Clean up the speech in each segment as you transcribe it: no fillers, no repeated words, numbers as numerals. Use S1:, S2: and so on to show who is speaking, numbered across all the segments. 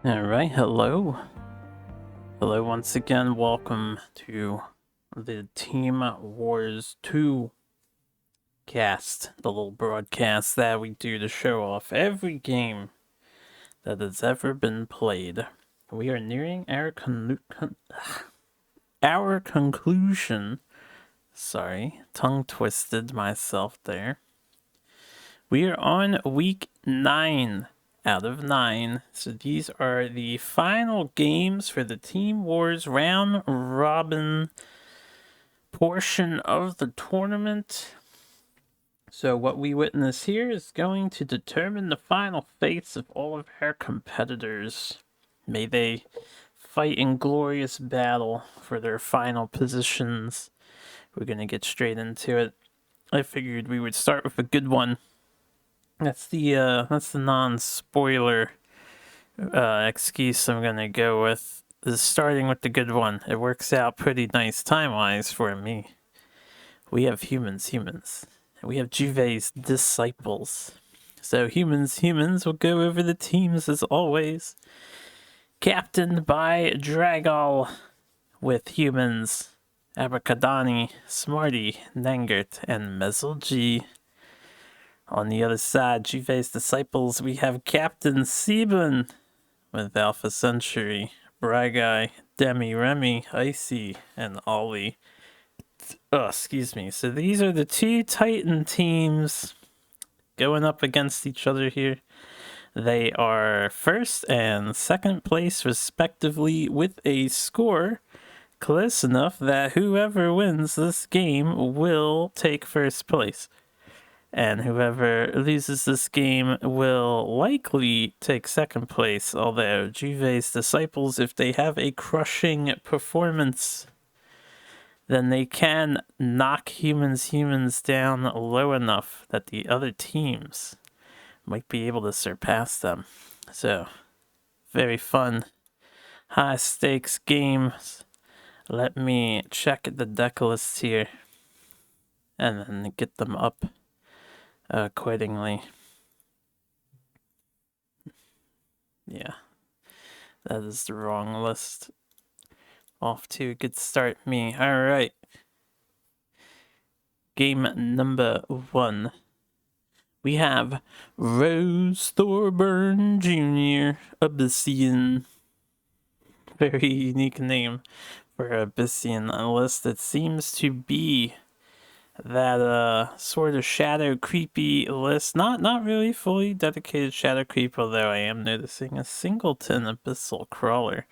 S1: Alright, hello. Hello once again, welcome to the Team Wars 2 cast, the little broadcast that we do to show off every game that has ever been played. We are nearing our conclusion. Sorry, tongue twisted myself there. We are on week 9 out of 9. So these are the final games for the Team Wars round robin portion of the tournament. So what we witness here is going to determine the final fates of all of our competitors. May they fight in glorious battle for their final positions. We're going to get straight into it. I figured we would start with a good one. That's the non-spoiler excuse I'm gonna go with. Is starting with the good one. It works out pretty nice time-wise for me. We have humans. We have Juve's disciples. So humans will go over the teams as always. Captained by Dragol with humans. Abracadani, Smarty, Nangert, and Mezzle-G. On the other side, Juve's disciples, we have Captain Sebin with Alpha Century, Bragai, Demi, Remy, Icy, and Ollie. Oh, excuse me. So these are the two Titan teams going up against each other here. They are first and second place respectively with a score close enough that whoever wins this game will take first place. And whoever loses this game will likely take second place, although Juve's disciples, if they have a crushing performance, then they can knock humans down low enough that the other teams might be able to surpass them. So, very fun, high stakes games. Let me check the deck list here and then get them up accordingly. Yeah, that is the wrong list. Off to a good start, me. Alright. Game number 1. We have Rose Thorburn Jr., Abyssian. Very unique name for Abyssian list. It seems to be that sort of shadow creepy list. Not really fully dedicated shadow creep, although I am noticing a singleton abyssal crawler.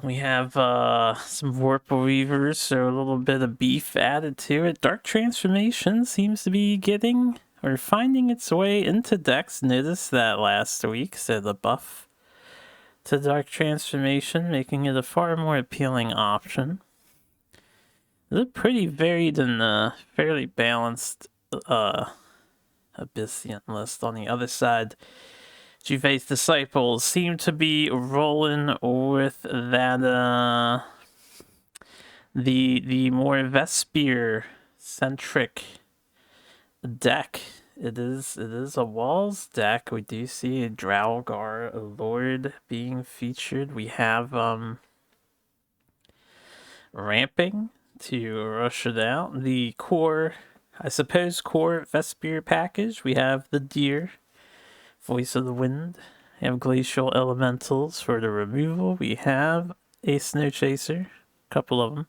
S1: We have some Vorpal Reavers, so a little bit of beef added to it. Dark Transformation seems to be getting or finding its way into decks. Noticed that last week, so the buff to Dark Transformation, making it a far more appealing option. It's a pretty varied and fairly balanced Abyssian list. On the other side, Juve's disciples seem to be rolling with that the more Vespear centric deck. It is a walls deck. We do see a Draugr Lord being featured. We have ramping to rush it out. The core, I suppose, core Vespear package. We have the Deer, Voice of the Wind. We have Glacial Elementals for the removal. We have a Snow Chaser, a couple of them.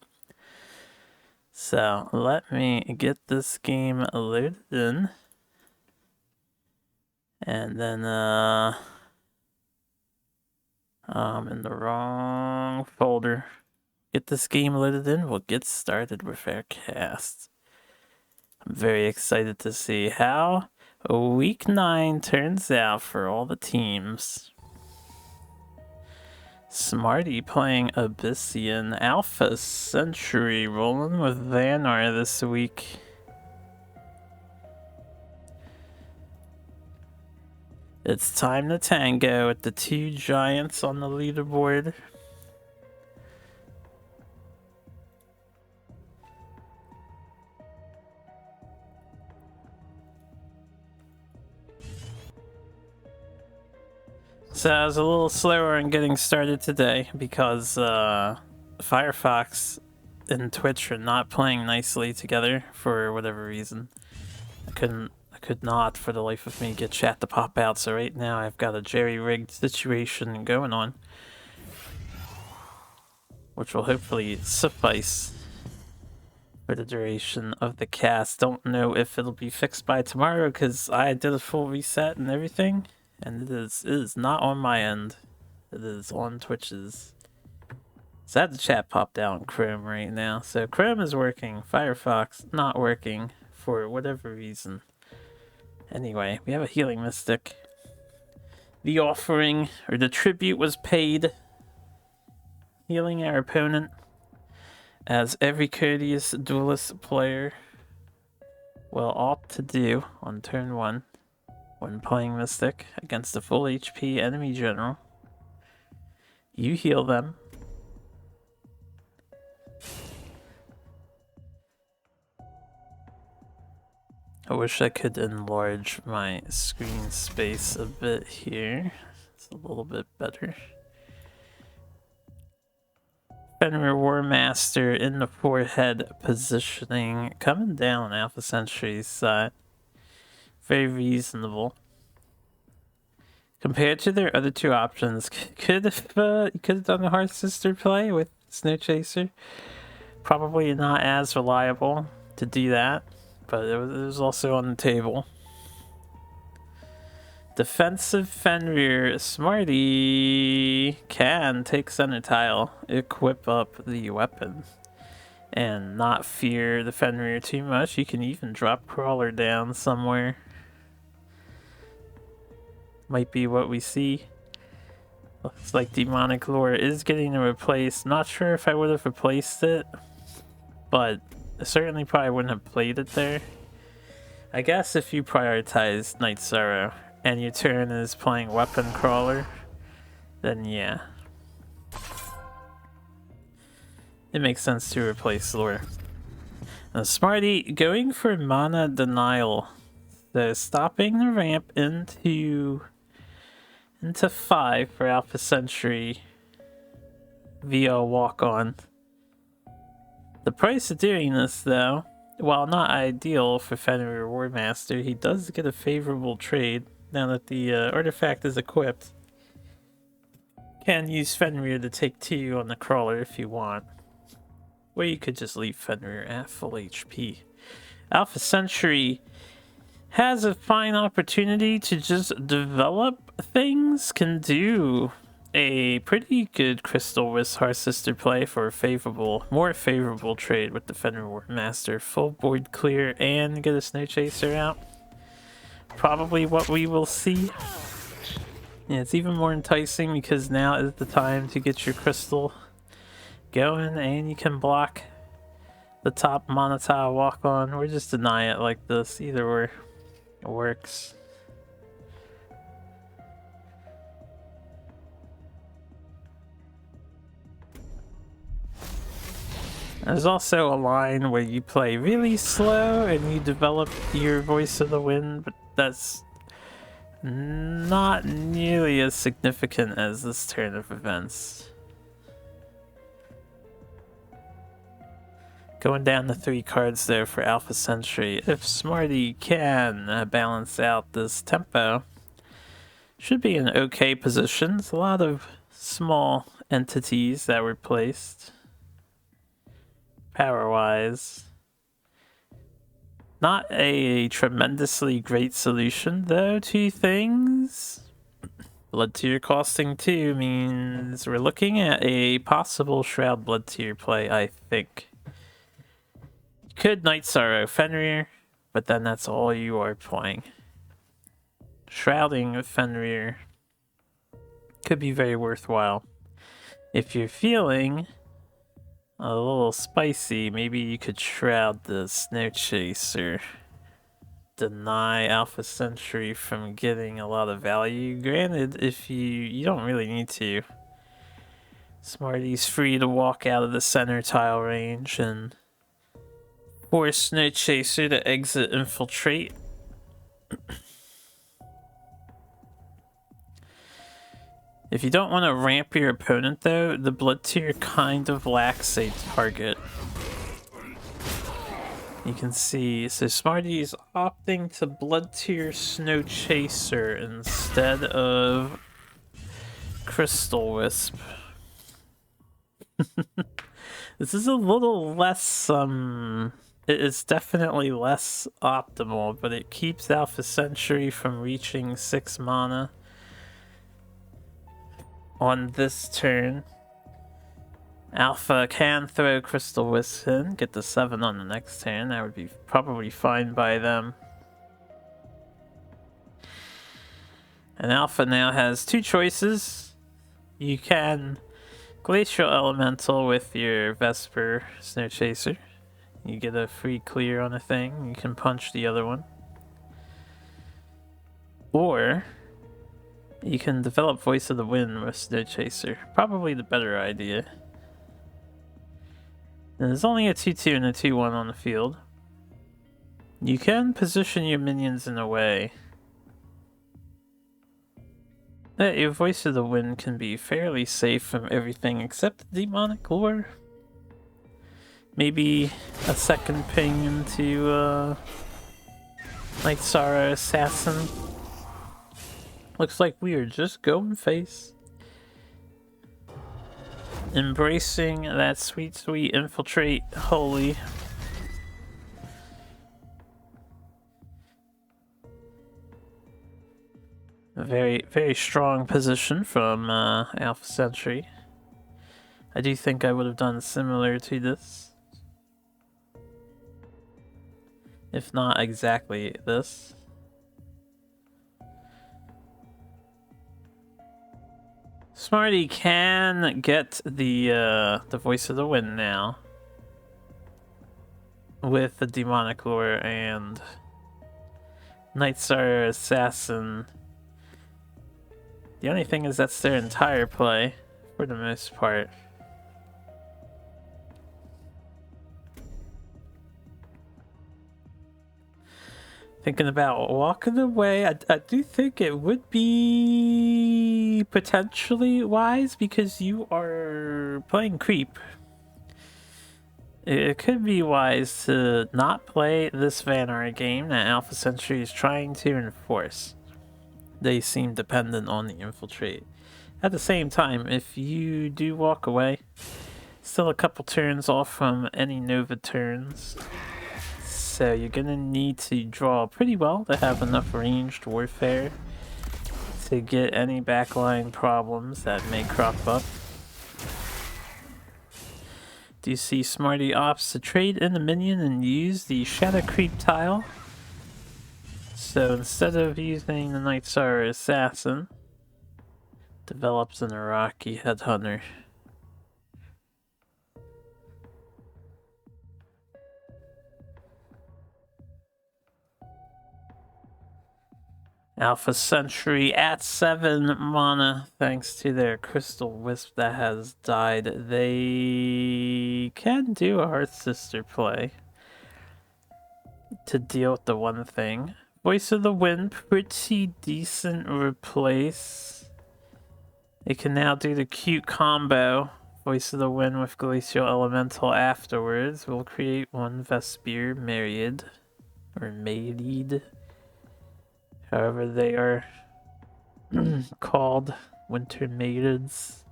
S1: So let me get this game loaded in. And then, I'm in the wrong folder. Get this game loaded in, we'll get started with our cast. I'm very excited to see how week 9 turns out for all the teams. Smarty playing Abyssian, Alpha Century rolling with Vanar this week. It's time to tango with the two giants on the leaderboard. So I was a little slower in getting started today because Firefox and Twitch are not playing nicely together for whatever reason. I could not for the life of me get chat to pop out, so right now I've got a jerry-rigged situation going on, which will hopefully suffice for the duration of the cast. Don't know if it'll be fixed by tomorrow because I did a full reset and everything, and it is not on my end. It is on Twitch's. So I had the chat popped out in Chrome right now. So Chrome is working, Firefox not working for whatever reason. Anyway, we have a healing mystic. The offering, or the tribute, was paid. Healing our opponent, as every courteous Duelyst player will ought to do on turn 1 when playing Mystic against a full HP enemy general. You heal them. I wish I could enlarge my screen space a bit here. It's a little bit better. Fenrir Warmaster in the forehead positioning, coming down Alpha Sentry's side. Very reasonable. Compared to their other two options, you could have done the Heart Sister play with Snow Chaser. Probably not as reliable to do that, but it was also on the table. Defensive Fenrir Smarty can take center tile, equip up the weapon, and not fear the Fenrir too much. You can even drop Crawler down somewhere. Might be what we see. Looks like Demonic Lore is getting replaced. Not sure if I would have replaced it, but I certainly probably wouldn't have played it there. I guess if you prioritize Night Sorrow and your turn is playing Weapon Crawler, then yeah. It makes sense to replace Lore. Now, Smarty going for Mana Denial. So stopping the ramp into 5 for Alpha Sentry via walk-on. The price of doing this, though, while not ideal for Fenrir Warmaster, he does get a favorable trade now that the artifact is equipped. Can use Fenrir to take 2 on the crawler if you want. Or you could just leave Fenrir at full HP. Alpha Sentry has a fine opportunity to just develop things, can do a pretty good Crystal with Heart Sister play for a more favorable trade with the Fenrir Warmaster. Full board clear and get a Snow Chaser out. Probably what we will see. Yeah, it's even more enticing because now is the time to get your Crystal going and you can block the top Mana Tile walk on or just deny it like this. Either way, it works. There's also a line where you play really slow and you develop your Voice of the Wind, but that's not nearly as significant as this turn of events. Going down to 3 cards there for Alpha Sentry. If Smarty can balance out this tempo, should be in okay positions. A lot of small entities that were placed. Power-wise, not a tremendously great solution, though, to things. Blood Tier costing 2 means we're looking at a possible Shroud Blood Tier play, I think. You could Night Sorrow Fenrir, but then that's all you are playing. Shrouding Fenrir could be very worthwhile. If you're feeling a little spicy, maybe you could Shroud the Snow Chaser. Deny Alpha Sentry from getting a lot of value. Granted, if you don't really need to. Smarty's free to walk out of the center tile range and force Snow Chaser to exit Infiltrate. If you don't want to ramp your opponent, though, the Blood Tier kind of lacks a target. You can see, so Smarty's opting to Blood Tier Snow Chaser instead of Crystal Wisp. This is a little less, it's definitely less optimal, but it keeps Alpha Sentry from reaching 6 mana on this turn. Alpha can throw Crystal Wisp in, get the 7 on the next turn. That would be probably fine by them. And Alpha now has 2 choices. You can Glacial Elemental with your Vesper Snow Chaser. You get a free clear on a thing. You can punch the other one. Or you can develop Voice of the Wind with Snow Chaser. Probably the better idea. And there's only a 2-2 and a 2-1 on the field. You can position your minions in a way that your Voice of the Wind can be fairly safe from everything except the Demonic Lore. Maybe a second ping into Night Sorrow Assassin. Looks like we are just going face. Embracing that sweet, sweet Infiltrate Holy. A very, very strong position from Alpha Sentry. I do think I would have done similar to this. If not exactly this. Smarty can get the Voice of the Wind now. With the Demonic Lore and Night Star Assassin. The only thing is that's their entire play, for the most part. Thinking about walking away, I do think it would be potentially wise because you are playing creep. It could be wise to not play this Vanguard game that Alpha Sentry is trying to enforce. They seem dependent on the Infiltrate. At the same time, if you do walk away, still a couple turns off from any Nova turns. So you're gonna need to draw pretty well to have enough ranged warfare to get any backline problems that may crop up. Do you see Smarty opts to trade in the minion and use the Shadow Creep tile? So instead of using the Night Star Assassin, develops an Iraqi Headhunter. Alpha Sentry at 7 mana, thanks to their Crystal Wisp that has died. They can do a Hearth Sister play to deal with the one thing. Voice of the Wind, pretty decent replace. They can now do the cute combo. Voice of the Wind with Glacial Elemental afterwards. We'll create one Vesper Myriad, or Maid. However they are called, Winter Maidens.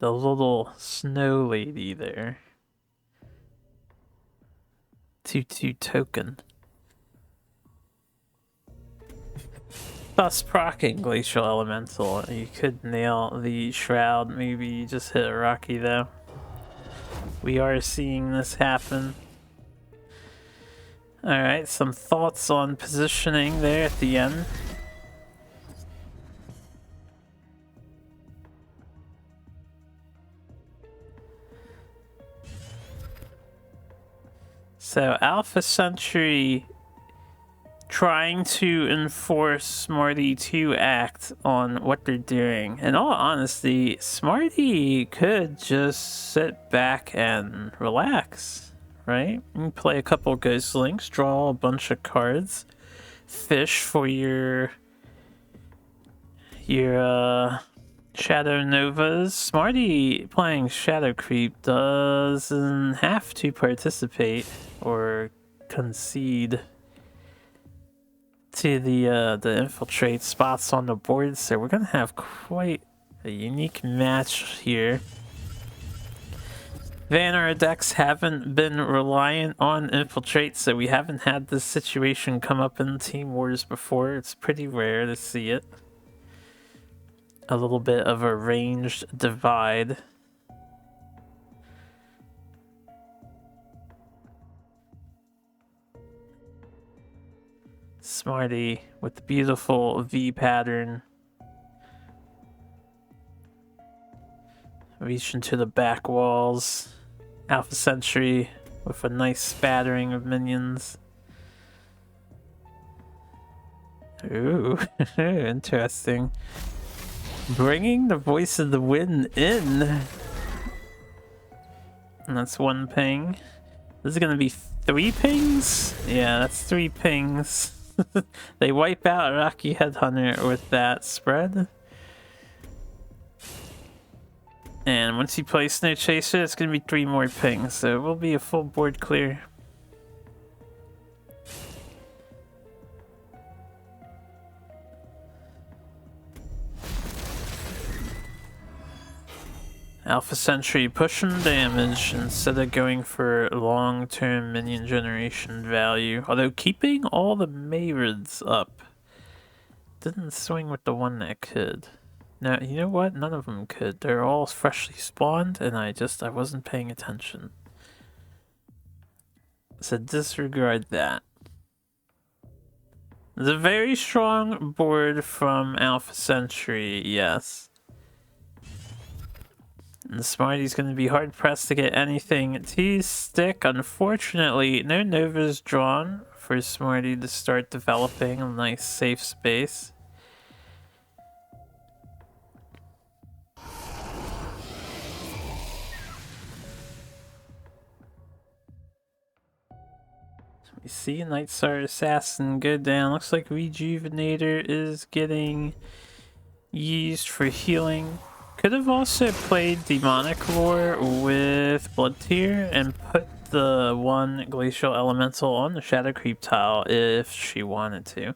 S1: The little snow lady there. 2/2 token. Thus proccing Glacial Elemental. You could nail the Shroud, maybe just hit a Rocky though. We are seeing this happen. Alright, some thoughts on positioning there at the end. So Alpha Sentry trying to enforce Smarty to act on what they're doing. In all honesty, Smarty could just sit back and relax. Right? You play a couple Ghost Links, draw a bunch of cards, fish for your your Shadow Novas. Smarty playing Shadow Creep doesn't have to participate or concede to the infiltrate spots on the board, so we're gonna have quite a unique match here. Vanguard decks haven't been reliant on infiltrate, so we haven't had this situation come up in Team Wars before. It's pretty rare to see it. A little bit of a ranged divide. Smarty with the beautiful V pattern. Reaching to the back walls. Alpha Sentry with a nice spattering of minions. Ooh, interesting. Bringing the Voice of the Wind in. And that's one ping. This is gonna be 3 pings? Yeah, that's 3 pings. They wipe out Rocky Headhunter with that spread. And once you play Snow Chaser, it's gonna be 3 more pings, so it will be a full board clear. Alpha Sentry pushing damage instead of going for long-term minion generation value. Although keeping all the Mayrids up. Didn't swing with the one that could. No, you know what? None of them could. They're all freshly spawned and I wasn't paying attention. So disregard that. It's a very strong board from Alpha Sentry, yes. And Smarty's going to be hard-pressed to get anything to stick. Unfortunately, no Novas drawn for Smarty to start developing a nice safe space. We see Nightstar Assassin go down. Looks like Rejuvenator is getting used for healing. Could have also played Demonic Lore with Blood Tier and put the one Glacial Elemental on the Shadow Creep tile if she wanted to.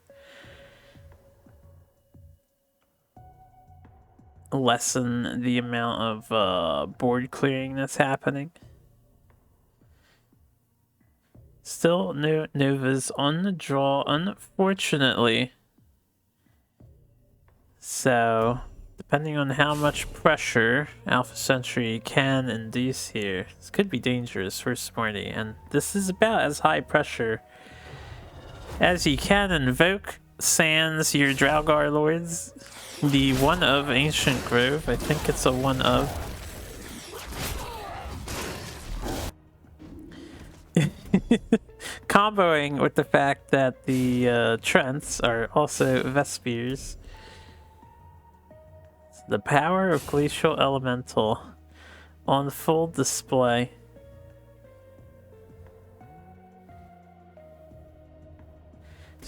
S1: Lessen the amount of board clearing that's happening. Still no Novas on the draw, unfortunately. So, depending on how much pressure Alpha Sentry can induce here, this could be dangerous for Smarty. And this is about as high pressure as you can invoke, sans your Draugr Lords. The one of Ancient Grove, I think it's a one of. Comboing with the fact that the Trents are also Vespirs. The power of Glacial Elemental on full display.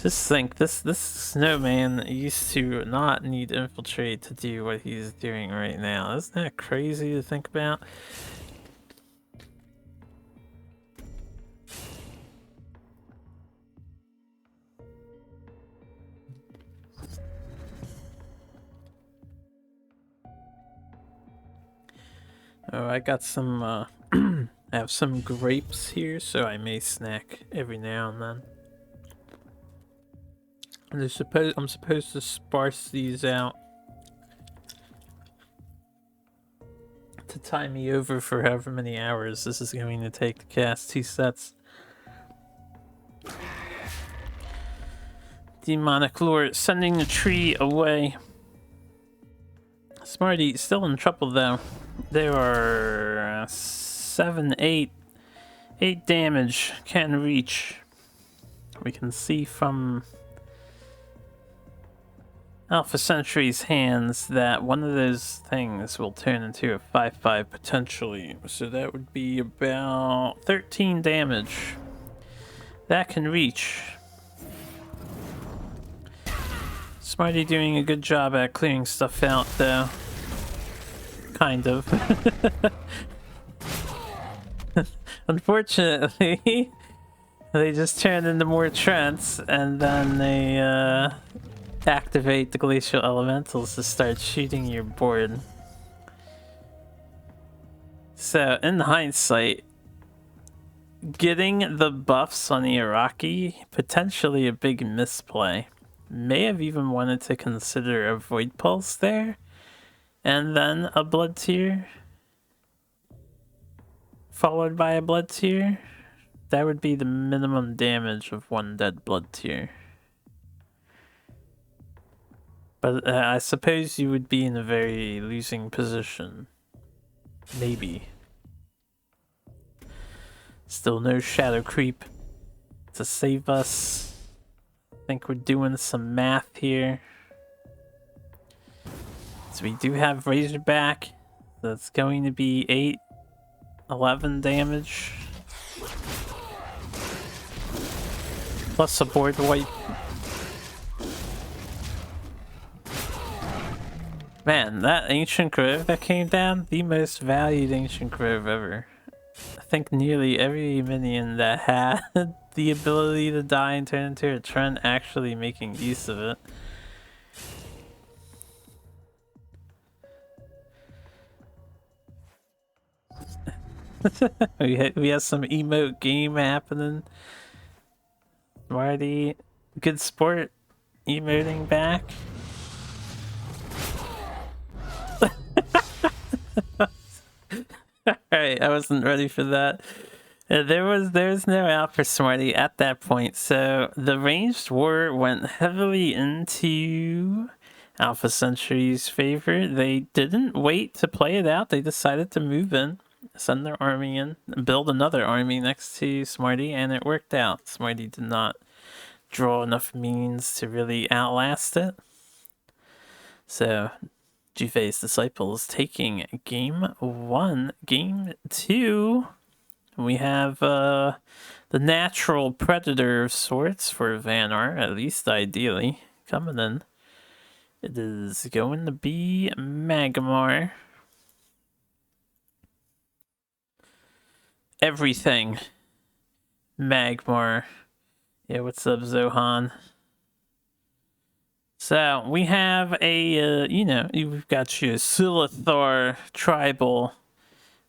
S1: Just think, this snowman used to not need Infiltrate to do what he's doing right now. Isn't that crazy to think about? Oh, I got some, I have some grapes here, so I may snack every now and then. I'm supposed to sparse these out to tie me over for however many hours this is going to take to cast 2 sets. Demonic Lure sending the tree away. Smarty still in trouble though. There are 8 damage can reach. We can see from Alpha Sentry's hands that one of those things will turn into a 5/5 potentially. So that would be about 13 damage. That can reach. Smarty doing a good job at clearing stuff out, though. Kind of. Unfortunately, they just turn into more Trents, and then they activate the glacial elementals to start shooting your board. So, in hindsight, getting the buffs on the Iraqi, potentially a big misplay. May have even wanted to consider a Void Pulse there, and then a Blood Tear, followed by a Blood Tear. That would be the minimum damage of one dead Blood Tear. But I suppose you would be in a very losing position. Maybe. Still no Shadow Creep to save us. I think we're doing some math here. So we do have Razorback. That's going to be 8, 11 damage. Plus a board wipe. Man, that Ancient Grove that came down, the most valued Ancient Grove ever. I think nearly every minion that had the ability to die and turn into a Trent actually making use of it. we have some emote game happening. Marty, good sport, emoting back. Alright, I wasn't ready for that. There's no out for Smarty at that point, so the ranged war went heavily into Alpha Sentry's favor. They didn't wait to play it out, they decided to move in, send their army in, build another army next to Smarty, and it worked out. Smarty did not draw enough means to really outlast it. So Jufei's Disciples taking game 1. Game 2, we have the natural predator of sorts for Vanar, at least ideally, coming in. It is going to be Magmar. Everything Magmar. Yeah, what's up, Zohan? So, we have a, we've got your Silithar tribal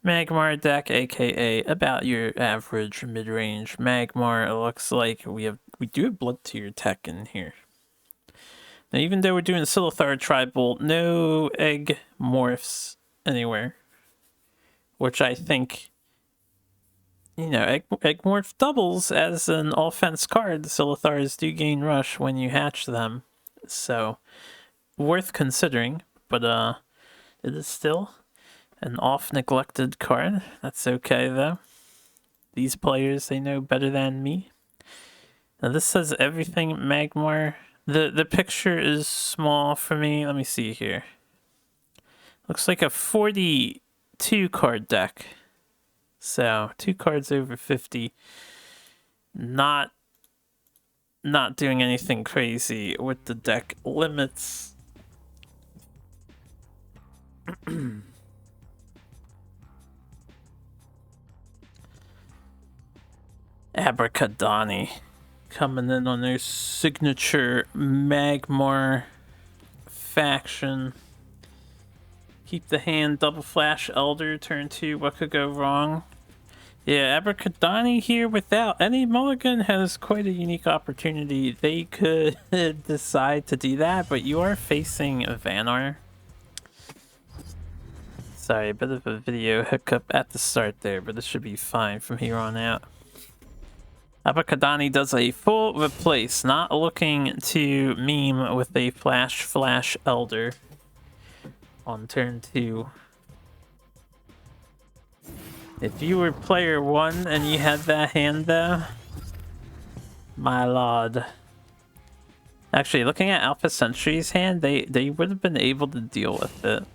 S1: Magmar deck, aka about your average mid-range Magmar. It looks like we do have Blood Tier tech in here. Now, even though we're doing Silithar tribal, no egg morphs anywhere. Which I think, egg morph doubles as an offense card. Silithars do gain rush when you hatch them. So, worth considering, but it is still an oft-neglected card. That's okay, though. These players, they know better than me. Now, this says everything Magmar. The picture is small for me. Let me see here. Looks like a 42 card deck. So, 2 cards over 50. Not doing anything crazy with the deck limits. Abracadani coming in on their signature Magmar faction. Keep the hand, double flash Elder, turn 2, what could go wrong? Yeah, Abracadani here without any mulligan has quite a unique opportunity. They could decide to do that, but you are facing Vanar. Sorry, a bit of a video hiccup at the start there, but this should be fine from here on out. Abracadani does a full replace, not looking to meme with a flash Elder on turn 2. If you were player 1 and you had that hand though, my lord. Actually, looking at Alpha Sentry's hand, they would have been able to deal with it.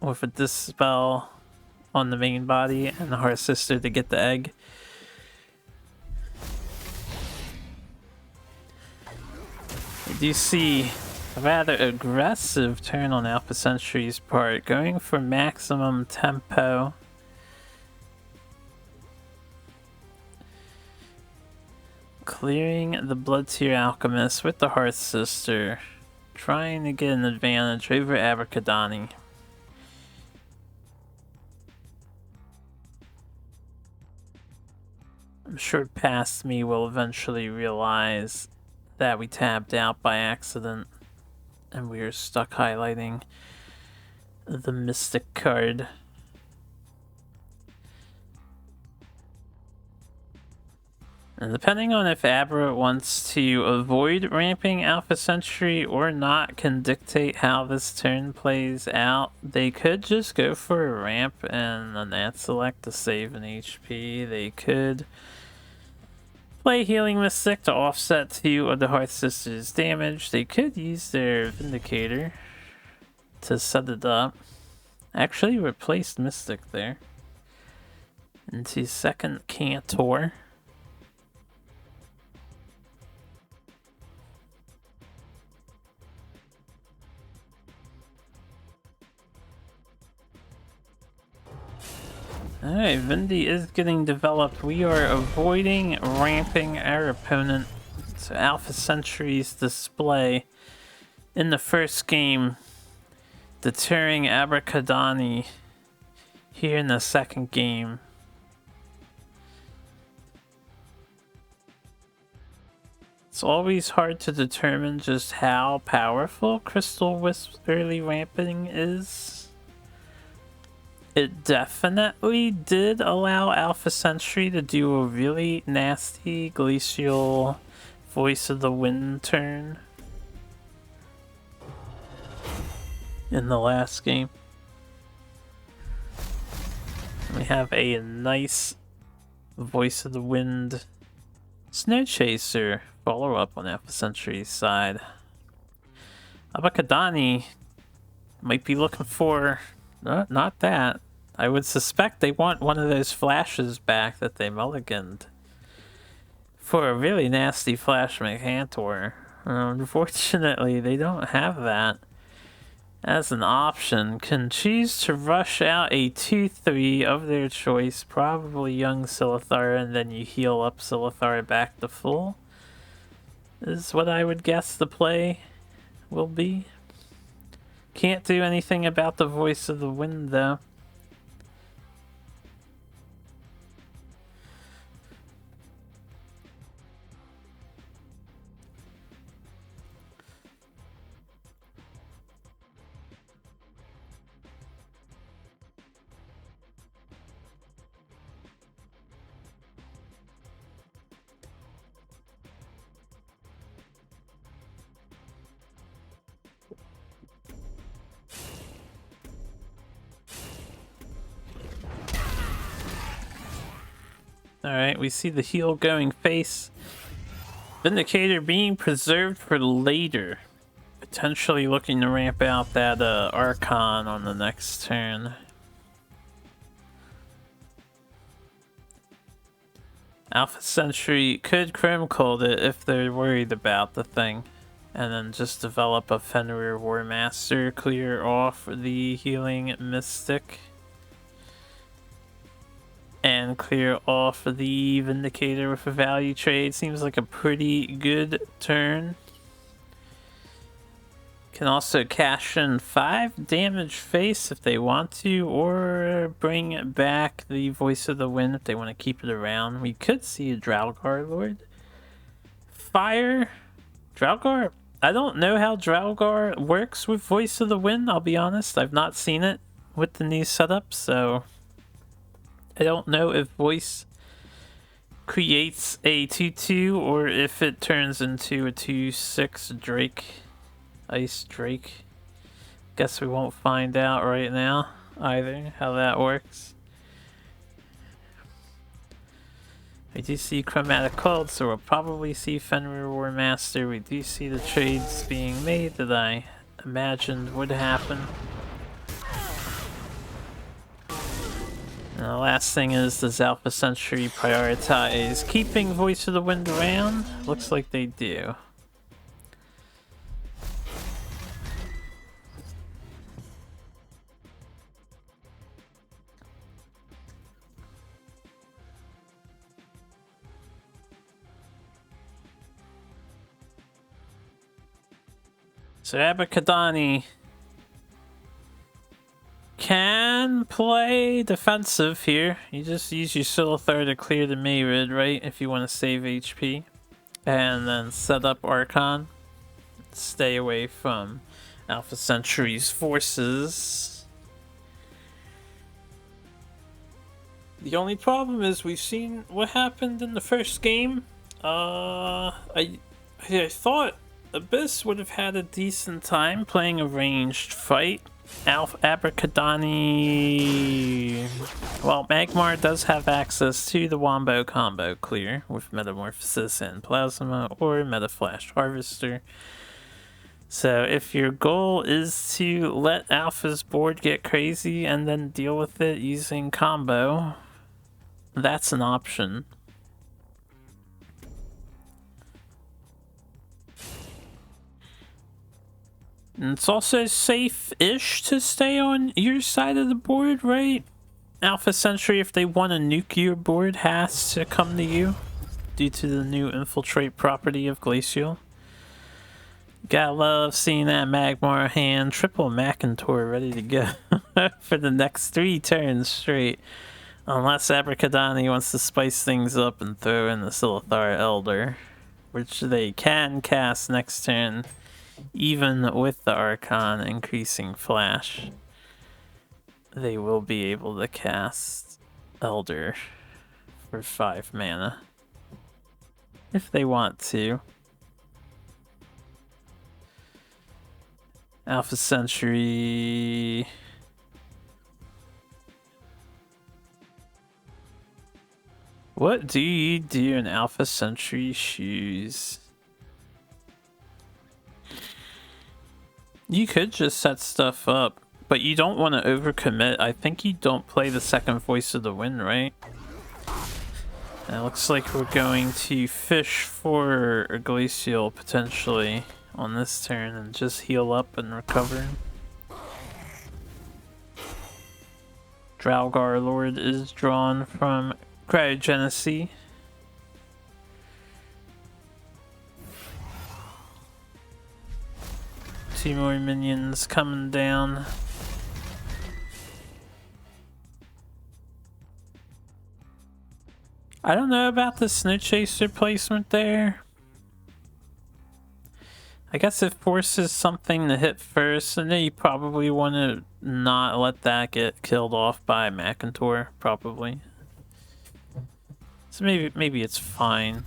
S1: With a Dispel on the main body and the Heart Sister to get the egg. do see a rather aggressive turn on Alpha Sentry's part, going for maximum tempo. Clearing the Blood Tier Alchemist with the Hearth Sister, trying to get an advantage over Abracadabra. I'm sure past me will eventually realize that we tapped out by accident and we are stuck highlighting the Mystic card. And depending on if Abra wants to avoid ramping Alpha Sentry or not can dictate how this turn plays out. They could just go for a ramp and a Nat Select to save an HP. They could play Healing Mystic to offset 2 of the Hearth Sister's damage. They could use their Vindicator to set it up. Actually replaced Mystic there into second Cantor. Alright, Vindy is getting developed. We are avoiding ramping our opponent. So Alpha Sentry's display in the first game, deterring Abracadabra here in the second game. It's always hard to determine just how powerful Crystal Wisp's early ramping is. It definitely did allow Alpha Sentry to do a really nasty Glacial Voice of the Wind turn in the last game. We have a nice Voice of the Wind Snow Chaser follow up on Alpha Sentry's side. Abracadabra might be looking for not that. I would suspect they want one of those flashes back that they mulliganed for a really nasty Flash Cantor. Unfortunately, they don't have that as an option. Can choose to rush out a 2-3 of their choice, probably young Silithar, and then you heal up Silithar back to full, is what I would guess the play will be. Can't do anything about the Voice of the Wind, though. Alright, we see the heal going face. Vindicator being preserved for later. Potentially looking to ramp out that Archon on the next turn. Alpha Sentry could Chrome Cold it if they're worried about the thing. And then just develop a Fenrir War Master, clear off the Healing Mystic. And clear off the Vindicator with a value trade. Seems like a pretty good turn. Can also cash in 5 damage face if they want to, or bring back the Voice of the Wind if they want to keep it around. We could see a Draugr Lord. Fire. Draugr. I don't know how Draugr works with Voice of the Wind, I'll be honest. I've not seen it with the new setup, so I don't know if Voice creates a 2-2 or if it turns into a 2-6 Drake, Ice Drake. Guess we won't find out right now either how that works. We do see Chromatic Cold, so we'll probably see Fenrir War Master. We do see the trades being made that I imagined would happen. And the last thing is, does Alpha Sentry prioritize keeping Voice of the Wind around? Looks like they do. So Abacadani can play defensive here. You just use your Silithar to clear the Mayrid, right? If you want to save HP. And then set up Archon. Stay away from Alpha Centauri's forces. The only problem is we've seen what happened in the first game. I thought Abyss would have had a decent time playing a ranged fight. Abracadani... Well, Magmar does have access to the Wombo combo clear with Metamorphosis and Plasma or Metaflash Harvester. So if your goal is to let Alpha's board get crazy and then deal with it using combo, that's an option. And it's also safe-ish to stay on your side of the board, right? Alpha Sentry, if they want to nuke your board, has to come to you due to the new infiltrate property of Glacial. Gotta love seeing that Magmar hand. Triple Macintor ready to go for the next 3 turns straight. Unless Abracadani wants to spice things up and throw in the Silithar Elder, which they can cast next turn. Even with the Archon increasing flash, they will be able to cast Elder for 5 mana. If they want to. Alpha Sentry... What do you do in Alpha Sentry shoes? You could just set stuff up, but you don't want to overcommit. I think you don't play the second Voice of the Wind, right? And it looks like we're going to fish for a Glacial potentially on this turn and just heal up and recover. Draugr Lord is drawn from Cryogenesy. Two more minions coming down. I don't know about the Snow Chaser placement there. I guess it forces something to hit first, and then you probably want to not let that get killed off by Macintor, probably. So maybe it's fine.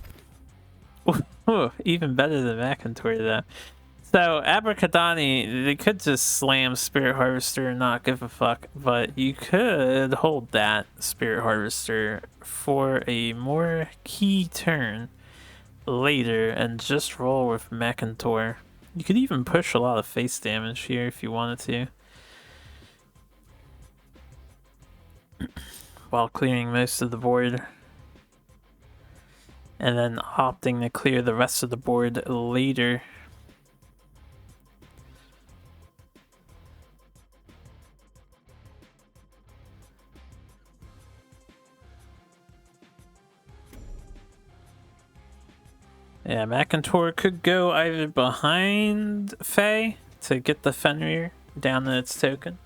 S1: Ooh, even better than Macintor though. So, Abracadani, they could just slam Spirit Harvester and not give a fuck, but you could hold that Spirit Harvester for a more key turn later and just roll with Macintor. You could even push a lot of face damage here if you wanted to, while clearing most of the board. And then opting to clear the rest of the board later. Yeah, Macintor could go either behind Fae to get the Fenrir down to its token,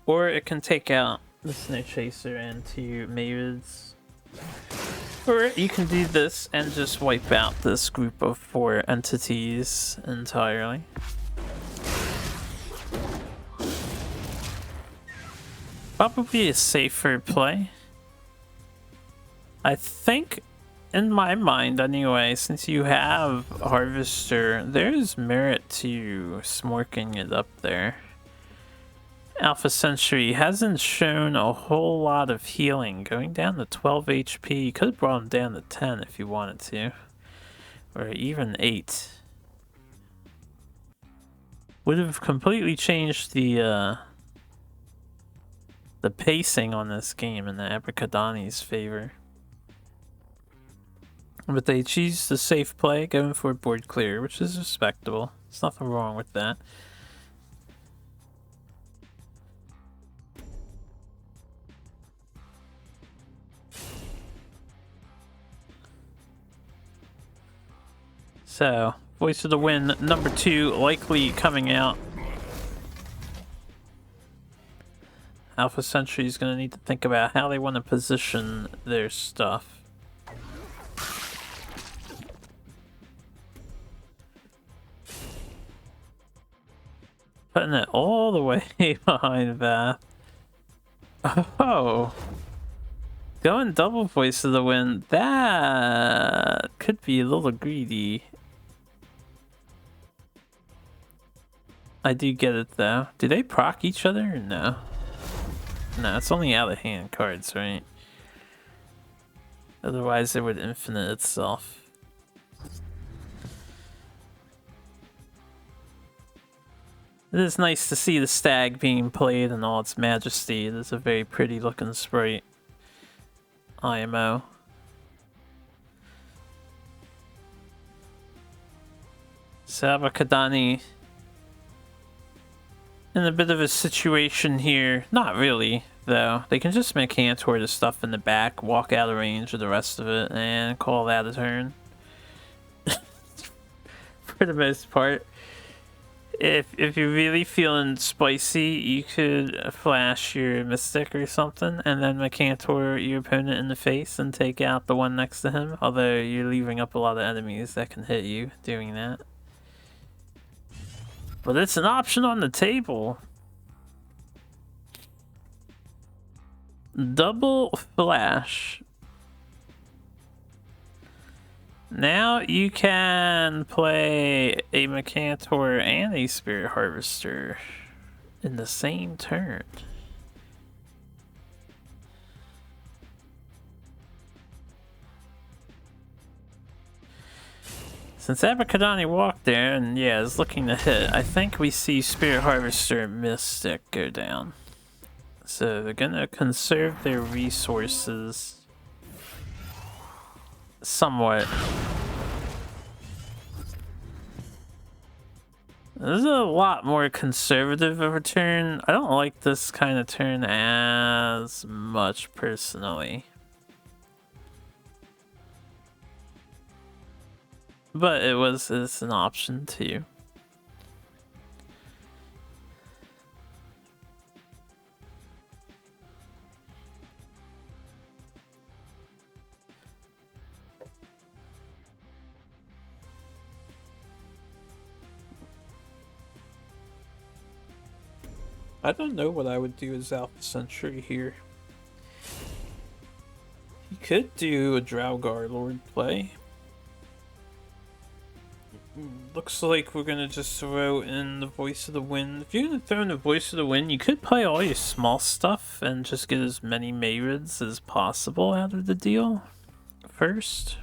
S1: or it can take out the Snow Chaser and 2 Mayrids. Or you can do this and just wipe out this group of 4 entities entirely. Probably a safer play. I think, in my mind anyway, since you have Harvester, there's merit to smorking it up there. Alpha Sentry hasn't shown a whole lot of healing, going down to 12 HP. You could have brought him down to 10 if you wanted to, or even 8. Would have completely changed the pacing on this game in the Abracadani's favor. But they choose the safe play, going for board clear, which is respectable. There's nothing wrong with that. So, Voice of the Wind number 2 likely coming out. Alpha Sentry is going to need to think about how they want to position their stuff. Putting it all the way behind that. Oh. Going double Voice of the Wind. That could be a little greedy. I do get it though. Do they proc each other or no? No, it's only out of hand cards, right? Otherwise it would infinite itself. It is nice to see the stag being played in all its majesty. It is a very pretty looking sprite. IMO. Sabakadani in a bit of a situation here. Not really, though. They can just make Cantor the stuff in the back, walk out of range of the rest of it, and call that a turn. For the most part. If you're really feeling spicy, you could flash your Mystic or something, and then Cantor your opponent in the face and take out the one next to him. Although you're leaving up a lot of enemies that can hit you doing that. But it's an option on the table. Double flash. Now you can play a Mercantor and a Spirit Harvester in the same turn. Since Abrakadani walked there and yeah, is looking to hit, I think we see Spirit Harvester and Mystic go down. So they're gonna conserve their resources somewhat. This is a lot more conservative of a turn. I don't like this kind of turn as much personally. But it's an option too. I don't know what I would do as Alpha Sentry here. You could do a Draugr Lord play. Looks like we're gonna just throw in the Voice of the Wind. If you're gonna throw in the Voice of the Wind, you could play all your small stuff and just get as many Mayrids as possible out of the deal first.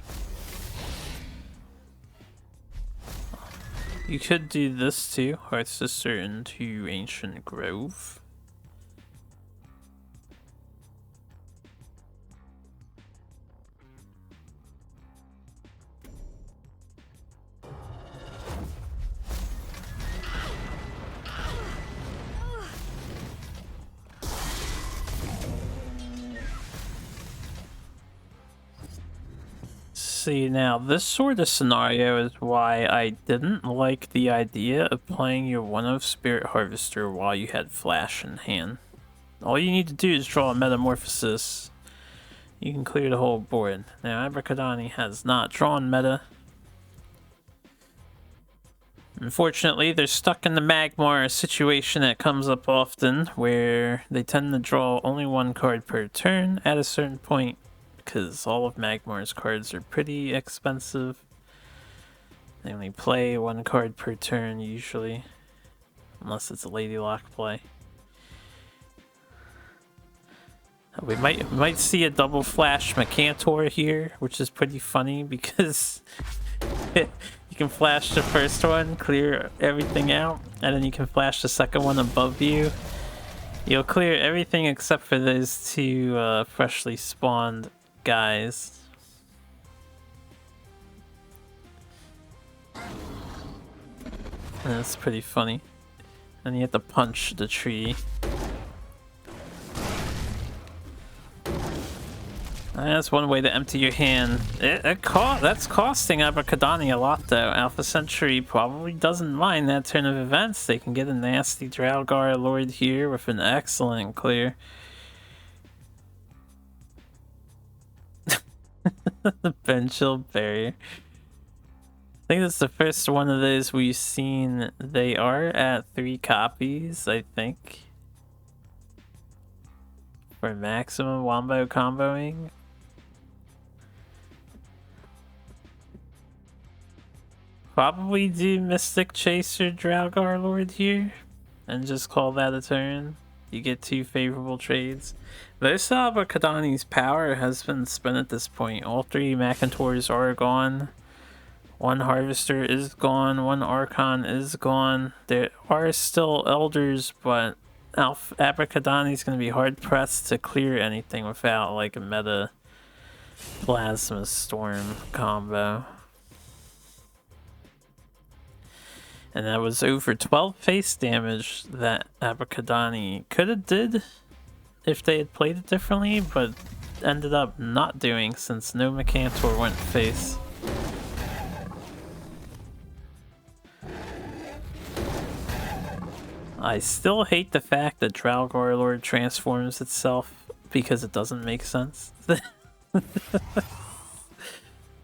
S1: You could do this too, Hearth Sister into Ancient Grove. See, now this sort of scenario is why I didn't like the idea of playing your one-of Spirit Harvester while you had Flash in hand. All you need to do is draw a Metamorphosis. You can clear the whole board. Now Abrakadani has not drawn meta. Unfortunately, they're stuck in the Magmar situation that comes up often, where they tend to draw only one card per turn at a certain point. Because all of Magmar's cards are pretty expensive. They only play one card per turn usually, unless it's a Lady Lock play. We might see a double flash Mercantor here, which is pretty funny because you can flash the first one, clear everything out, and then you can flash the second one above you. You'll clear everything except for those two freshly spawned guys. That's pretty funny. And you have to punch the tree. That's one way to empty your hand. That's costing Abracadabra a lot, though. Alpha Sentry probably doesn't mind that turn of events. They can get a nasty Draugr Lord here with an excellent clear. The Benchill Barrier. I think that's the first one of those we've seen. They are at 3 copies, I think, for maximum wombo comboing. Probably do Mystic Chaser Draugr Lord here and just call that a turn. You get 2 favorable trades. Most of Abracadabra's power has been spent at this point. All 3 Macantors are gone. 1 Harvester is gone. 1 Archon is gone. There are still Elders, but Abracadabra is going to be hard pressed to clear anything without like a meta Plasma Storm combo. And that was over 12 face damage that Abracadabra could have did if they had played it differently, but ended up not doing since no Macantor went face. I still hate the fact that Draugr Lord transforms itself because it doesn't make sense.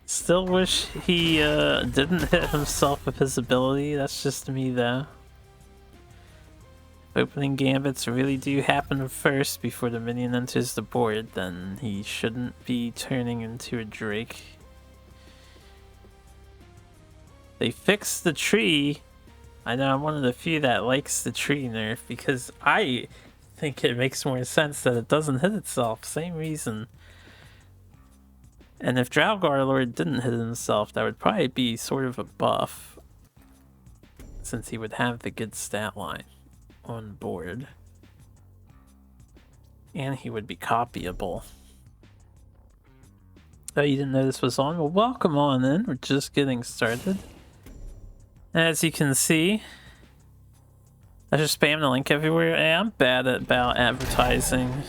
S1: Still wish he didn't hit himself with his ability. That's just me, though. If opening gambits really do happen first before the minion enters the board, then he shouldn't be turning into a Drake. They fixed the tree. I know I'm one of the few that likes the tree nerf because I think it makes more sense that it doesn't hit itself. Same reason. And if Draugr Lord didn't hit himself, that would probably be sort of a buff, since he would have the good stat line on board. And he would be copyable. Oh, you didn't know this was on? Well, welcome on in. We're just getting started. As you can see, I just spam the link everywhere. Hey, I'm bad about advertising.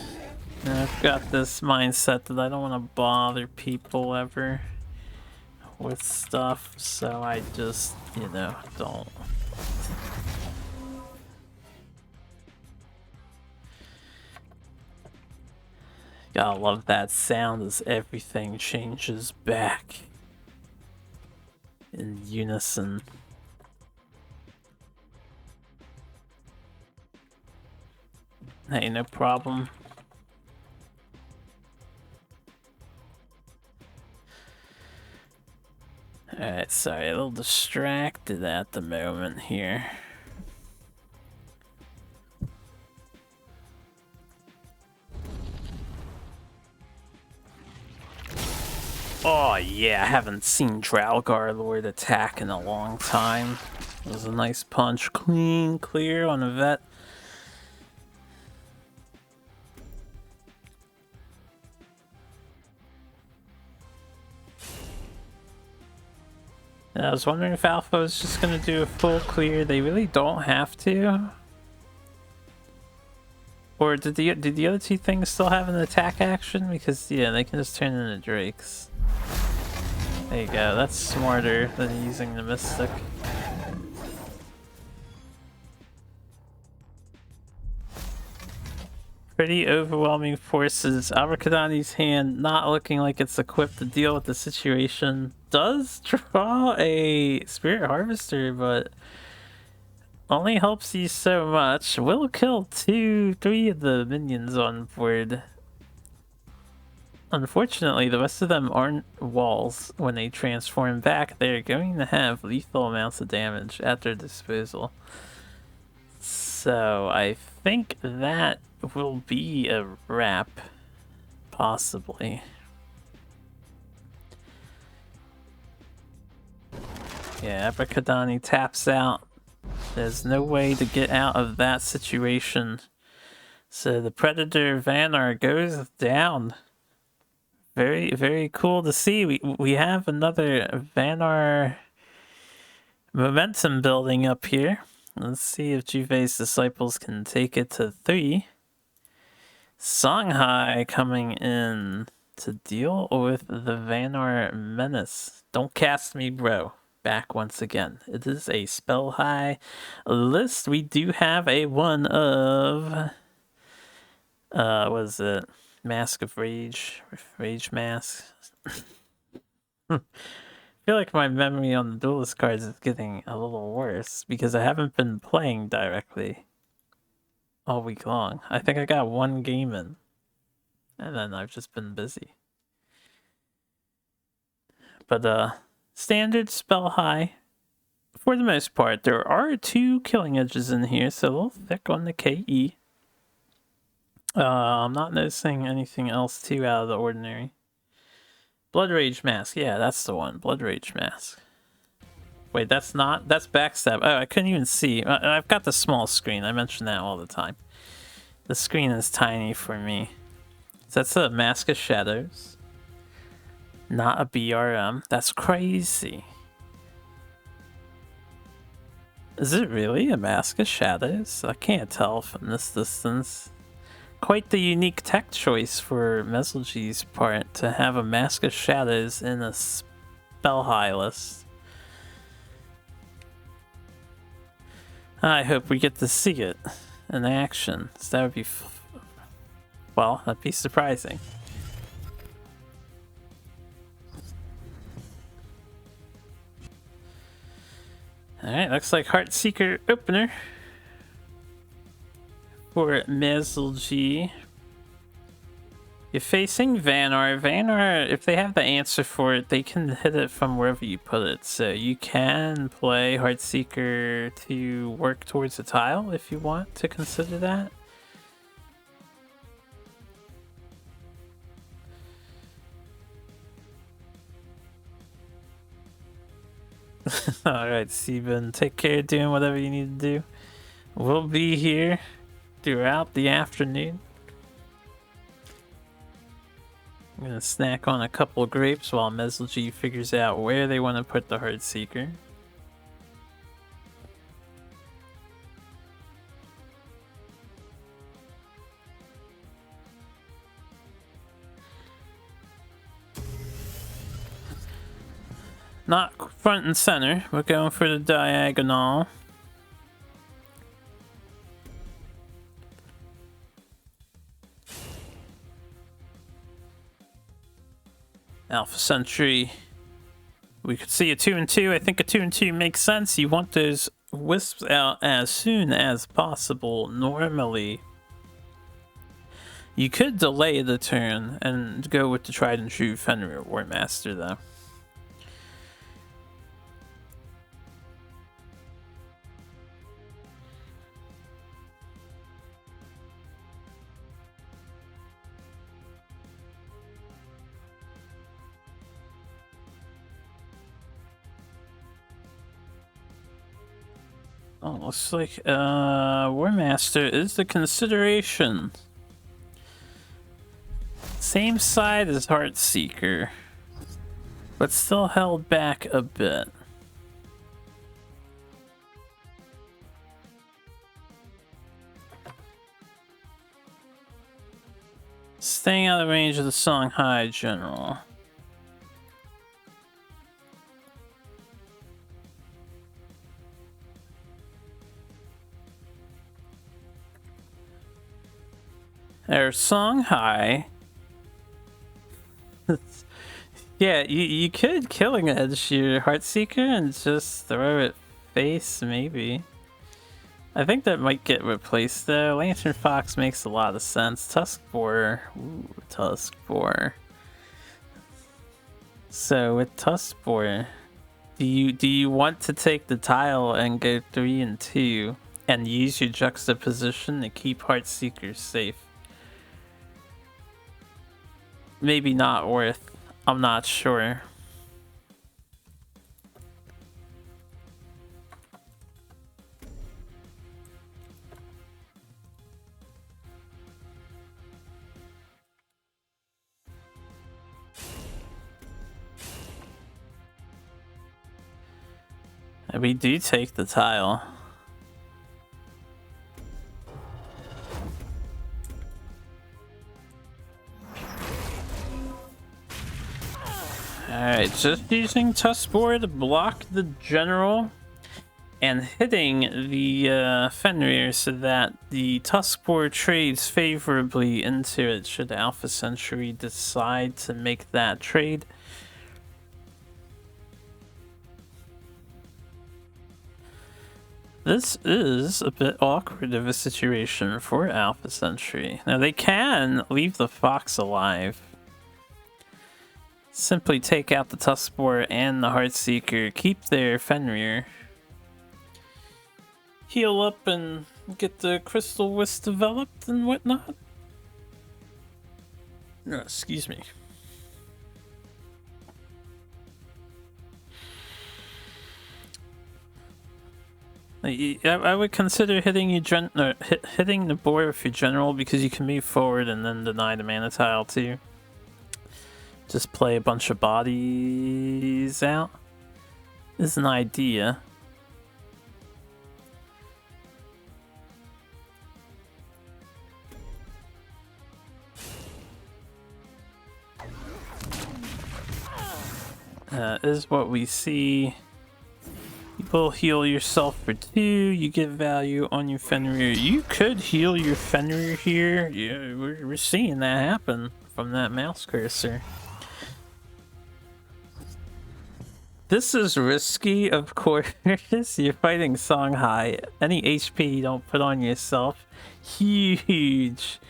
S1: I've got this mindset that I don't want to bother people ever with stuff, so I just, you know, don't. Gotta love that sound as everything changes back in unison. Hey, no problem. Alright, sorry, a little distracted at the moment here. Oh yeah, I haven't seen Draugr Lord attack in a long time. It was a nice punch, clean, clear on a vet. I was wondering if Alpha was just going to do a full clear. They really don't have to. Or did the other 2 things still have an attack action? Because, yeah, they can just turn into Drakes. There you go. That's smarter than using the Mystic. Pretty overwhelming forces. Abracadabra's hand not looking like it's equipped to deal with the situation. Does draw a Spirit Harvester, but only helps you so much. Will kill 3 of the minions on board. Unfortunately, the rest of them aren't walls. When they transform back, they're going to have lethal amounts of damage at their disposal. So I think that will be a wrap, possibly. Yeah, Abracadabra taps out. There's no way to get out of that situation. So the Predator Vanar goes down. Very, very cool to see. We have another Vanar momentum building up here. Let's see if Juve's Disciples can take it to 3. Songhai coming in to deal with the Vanar Menace. Don't cast me, bro. Back once again. It is a spell high list. We do have a one of what is it? Mask of Rage. Rage Mask. I feel like my memory on the Duelyst cards is getting a little worse because I haven't been playing directly all week long. I think I got one game in, and then I've just been busy. But standard spell high for the most part. There are 2 killing edges in here, so a little thick on the KE. I'm not noticing anything else too out of the ordinary. Blood Rage Mask, yeah, that's the one. Blood Rage Mask. Wait, that's Backstab. Oh, I couldn't even see. I've got the small screen. I mention that all the time. The screen is tiny for me. So that's a Mask of Shadows. Not a BRM. That's crazy. Is it really a Mask of Shadows? I can't tell from this distance. Quite the unique tech choice for Mezelgee's part to have a Mask of Shadows in a spell high list. I hope we get to see it in action. So that would be, well, that'd be surprising. Alright, looks like Heartseeker opener for Mezelgee. You're facing Vanar. Vanar, if they have the answer for it, they can hit it from wherever you put it. So you can play Heartseeker to work towards a tile if you want to consider that. Alright, Steven, take care of doing whatever you need to do. We'll be here throughout the afternoon. I'm gonna snack on a couple of grapes while Mezelgee figures out where they want to put the Heartseeker. Not front and center, we're going for the diagonal. Alpha Sentry. We could see a 2 and 2. I think a 2 and 2 makes sense. You want those wisps out as soon as possible. Normally, you could delay the turn and go with the tried and true Fenrir Warmaster, though. Oh, looks like Warmaster is the consideration. Same side as Heartseeker, but still held back a bit. Staying out of range of the Songhai General. There's Songhai. Yeah, you could Killing Edge your Heartseeker and just throw it face, maybe. I think that might get replaced though. Lantern Fox makes a lot of sense. Tuskboar. Ooh, Tuskboar. So with Tuskboar, do you want to take the tile and go 3 and 2 and use your juxtaposition to keep Heartseeker safe? Maybe not worth. I'm not sure. We do take the tile. Alright, just using Tuskboar to block the general and hitting the Fenrir so that the Tuskboar trades favorably into it should Alpha Sentry decide to make that trade. This is a bit awkward of a situation for Alpha Sentry. Now they can leave the Fox alive. Simply take out the Tuskboar and the Heartseeker, keep their Fenrir. Heal up and get the Crystal Wisp developed and whatnot. No, excuse me. I would consider hitting hitting the board with your general because you can move forward and then deny the mana tile too. Just play a bunch of bodies out is an idea. Is what we see. You will heal yourself for 2, you get value on your Fenrir. You could heal your Fenrir here. Yeah, we're seeing that happen from that mouse cursor. This is risky, of course. You're fighting Songhai. Any HP you don't put on yourself, huge.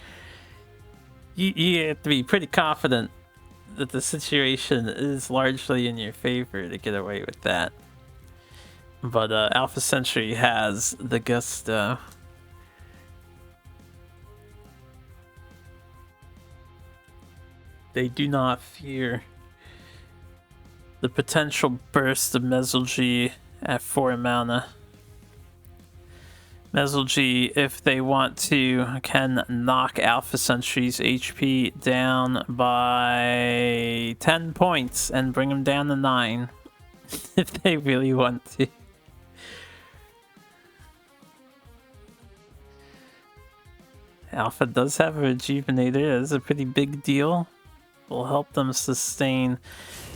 S1: You have to be pretty confident that the situation is largely in your favor to get away with that. But Alpha Sentry has the gusto. They do not fear the potential burst of Mesolgy at 4 mana. Mesolgy, if they want to, can knock Alpha Sentry's HP down by 10 points and bring him down to 9 if they really want to. Alpha does have a Rejuvenator. That's a pretty big deal. Will help them sustain.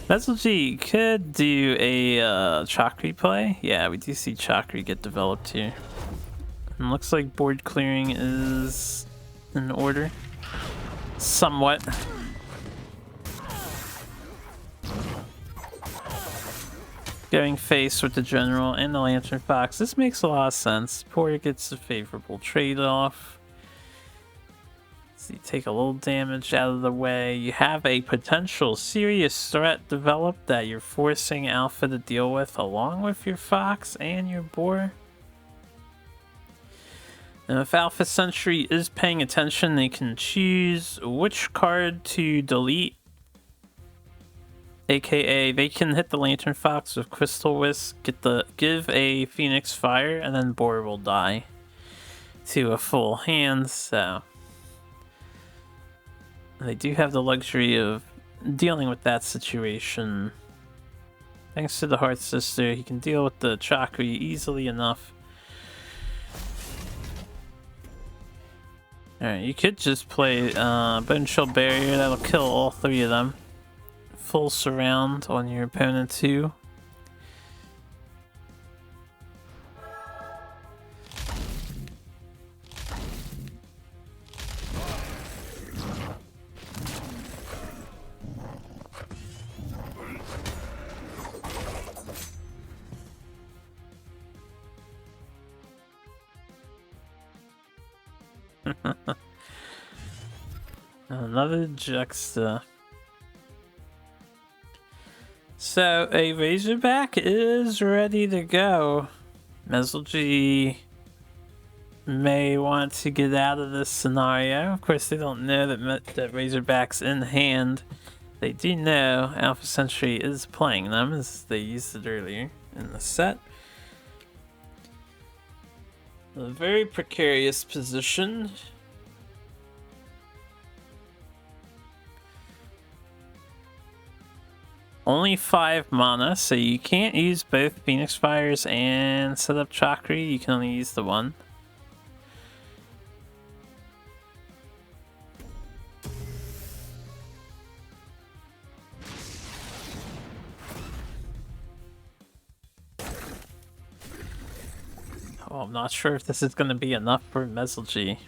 S1: Mesolgy could do a Chakri play. Yeah, we do see Chakri get developed here. And looks like board clearing is in order. Somewhat. Going face with the General and the Lantern Fox. This makes a lot of sense. Poor gets a favorable trade-off. So you take a little damage out of the way. You have a potential serious threat developed that you're forcing Alpha to deal with along with your Fox and your Boar. And if Alpha Sentry is paying attention, they can choose which card to delete. AKA, they can hit the Lantern Fox with Crystal Wisp, give a Phoenix Fire, and then Boar will die to a full hand, so they do have the luxury of dealing with that situation. Thanks to the Heart Sister, he can deal with the Chakri easily enough. Alright, you could just play Bone Chill Barrier, that'll kill all 3 of them. Full surround on your opponent too. Another Juxta. So a Razorback is ready to go. Mesolgy may want to get out of this scenario. Of course, they don't know that Razorback's in hand. They do know Alpha Sentry is playing them, as they used it earlier in the set. A very precarious position. Only 5 mana, so you can't use both Phoenix Fires and set up Chakri. You can only use the one. I'm not sure if this is going to be enough for Mezelgi.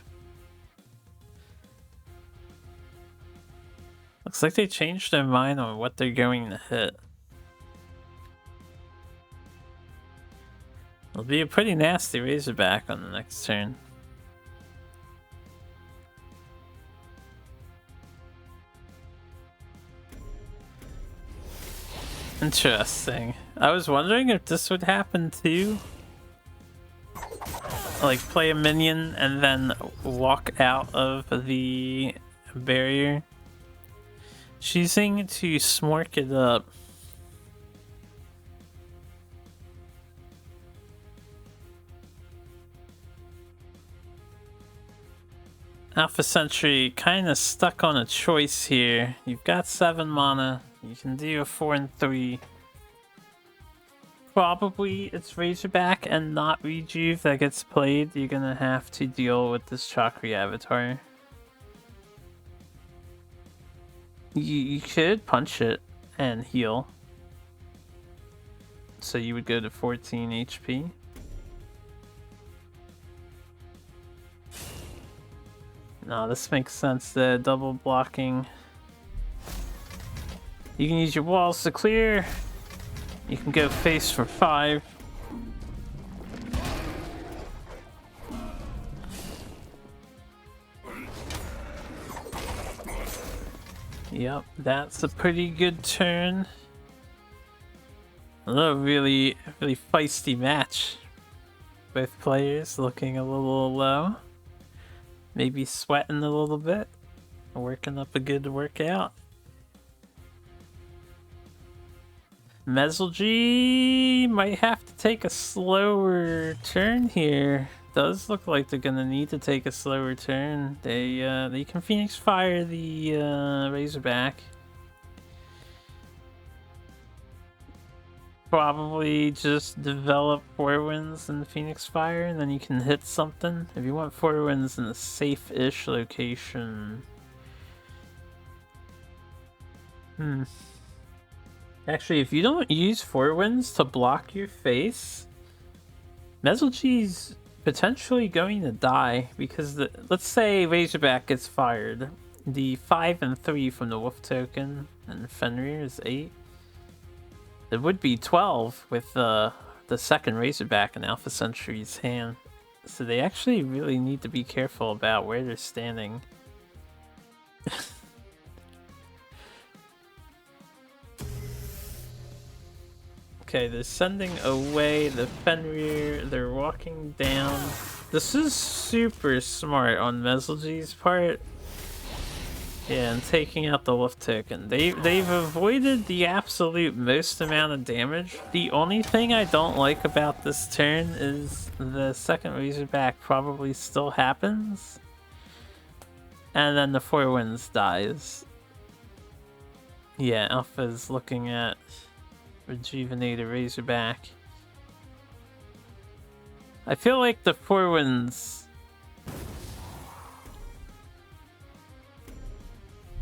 S1: Looks like they changed their mind on what they're going to hit. It'll be a pretty nasty Razorback on the next turn. Interesting. I was wondering if this would happen too. Like play a minion and then walk out of the barrier. Choosing to smork it up. Alpha Sentry kind of stuck on a choice here. You've got 7 mana. You can do a 4 and 3. Probably it's Razorback and not Rejuve that gets played. You're gonna have to deal with this Chakra Avatar. You could punch it and heal. So you would go to 14 HP. No, this makes sense. The double blocking. You can use your walls to clear. You can go face for 5. Yep, that's a pretty good turn. A really feisty match. Both players looking a little low. Maybe sweating a little bit. Working up a good workout. Mezelgi might have to take a slower turn here. Does look like they're gonna need to take a slower turn. They can Phoenix Fire the Razorback. Probably just develop 4 wins in Phoenix Fire, and then you can hit something. If you want 4 wins in a safe-ish location. Actually, if you don't use 4 wins to block your face, Mezelgi's potentially going to die, because let's say Razorback gets fired. The 5 and 3 from the Wolf token and Fenrir is 8. It would be 12 with the second Razorback in Alpha Sentry's hand. So they actually really need to be careful about where they're standing. Okay, they're sending away the Fenrir. They're walking down. This is super smart on Mezelgi's part. Yeah, and taking out the Wolf token. They've avoided the absolute most amount of damage. The only thing I don't like about this turn is the second Razorback probably still happens. And then the 4 wins dies. Yeah, Alpha's looking at Rejuvenated Razorback. I feel like the 4 wins...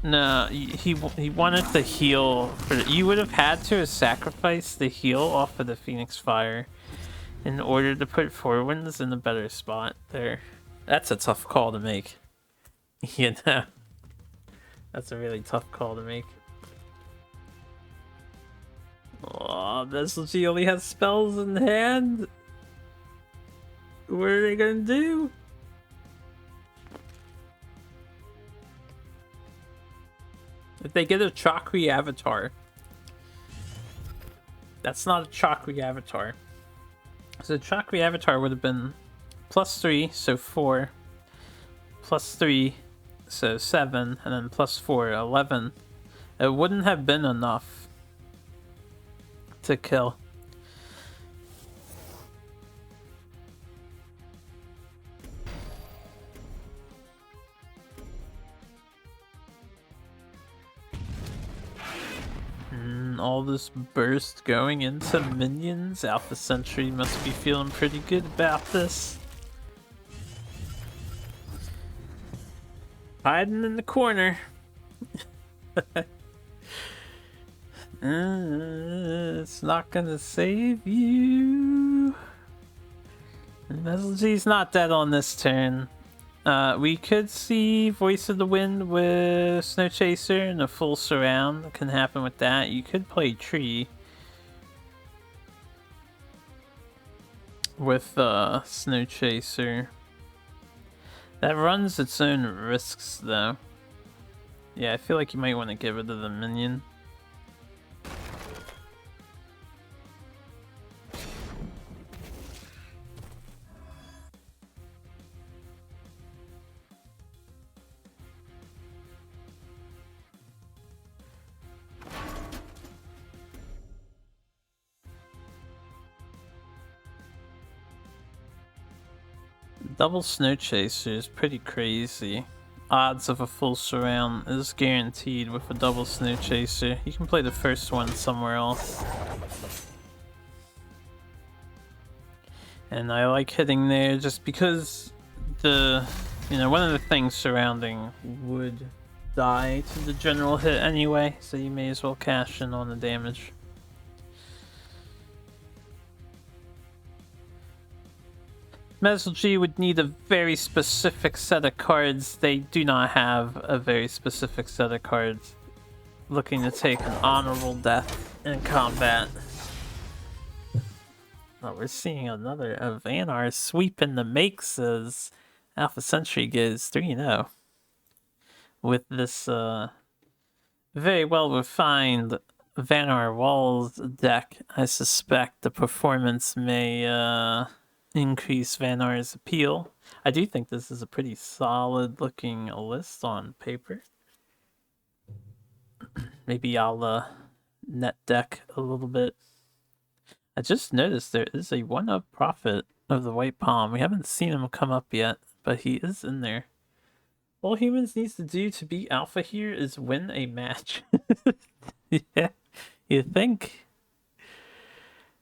S1: No, he wanted the heal. You would have had to have sacrificed the heal off of the Phoenix Fire in order to put 4 wins in a better spot there. That's a tough call to make. You know? That's a really tough call to make. Oh, Mezelgi only has spells in hand. What are they gonna do? If they get a Chakri Avatar. That's not a Chakri Avatar. So Chakri Avatar would have been +3, so 4. +3, so 7. And then +4, 11. It wouldn't have been enough to kill. All this burst going into minions. Alpha Sentry must be feeling pretty good about this. Hiding in the corner. It's not gonna save you. He's not dead on this turn. We could see Voice of the Wind with Snow Chaser and a full surround. That can happen with that. You could play Tree with Snow Chaser. That runs its own risks, though. Yeah, I feel like you might want to get rid of the minion. Double Snow Chaser is pretty crazy. Odds of a full surround is guaranteed with a double Snow Chaser. You can play the first one somewhere else. And I like hitting there just because one of the things surrounding would die to the general hit anyway, so you may as well cash in on the damage. Mesl would need a very specific set of cards. They do not have a very specific set of cards. Looking to take an honorable death in combat. Oh, we're seeing another Vanar sweep in the makes as Alpha Sentry goes 3-0. With this very well refined Vanar Walls deck, I suspect the performance may increase Vanar's appeal. I do think this is a pretty solid looking list on paper. Maybe I'll net deck a little bit. I just noticed there is a 1-up Prophet of the White Palm. We haven't seen him come up yet, but he is in there. All humans needs to do to beat Alpha here is win a match. Yeah, you think?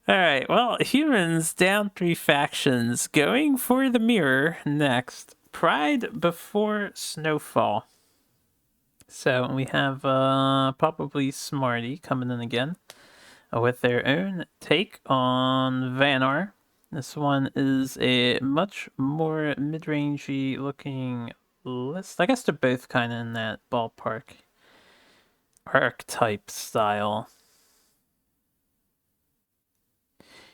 S1: Alright, well, humans down 3 factions. Going for the mirror next. Pride before Snowfall. So we have probably Smarty coming in again with their own take on Vanar. This one is a much more mid-rangey looking list. I guess they're both kind of in that ballpark archetype style.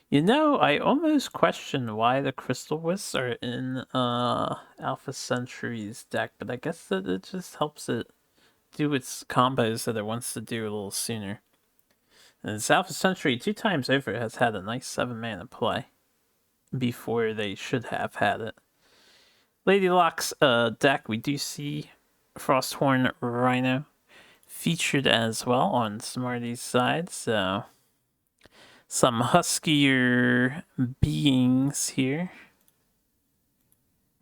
S1: You know, I almost question why the Crystal Wisps are in Alpha Sentry's deck, but I guess that it just helps it do its combos that it wants to do a little sooner. And this Alpha Sentry 2 times over has had a nice 7-mana play before they should have had it. Lady Locke's deck, we do see Frosthorn Rhino featured as well on Smarty's side, so some huskier beings here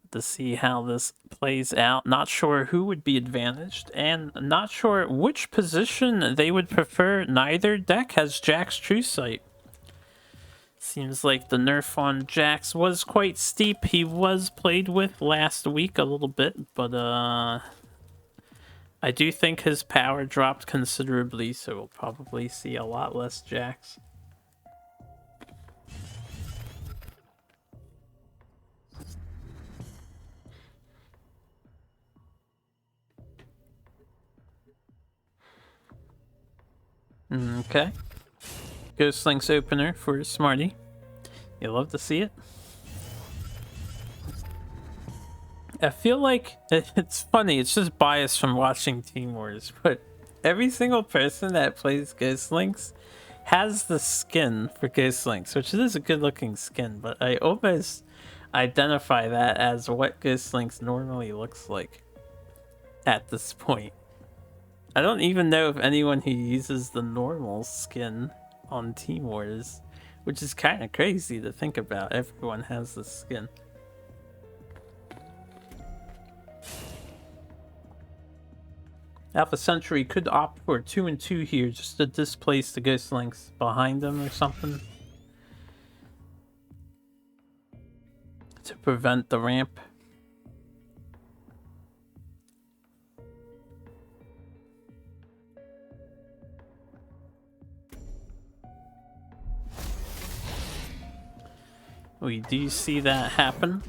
S1: to see how this plays out. Not sure who would be advantaged, and not sure which position they would prefer. Neither deck has Jack's True Sight. Seems like the nerf on Jax was quite steep. He was played with last week a little bit, but I do think his power dropped considerably, so we'll probably see a lot less Jax. Okay. Ghost Link's opener for Smarty. You love to see it. I feel like it's funny, it's just bias from watching Team Wars, but every single person that plays Ghost Links has the skin for Ghost Links, which is a good looking skin, but I almost identify that as what Ghost Links normally looks like at this point. I don't even know if anyone who uses the normal skin on Team Wars, which is kind of crazy to think about. Everyone has this skin. Alpha Sentry could opt for 2 and 2 here just to displace the Ghost Links behind them or something to prevent the ramp. We do see that happen.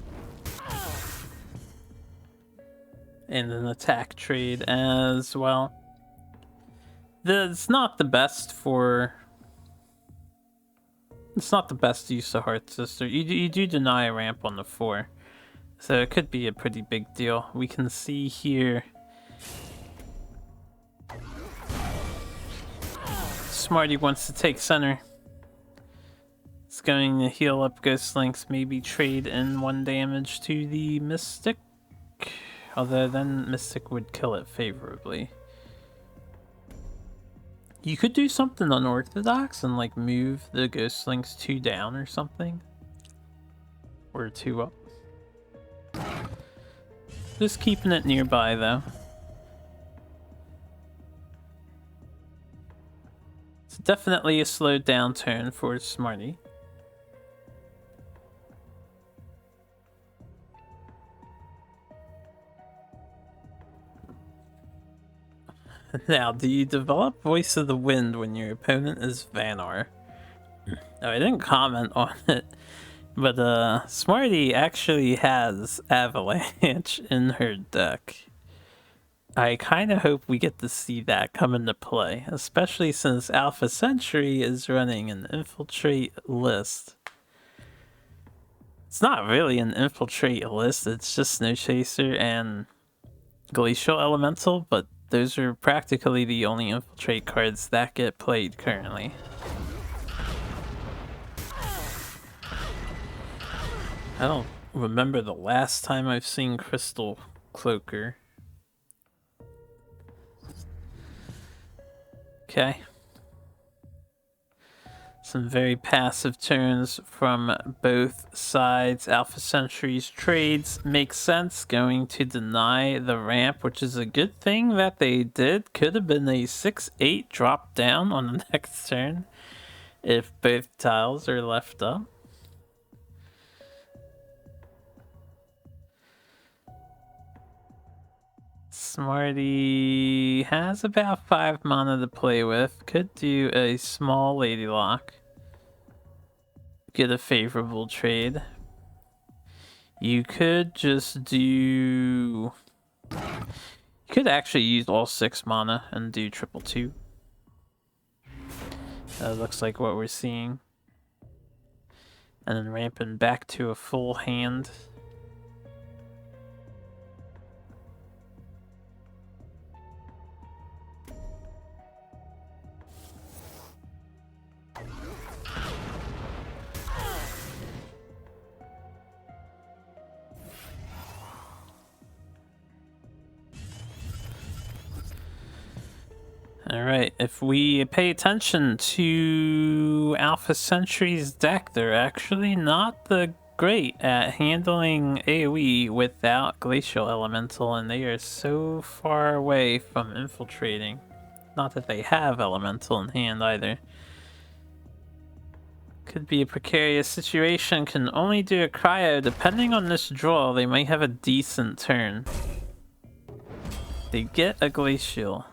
S1: And an attack trade as well. It's not the best for... It's not the best use of Heart Sister. You do deny a ramp on the 4. So it could be a pretty big deal. We can see here... Smarty wants to take center. It's going to heal up Ghost Links, maybe trade in 1 damage to the Mystic. Although then Mystic would kill it favorably. You could do something unorthodox and like move the Ghost Links 2 down or something. Or 2 up. Just keeping it nearby though. It's definitely a slowed down turn for Smarty. Now, do you develop Voice of the Wind when your opponent is Vanar? Oh, I didn't comment on it, but Smarty actually has Avalanche in her deck. I kind of hope we get to see that come into play, especially since Alpha Sentry is running an Infiltrate list. It's not really an Infiltrate list, it's just Snow Chaser and Glacial Elemental, but those are practically the only Infiltrate cards that get played currently. I don't remember the last time I've seen Crystal Cloaker. Okay. Some very passive turns from both sides. Alpha Sentry's trades make sense. Going to deny the ramp, which is a good thing that they did. Could have been a 6-8 drop down on the next turn if both tiles are left up. Smarty has about 5 mana to play with. Could do a small Lady Lock. Get a favorable trade. You could just do... You could actually use all 6 mana and do 2/2. That looks like what we're seeing. And then ramping back to a full hand. Alright, if we pay attention to Alpha Sentry's deck, they're actually not the great at handling AoE without Glacial Elemental, and they are so far away from infiltrating. Not that they have Elemental in hand either. Could be a precarious situation, can only do a Cryo. Depending on this draw, they might have a decent turn. They get a Glacial.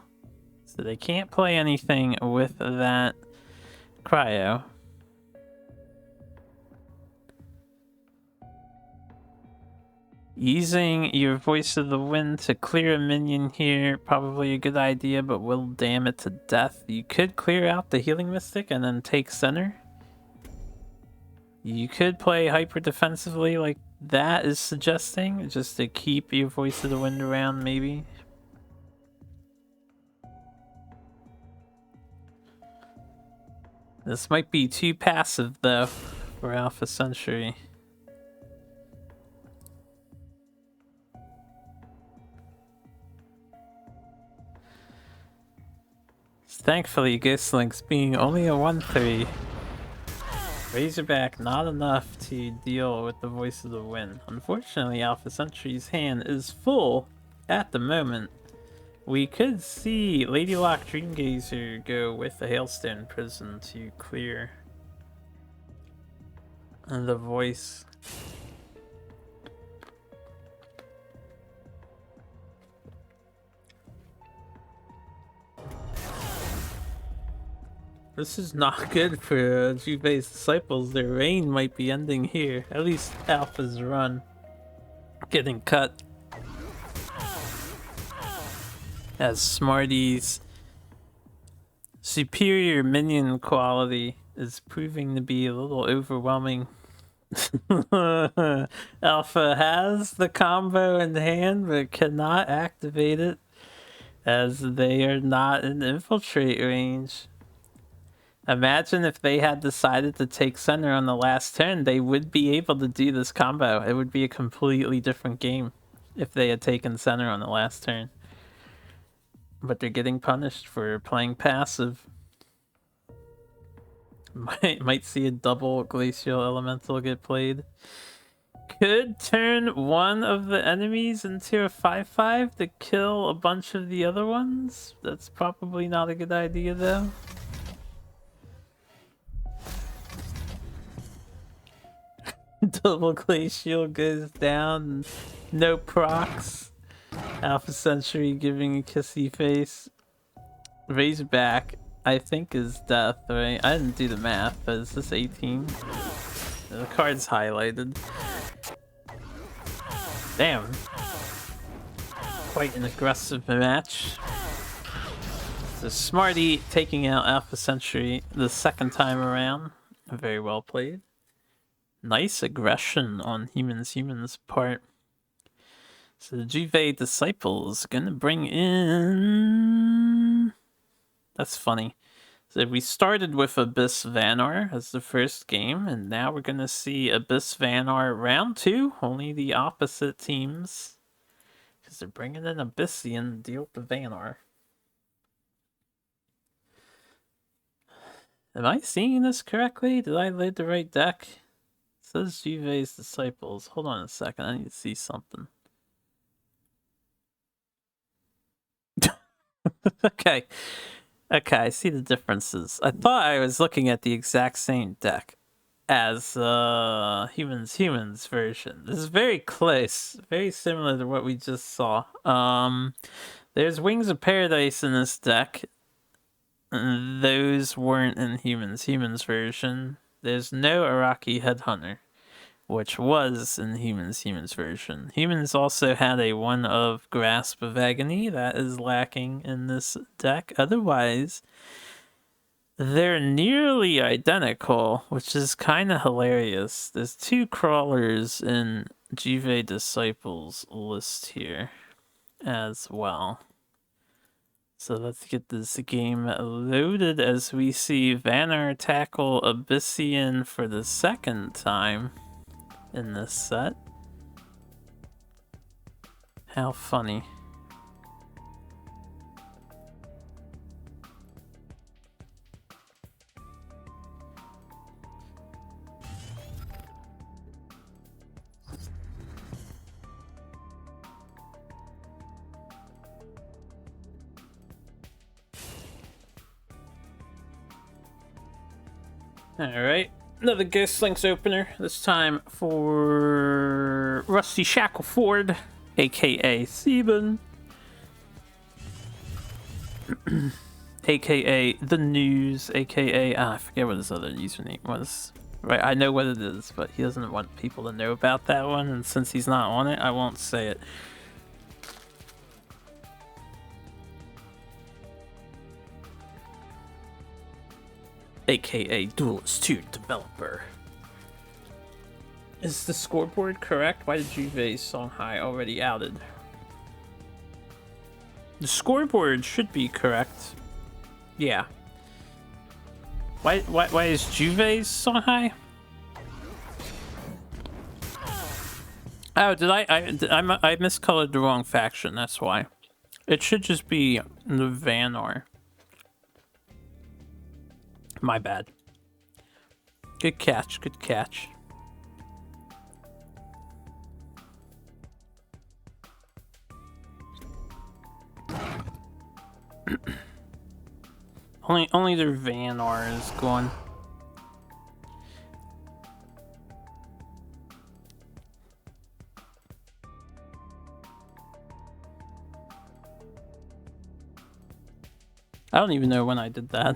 S1: So they can't play anything with that Cryo. Using your Voice of the Wind to clear a minion here, probably a good idea, but will damn it to death. You could clear out the Healing Mystic and then take center. You could play hyper defensively like that is suggesting, just to keep your Voice of the Wind around maybe. This might be too passive though for Alpha Sentry. Thankfully, Ghost Links being only a 1/3. Razorback not enough to deal with the Voice of the Wind. Unfortunately, Alpha Sentry's hand is full at the moment. We could see Lady Lock Dreamgazer go with the Hailstone Prison to clear the voice. This is not good for Juve's disciples. Their reign might be ending here. At least Alpha's run. Getting cut. As Smarty's superior minion quality is proving to be a little overwhelming. Alpha has the combo in hand but cannot activate it as they are not in infiltrate range. Imagine if they had decided to take center on the last turn, they would be able to do this combo. It would be a completely different game if they had taken center on the last turn. But they're getting punished for playing passive. Might see a double glacial elemental get played. Could turn one of the enemies into a 5/5 to kill a bunch of the other ones. That's probably not a good idea though. Double glacial goes down. No procs. Alpha Sentry giving a kissy face. Razorback, I think, is death, right? I didn't do the math, but is this 18? The card's highlighted. Damn. Quite an aggressive match. So Smarty taking out Alpha Sentry the second time around. Very well played. Nice aggression on Humans' part. So the Juve Disciples gonna bring in... That's funny. So we started with Abyss Vanar as the first game, and now we're gonna see Abyss Vanar round 2, only the opposite teams. Because they're bringing in Abyssian to deal with the Vanar. Am I seeing this correctly? Did I lead the right deck? It says Juve's Disciples. Hold on a second, I need to see something. Okay. Okay, I see the differences. I thought I was looking at the exact same deck as Humans version. This is very close, very similar to what we just saw. There's Wings of Paradise in this deck. Those weren't in Humans version. There's no Araki Headhunter, which was in Humans version. Humans also had a one of Grasp of Agony that is lacking in this deck. Otherwise, they're nearly identical, which is kind of hilarious. There's 2 crawlers in Juve Disciples list here as well. So let's get this game loaded as we see Vanar tackle Abyssian for the second time in this set. How funny. Alright, another Ghost Links opener, this time for Rusty Shackleford, aka Sieben, aka The News, aka, I forget what his other username was. Right, I know what it is, but he doesn't want people to know about that one, and since he's not on it, I won't say it. AKA Duelyst 2 developer. Is the scoreboard correct? Why did Juve Songhai already outed? The scoreboard should be correct. Yeah. Why is Juve Songhai? Oh, did I miscolored the wrong faction, that's why. It should just be the Vanar. My bad. Good catch, good catch. only their Vanar is gone. I don't even know when I did that.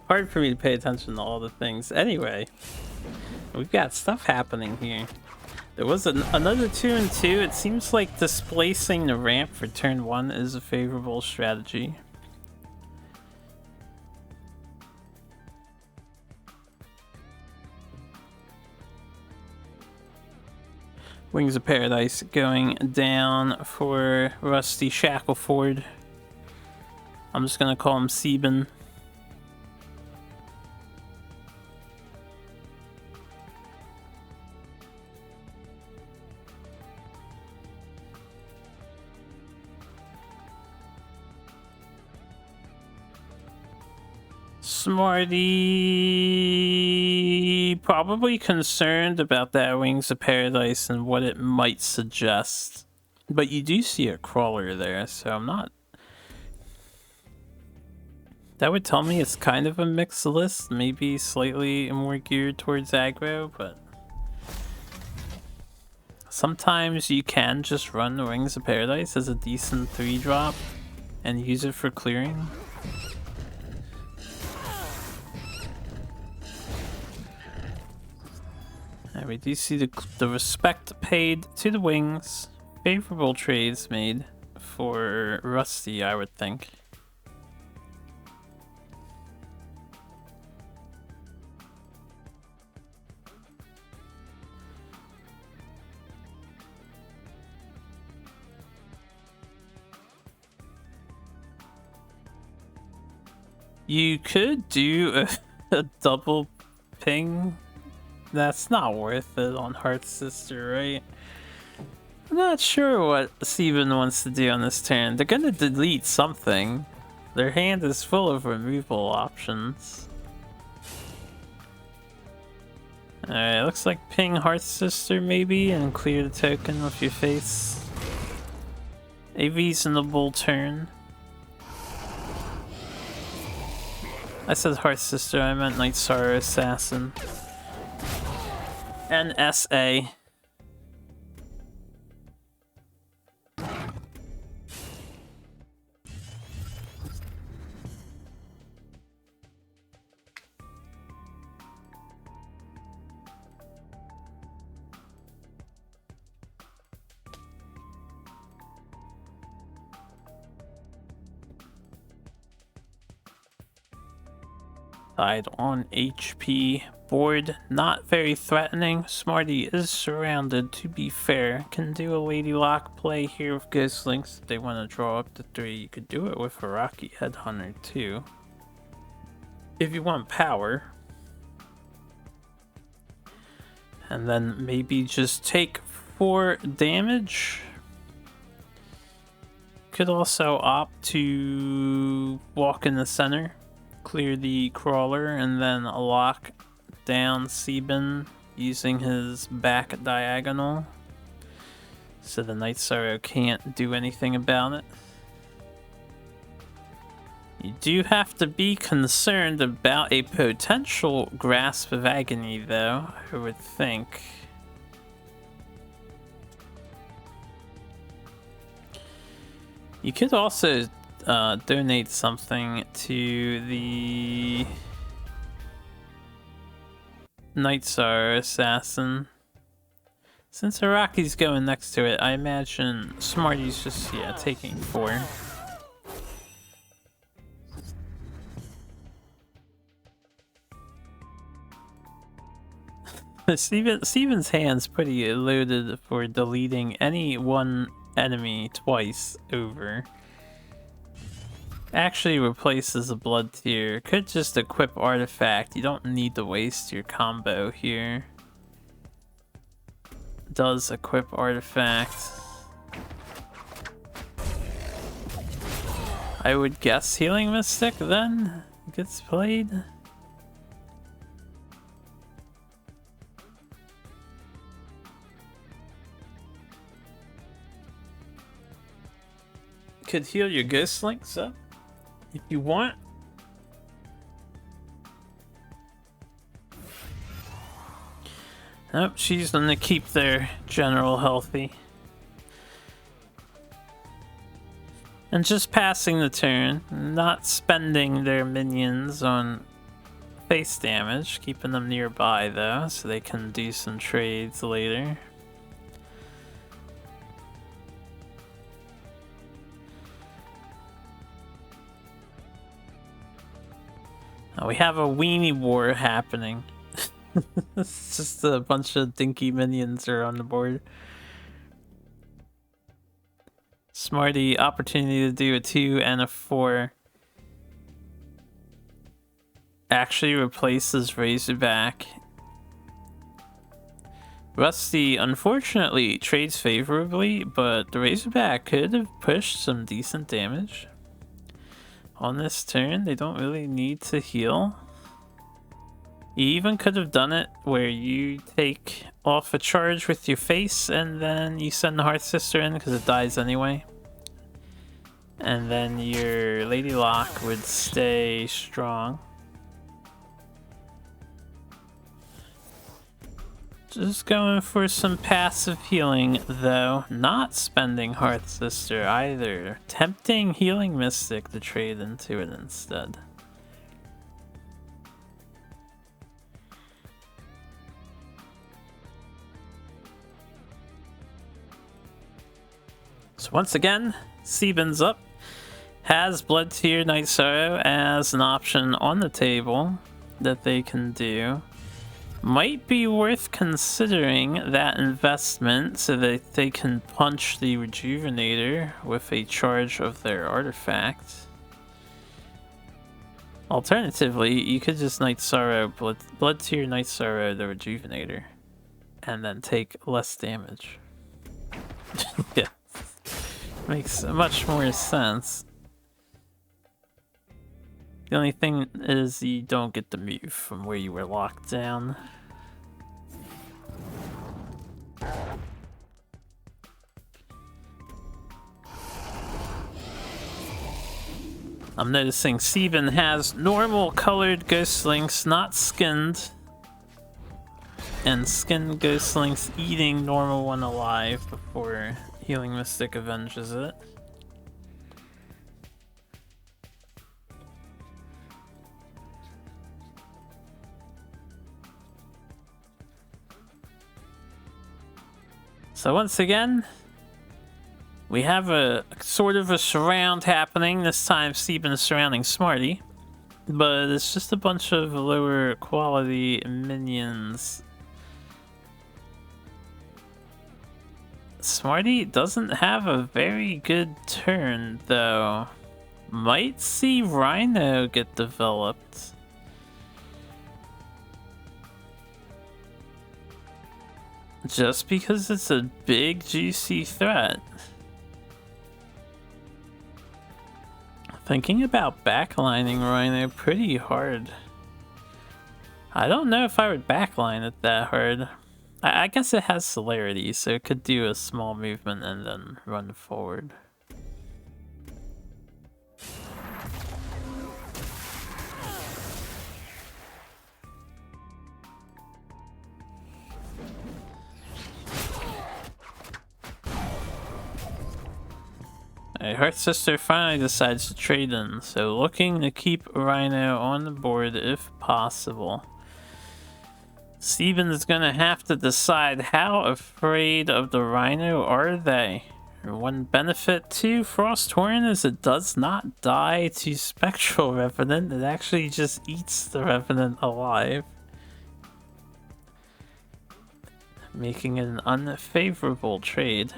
S1: hard for me to pay attention to all the things. Anyway, we've got stuff happening here. There was another 2-2. It seems like displacing the ramp for turn 1 is a favorable strategy. Wings of Paradise going down for Rusty Shackleford. I'm just gonna call him Sieben. Smarty probably concerned about that Wings of Paradise and what it might suggest. But you do see a crawler there, so I'm not... That would tell me it's kind of a mixed list, maybe slightly more geared towards aggro, but... Sometimes you can just run the Wings of Paradise as a decent 3-drop and use it for clearing. We do see the respect paid to the Wings. Favorable trades made for Rusty, I would think. You could do a double ping. That's not worth it on Heart Sister, right? I'm not sure what Steven wants to do on this turn. They're gonna delete something. Their hand is full of removal options. Alright, looks like ping Heart Sister maybe and clear the token with your face. A reasonable turn. I said Heart Sister, I meant Night Sorrow Assassin. And SA. Tied on HP. Board not very threatening. Smarty is surrounded, to be fair. Can do a Lady Lock play here with Ghost Links if they want to draw up to 3. You could do it with a Rocky Headhunter too. If you want power. And then maybe just take 4 damage. Could also opt to walk in the center. Clear the crawler and then lock down Sieben using his back diagonal so the Night Sorrow can't do anything about it. You do have to be concerned about a potential Grasp of Agony though, I would think. You could also donate something to the Night Sorrow Assassin. Since Araki's going next to it, I imagine Smarty's just, yeah, taking 4. Steven's hand's pretty loaded for deleting any one enemy twice over. Actually replaces a blood tier. Could just equip artifact. You don't need to waste your combo here. Does equip artifact. I would guess Healing Mystic then gets played. Could heal your Ghost Links up if you want. Nope, she's gonna keep their general healthy. And just passing the turn, not spending their minions on face damage, keeping them nearby though, so they can do some trades later. We have a weenie war happening. It's just a bunch of dinky minions are on the board. Smarty, opportunity to do a 2 and a 4. Actually replaces Razorback. Rusty, unfortunately, trades favorably, but the Razorback could have pushed some decent damage. On this turn, they don't really need to heal. You even could have done it where you take off a charge with your face and then you send the Heart Sister in because it dies anyway. And then your Lady Locke would stay strong. Just going for some passive healing though, not spending Heart Sister either. Tempting Healing Mystic to trade into it instead. So once again, Sebin's up. Has Blood Tear Night Sorrow as an option on the table that they can do. Might be worth considering that investment so that they can punch the Rejuvenator with a charge of their artifact. Alternatively, you could just Night Sorrow, Blood Tear Night Sorrow the Rejuvenator, and then take less damage. Yeah. Makes much more sense. The only thing is you don't get to move from where you were locked down. I'm noticing Sebin has normal colored Ghostlinks, not skinned. And skinned Ghostlinks eating normal one alive before Healing Mystic avenges it. So once again, we have a sort of a surround happening. This time Sebin is surrounding Smarty, but it's just a bunch of lower quality minions. Smarty doesn't have a very good turn though. Might see Rhino get developed. Just because it's a big juicy threat. Thinking about backlining Rhino pretty hard. I don't know if I would backline it that hard. I guess it has celerity, so it could do a small movement and then run forward. Heart Sister finally decides to trade in, so looking to keep Rhino on the board if possible. Sebin's gonna have to decide how afraid of the Rhino are they. One benefit to Frosthorn is it does not die to Spectral Revenant, it actually just eats the Revenant alive. Making it an unfavorable trade.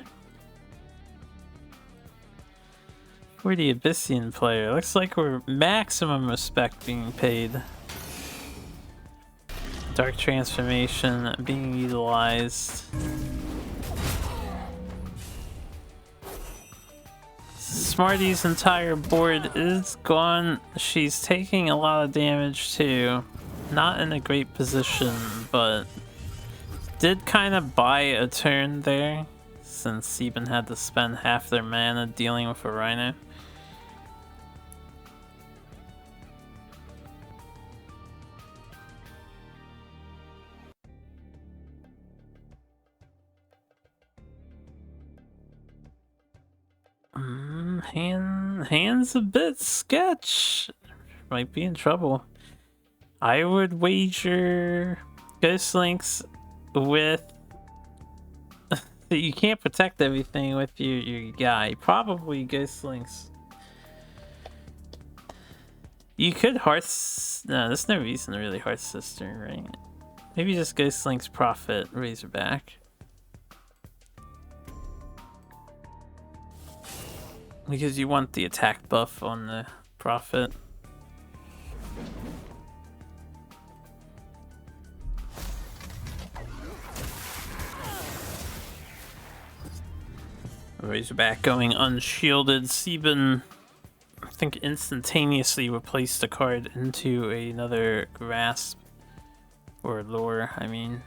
S1: For the Abyssian player, looks like we're maximum respect being paid. Dark Transformation being utilized. Smarty's entire board is gone. She's taking a lot of damage too. Not in a great position, but did kind of buy a turn there since Sebin had to spend half their mana dealing with a Rhino. Hand's a bit sketch. Might be in trouble. I would wager Ghost Links with... You can't protect everything with your guy. Probably Ghost Links. You could Hearth... No, there's no reason to really Hearth Sister, right? Maybe just Ghost Links Prophet Razorback. Because you want the attack buff on the Prophet. Razorback going unshielded. Sieben, I think, instantaneously replaced the card into another Grasp. Or Lure, I mean.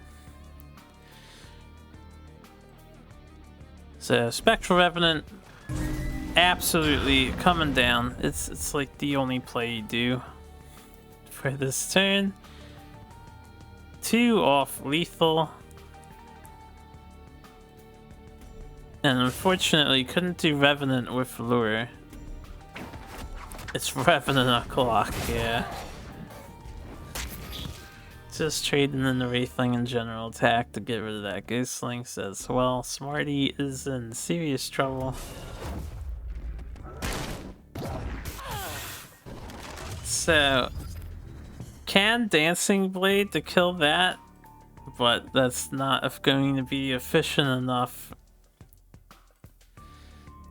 S1: So, Spectral Revenant, absolutely coming down. It's like the only play you do for this turn. 2 off lethal. And unfortunately, couldn't do Revenant with Lure. It's Revenant o'clock, yeah. Just trading in the Wraithling and general attack to get rid of that Ghost Links as well. Smarty is in serious trouble. So, can Dancing Blade to kill that, but that's not going to be efficient enough.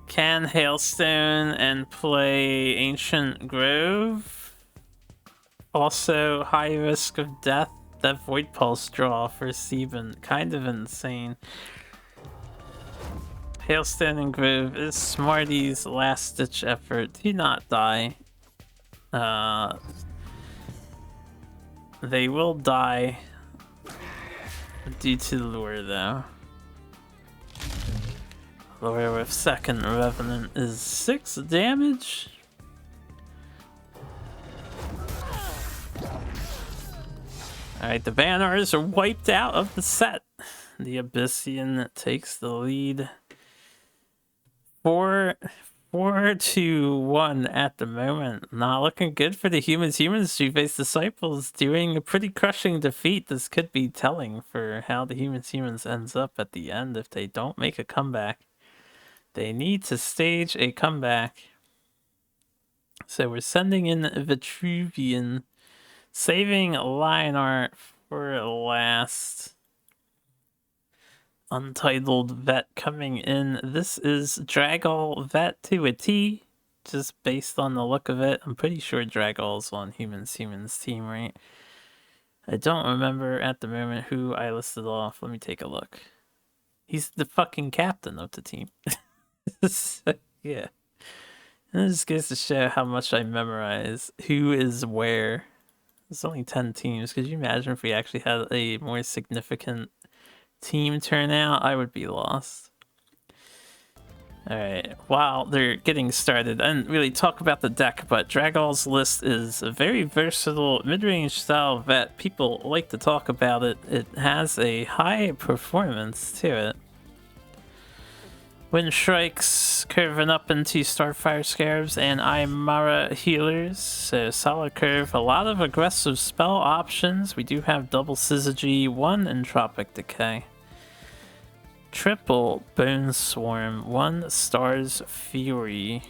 S1: Can Hailstone and play Ancient Grove? Also, high risk of death. That Void Pulse draw for Sieben, kind of insane. Hailstone and Grove is Smarty's last ditch effort. Do not die. They will die due to Lure though. Lure with second Revenant is 6 damage. Alright, the Banners are wiped out of the set. The Abyssian takes the lead. 4-1 at the moment. Not looking good for the humans. Humans who face Disciples doing a pretty crushing defeat. This could be telling for how the humans ends up at the end if they don't make a comeback. They need to stage a comeback. So we're sending in Vitruvian. Saving Lionheart for last. Untitled Vet coming in. This is Dragall Vet to a T. Just based on the look of it. I'm pretty sure Dragall's on humans team, right? I don't remember at the moment who I listed off. Let me take a look. He's the fucking captain of the team. So, yeah. And this goes to show how much I memorize who is where. It's only 10 teams. Could you imagine if we actually had a more significant team turnout? I would be lost. Alright, while they're getting started, I didn't really talk about the deck, but Dragall's list is a very versatile mid-range style vet. People like to talk about it. It has a high performance to it. Wind Strikes curving up into Starfire Scarabs and Aymara Healers. So solid curve, a lot of aggressive spell options. We do have double Syzygy, 1 Entropic Decay. Triple Bone Swarm, 1 Star's Fury.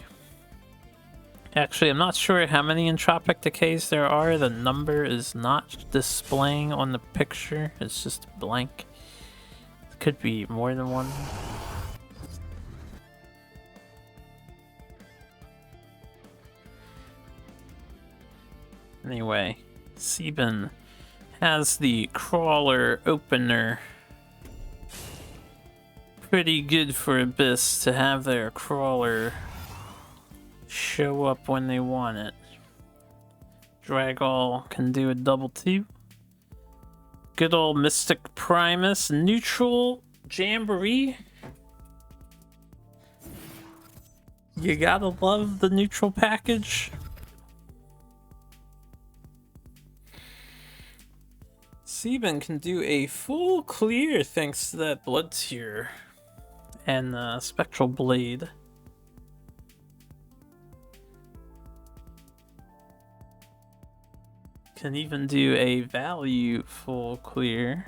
S1: Actually, I'm not sure how many Entropic Decays there are. The number is not displaying on the picture. It's just blank. It could be more than one. Anyway, Sieben has the Crawler Opener. Pretty good for Abyss to have their Crawler show up when they want it. Dragall can do a double 2. Good old Mystic Primus. Neutral Jamboree. You gotta love the neutral package. Sieben can do a full clear thanks to that Blood Tear and Spectral Blade. Can even do a value full clear,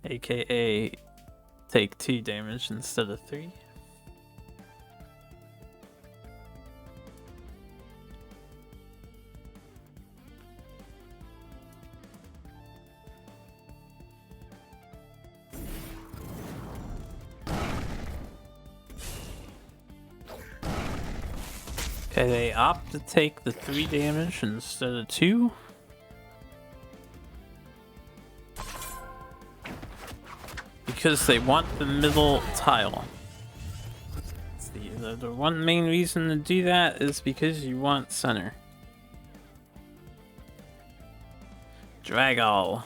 S1: aka take 2 damage instead of 3. Okay, they opt to take the 3 damage instead of 2. Because they want the middle tile. The one main reason to do that is because you want center. Dragall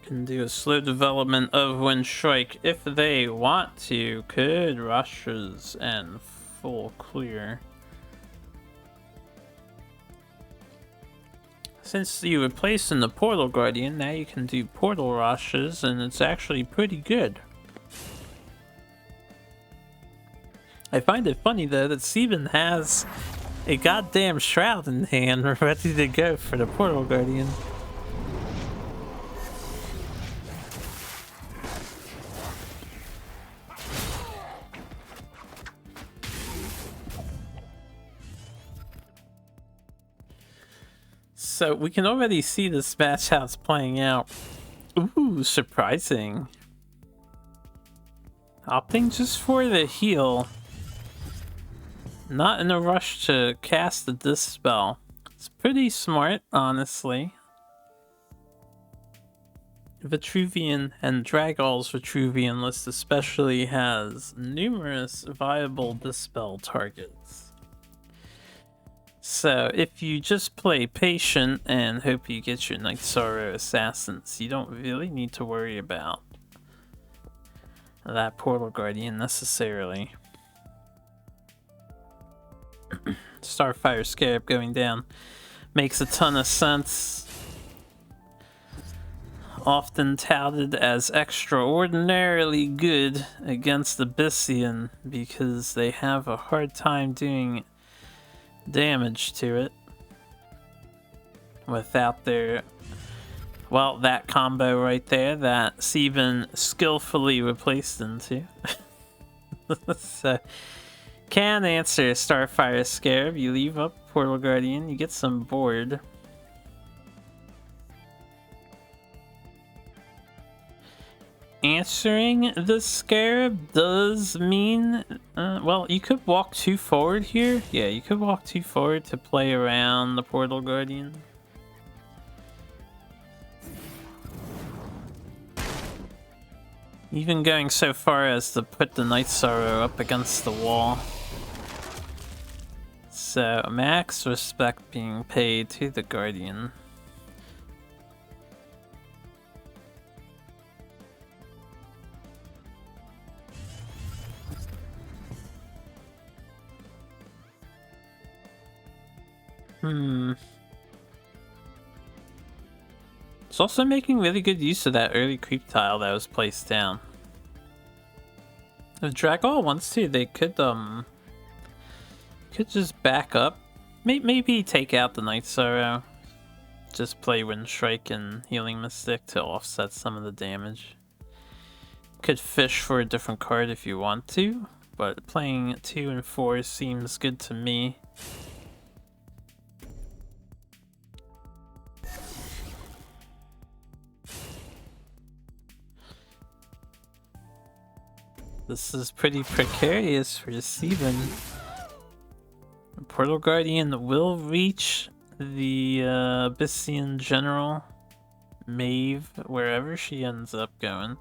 S1: can do a slow development of Wind Strike if they want to. Could rushes and full clear. Since you replaced in the Portal Guardian, now you can do Portal Rushes, and it's actually pretty good. I find it funny though that Steven has a goddamn Shroud in hand ready to go for the Portal Guardian. So we can already see this match how it's playing out. Ooh, surprising. Opting just for the heal. Not in a rush to cast the Dispel. It's pretty smart, honestly. Vitruvian and Dragall's Vitruvian list especially has numerous viable Dispel targets. So if you just play patient and hope you get your Night Sorrow Assassins, you don't really need to worry about that Portal Guardian necessarily. Starfire Scarab going down makes a ton of sense. Often touted as extraordinarily good against Abyssian because they have a hard time doing damage to it without their, well, that combo right there that Steven skillfully replaced into. So can answer Starfire Scarab. You leave up Portal Guardian, you get some board. Answering the Scarab does mean, well, you could walk 2 forward here. Yeah, you could walk 2 forward to play around the Portal Guardian. Even going so far as to put the Night Sorrow up against the wall. So, max respect being paid to the Guardian. It's also making really good use of that early creep tile that was placed down. If Dragall wants to, they could just back up. Maybe take out the Night Sorrow. Just play Wind Strike and Healing Mystic to offset some of the damage. Could fish for a different card if you want to, but playing 2 and 4 seems good to me. This is pretty precarious for Steven. Portal Guardian will reach the Abyssian General, Maeve, wherever she ends up going.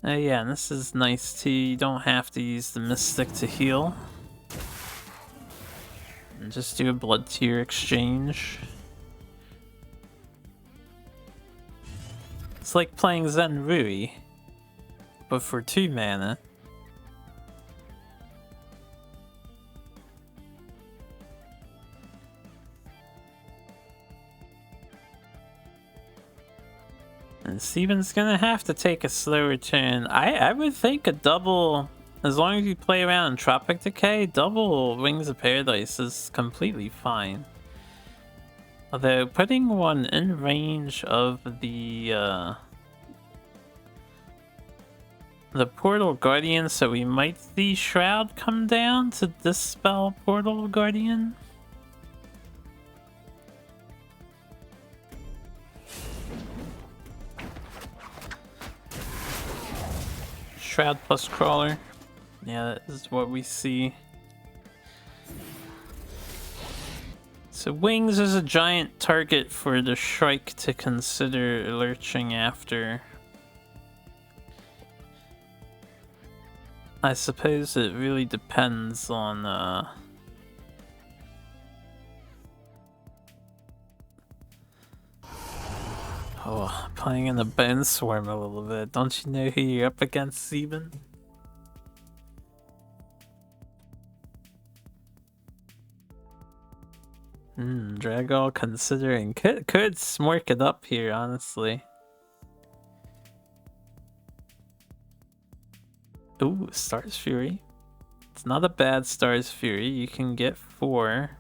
S1: Yeah, and this is nice too. You don't have to use the Mystic to heal. And just do a Blood Tier exchange. It's like playing Zen Rui, but for 2 mana. And Steven's gonna have to take a slower turn. I would think a double As long as you play around in Tropic Decay, double Wings of Paradise is completely fine. Although putting one in range of the Portal Guardian, so we might see Shroud come down to dispel Portal Guardian. Shroud plus Crawler. Yeah, that is what we see. So Wings is a giant target for the Shrike to consider lurching after. I suppose it really depends on oh, playing in the Bone Swarm a little bit. Don't you know who you're up against, Steven? Dragall considering could smork it up here, honestly. Ooh, Star's Fury. It's not a bad Star's Fury. You can get 4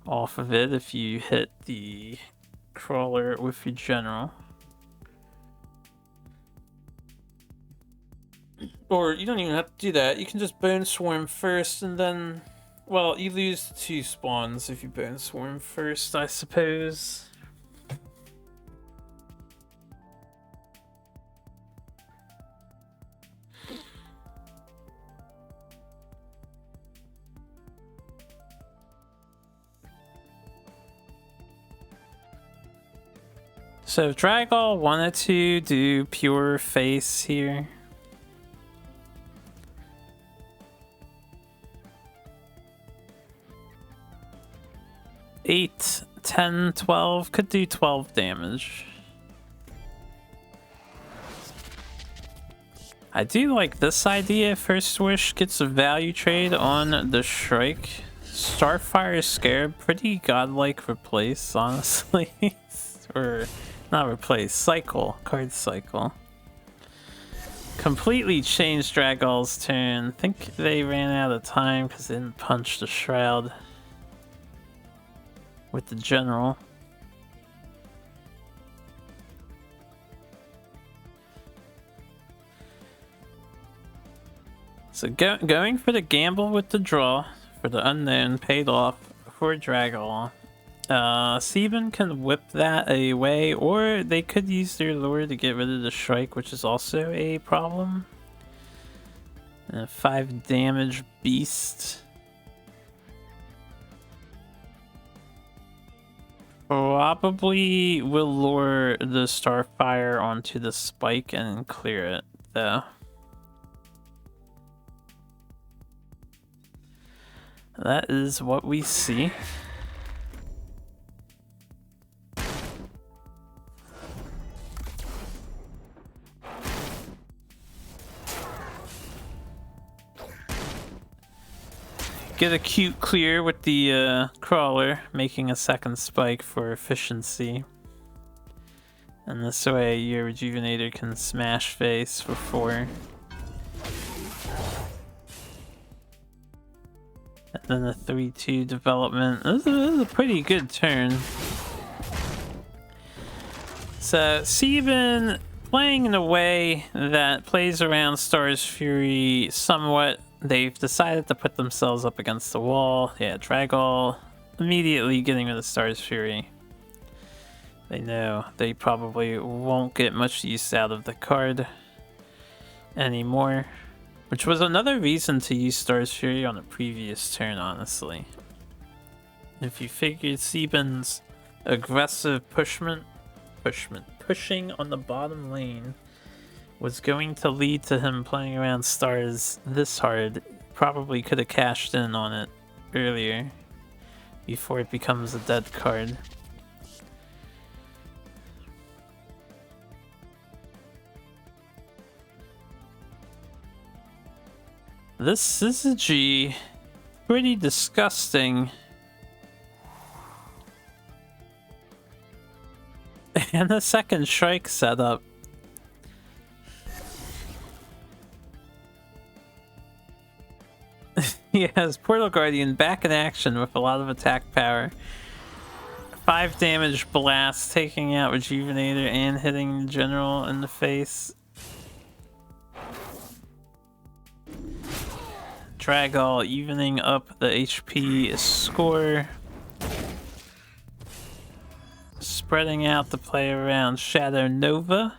S1: off of it if you hit the Crawler with your General. Or you don't even have to do that. You can just Bone Swarm first and then... Well, you lose 2 spawns if you Bone Swarm first, I suppose. So if Dragall wanted to do pure face here, eight, 10, 12, could do 12 damage. I do like this idea. First Wish gets a value trade on the Shrike. Starfire Scarab, pretty godlike replace, honestly. Or not replace, cycle, card cycle. Completely changed Dragall's turn. Think they ran out of time because they didn't punch the Shroud with the General. So going for the gamble with the draw for the unknown paid off for Dragall. Steven can whip that away, or they could use their lure to get rid of the Shrike, which is also a problem. 5 damage beast. Probably will lure the Starfire onto the spike and clear it, though. That is what we see. Get a cute clear with the Crawler, making a second spike for efficiency. And this way your Rejuvenator can smash face for 4. And then a 3-2 development. This is a pretty good turn. So Steven playing in a way that plays around Star's Fury somewhat. They've decided to put themselves up against the wall. Yeah, Dragall immediately getting rid of Star's Fury. They know they probably won't get much use out of the card anymore. Which was another reason to use Star's Fury on the previous turn, honestly. If you figured Steven's aggressive pushing on the bottom lane was going to lead to him playing around stars this hard, probably could have cashed in on it earlier before it becomes a dead card. This syzygy, pretty disgusting. And the second Shrike setup. He has Portal Guardian back in action with a lot of attack power. 5 damage blast, taking out Rejuvenator and hitting the General in the face. Dragall evening up the HP score. Spreading out the play around Shadow Nova.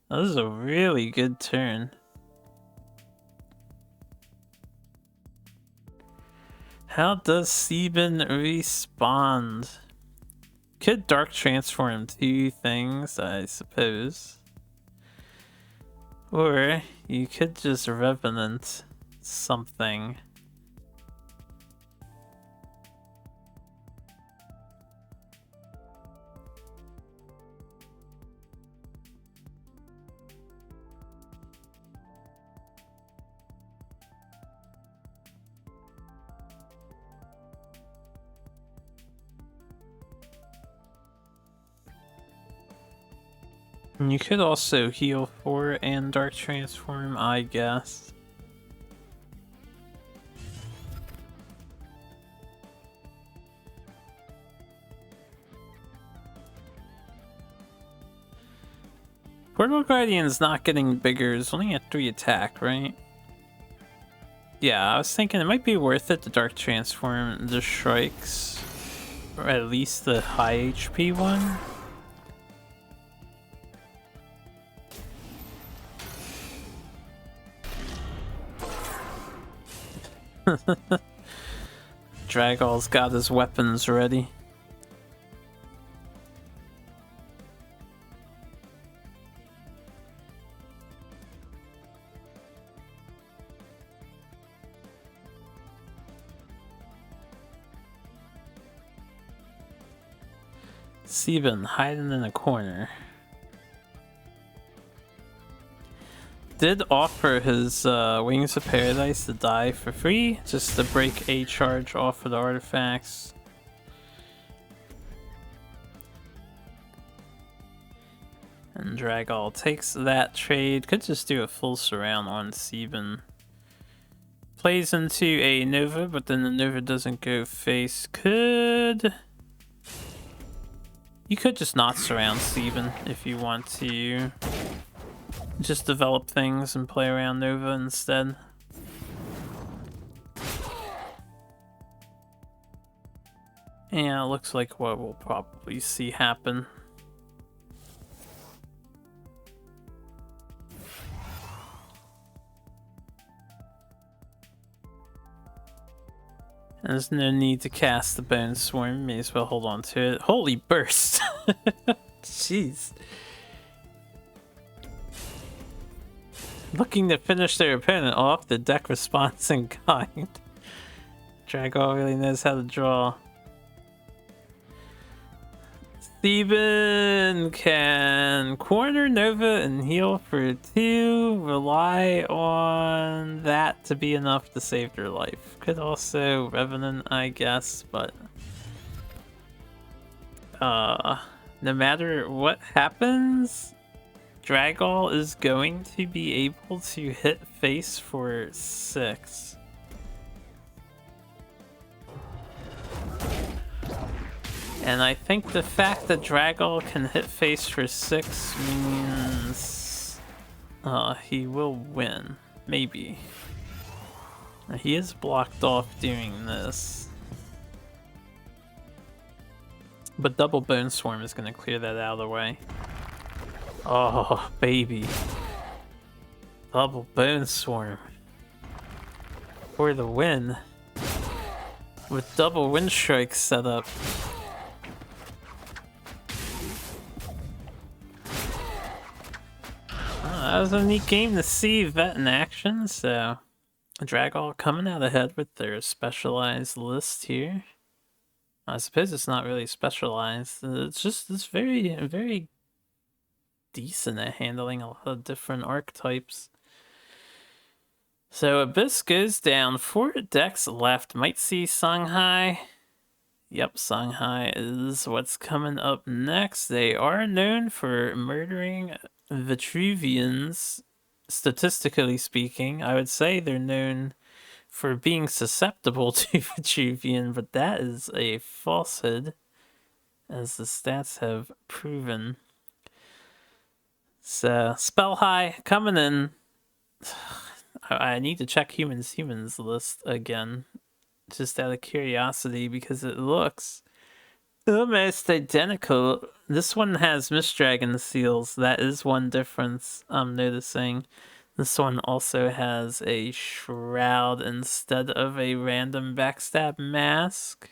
S1: This is a really good turn. How does Sebin respond? Could Dark Transform 2 things, I suppose. Or you could just Revenant something. And you could also heal 4 and Dark Transform, I guess. Portal Guardian's not getting bigger, it's only at 3 attack, right? Yeah, I was thinking it might be worth it to Dark Transform the Shrikes, or at least the high HP one. Dragall's got his weapons ready. Sebin hiding in a corner. Did offer his Wings of Paradise to die for free, just to break a charge off of the artifacts. And Dragall takes that trade. Could just do a full surround on Sebin. Plays into a Nova, but then the Nova doesn't go face. You could just not surround Sebin if you want to. Just develop things and play around Nova instead. Yeah, it looks like what we'll probably see happen. There's no need to cast the Bone Swarm, may as well hold on to it. Holy burst! Jeez. Looking to finish their opponent off, the deck response in kind. Dragall really knows how to draw. Sebin can corner Nova and heal for 2. Rely on that to be enough to save their life. Could also Revenant, I guess, but no matter what happens, Dragall is going to be able to hit face for 6. And I think the fact that Dragall can hit face for 6 means he will win. Maybe. He is blocked off doing this. But double Bone Swarm is going to clear that out of the way. Oh, baby. Double Bone Swarm. For the win. With double Wind Strike set up. That was a neat game to see Vet in action, so Dragall coming out ahead with their specialized list here. I suppose it's not really specialized, it's very, very decent at handling a lot of different archetypes. So Abyss goes down, 4 decks left, might see Songhai. Yep, Songhai is what's coming up next. They are known for murdering Vitruvians, statistically speaking. I would say they're known for being susceptible to Vitruvian, but that is a falsehood, as the stats have proven. So, Spell High coming in. I need to check humans list again, just out of curiosity, because it looks almost identical. This one has Mist Dragon seals. That is one difference I'm noticing. This one also has a shroud instead of a random backstab mask.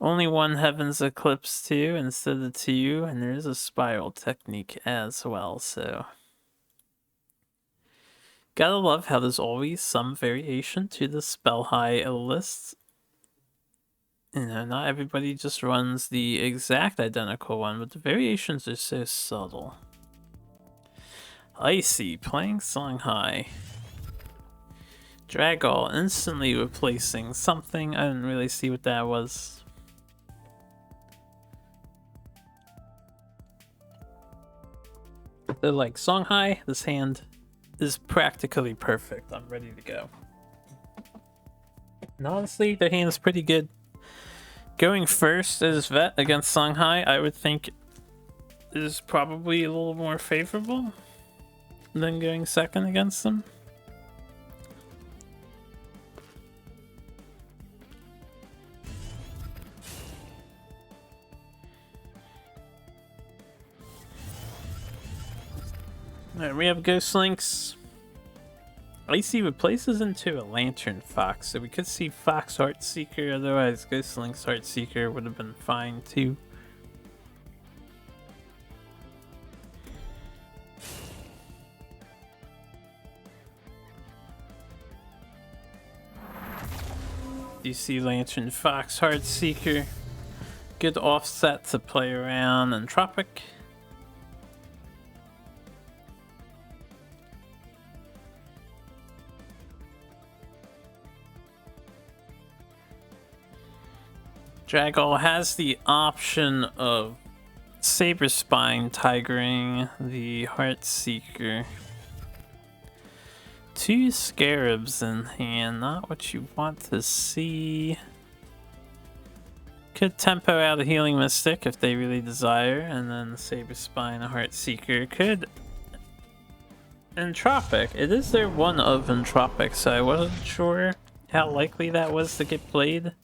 S1: Only one Heaven's Eclipse too instead of two, and there is a spiral technique as well, so gotta love how there's always some variation to the spell high lists. You know, not everybody just runs the exact identical one, but the variations are so subtle. Icy playing Song High. Dragall instantly replacing something. I didn't really see what that was. They're like Song High, this hand is practically perfect. I'm ready to go. And honestly, their hand is pretty good. Going first as Vet against Song High, I would think is probably a little more favorable than going second against them. Alright, we have Ghost Links. Icy replaces into a Lantern Fox, so we could see Fox Heartseeker, otherwise Ghost Link's Heartseeker would have been fine too. You see Lantern Fox Heartseeker. Good offset to play around Entropic. Dragall has the option of Saber Spine Tigering the Heartseeker. Two Scarabs in hand, not what you want to see. Could tempo out a Healing Mystic if they really desire, and then Saber Spine, a Heartseeker. Could Entropic. It is their one of Entropic, so I wasn't sure how likely that was to get played.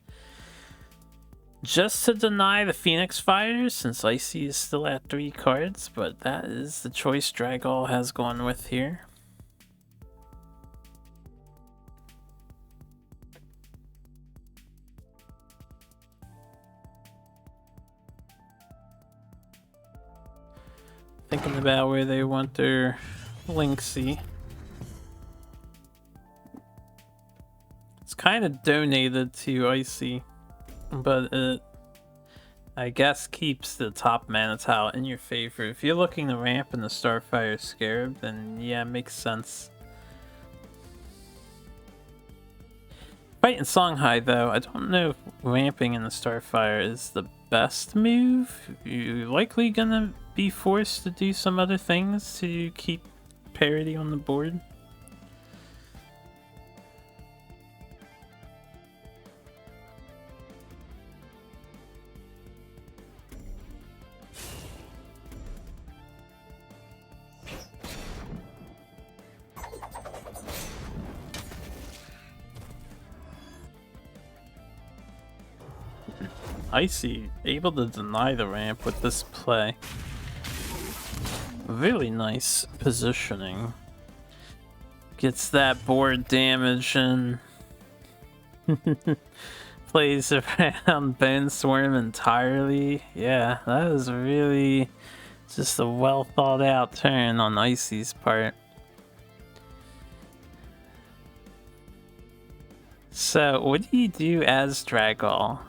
S1: Just to deny the Phoenix Fires, since Icy is still at 3 cards, but that is the choice Dragall has gone with here. Thinking about where they want their Linksy. It's kind of donated to Icy, but it, I guess, keeps the top mana tile in your favor. If you're looking to ramp in the Starfire Scarab, then yeah, it makes sense. Fighting Song High, though, I don't know if ramping in the Starfire is the best move. You're likely gonna be forced to do some other things to keep parity on the board. Icy able to deny the ramp with this play. Really nice positioning. Gets that board damage and plays around Bone Swarm entirely. Yeah, that is really just a well thought out turn on Icy's part. So what do you do as Dragall?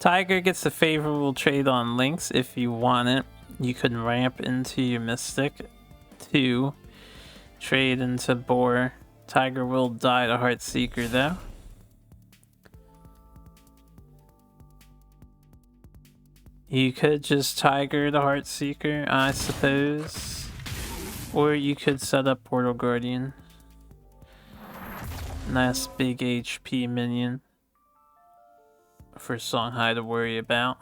S1: Tiger gets a favorable trade on Lynx if you want it. You can ramp into your Mystic to trade into Boar. Tiger will die to Heartseeker though. You could just Tiger the Heartseeker, I suppose. Or you could set up Portal Guardian. Nice big HP minion for Songhai to worry about.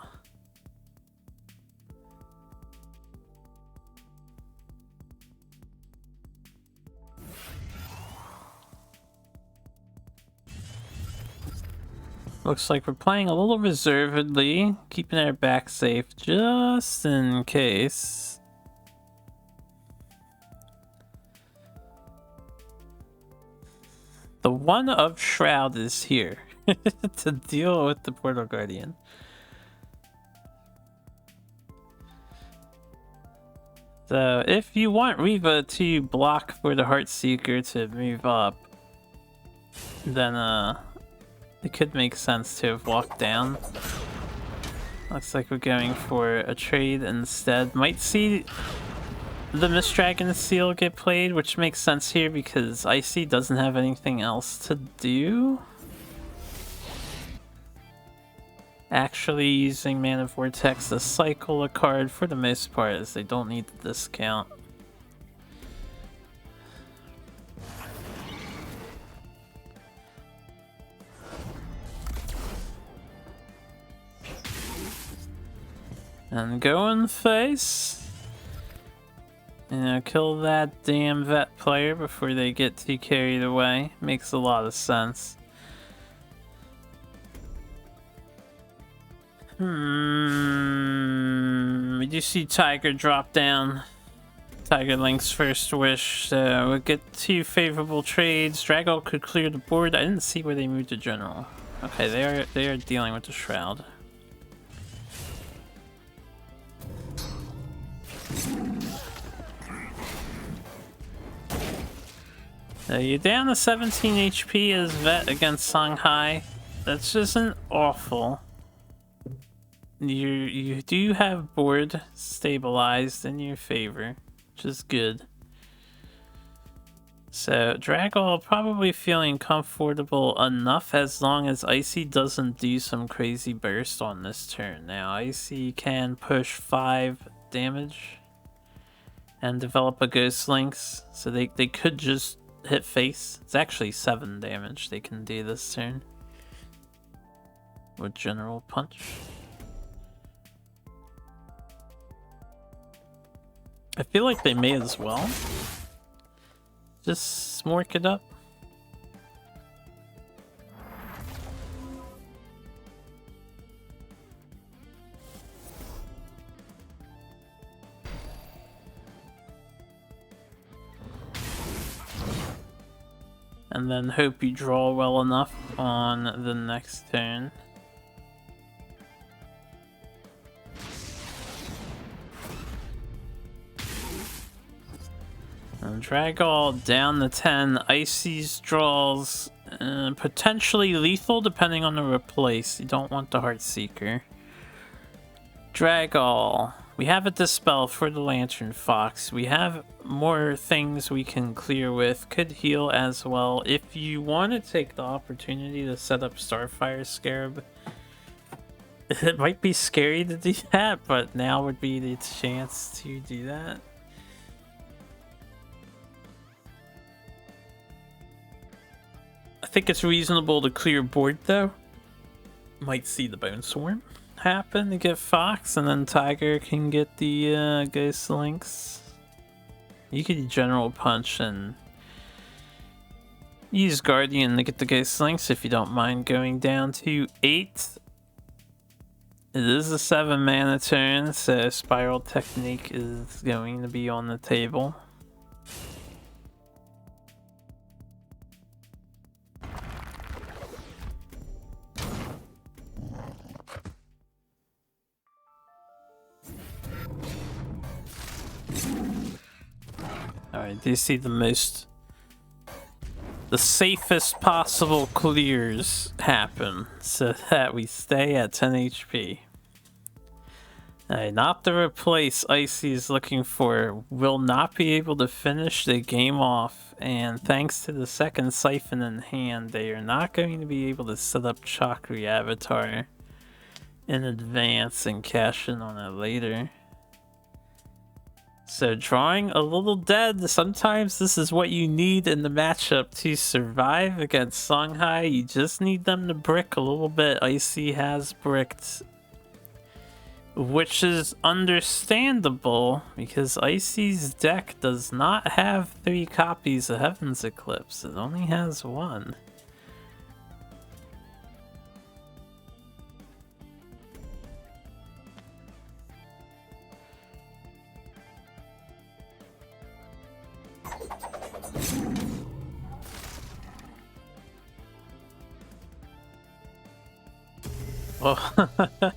S1: Looks like we're playing a little reservedly, keeping our back safe just in case. The one of Shroud is here to deal with the Portal Guardian. So if you want Riva to block for the Heartseeker to move up, then it could make sense to have walked down. Looks like we're going for a trade instead. Might see the Mist Dragon Seal get played, which makes sense here because Icy doesn't have anything else to do. Actually using Mana Vortex to cycle a card for the most part, as they don't need the discount. And go in the face. You know, kill that damn vet player before they get too carried away. Makes a lot of sense. We do see Tiger drop down. Tiger Link's first wish. So we'll get two favorable trades. Drago could clear the board. I didn't see where they moved to general. Okay, they are dealing with the Shroud. You're down to 17 HP as vet against Songhai. That's just an awful. You do have board stabilized in your favor, which is good. So Dragall probably feeling comfortable enough as long as Icy doesn't do some crazy burst on this turn. Now Icy can push 5 damage and develop a Ghost Lynx, so they could just hit face. It's actually 7 damage they can do this turn with General Punch. I feel like they may as well just smork it up. And then hope you draw well enough on the next turn. And Dragall down to 10. Icy's draws potentially lethal depending on the replace. You don't want the Heartseeker. Dragall. We have a Dispel for the Lantern Fox. We have more things we can clear with. Could heal as well. If you want to take the opportunity to set up Starfire Scarab, it might be scary to do that, but now would be the chance to do that. I think it's reasonable to clear board though. Might see the Bone Swarm happen to get Fox, and then Tiger can get the Ghost Lynx. You could General Punch and use Guardian to get the Ghost Lynx if you don't mind going down to 8. It is a 7 mana turn, so Spiral Technique is going to be on the table. Alright, do you see the safest possible clears happen so that we stay at 10 HP? Alright, not to replace Icy is looking for, will not be able to finish the game off, and thanks to the second Siphon in hand, they are not going to be able to set up Chakri Avatar in advance and cash in on it later. So drawing a little dead, sometimes this is what you need in the matchup to survive against Songhai. You just need them to brick a little bit. Icy has bricked, which is understandable because Icy's deck does not have 3 copies of Heaven's Eclipse. It only has 1. Oh.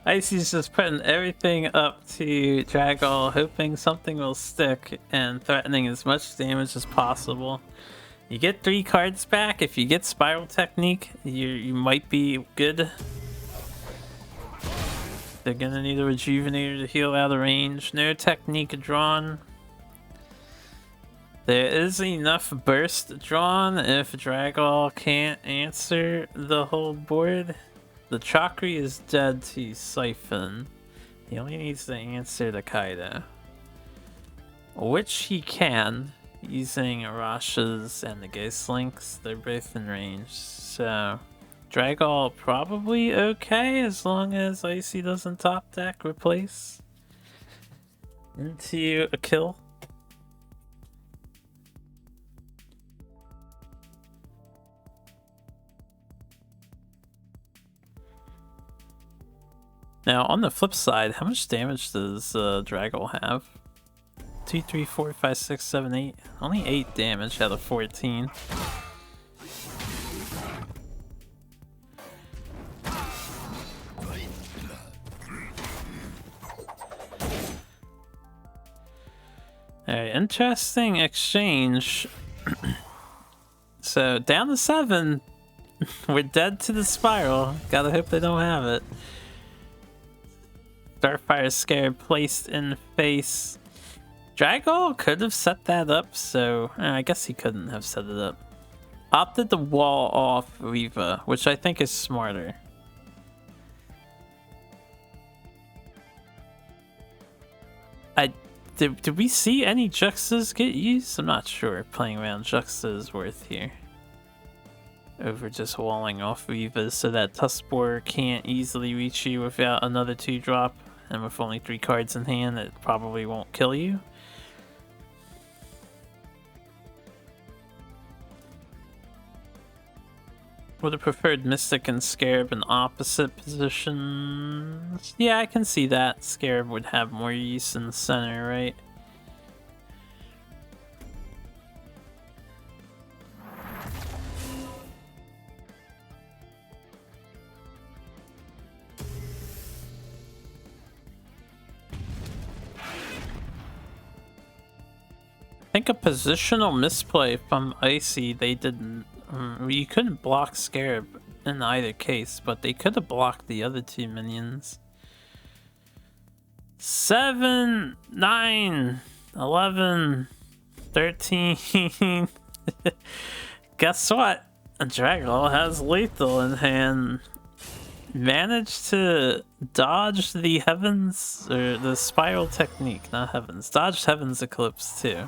S1: Icy's just putting everything up to Dragall, hoping something will stick and threatening as much damage as possible. You get 3 cards back. If you get Spiral Technique, you might be good. They're gonna need a Rejuvenator to heal out of range. No Technique drawn. There is enough burst drawn if Dragall can't answer the whole board. The Chakri is dead to Siphon. He only needs to answer the Kaido, which he can using Arash's and the Ghost Links. They're both in range, so Dragall probably okay as long as Icy doesn't top deck replace into a kill. Now, on the flip side, how much damage does Dragall have? 2, 3, 4, 5, 6, 7, 8. Only 8 damage out of 14. Alright, interesting exchange. So, down to 7. We're dead to the Spiral. Gotta hope they don't have it. Starfire Scarab placed in face. Dragall could have set that up, so I guess he couldn't have set it up. Opted to wall off Riva, which I think is smarter. Did we see any Juxtas get used? I'm not sure. Playing around Juxta is worth here. Over just walling off Riva so that Tuskboar can't easily reach you without another 2-drop. And with only 3 cards in hand, it probably won't kill you. Would have preferred Mystic and Scarab in opposite positions. Yeah, I can see that. Scarab would have more use in the center, right? I think a positional misplay from Icy. They didn't. You couldn't block Scarab in either case, but they could have blocked the other 2 minions. 7, 9, 11, 13. Guess what? Dragall has lethal in hand. Managed to dodge the Heavens, or the Spiral Technique, not Heavens. Dodged Heaven's Eclipse too.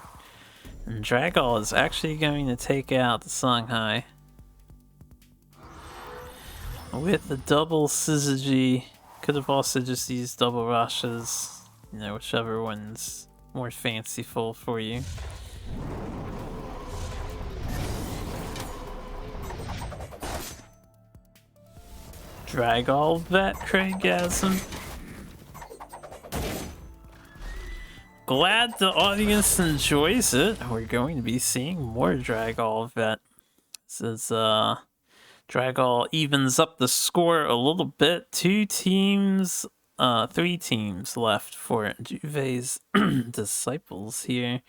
S1: And Dragall is actually going to take out the Songhai with the double Syzygy. Could have also just used double Rashas, you know, whichever one's more fanciful for you. Dragall Vet Craigasm. Glad the audience enjoys it. We're going to be seeing more Dragall Vet. This is Dragall evens up the score a little bit. 3 teams left for Juve's Disciples here.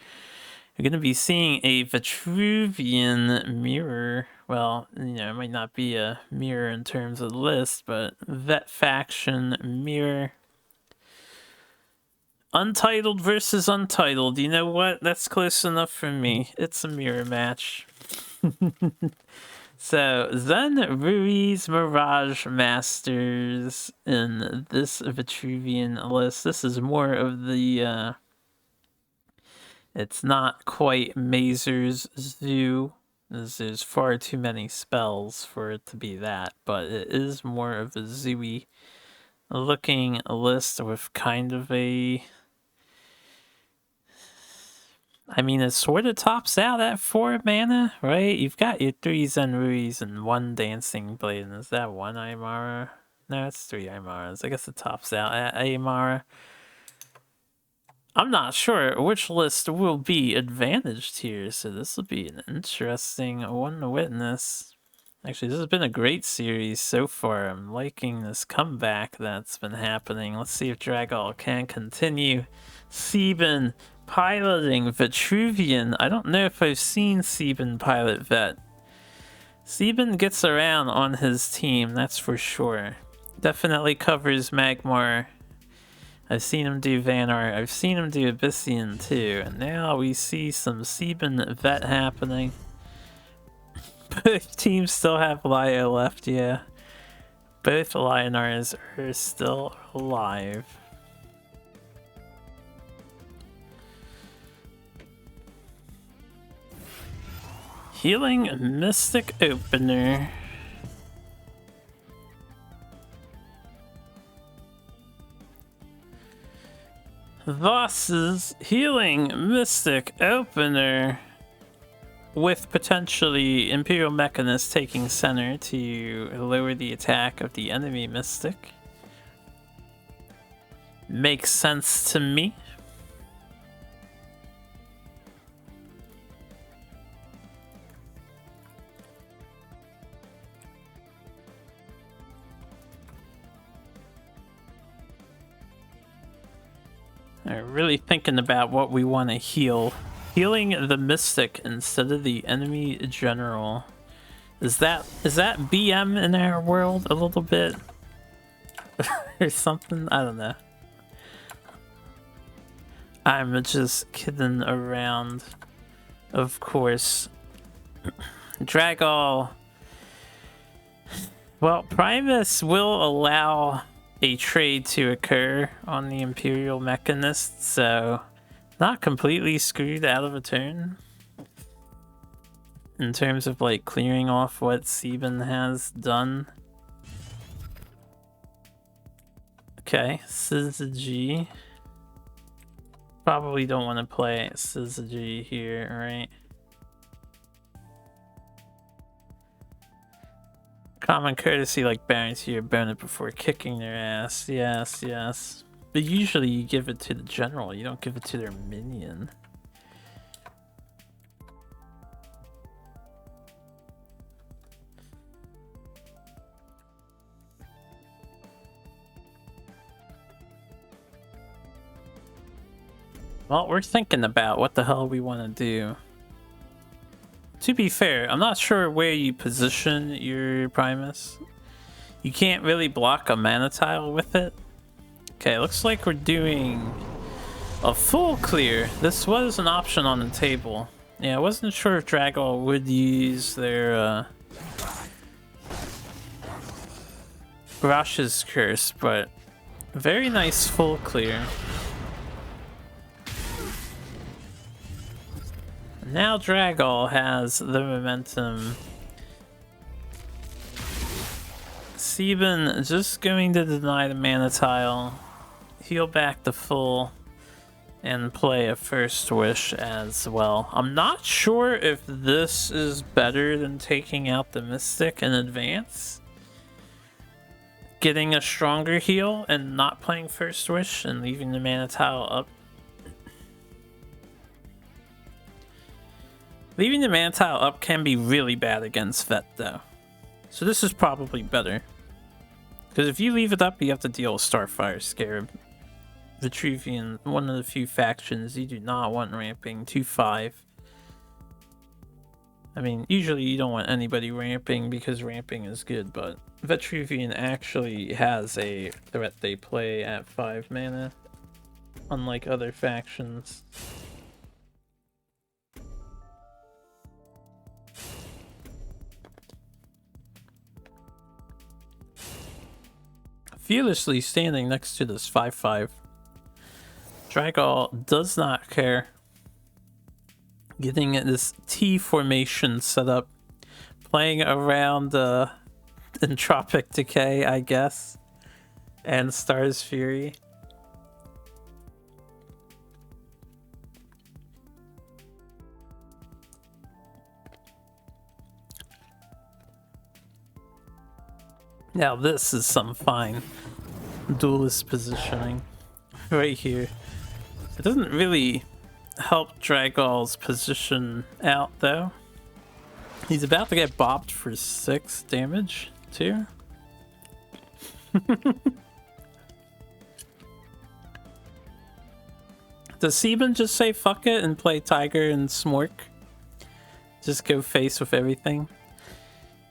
S1: You're going to be seeing a Vitruvian mirror. Well, you know, it might not be a mirror in terms of the list, but Vet Faction mirror. Untitled versus Untitled. You know what? That's close enough for me. It's a mirror match. So, Zen Ruiz Mirage Masters in this Vitruvian list. This is more of the, it's not quite Mazer's Zoo, as there's far too many spells for it to be that, but it is more of a Zooey looking list with kind of a... I mean, it sort of tops out at 4 mana, right? You've got your 3 Zenruis and 1 Dancing Blade, and is that 1 Aymara? No, it's 3 Aymaras. I guess it tops out at Aymara. I'm not sure which list will be advantaged here, so this will be an interesting one to witness. Actually, this has been a great series so far. I'm liking this comeback that's been happening. Let's see if Dragall can continue. Sieben piloting Vitruvian. I don't know if I've seen Sieben pilot Vet. Sieben gets around on his team, that's for sure. Definitely covers Magmar. I've seen him do Vanar. I've seen him do Abyssian too. And now we see some Sieben Vet happening. Both teams still have Laya left, yeah. Both Lionars are still alive. Healing Mystic Opener. Voss's Healing Mystic Opener with potentially Imperial Mechanist taking center to lower the attack of the enemy Mystic. Makes sense to me. Really thinking about what we want to heal. Healing the Mystic instead of the enemy general. Is that BM in our world a little bit? Or something? I don't know. I'm just kidding around. Of course. Dragall. Well, Primus will allow a trade to occur on the Imperial Mechanist, so not completely screwed out of a turn in terms of like clearing off what Sieben has done. Okay, Syzygy. Probably don't want to play Syzygy here, right? Common courtesy like Barons here burn it before kicking their ass. Yes, yes. But usually you give it to the general, you don't give it to their minion. Well, we're thinking about what the hell we want to do. To be fair, I'm not sure where you position your Primus. You can't really block a mana tile with it. Okay, looks like we're doing a full clear. This was an option on the table. Yeah, I wasn't sure if Dragall would use their Rash's Curse, but very nice full clear. Now Dragall has the momentum. Sieben just going to deny the mana tile, heal back the full, and play a First Wish as well. I'm not sure if this is better than taking out the Mystic in advance. Getting a stronger heal and not playing First Wish and leaving the mana tile up. Leaving the mana tile up can be really bad against Vet though. So this is probably better. Because if you leave it up, you have to deal with Starfire Scarab. Vitruvian, one of the few factions you do not want ramping 2-5. I mean, usually you don't want anybody ramping because ramping is good, but Vitruvian actually has a threat they play at 5 mana, unlike other factions. fearlessly standing next to this 5/5. Dragall does not care. Getting this T formation set up. Playing around Entropic Decay, I guess. And Star's Fury. Now this is some fine Duelyst positioning right here. It doesn't really help Dragall's position out though. He's about to get bopped for 6 damage too. Does Sieben just say fuck it and play Tiger and Smork? Just go face with everything?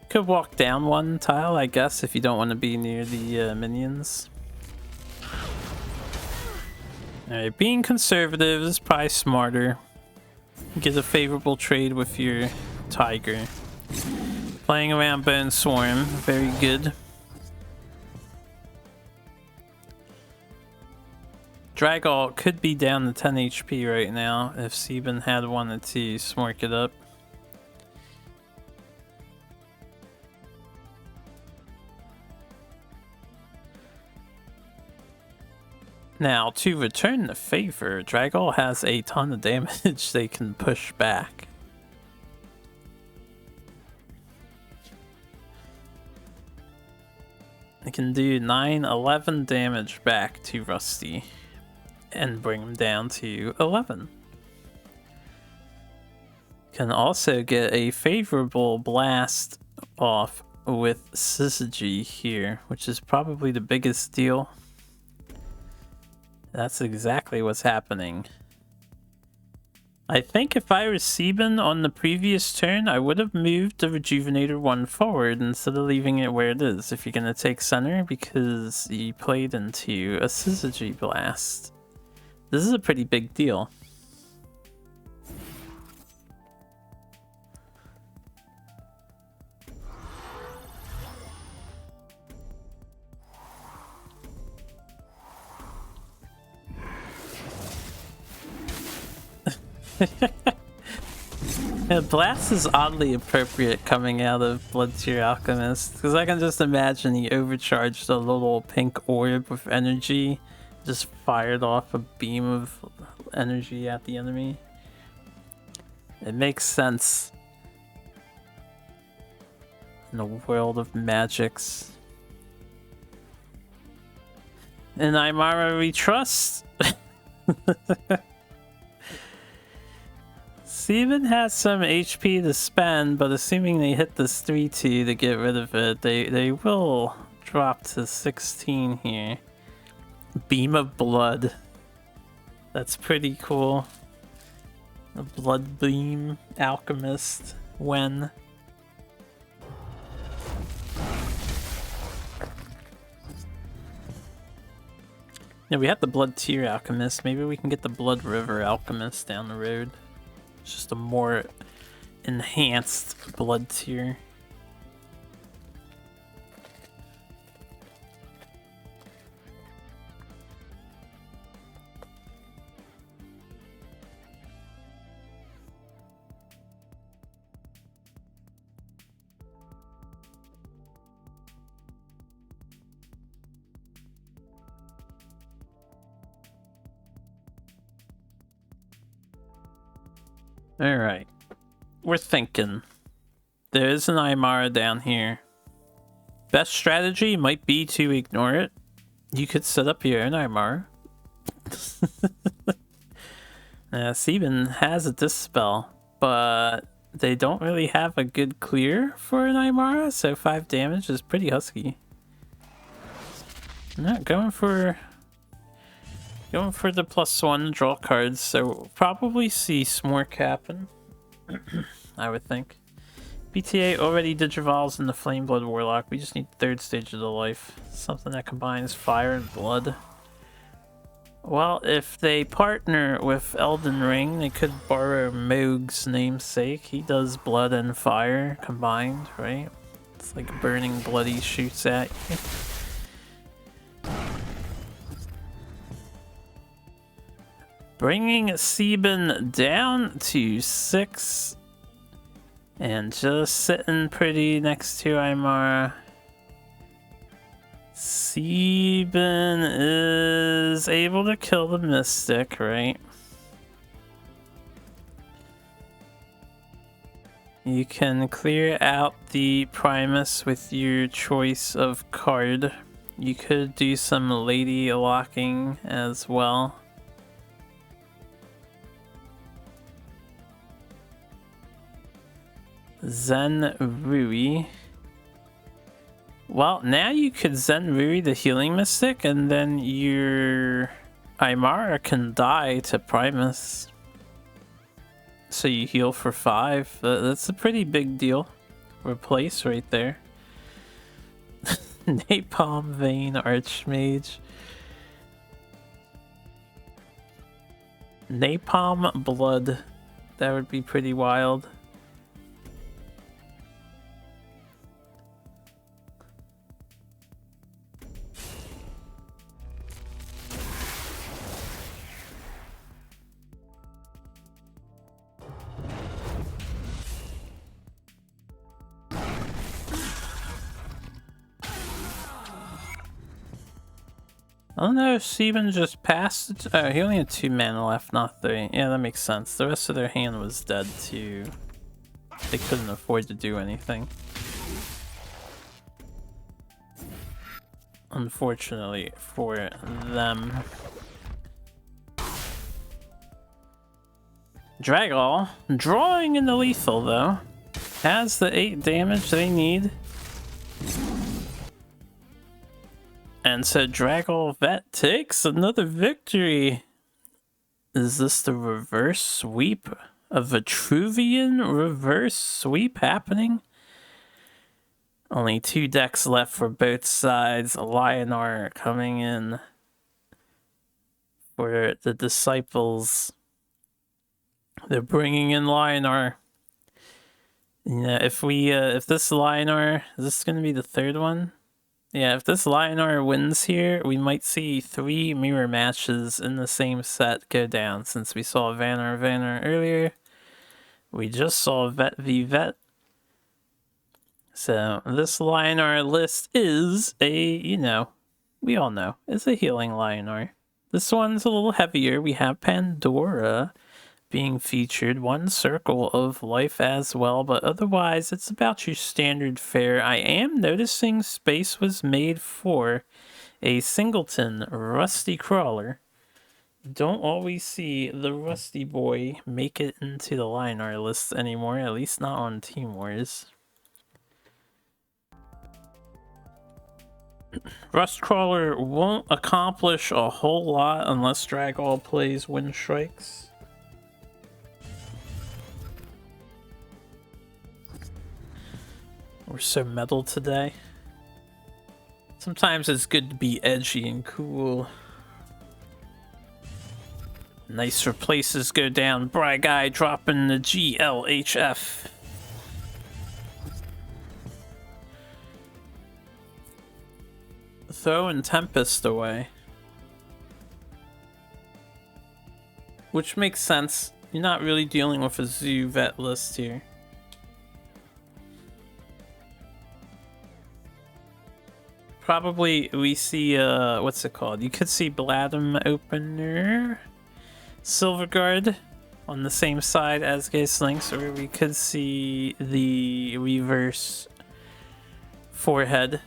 S1: Could walk down one tile, I guess, if you don't want to be near the minions. Alright, being conservative is probably smarter. Get a favorable trade with your Tiger. Playing around Bone Swarm, very good. Dragall could be down to 10 HP right now if Sieben had wanted to smork it up. Now, to return the favor, Dragall has a ton of damage they can push back. They can do 9-11 damage back to Rusty and bring him down to 11. Can also get a favorable blast off with Syzygy here, which is probably the biggest deal. That's exactly what's happening. I think if I were Sieben on the previous turn, I would have moved the Rejuvenator 1 forward instead of leaving it where it is if you're going to take center, because you played into a Syzygy blast. This is a pretty big deal. Yeah, Blast is oddly appropriate coming out of Blood Tier Alchemist, because I can just imagine he overcharged a little pink orb with energy, just fired off a beam of energy at the enemy. It makes sense in a world of magics. In Aymara we trust. Sieben has some HP to spend, but assuming they hit this 3-2 to get rid of it, they will drop to 16 here. Beam of Blood. That's pretty cool. A Blood Beam Alchemist. When? Yeah, we have the Blood Tier Alchemist. Maybe we can get the Blood River Alchemist down the road. It's just a more enhanced Blood Tier. Alright. We're thinking. There is an Aymara down here. Best strategy might be to ignore it. You could set up your own Aymara. Sieben has a Dispel, but they don't really have a good clear for an Aymara, so 5 damage is pretty husky. Not going for the +1 draw cards, so we'll probably see Smork happen. I would think. BTA already Digivolves in the Flameblood Warlock. We just need 3rd stage of the life. Something that combines fire and blood. Well, if they partner with Elden Ring, they could borrow Moog's namesake. He does blood and fire combined, right? It's like burning blood he shoots at you. Bringing Sieben down to 6. And just sitting pretty next to Aymara. Sieben is able to kill the Mystic, right? You can clear out the Primus with your choice of card. You could do some lady locking as well. Zen Rui. Well, now you could Zen Rui the Healing Mystic, and then your Aymara can die to Primus. So you heal for 5. That's a pretty big deal. Replace right there. Napalm Vein Archmage. Napalm Blood. That would be pretty wild. I don't know if Sieben just passed. Oh, he only had 2 mana left, not 3. Yeah, that makes sense. The rest of their hand was dead too. They couldn't afford to do anything. Unfortunately for them. Dragall, drawing in the lethal though. Has the 8 damage they need. And so Dragall Vet takes another victory. Is this the reverse sweep? A Vitruvian reverse sweep happening? Only 2 decks left for both sides. Lionar coming in for the Disciples. They're bringing in Lionar. Yeah, if this Lionar, is this going to be the 3rd one? Yeah, if this Lionar wins here, we might see 3 mirror matches in the same set go down, since we saw Vanner earlier. We just saw Vet v Vet. So this Lionar list is a, we all know, it's a healing Lionar. This one's a little heavier. We have Pandora being featured, 1 Circle of Life as well, but otherwise it's about your standard fare. I am noticing space was made for a singleton Rusty Crawler. Don't always see the Rusty Boy make it into the Lionar list anymore, at least not on Team Wars. Rust Crawler won't accomplish a whole lot unless Dragall plays Wind Strikes. We're so metal today. Sometimes it's good to be edgy and cool. Nice replaces go down. Bry Guy dropping the GLHF. Throwing Tempest away. Which makes sense. You're not really dealing with a Zoo Vet list here. Probably we see, what's it called? You could see Bladum Opener, Silverguard on the same side as Gaze Links, or we could see the reverse Forehead.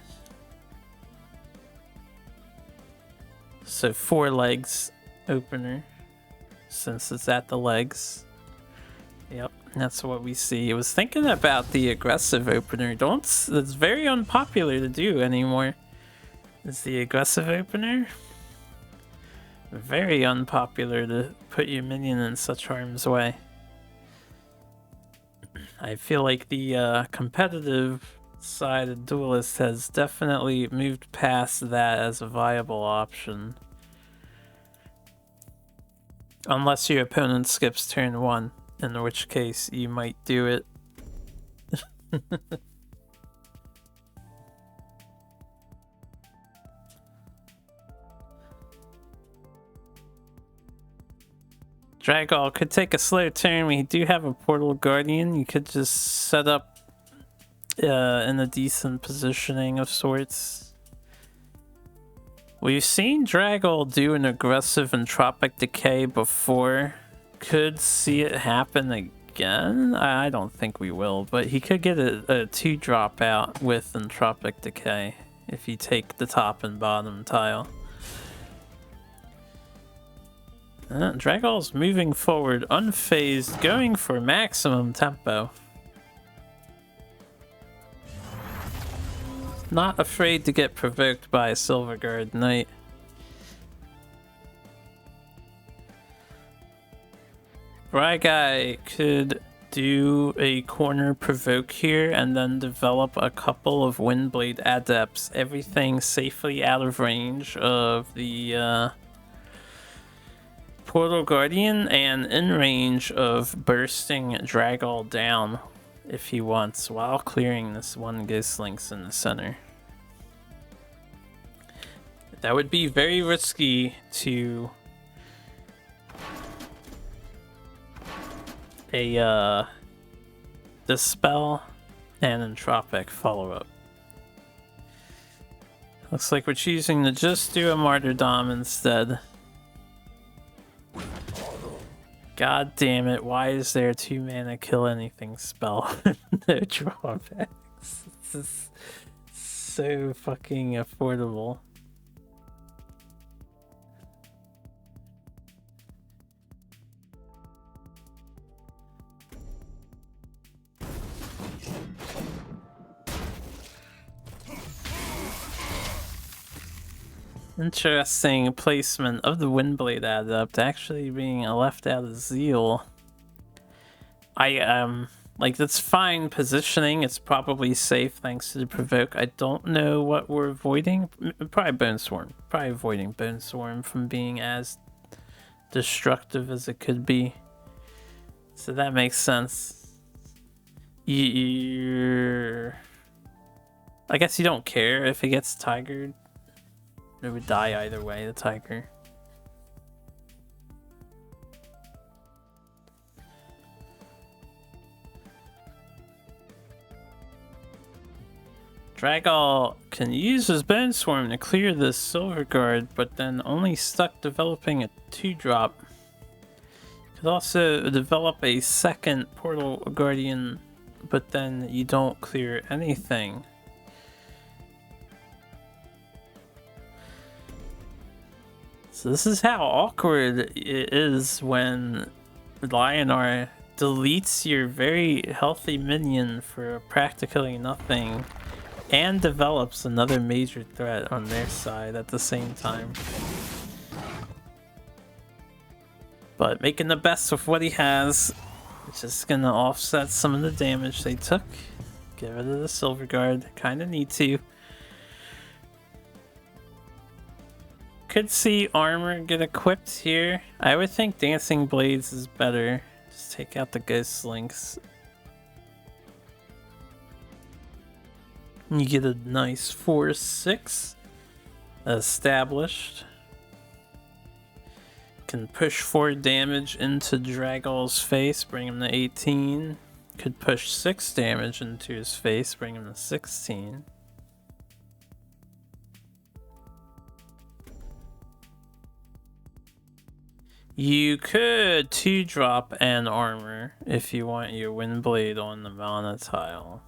S1: So 4 legs opener, since it's at the legs. Yep, that's what we see. I was thinking about the aggressive opener. That's very unpopular to do anymore. Is the aggressive opener very unpopular to put your minion in such harm's way. I feel like the competitive side of Duelyst has definitely moved past that as a viable option. Unless your opponent skips turn 1, in which case you might do it. Dragall could take a slow turn. We do have a Portal Guardian. You could just set up in a decent positioning of sorts. We've seen Dragall do an aggressive Entropic Decay before. Could see it happen again. I don't think we will, but he could get a 2-drop out with Entropic Decay if you take the top and bottom tile. Dragall's moving forward, unfazed, going for maximum tempo. Not afraid to get provoked by a Silverguard Knight. Guy could do a corner provoke here and then develop a couple of Windblade Adepts. Everything safely out of range of the Portal Guardian and in range of bursting Dragall down if he wants, while clearing this one Ghost Lynx in the center. That would be very risky to Dispel and Entropic follow-up. Looks like we're choosing to just do a Martyrdom instead. God damn it, why is there a 2-mana kill anything spell? No drawbacks. This is so fucking affordable. Interesting placement of the Windblade Adept actually being left out of Zeal. Like, that's fine positioning. It's probably safe thanks to the provoke. I don't know what we're avoiding. Probably Bone Swarm. Probably avoiding Bone Swarm from being as destructive as it could be. So that makes sense. I guess you don't care if it gets tigered. It would die either way, the tiger. Dragall can use his Bone Swarm to clear this Silverguard, but then only stuck developing a 2-drop. Could also develop a second Portal Guardian, but then you don't clear anything. So this is how awkward it is when Lionar deletes your very healthy minion for practically nothing and develops another major threat on their side at the same time. But making the best of what he has, just gonna offset some of the damage they took. Get rid of the Silverguard, kinda need to. Could see armor get equipped here. I would think Dancing Blades is better. Just take out the Ghost Lynx. You get a nice 4/6 established. Can push 4 damage into Dragall's face, bring him to 18. Could push 6 damage into his face, bring him to 16. You could 2-drop an armor if you want your Windblade on the mana tile.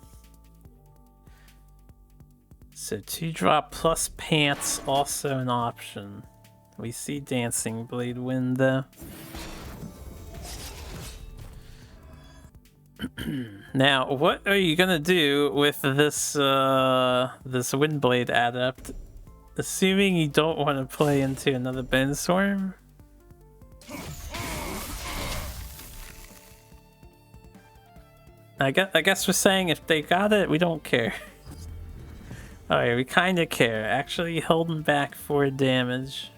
S1: So 2-drop plus pants also an option. We see Dancing Blade win though. Now, what are you gonna do with this this Windblade Adept? Assuming you don't want to play into another Bone Swarm. I guess we're saying if they got it, we don't care. Alright, we kinda care. Actually holding back 4 damage.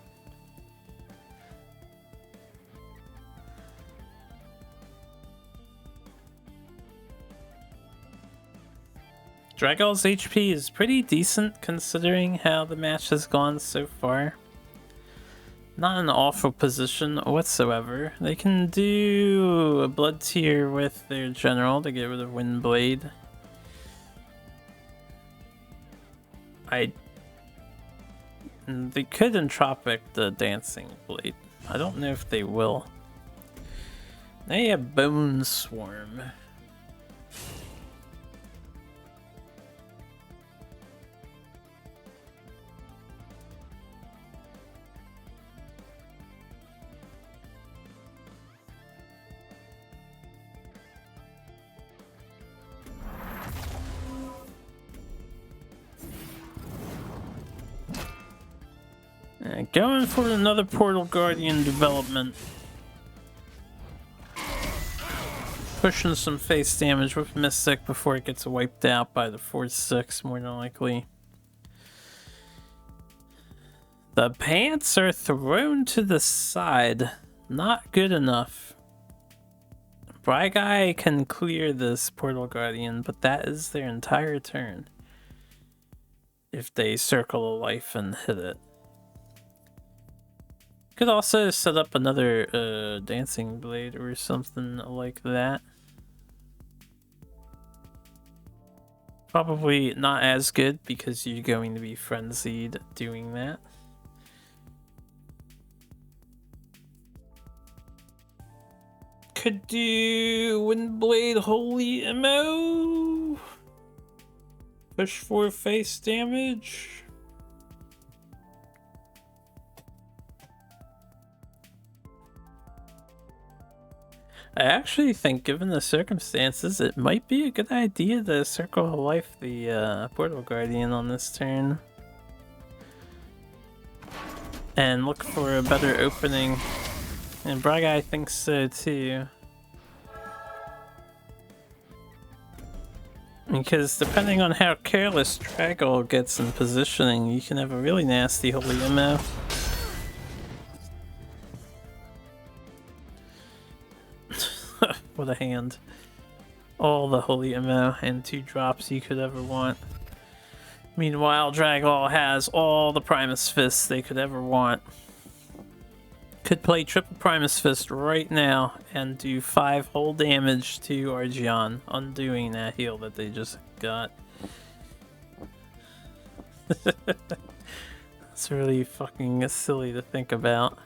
S1: Dragall's HP is pretty decent considering how the match has gone so far. Not an awful position whatsoever. They can do a blood tier with their general to get rid of Windblade. They could entropic the Dancing Blade. I don't know if they will. They have Bone Swarm. Going for another Portal Guardian development. Pushing some face damage with Mystic before it gets wiped out by the 4/6 more than likely. The pants are thrown to the side. Not good enough. Guy can clear this Portal Guardian, but that is their entire turn. If they circle a life and hit it. Could also set up another Dancing Blade or something like that. Probably not as good because you're going to be frenzied doing that. Could do Windblade Holy MO. Push for face damage. I actually think, given the circumstances, it might be a good idea to circle of life the Portal Guardian on this turn. And look for a better opening. And Braga thinks so too. Because depending on how careless Draggle gets in positioning, you can have a really nasty Holy MO. What a hand. All the Holy MO and 2 drops you could ever want. Meanwhile, Dragall has all the Primus Fists they could ever want. Could play triple Primus Fist right now and do 5 whole damage to Argion, undoing that heal that they just got. It's really fucking silly to think about.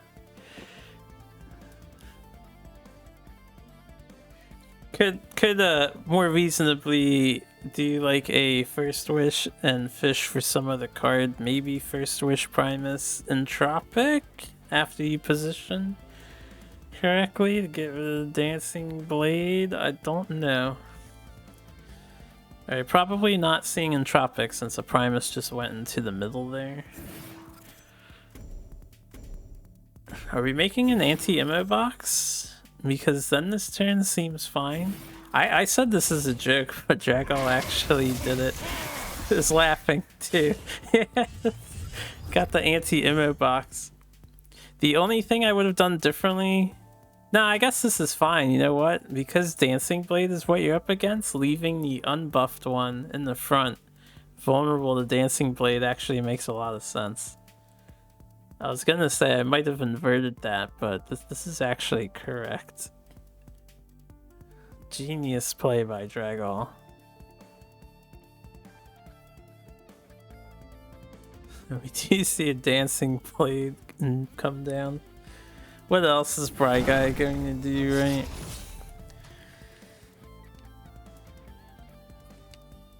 S1: Could more reasonably do like a First Wish and fish for some other card, maybe First Wish Primus Entropic after you position correctly to get rid of the Dancing Blade? I don't know. Alright, probably not seeing Entropic since the Primus just went into the middle there. Are we making an anti-ammo box? Because then this turn seems fine. I said this is a joke, but Dragall actually did it. He was laughing too. Got the anti-ammo box. The only thing I would have done differently... No, I guess this is fine. You know what? Because Dancing Blade is what you're up against, leaving the unbuffed one in the front vulnerable to Dancing Blade actually makes a lot of sense. I was gonna say I might have inverted that, but this is actually correct. Genius play by Dragall. We do see a Dancing Blade come down. What else is Bry Guy going to do, right?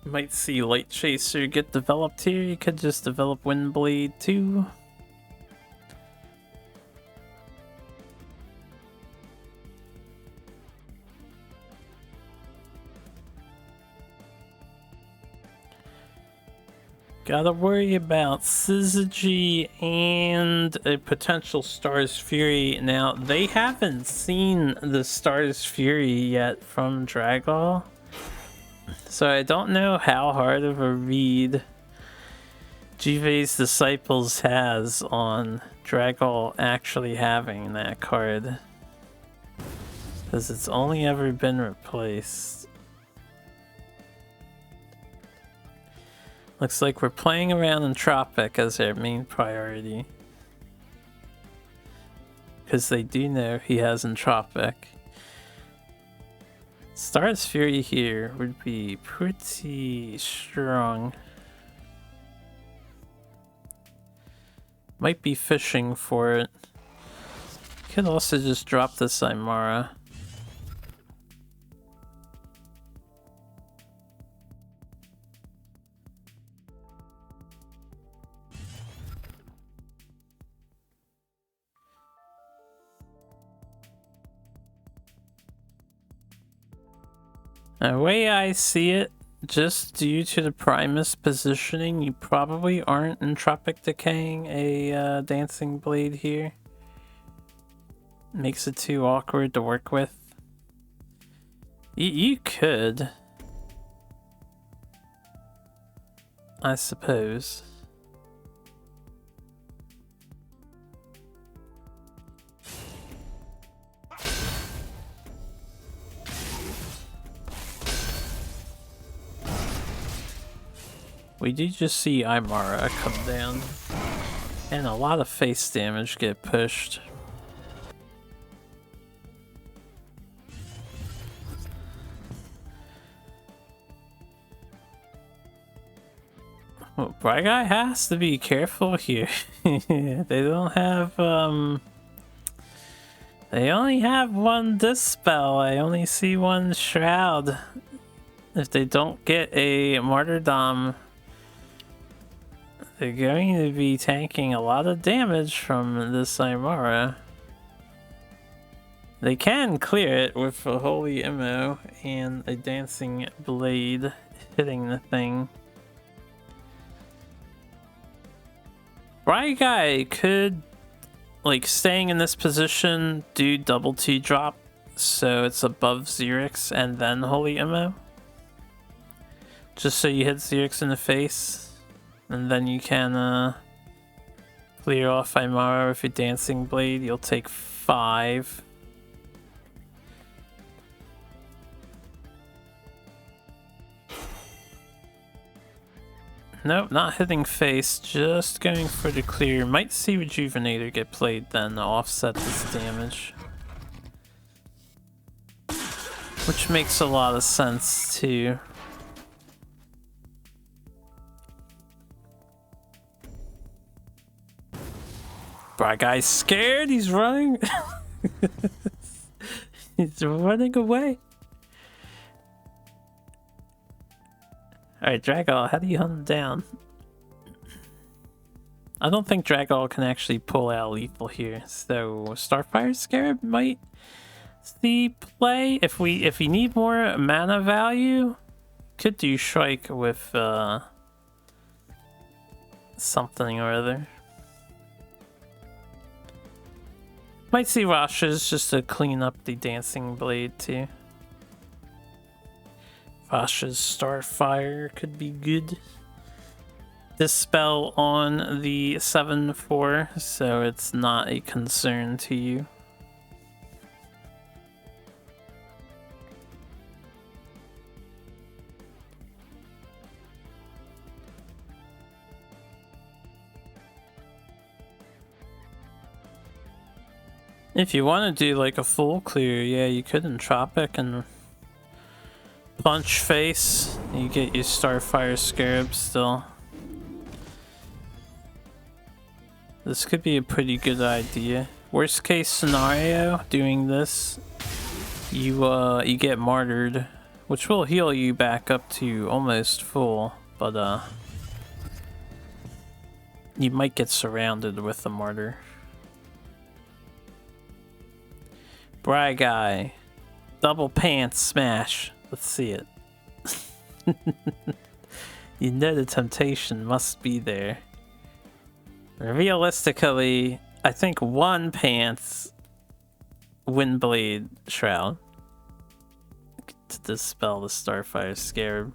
S1: Might see Light Chaser get developed here. You could just develop Windblade too. Gotta worry about Syzygy and a potential Star's Fury. Now, they haven't seen the Star's Fury yet from Dragall, so I don't know how hard of a read Jive's Disciples has on Dragall actually having that card, because it's only ever been replaced. Looks like we're playing around in Tropic as our main priority. because they do know he has Entropic. Star's Fury here would be pretty strong. Might be fishing for it. Could also just drop the Cymara. The way I see it, just due to the Primus positioning, you probably aren't Entropic Decaying a Dancing Blade here. Makes it too awkward to work with. You could, I suppose. We do just see Aymara come down, and a lot of face damage get pushed. Well, Bright Guy has to be careful here. They don't have, they only have one Dispel. I only see one Shroud. If they don't get a Martyrdom, they're going to be tanking a lot of damage from this Cymara. They can clear it with a Holy Immo and a Dancing Blade hitting the thing. Bright Guy could, like, staying in this position, do double T drop so it's above Xerix and then Holy Immo. Just so you hit Xerix in the face. And then you can clear off Aymara with your Dancing Blade. You'll take 5. Nope, not hitting face, just going for the clear. Might see Rejuvenator get played then to offset this damage. Which makes a lot of sense too. Bright Guy's scared, he's running. He's running away. Alright, Dragall, how do you hunt him down? I don't think Dragall can actually pull out lethal here, so Starfire Scarab might see play. If we need more mana value, could do Shrike with something or other. Might see Rasha's just to clean up the Dancing Blade too. Rasha's Starfire could be good. Dispel on the 7/4, so it's not a concern to you. If you want to do like a full clear, yeah, you could Entropic and punch face. You get your Starfire Scarab still. This could be a pretty good idea. Worst case scenario, doing this, you get martyred, which will heal you back up to almost full, but you might get surrounded with the martyr. Bright Guy, double pants smash. Let's see it. You know the temptation must be there. Realistically, I think one pants Windblade Shroud to dispel the Starfire Scarab.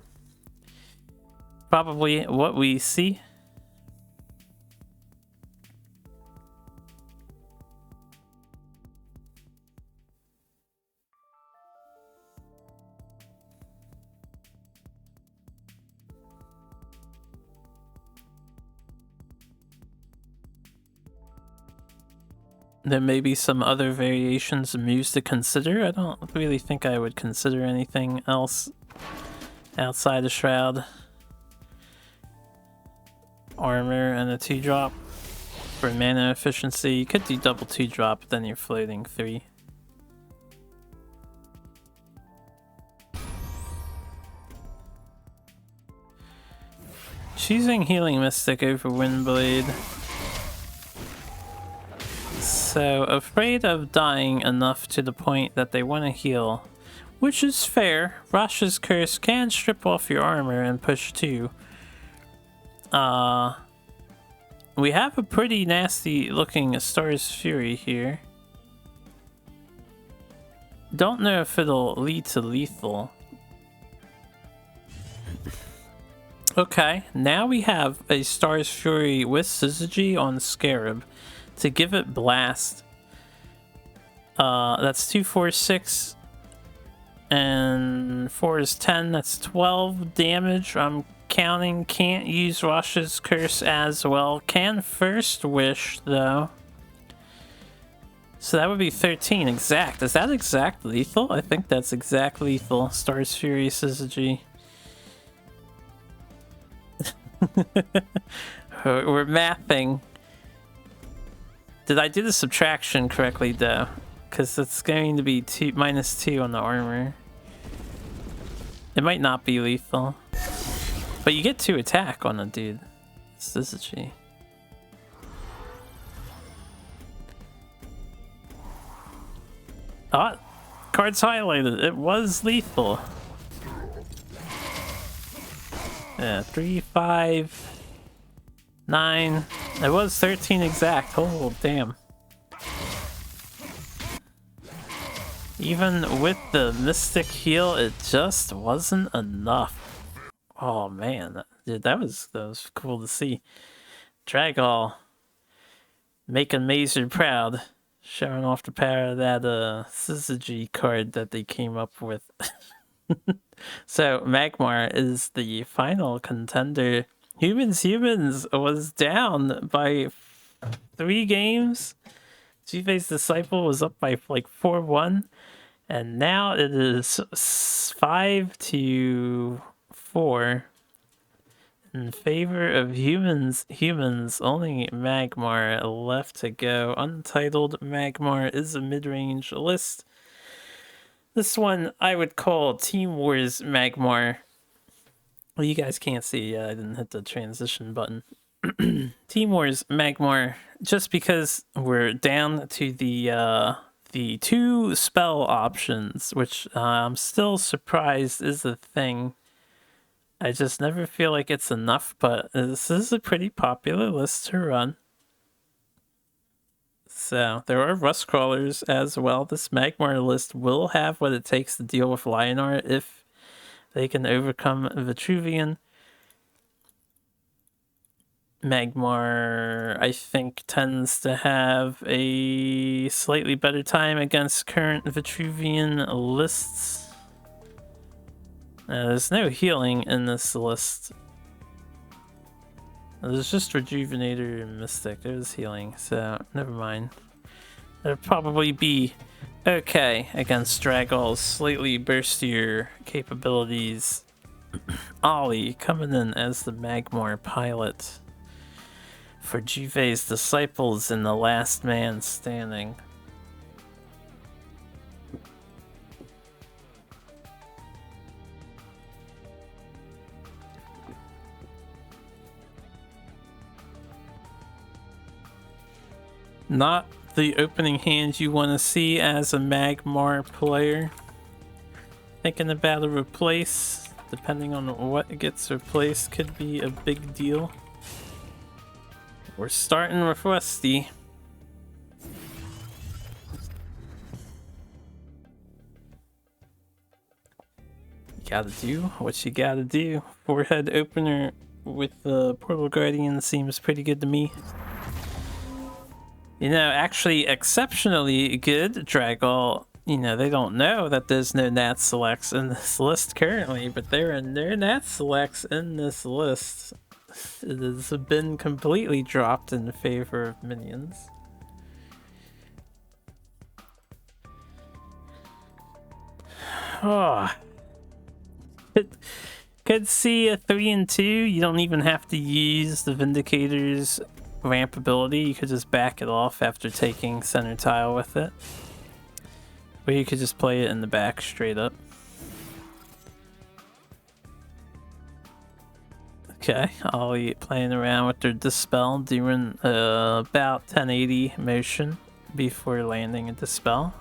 S1: Probably what we see. there may be some other variations of moves to consider. I don't really think I would consider anything else outside of Shroud. Armor and a 2-drop for mana efficiency. You could do double 2-drop, then you're floating 3. Choosing Healing Mystic over Windblade. So, afraid of dying enough to the point that they want to heal. Which is fair. Rasha's Curse can strip off your armor and push 2. We have a pretty nasty looking Star's Fury here. Don't know if it'll lead to lethal. Okay, now we have a Star's Fury with Syzygy on Scarab to give it Blast. That's 2, 4, 6, and 4 is 10. That's 12 damage. I'm counting. Can't use Rasha's Curse as well. Can First Wish, though. So that would be 13 exact. Is that exact lethal? I think that's exact lethal. Star's Fury, Syzygy. We're mathing. Did I do the subtraction correctly though? Because it's going to be -2 on the armor. It might not be lethal. But you get 2 attack on a dude. Syzygy. Ah, card's highlighted. It was lethal. Yeah, 3, 5, 9. It was 13 exact. Oh, damn. Even with the Mystic Heal, it just wasn't enough. Oh man, dude, that was cool to see. Dragall making Mazer proud, showing off the power of that Syzygy card that they came up with. So Magmar is the final contender. Humans was down by 3 games. Jufei's Disciple was up by like 4-1, and now it is 5-4 in favor of humans. Only Magmar left to go. Untitled Magmar is a mid-range list. This one I would call Team Wars Magmar. Well, you guys can't see. I didn't hit the transition button. Team Wars Magmar, just because we're down to the 2 spell options, which I'm still surprised is a thing. I just never feel like it's enough, but this is a pretty popular list to run. So there are Rust Crawlers as well. This Magmar list will have what it takes to deal with Lionar if they can overcome Vitruvian. Magmar, I think, tends to have a slightly better time against current Vitruvian lists. There's no healing in this list. There's just Rejuvenator and Mystic. There's healing, so never mind. It'll probably be okay against Dragall's slightly burstier capabilities. Ollie coming in as the Magmar pilot for Jufei's Disciples in the Last Man Standing. Not the opening hand you want to see as a Magmar player. Thinking about a replace, depending on what gets replaced, could be a big deal. We're starting with Rusty. You gotta do what you gotta do. Forehead opener with the Portal Guardian seems pretty good to me. You know, actually exceptionally good. Dragall, you know, they don't know that there's no Nat Selects in this list currently, but there are no Nat Selects in this list. It has been completely dropped in favor of minions. Oh. Could see a 3 and 2. You don't even have to use the Vindicator's ramp ability. You could just back it off after taking center tile with it. Or you could just play it in the back straight up. Okay, Ollie playing around with their Dispel, doing about 1080 motion before landing a Dispel.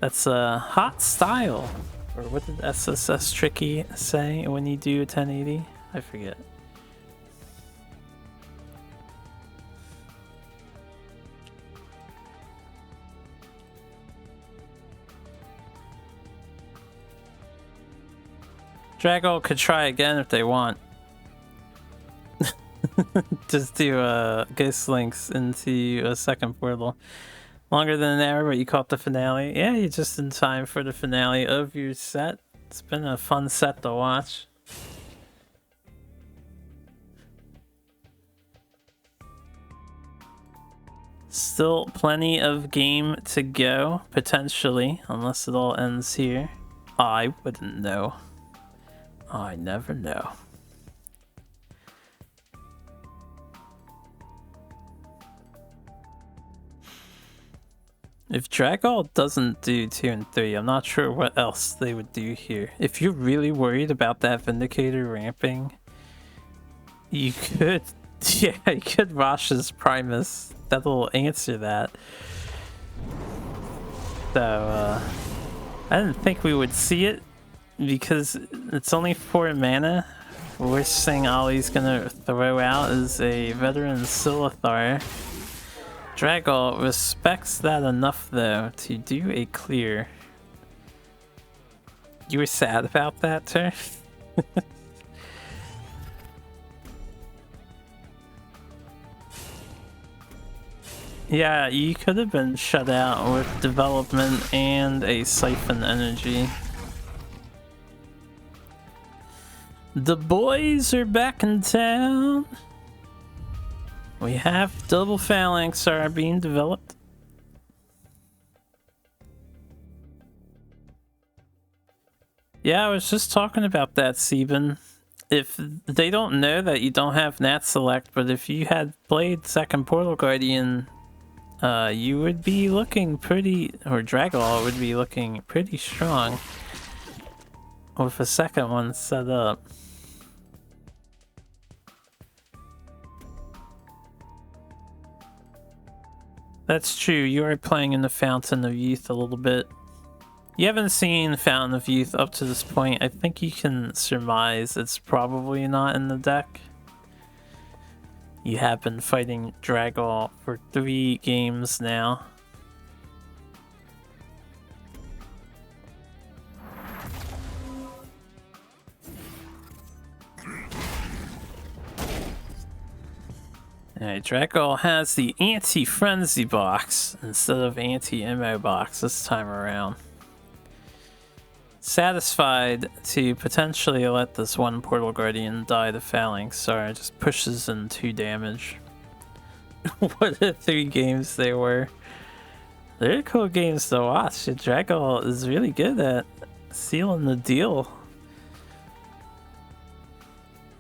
S1: That's a hot style. Or what did SSS Tricky say when you do a 1080? I forget. Drago could try again if they want. Just do Ghost Links into a second portal. Longer than an hour, but you caught the finale. Yeah, you're just in time for the finale of your set. It's been a fun set to watch. Still plenty of game to go, potentially, unless it all ends here. I wouldn't know. I never know. If Dragall doesn't do 2 and 3, I'm not sure what else they would do here. If you're really worried about that Vindicator ramping, you could, yeah, you could Rosh's Primus. That'll answer that. So, I didn't think we would see it because it's only 4 mana. Worst thing Ollie's gonna throw out is a Veteran Silithar. Dragall respects that enough, though, to do a clear. You were sad about that, Turf? Yeah, you could have been shut out with development and a Siphon Energy. The boys are back in town. We have double phalanx are being developed. Yeah, I was just talking about that, Sieben. If they don't know that you don't have Nat Select, but if you had played second Portal Guardian, you would be looking pretty, or Dragall would be looking pretty strong with a second one set up. That's true, you are playing in the Fountain of Youth a little bit. You haven't seen Fountain of Youth up to this point. I think you can surmise it's probably not in the deck. You have been fighting Dragall for 3 games now. Alright, Dragall has the anti-frenzy box instead of anti-MO box this time around. Satisfied to potentially let this one Portal Guardian die to Phalanx. Sorry, just pushes in 2 damage. What a 3 games they were. They're cool games to watch. Dragall is really good at sealing the deal.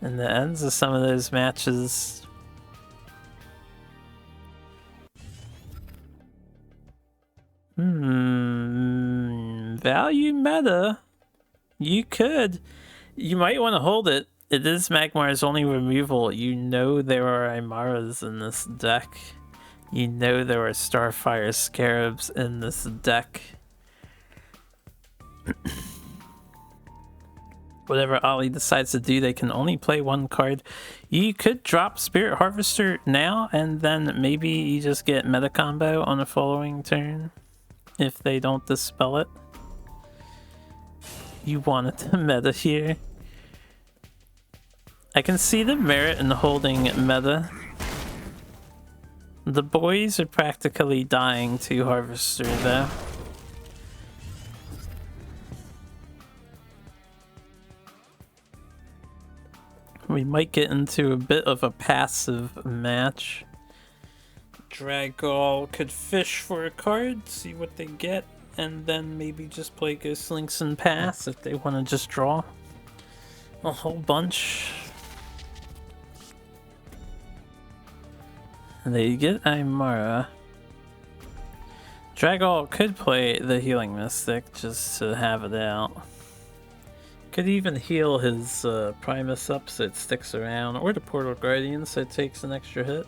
S1: And the ends of some of those matches. Value meta. You could. You might want to hold it. It is Magmar's only removal. You know there are Aymaras in this deck. You know there are Starfire Scarabs in this deck. Whatever Ollie decides to do, they can only play 1 card. You could drop Spirit Harvester now, and then maybe you just get meta combo on the following turn. If they don't dispel it. You wanted to meta here. I can see the merit in holding meta. The boys are practically dying to Harvester though. We might get into a bit of a passive match. Dragall could fish for a card, see what they get, and then maybe just play Ghost Links and pass if they want to just draw a whole bunch. They get Aymara. Dragall could play the Healing Mystic just to have it out. Could even heal his Primus up so it sticks around, or the Portal Guardian so it takes an extra hit.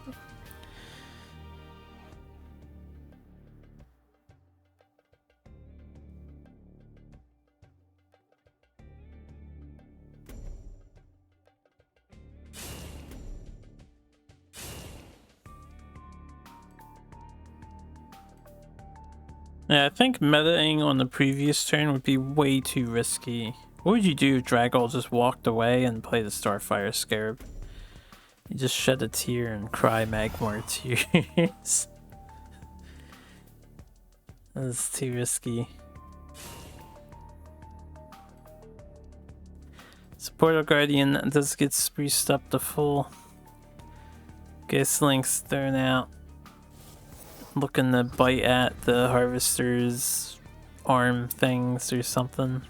S1: Yeah, I think metaing on the previous turn would be way too risky. What would you do if Dragall just walked away and played a Starfire Scarab? You just shed a tear and cry Magmar tears. That's too risky. So Portal Guardian does get spruced up to full. Ghost Links thrown out. Looking to bite at the Harvester's arm things or something.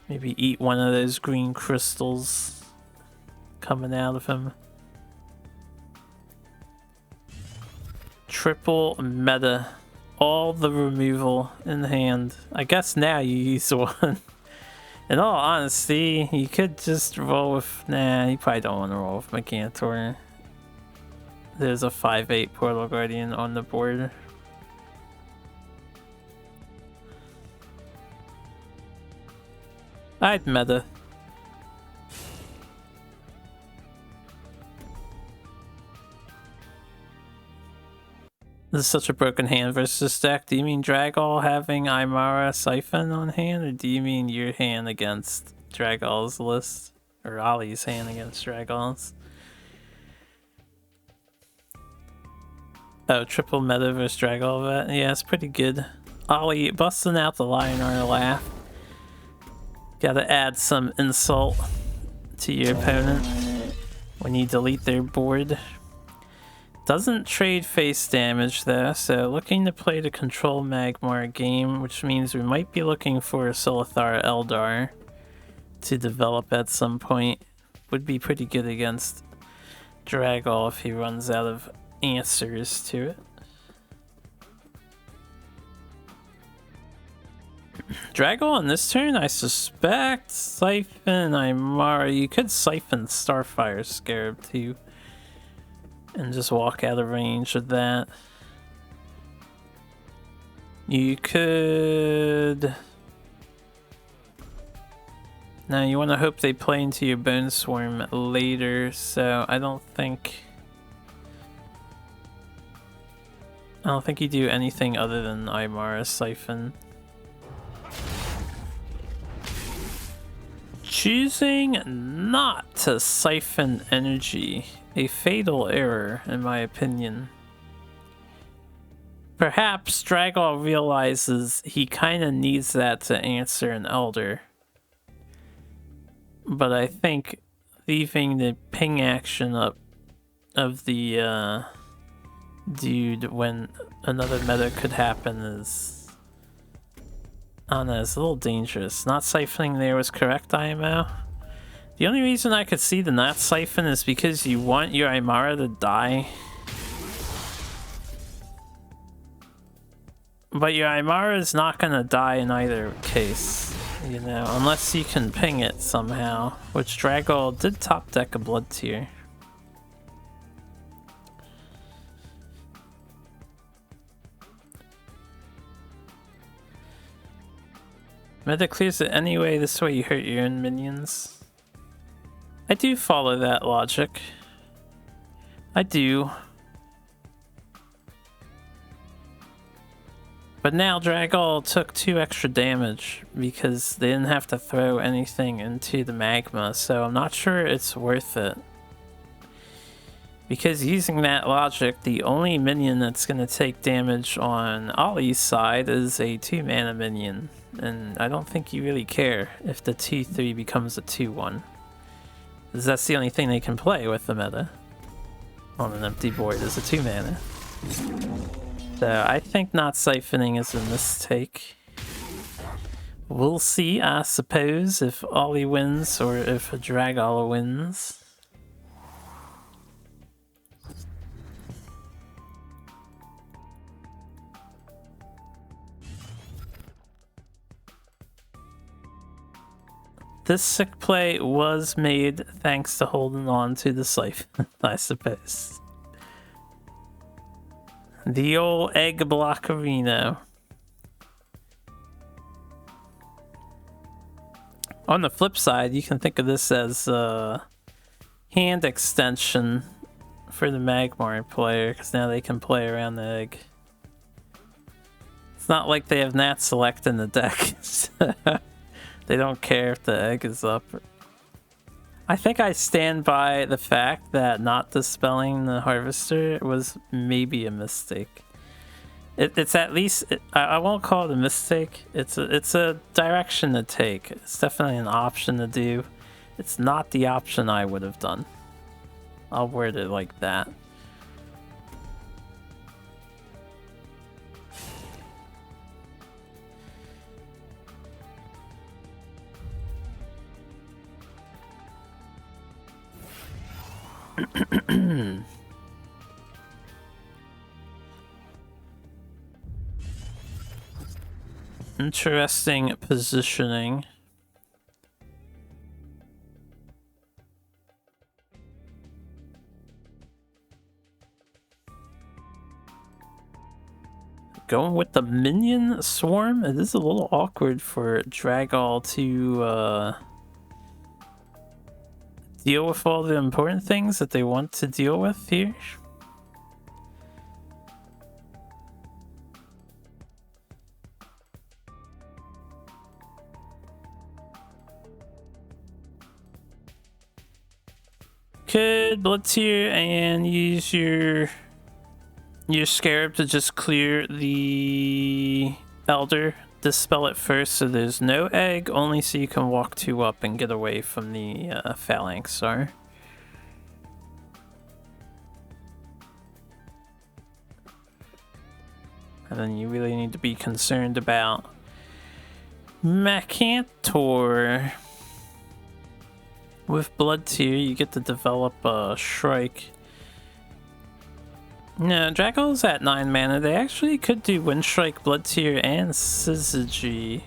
S1: Maybe eat one of those green crystals coming out of him. Triple meta. All the removal in hand. I guess now you use one. In all honesty, you could just roll with... Nah, you probably don't want to roll with Megantor. There's a 5/8 Portal Guardian on the board. I'd meta. This is such a broken hand versus deck. Do you mean Dragall having Aymara Siphon on hand, or do you mean your hand against Dragall's list? Or Ollie's hand against Dragall's? Oh, triple meta versus Dragall vet. Yeah, it's pretty good. Ollie busting out the Lionar laugh. Gotta add some insult to your opponent when you delete their board. Doesn't trade face damage though, so looking to play the control Magmar game, which means we might be looking for a Solithara Eldar to develop at some point. Would be pretty good against Dragall if he runs out of answers to it. Dragall on this turn, I suspect Siphon Aymara. You could Siphon Starfire Scarab too and just walk out of range with that. You could... Now you want to hope they play into your Bone Swarm later, so I don't think you do anything other than Aymara Siphon. Choosing not to siphon energy. A fatal error, in my opinion. Perhaps Dragall realizes he kind of needs that to answer an Elder. But I think leaving the ping action up of the dude when another meta could happen is... I don't know, it's a little dangerous. Not siphoning there was correct, IMO. The only reason I could see the not siphon is because you want your Aymara to die. But your Aymara is not gonna die in either case, you know, unless you can ping it somehow, which Dragall did top deck a Blood Tier. Meta clears it anyway, this way you hurt your own minions. I do follow that logic. I do. But now Dragall took 2 extra damage because they didn't have to throw anything into the magma, so I'm not sure it's worth it. Because using that logic, the only minion that's going to take damage on Ollie's side is a 2-mana minion. And I don't think you really care if the 2/3 becomes a 2/1. Because that's the only thing they can play with the meta on an empty board is a 2-mana. So I think not siphoning is a mistake. We'll see, I suppose, if Ollie wins or if Dragall wins. This sick play was made thanks to holding on to the siphon, I suppose. The old egg blockerino. On the flip side, you can think of this as a hand extension for the Magmar player, because now they can play around the egg. It's not like they have Nat Select in the deck. They don't care if the egg is up. I think I stand by the fact that not dispelling the Harvester was maybe a mistake. It's at least, I won't call it a mistake. It's a direction to take. It's definitely an option to do. It's not the option I would have done. I'll word it like that. Interesting positioning. Going with the minion swarm, it is a little awkward for Dragall to deal with all the important things that they want to deal with here. Could Blitz here and use your Scarab to just clear the Elder, dispel it first so there's no egg, only so you can walk 2 up and get away from the Phalanxar. And then you really need to be concerned about Commentator. With Blood Tier, you get to develop a Shrike. No, Dragall's at 9 mana. They actually could do Windstrike, Blood Tier, and Syzygy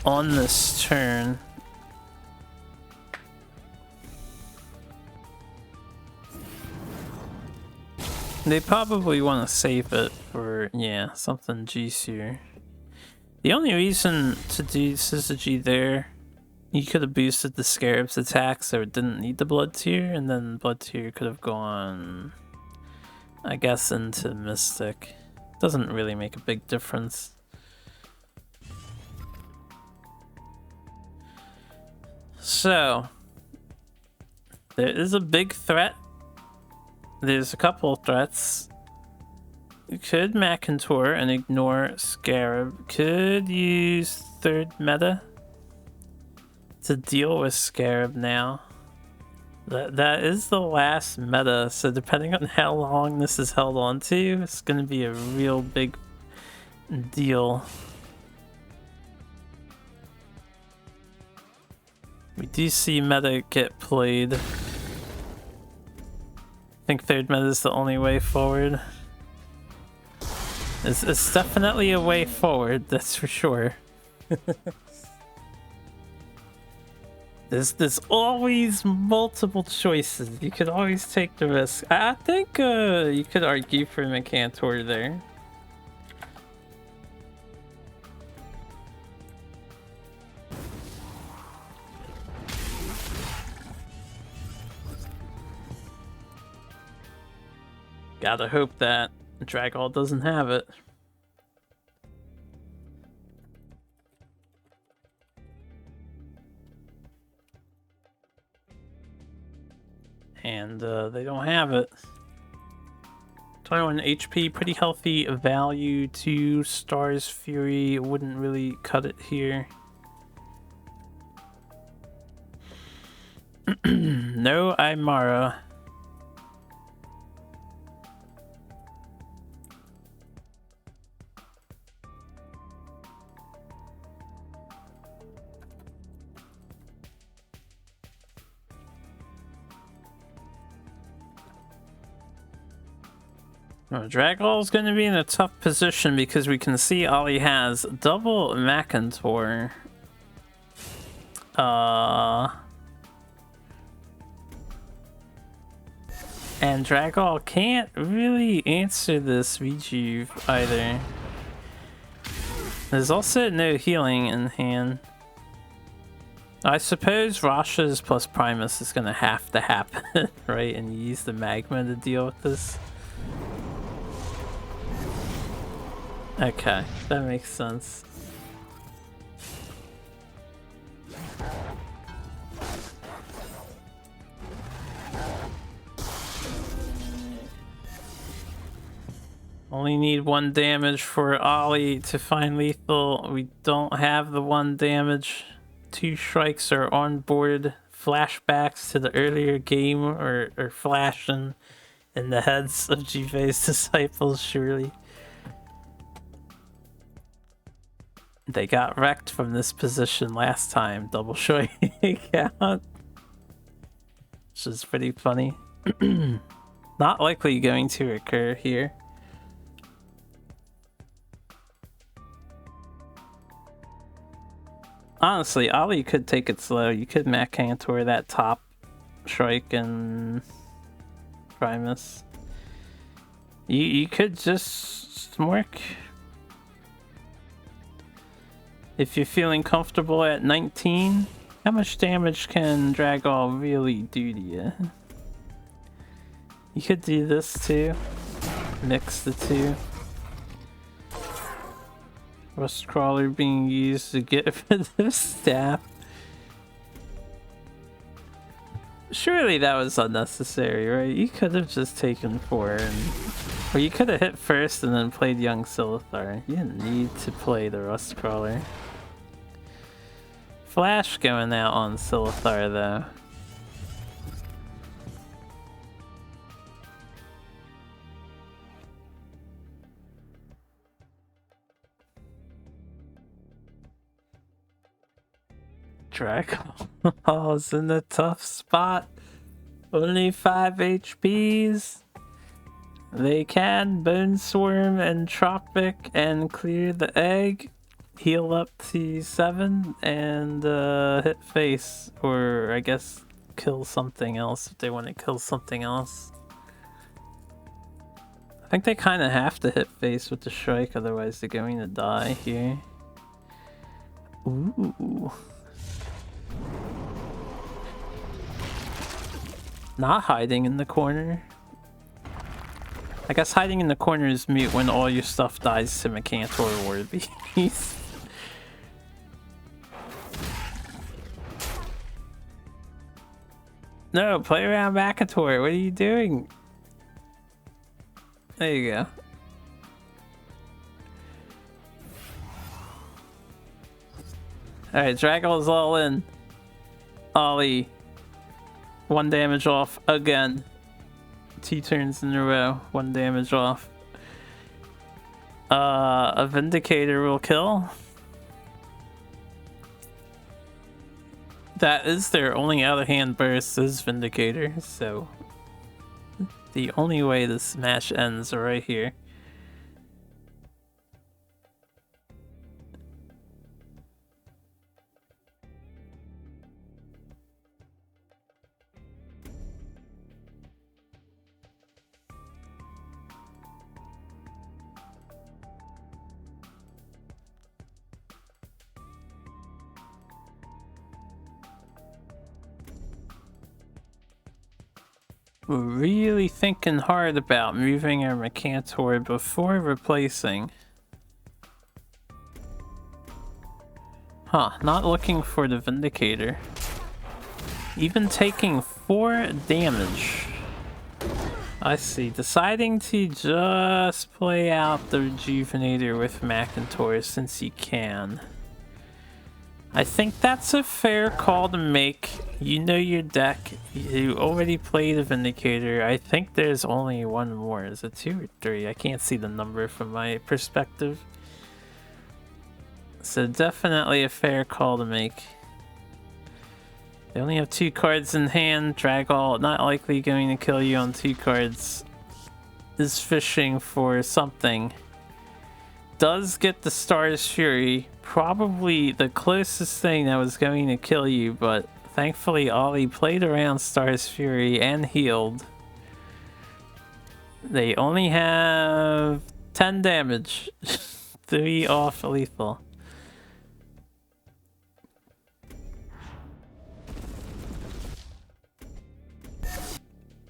S1: on this turn. They probably want to save it for, yeah, something juicier. The only reason to do Syzygy there, you could have boosted the Scarab's attack so it didn't need the Blood Tier, and then Blood Tier could have gone, I guess, into Mystic. Doesn't really make a big difference. So, there is a big threat. There's a couple of threats. You could Macintor and ignore Scarab. Could use 3rd meta to deal with Scarab now. That is the last meta, so depending on how long this is held on to, it's going to be a real big deal. We do see meta get played. I think 3rd meta is the only way forward. It's definitely a way forward, that's for sure. There's always multiple choices. You could always take the risk. I think you could argue for Macantor there. Gotta hope that Dragall doesn't have it. And they don't have it. 21 HP, pretty healthy value. 2 Stars Fury wouldn't really cut it here. No Aymara. Dragall's going to be in a tough position because we can see Ollie has double Macintor. And Dragall can't really answer this Rejuve either. There's also no healing in hand. I suppose Rasha's plus Primus is gonna have to happen, right? And you use the Magma to deal with this. Okay, that makes sense. Only need 1 damage for Ollie to find lethal. We don't have the 1 damage. 2 strikes are on board. Flashbacks to the earlier game or flashing in the heads of Jive's disciples, surely. They got wrecked from this position last time, double showing count. Which is pretty funny. Not likely going to occur here. Honestly, Ollie could take it slow. You could Macantor that top strike and Primus. You could just Smork. If you're feeling comfortable at 19, how much damage can Dragall really do to you? You could do this too. Mix the two. Rust Crawler being used to get rid of the staff. Surely that was unnecessary, right? You could have just taken 4 and... Or you could have hit first and then played Young Silithar. You didn't need to play the Rust Crawler. Flash going out on Silithar though. Dragall's in a tough spot. Only 5 HPs. They can Bone Swarm and Tropic and clear the egg. Heal up to 7 and hit face. Or I guess kill something else if they want to kill something else. I think they kind of have to hit face with the strike, otherwise they're going to die here. Ooh. Not hiding in the corner. I guess hiding in the corner is mute when all your stuff dies to Macantor or these. No, play around Macantor. What are you doing? There you go. Alright, Dragall's all in. Ollie. 1 damage off again. 2 turns in a row. 1 damage off. A Vindicator will kill. That is their only out of hand burst is Vindicator, so the only way this match ends are right here. We're really thinking hard about moving our Macantor before replacing. Huh, not looking for the Vindicator. Even taking 4 damage. I see. Deciding to just play out the Rejuvenator with Macantor since you can. I think that's a fair call to make. You know your deck. You already played a Vindicator. I think there's only 1 more. Is it 2 or 3? I can't see the number from my perspective. So definitely a fair call to make. They only have 2 cards in hand. Dragall not likely going to kill you on 2 cards. is fishing for something. Does get the Star's Fury, probably the closest thing that was going to kill you, but thankfully Ollie played around Star's Fury and healed. They only have 10 damage. 3 off lethal.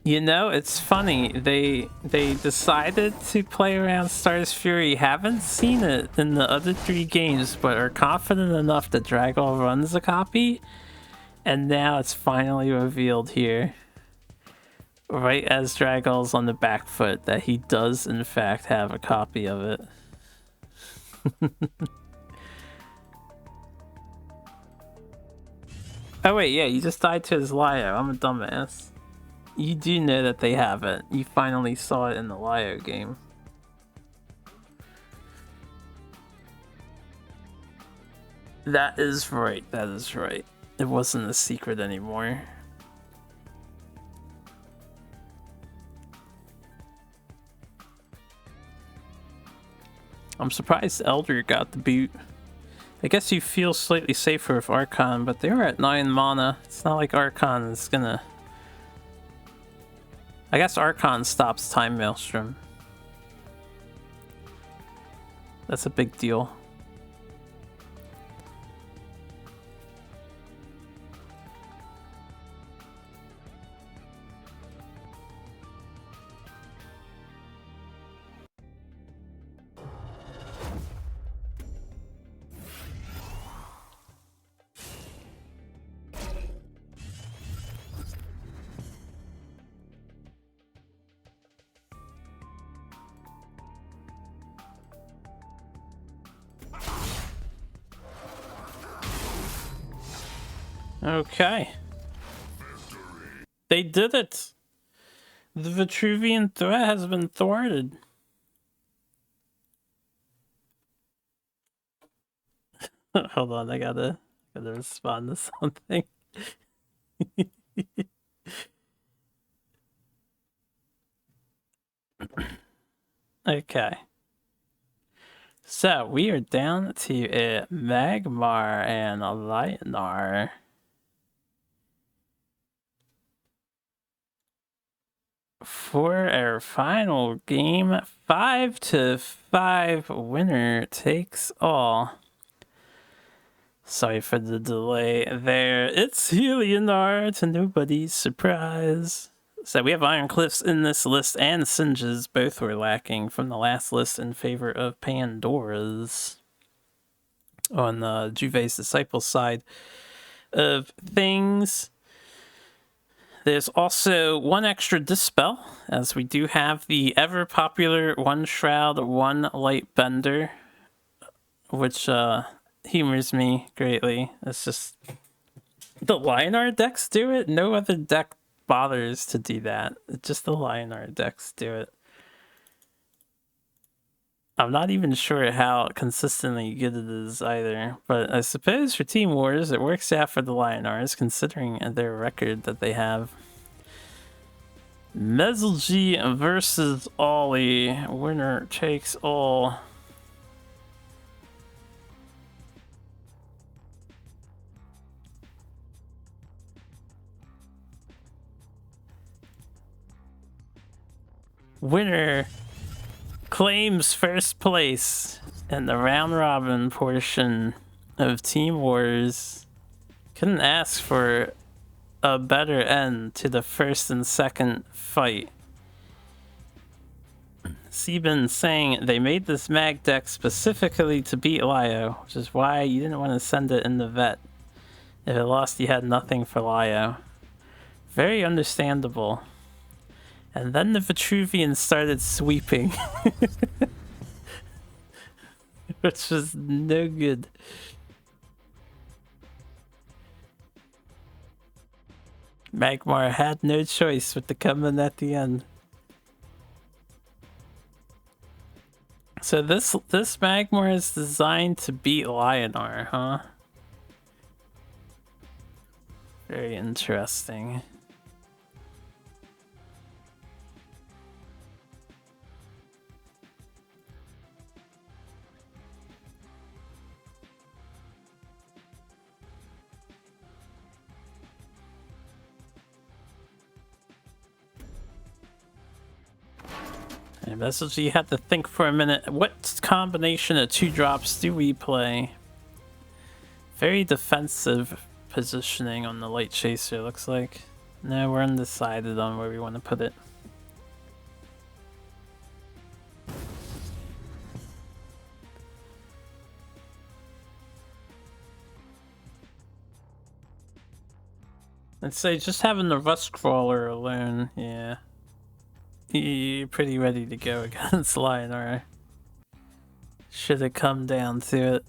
S1: You know, it's funny. They decided to play around Star's Fury. Haven't seen it in the other 3 games, but are confident enough that Dragol runs a copy. And now it's finally revealed here, right as Dragol's on the back foot, that he does in fact have a copy of it. Oh wait, yeah, you just died to his Lio. I'm a dumbass. You do know that they have it. You finally saw it in the Lio game. That is right, that is right. It wasn't a secret anymore. I'm surprised Elder got the boot. I guess you feel slightly safer with Archon, but they are at 9 mana. It's not like Archon is gonna... I guess Archon stops Time Maelstrom. That's a big deal. Okay. They did it! The Vitruvian threat has been thwarted. Hold on, I gotta respond to something. Okay. So, we are down to a Magmar and a Lionar. For our final game, 5-5 winner takes all. Sorry for the delay there. It's Heliodar, to nobody's surprise. So we have Iron Cliffs in this list and Singes. Both were lacking from the last list in favor of Pandora's. On Juve's Disciples side of things. There's also one extra Dispel, as we do have the ever popular One Shroud, One Light Bender, which humors me greatly. It's just the Lionar decks do it. No other deck bothers to do that. It's just the Lionar decks do it. I'm not even sure how consistently good it is either, but I suppose for Team Wars it works out for the Lionars, considering their record that they have. Mezelgi versus Ollie. Winner takes all. Winner claims first place in the round robin portion of Team Wars. Couldn't ask for a better end to the first and second fight. Sebin saying they made this mag deck specifically to beat Lio, which is why you didn't want to send it in the vet. If it lost, you had nothing for Lio. Very understandable. And then the Vitruvian started sweeping. Which was no good. Magmar had no choice with the coming at the end. So this Magmar is designed to beat Lionar, huh? Very interesting. And that's what you have to think for a minute. What combination of 2-drops do we play? Very defensive positioning on the Light Chaser, looks like. No, we're undecided on where we want to put it. I'd say just having the Rust Crawler alone, yeah. You're pretty ready to go against Lionel. Should have come down to it.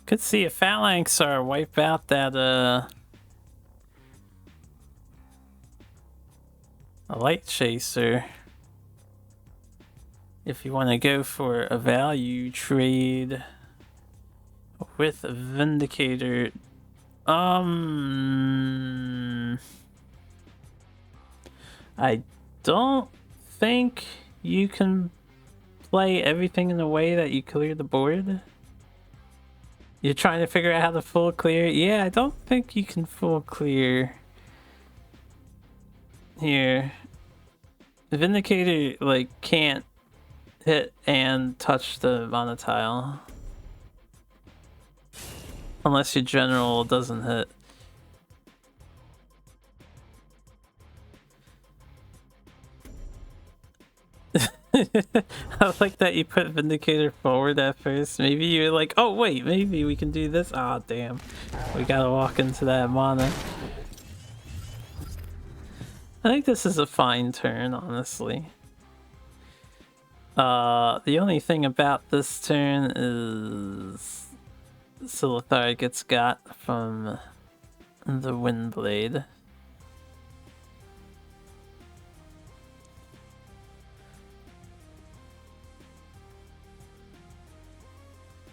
S1: Could see a Phalanxar wipe out that, a Light Chaser. If you want to go for a value trade with Vindicator. I don't think you can play everything in a way that you clear the board. You're trying to figure out how to full clear? Yeah, I don't think you can full clear here. Vindicator, like, can't hit and touch the monotile. Unless your general doesn't hit. I like that you put Vindicator forward at first. Maybe you're like, oh wait, maybe we can do this. Ah, oh, damn. We gotta walk into that mana. I think this is a fine turn, honestly. The only thing about this turn is Silithar gets got from the Windblade.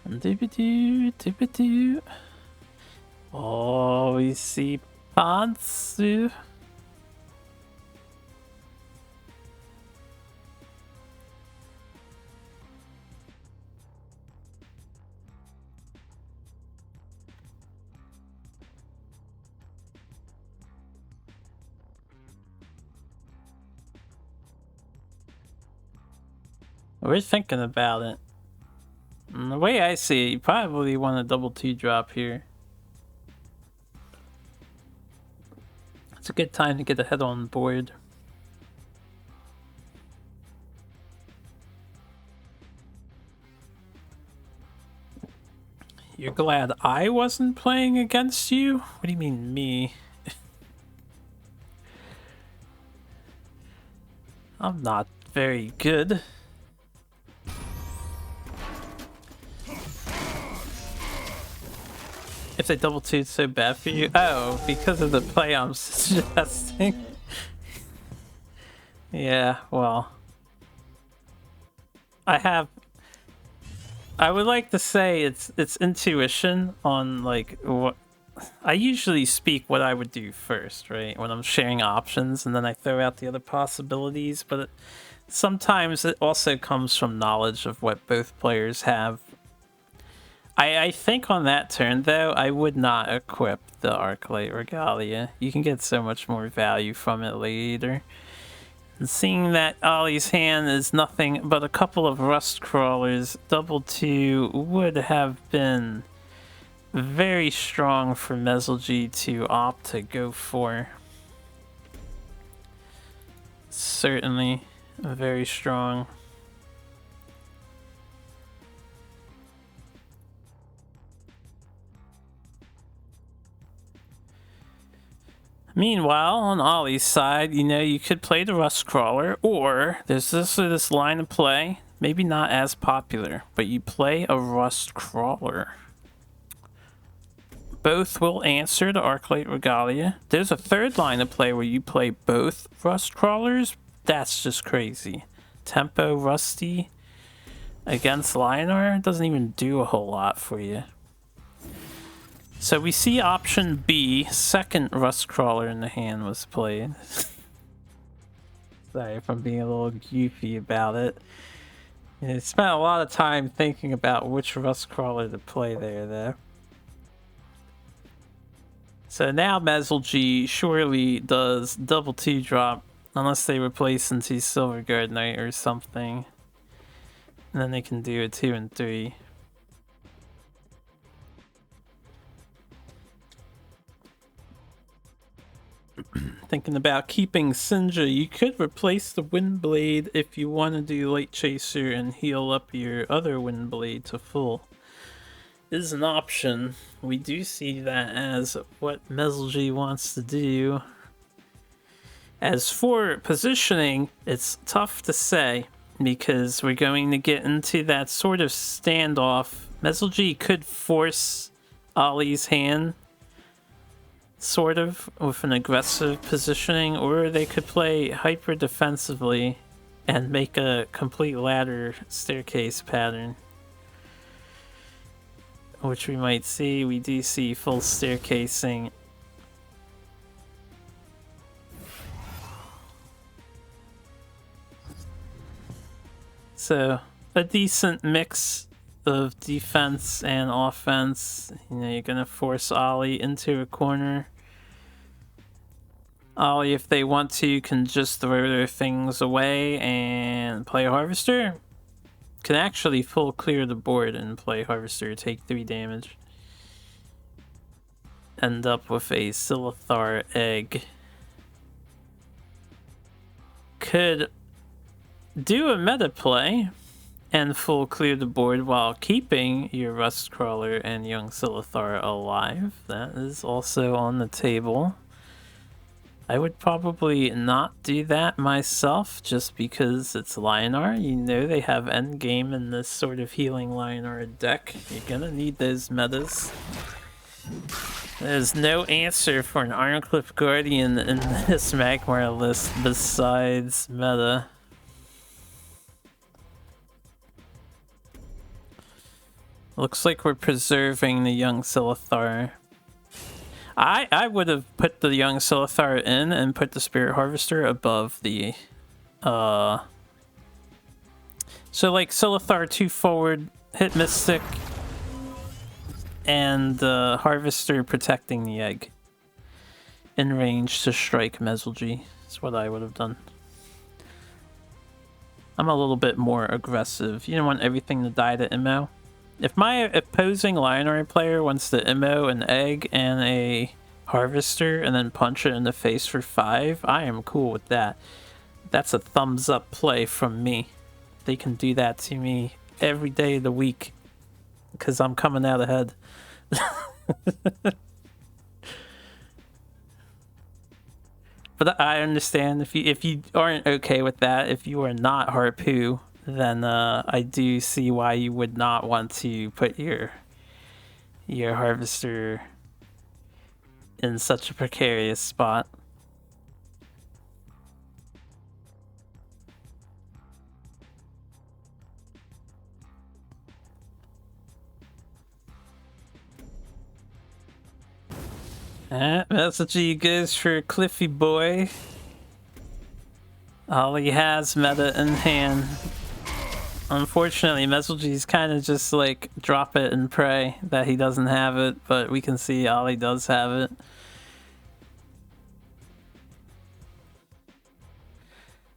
S1: Doobadoo, doobadoo. Oh, we see Pantsu. We're thinking about it. And the way I see it, you probably want a double 2-drop here. It's a good time to get ahead on board. You're glad I wasn't playing against you? What do you mean, me? I'm not very good. If they double 2, it's so bad for you. Oh, because of the play I'm suggesting. Yeah, well. I would like to say it's intuition on like what I usually speak what I would do first, right? When I'm sharing options, and then I throw out the other possibilities, but sometimes it also comes from knowledge of what both players have. I think on that turn, though, I would not equip the Arclight Regalia. You can get so much more value from it later. And seeing that Ollie's hand is nothing but a couple of Rust Crawlers, double 2 would have been very strong for Mezelgy to opt to go for. Certainly very strong. Meanwhile, on Ollie's side, you know, you could play the Rust Crawler, or there's this line of play, maybe not as popular, but you play a Rust Crawler. Both will answer the Arclight Regalia. There's a third line of play where you play both Rust Crawlers. That's just crazy. Tempo Rusty against Lionel doesn't even do a whole lot for you. So we see option B, second Rust Crawler in the hand was played. Sorry if I'm being a little goofy about it. I spent a lot of time thinking about which Rust Crawler to play there, though. So now Mezelgy surely does double 2-drop Unless they replace into Silverguard Knight or something. And then they can do a 2 and 3. Thinking about keeping Sinja, you could replace the Windblade if you want to do Light Chaser and heal up your other Windblade to full. Is an option. We do see that as what Mezelji wants to do. As for positioning, it's tough to say because we're going to get into that sort of standoff. Mezelji could force Ollie's hand sort of with an aggressive positioning, or they could play hyper defensively and make a complete ladder staircase pattern, which we might see. We do see full staircasing. So a decent mix of defense and offense. You know, you're gonna force Ollie into a corner. Ollie, if they want to, can just throw their things away and play Harvester. Can actually full clear the board and play Harvester, take 3 damage. End up with a Silithar egg. Could do a meta play and full clear the board while keeping your Rustcrawler and young Silithar alive. That is also on the table. I would probably not do that myself just because it's Lionar. You know they have endgame in this sort of healing Lionar deck. You're gonna need those metas. There's no answer for an Ironcliffe Guardian in this Magmar list besides meta. Looks like we're preserving the young Silithar. I would have put the young Silithar in and put the Spirit Harvester above the so like Silithar 2 forward, hit Mystic, and Harvester protecting the egg in range to strike Mezelji. That's what I would have done. I'm a little bit more aggressive. You don't want everything to die to Immo. If my opposing Lionar player wants to Immo an egg and a Harvester and then punch it in the face for 5, I am cool with that. That's a thumbs up play from me. They can do that to me every day of the week because I'm coming out ahead. But I understand if you aren't okay with that, if you are not Harpoo, then I do see why you would not want to put your Harvester in such a precarious spot. Mezelji goes for Cliffy Boy. Ollie has meta in hand. Unfortunately, Mezelji's kind of just like drop it and pray that he doesn't have it, but we can see Ollie does have it.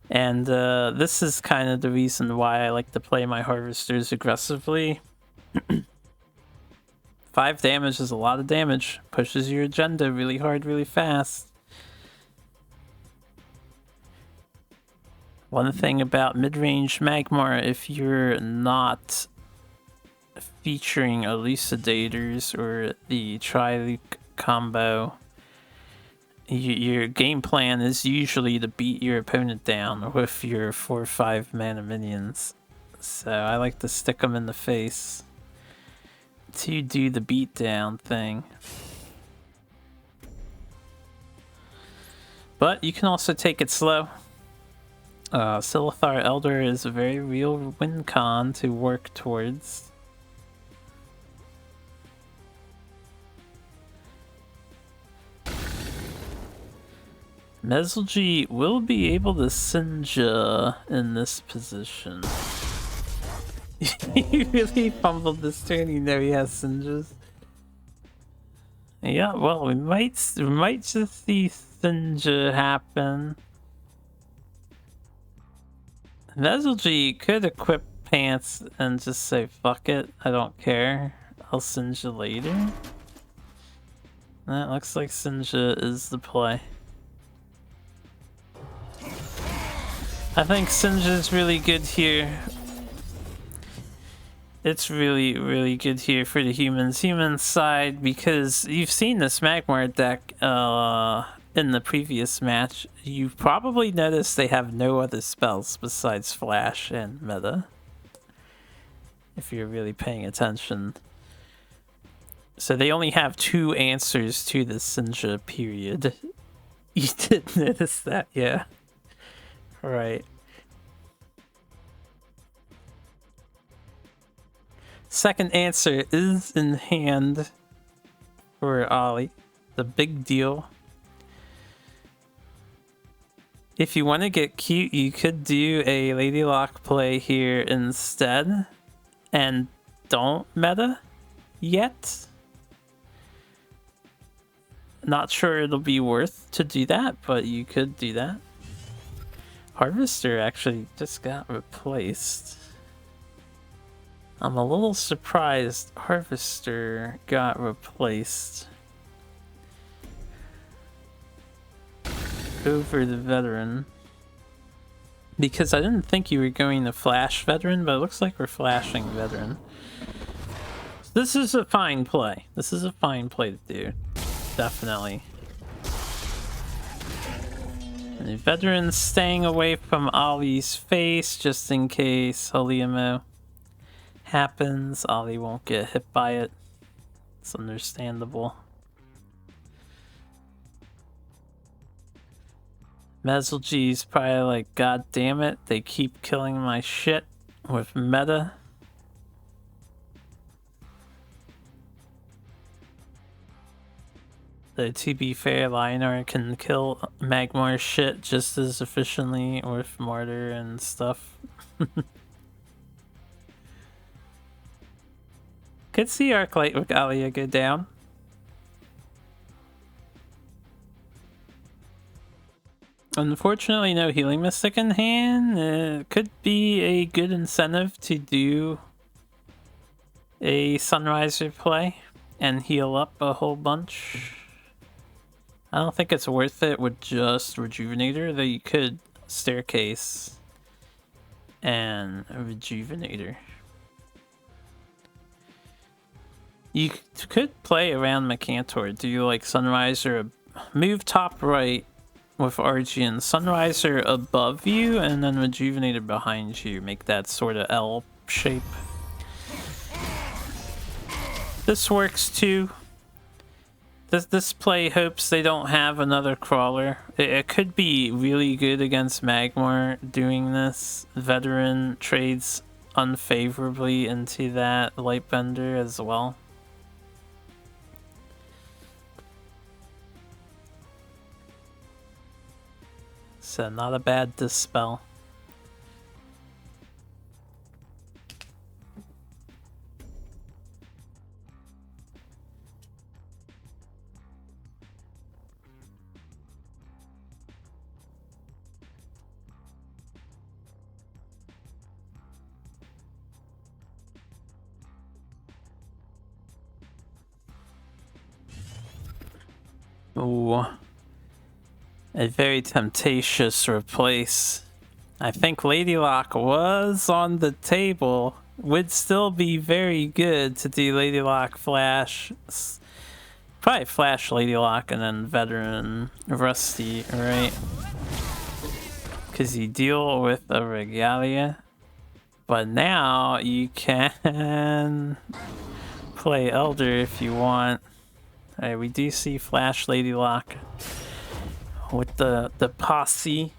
S1: And this is kind of the reason why I like to play my Harvesters aggressively. 5 damage is a lot of damage. Pushes your agenda really hard, really fast. One thing about mid-range Magmar, if you're not featuring Elucidators or the Tri-Luke combo, your game plan is usually to beat your opponent down with your 4 or 5 mana minions. So I like to stick them in the face to do the beatdown thing. But you can also take it slow. Silithar Elder is a very real win con to work towards. Mezelji will be able to Sinja in this position. He really fumbled this turn, you know he has Sinjas. Yeah, well, we might just see Sinja happen. Veselgy could equip pants and just say, fuck it, I don't care. I'll send you later. That looks like Sinja is the play. I think Sinja is really good here. It's really, really good here for the human side because you've seen this Magmar deck in the previous match. You've probably noticed they have no other spells besides Flash and Meta, if you're really paying attention. So they only have 2 answers to the Sinja period. You did notice that, yeah. Right. Second answer is in hand for Ollie. The big deal. If you want to get cute, you could do a Lady Lock play here instead. And don't meta yet. Not sure it'll be worth to do that, but you could do that. Harvester actually just got replaced. I'm a little surprised Harvester got replaced over the Veteran. Because I didn't think you were going to flash Veteran, but it looks like we're flashing Veteran. This is a fine play. This is a fine play to do. Definitely. And the Veteran's staying away from Ollie's face just in case Holy Ammo happens. Ollie won't get hit by it. It's understandable. Mezelgy's probably like, God damn it, they keep killing my shit with meta. Though to be fair, Lionar can kill Magmar shit just as efficiently with Martyr and stuff. Could see Arclight with Alia go down. Unfortunately, no Healing Mystic in hand. It could be a good incentive to do a Sunriser play and heal up a whole bunch. I don't think it's worth it with just Rejuvenator, though you could Staircase and Rejuvenator. You could play around Mecantor. Do like Sunriser, move top right with Argent, Sunriser above you, and then Rejuvenator behind you. Make that sort of L shape. This works too. This play hopes they don't have another crawler. It could be really good against Magmar doing this. Veteran trades unfavorably into that Lightbender as well. So not a bad Dispel. Ooh. A very temptatious replace. I think Lady Lock was on the table. Would still be very good to do Lady Lock Flash. Probably Flash Lady Lock and then Veteran Rusty, right? Because you deal with a Regalia. But now you can play Elder if you want. Alright, we do see Flash Lady Lock with the posse.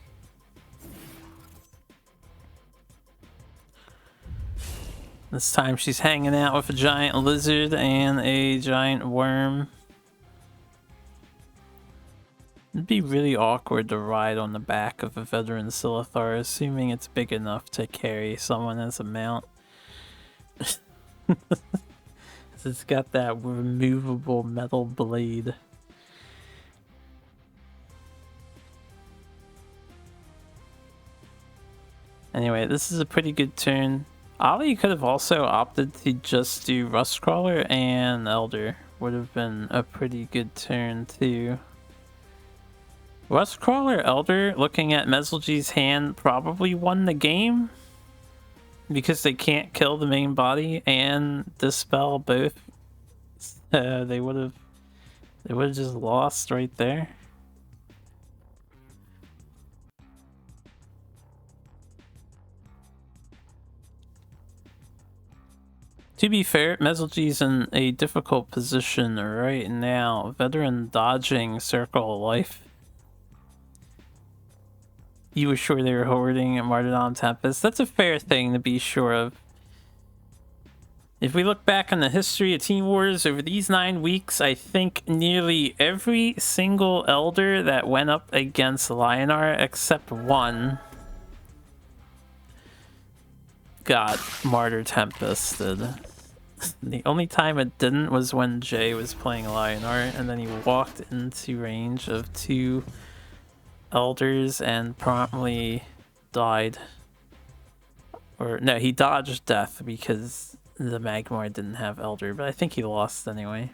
S1: This time she's hanging out with a giant lizard and a giant worm. It'd be really awkward to ride on the back of a Veteran Silithar, assuming it's big enough to carry someone as a mount. It's got that removable metal blade. Anyway, this is a pretty good turn. Ollie could have also opted to just do Rustcrawler and Elder. Would have been a pretty good turn too. Rustcrawler Elder, looking at Mezelgee's hand, probably won the game because they can't kill the main body and dispel both. They would have just lost right there. To be fair, Mezelgee's in a difficult position right now. Veteran dodging Circle of Life. You were sure they were hoarding a Martyrdom Tempest. That's a fair thing to be sure of. If we look back on the history of Team Wars over these 9 weeks, I think nearly every single Elder that went up against Lionar, except one, got Martyr Tempested. The only time it didn't was when Jay was playing Lionar, and then he walked into range of 2 Elders and promptly died. Or no, he dodged death because the Magmar didn't have Elder, but I think he lost anyway.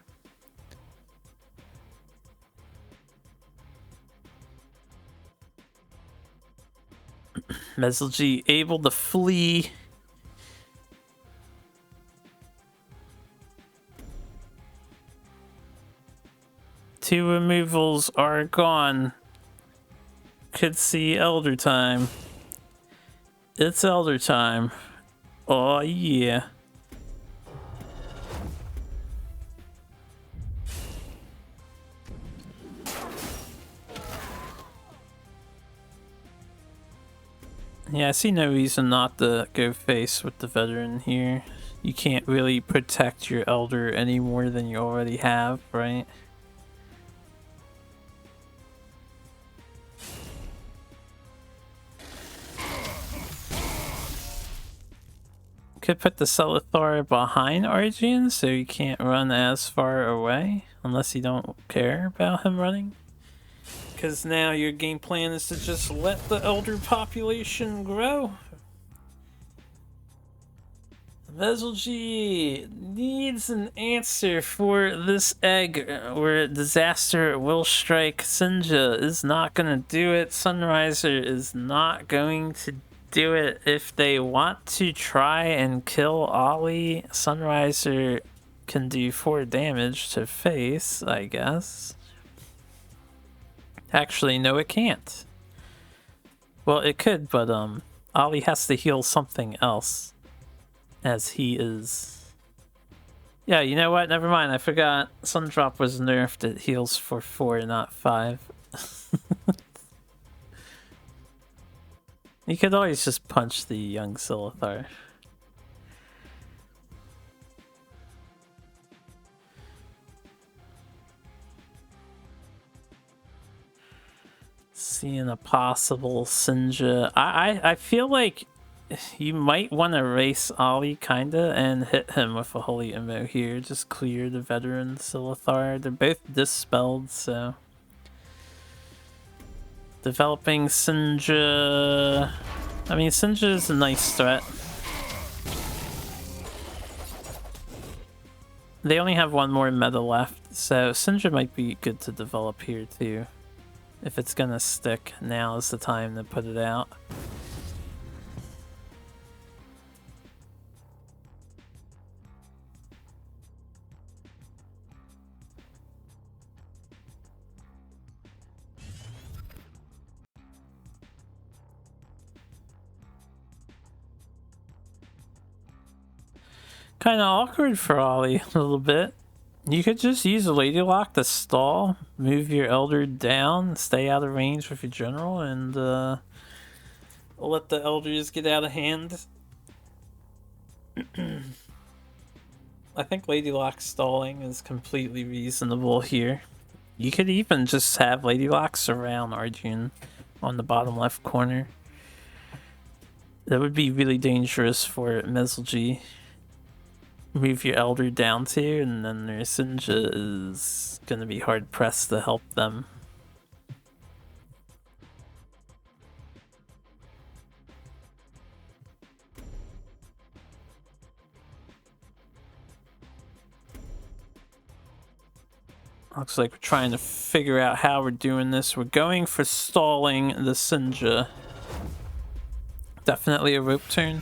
S1: Mezelgee able to flee. Two removals are gone. Could see Elder time. It's Elder time. Oh yeah. Yeah, I see no reason not to go face with the veteran here. You can't really protect your Elder any more than you already have, right? Could put the Celithar behind Arjun so he can't run as far away, unless you don't care about him running. Because now your game plan is to just let the Elder population grow. Mezelgee needs an answer for this egg where disaster will strike. Sinja is not going to do it. Sunriser is not going to do it. If they want to try and kill Ollie, Sunriser can do 4 damage to face, I guess. Actually, no, it can't. Well, it could, but Ollie has to heal something else, as he is... Yeah, you know what? Never mind, I forgot. Sundrop was nerfed. It heals for 4, not 5. You could always just punch the young Silithar. Seeing a possible Sinja. I feel like you might want to race Ollie kinda and hit him with a Holy Immo here. Just clear the veteran Silithar. They're both dispelled, so... Developing Sinja... I mean, Sinja is a nice threat. They only have 1 more meta left, so Sinja might be good to develop here too. If it's gonna stick, now is the time to put it out. Kind of awkward for Ollie a little bit. You could just use a Lady Lock to stall, move your Elder down, stay out of range with your general, and let the Elders get out of hand. I think Lady Lock stalling is completely reasonable here. You could even just have Lady Lock surround Arjun on the bottom left corner. That would be really dangerous for Mezelgee. Move your Elder down to, and then their Sinja is gonna be hard pressed to help them. Looks like we're trying to figure out how we're doing this. We're going for stalling the Sinja. Definitely a rope turn.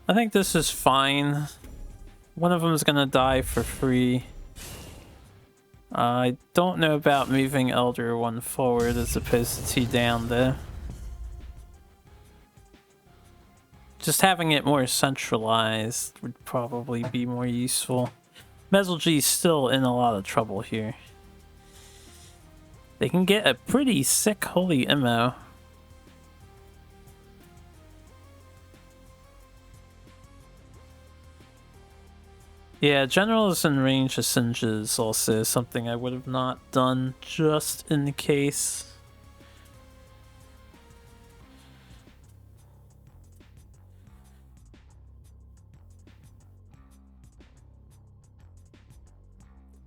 S1: I think this is fine. One of them is gonna die for free. I don't know about moving Elder One forward as opposed to 2 down though. Just having it more centralized would probably be more useful. Mezelgee's still in a lot of trouble here. They can get a pretty sick holy ammo. Yeah, General is in range of Sinja is also something I would have not done just in case.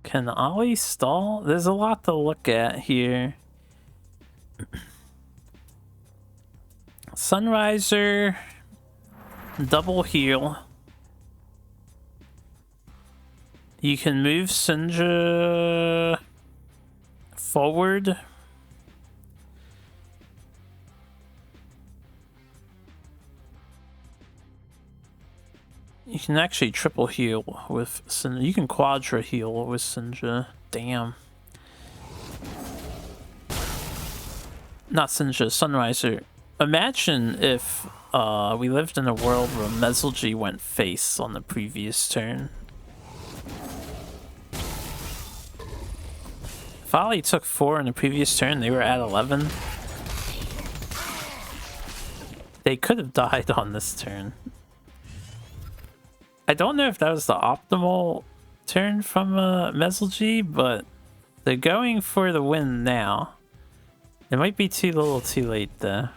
S1: Can Ollie stall? There's a lot to look at here. Sunriser, double heal. You can move Sinja forward. You can actually triple heal with Sinja. You can quadra heal with Sinja. Damn. Not Sinja, Sunriser. Imagine if we lived in a world where Mezelgee went face on the previous turn. If Ollie took 4 in the previous turn, they were at 11. They could have died on this turn. I don't know if that was the optimal turn from Mezelgee, but they're going for the win now. It might be too little too late though.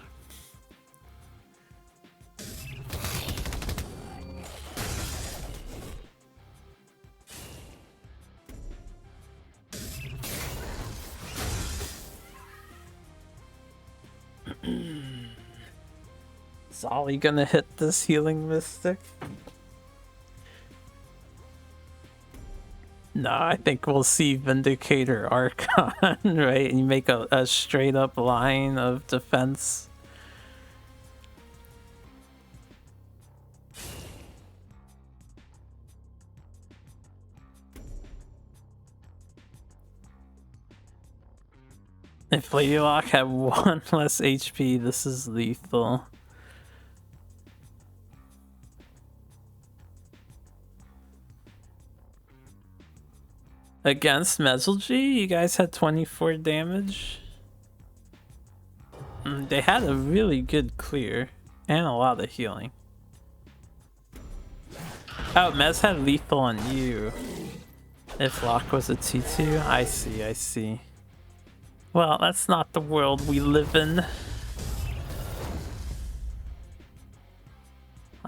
S1: Is Ollie gonna hit this healing mystic? No, I think we'll see Vindicator Archon, right? And you make a straight up line of defense. If Lady Locke had 1 less HP, this is lethal. Against Mezelgee, you guys had 24 damage. They had a really good clear and a lot of healing. Oh, Mez had lethal on you. If Locke was a 2-2, I see, I see. Well, that's not the world we live in.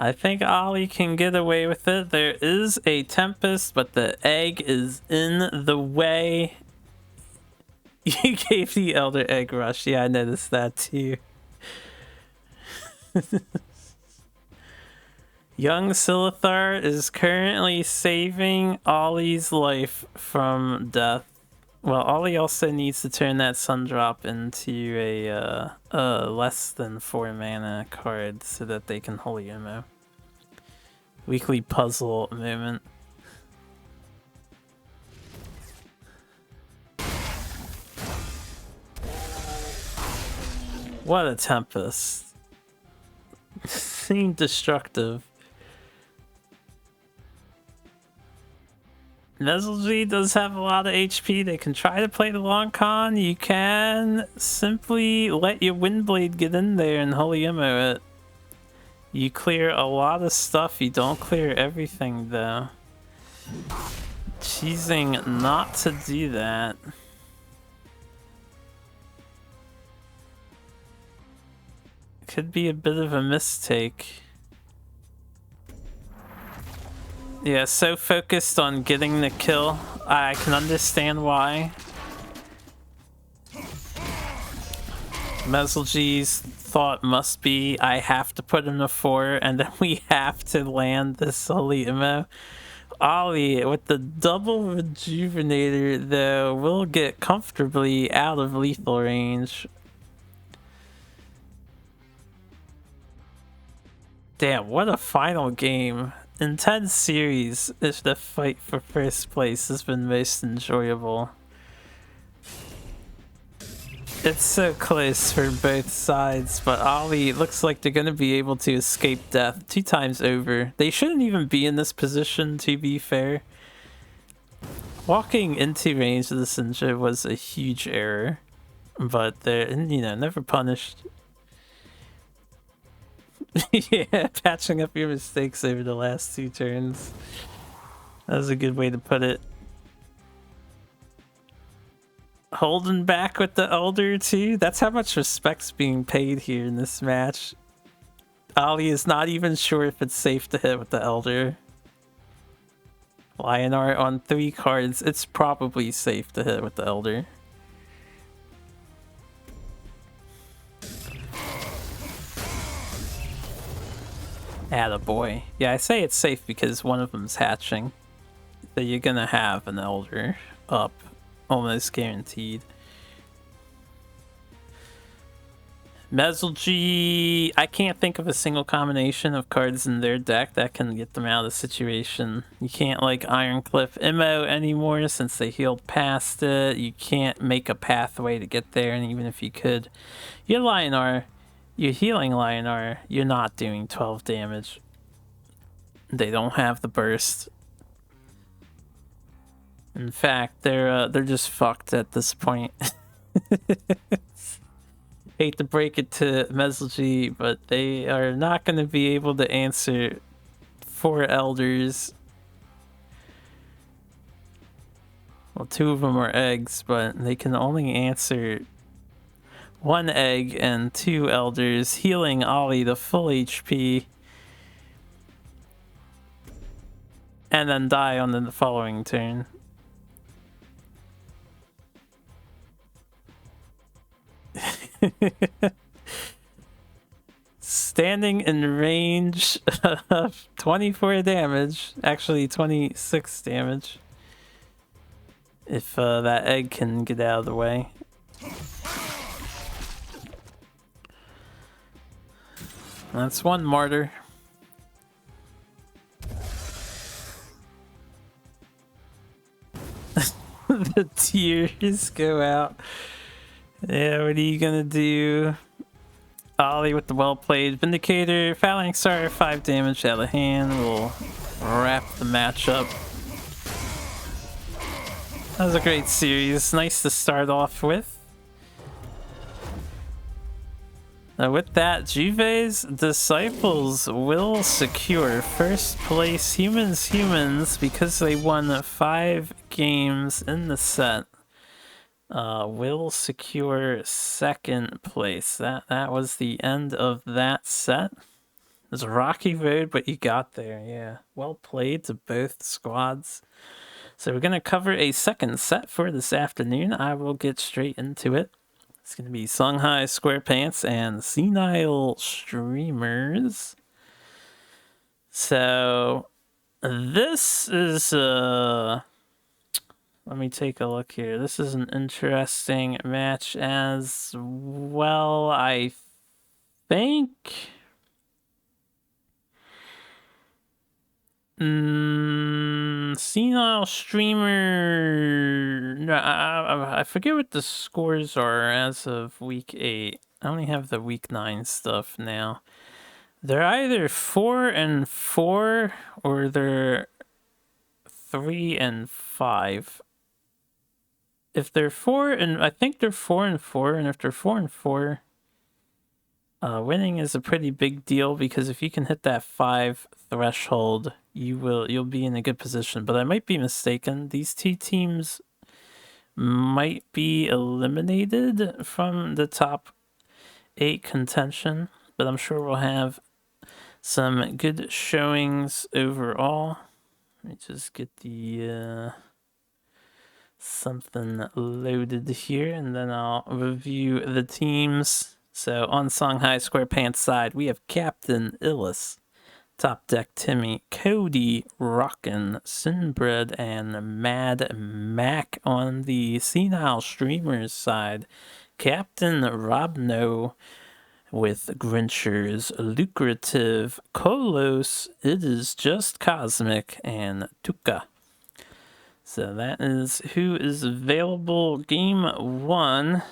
S1: I think Ollie can get away with it. There is a Tempest, but the egg is in the way. You gave the Elder Egg Rush. Yeah, I noticed that too. Young Silithar is currently saving Ollie's life from death. Well, Ollie also needs to turn that Sun Drop into a less than 4 mana card so that they can holy ammo. Weekly puzzle moment. What a Tempest. Seemed destructive. Mezelgee does have a lot of HP. They can try to play the long con. You can simply let your Windblade get in there and holy ammo it. You clear a lot of stuff. You don't clear everything though. Choosing not to do that. Could be a bit of a mistake. Yeah, so focused on getting the kill. I can understand why. Mezelgee's thought must be, I have to put him to 4, and then we have to land this holy ammo. Ollie with the double rejuvenator, though, will get comfortably out of lethal range. Damn, what a final game. Intense series. If the fight for first place has been most enjoyable. It's so close for both sides, but Ollie looks like they're going to be able to escape death 2 times over. They shouldn't even be in this position, to be fair. Walking into range of the Sinja was a huge error, but they're, you know, never punished. Yeah, patching up your mistakes over the last 2 turns. That was a good way to put it. Holding back with the Elder too. That's how much respect's being paid here in this match. Ollie is not even sure if it's safe to hit with the Elder. Lionar on 3 cards. It's probably safe to hit with the Elder. Attaboy. Yeah, I say it's safe because one of them's hatching. So you're gonna have an Elder up. Almost guaranteed. Mezelgi, I can't think of a single combination of cards in their deck that can get them out of the situation. You can't like Ironcliff Immo anymore since they healed past it. You can't make a pathway to get there, and even if you could, your Lionar, you're healing Lionar, you're not doing 12 damage. They don't have the burst. In fact, they're just fucked at this point. Hate to break it to Mezelgi, but they are not going to be able to answer 4 Elders. Well, 2 of them are eggs, but they can only answer 1 egg and 2 Elders, healing Ollie to full HP. And then die on the following turn. Standing in range of 24 damage, actually 26 damage, if that egg can get out of the way. That's 1 martyr. The tears go out. Yeah, what are you gonna do? Ollie with the well played Vindicator. Phalanx are 5 damage out of hand. We'll wrap the match up. That was a great series. Nice to start off with. Now with that, Juve's Disciples will secure first place. Humans, because they won 5 games in the set, will secure 2nd place. That was the end of that set. It was a rocky road, but you got there. Yeah, well played to both squads. So we're gonna cover a 2nd set for this afternoon. I will get straight into it. It's gonna be Songhai Squarepants and Senile Streamers. So this is let me take a look here. This is an interesting match as well, I think. Senile Streamer. No, I forget what the scores are as of week 8. I only have the week 9 stuff now. They're either 4-4 or they're 3-5. If they're 4 and I think they're 4-4, and if they're 4-4, winning is a pretty big deal because if you can hit that 5 threshold, you'll be in a good position. But I might be mistaken. These 2 teams might be eliminated from the top 8 contention, but I'm sure we'll have some good showings overall. Let me just get the something loaded here, and then I'll review the teams. So on Songhai Squarepants side, we have Captain Illis, Top deck Timmy, Cody, Rockin, Sinbred, and Mad Mac on the Senile Streamers side. Captain Robno with Grincher's Lucrative, Kolos, It Is Just Cosmic, and Tuka. So that is who is available. Game 1.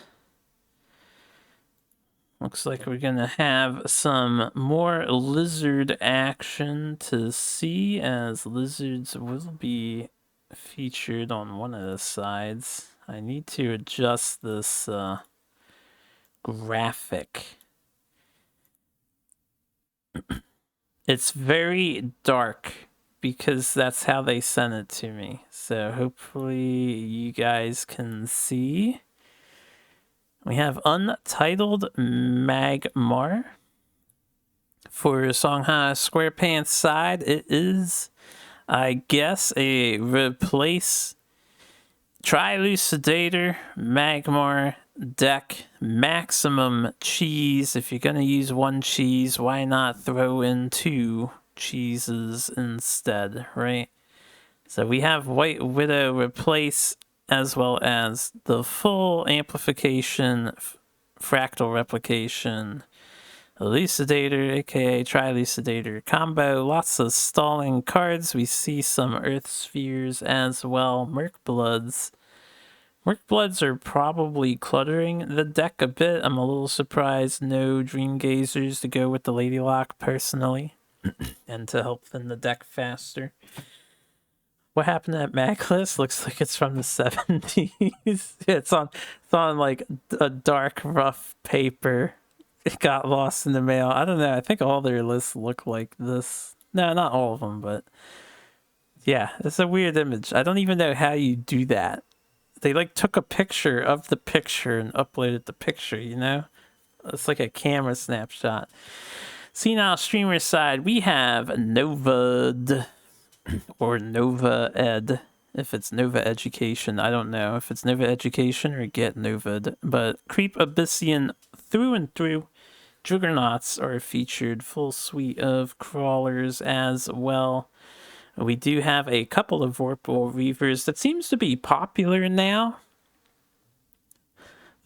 S1: Looks like we're going to have some more lizard action to see, as lizards will be featured on one of the sides. I need to adjust this graphic. It's very dark because that's how they sent it to me. So hopefully you guys can see. We have Untitled Magmar. For Songha SquarePants side, it is, I guess, a replace Trilucidator Magmar deck. Maximum cheese. If you're going to use one cheese, why not throw in 2 cheeses instead, right? So we have White Widow replace, as well as the full amplification, fractal replication, Elucidator, aka Trilucidator combo. Lots of stalling cards. We see some Earth Spheres as well. Merc Bloods. Merc Bloods are probably cluttering the deck a bit. I'm a little surprised no Dream Gazers to go with the Lady Lock personally, and to help thin the deck faster. What happened to that mag list? Looks like it's from the 70s. It's on like a dark, rough paper. It got lost in the mail. I don't know. I think all their lists look like this. No, not all of them, but yeah, it's a weird image. I don't even know how you do that. They like took a picture of the picture and uploaded the picture, you know? It's like a camera snapshot. Senile Streamer side, we have Novad. Or Nova Ed, if it's Nova Education. I don't know if it's Nova Education or Get Novad. But Creep Abyssian through and through. Juggernauts are featured. Full suite of crawlers as well. We do have a couple of Vorpal Reavers that seems to be popular now.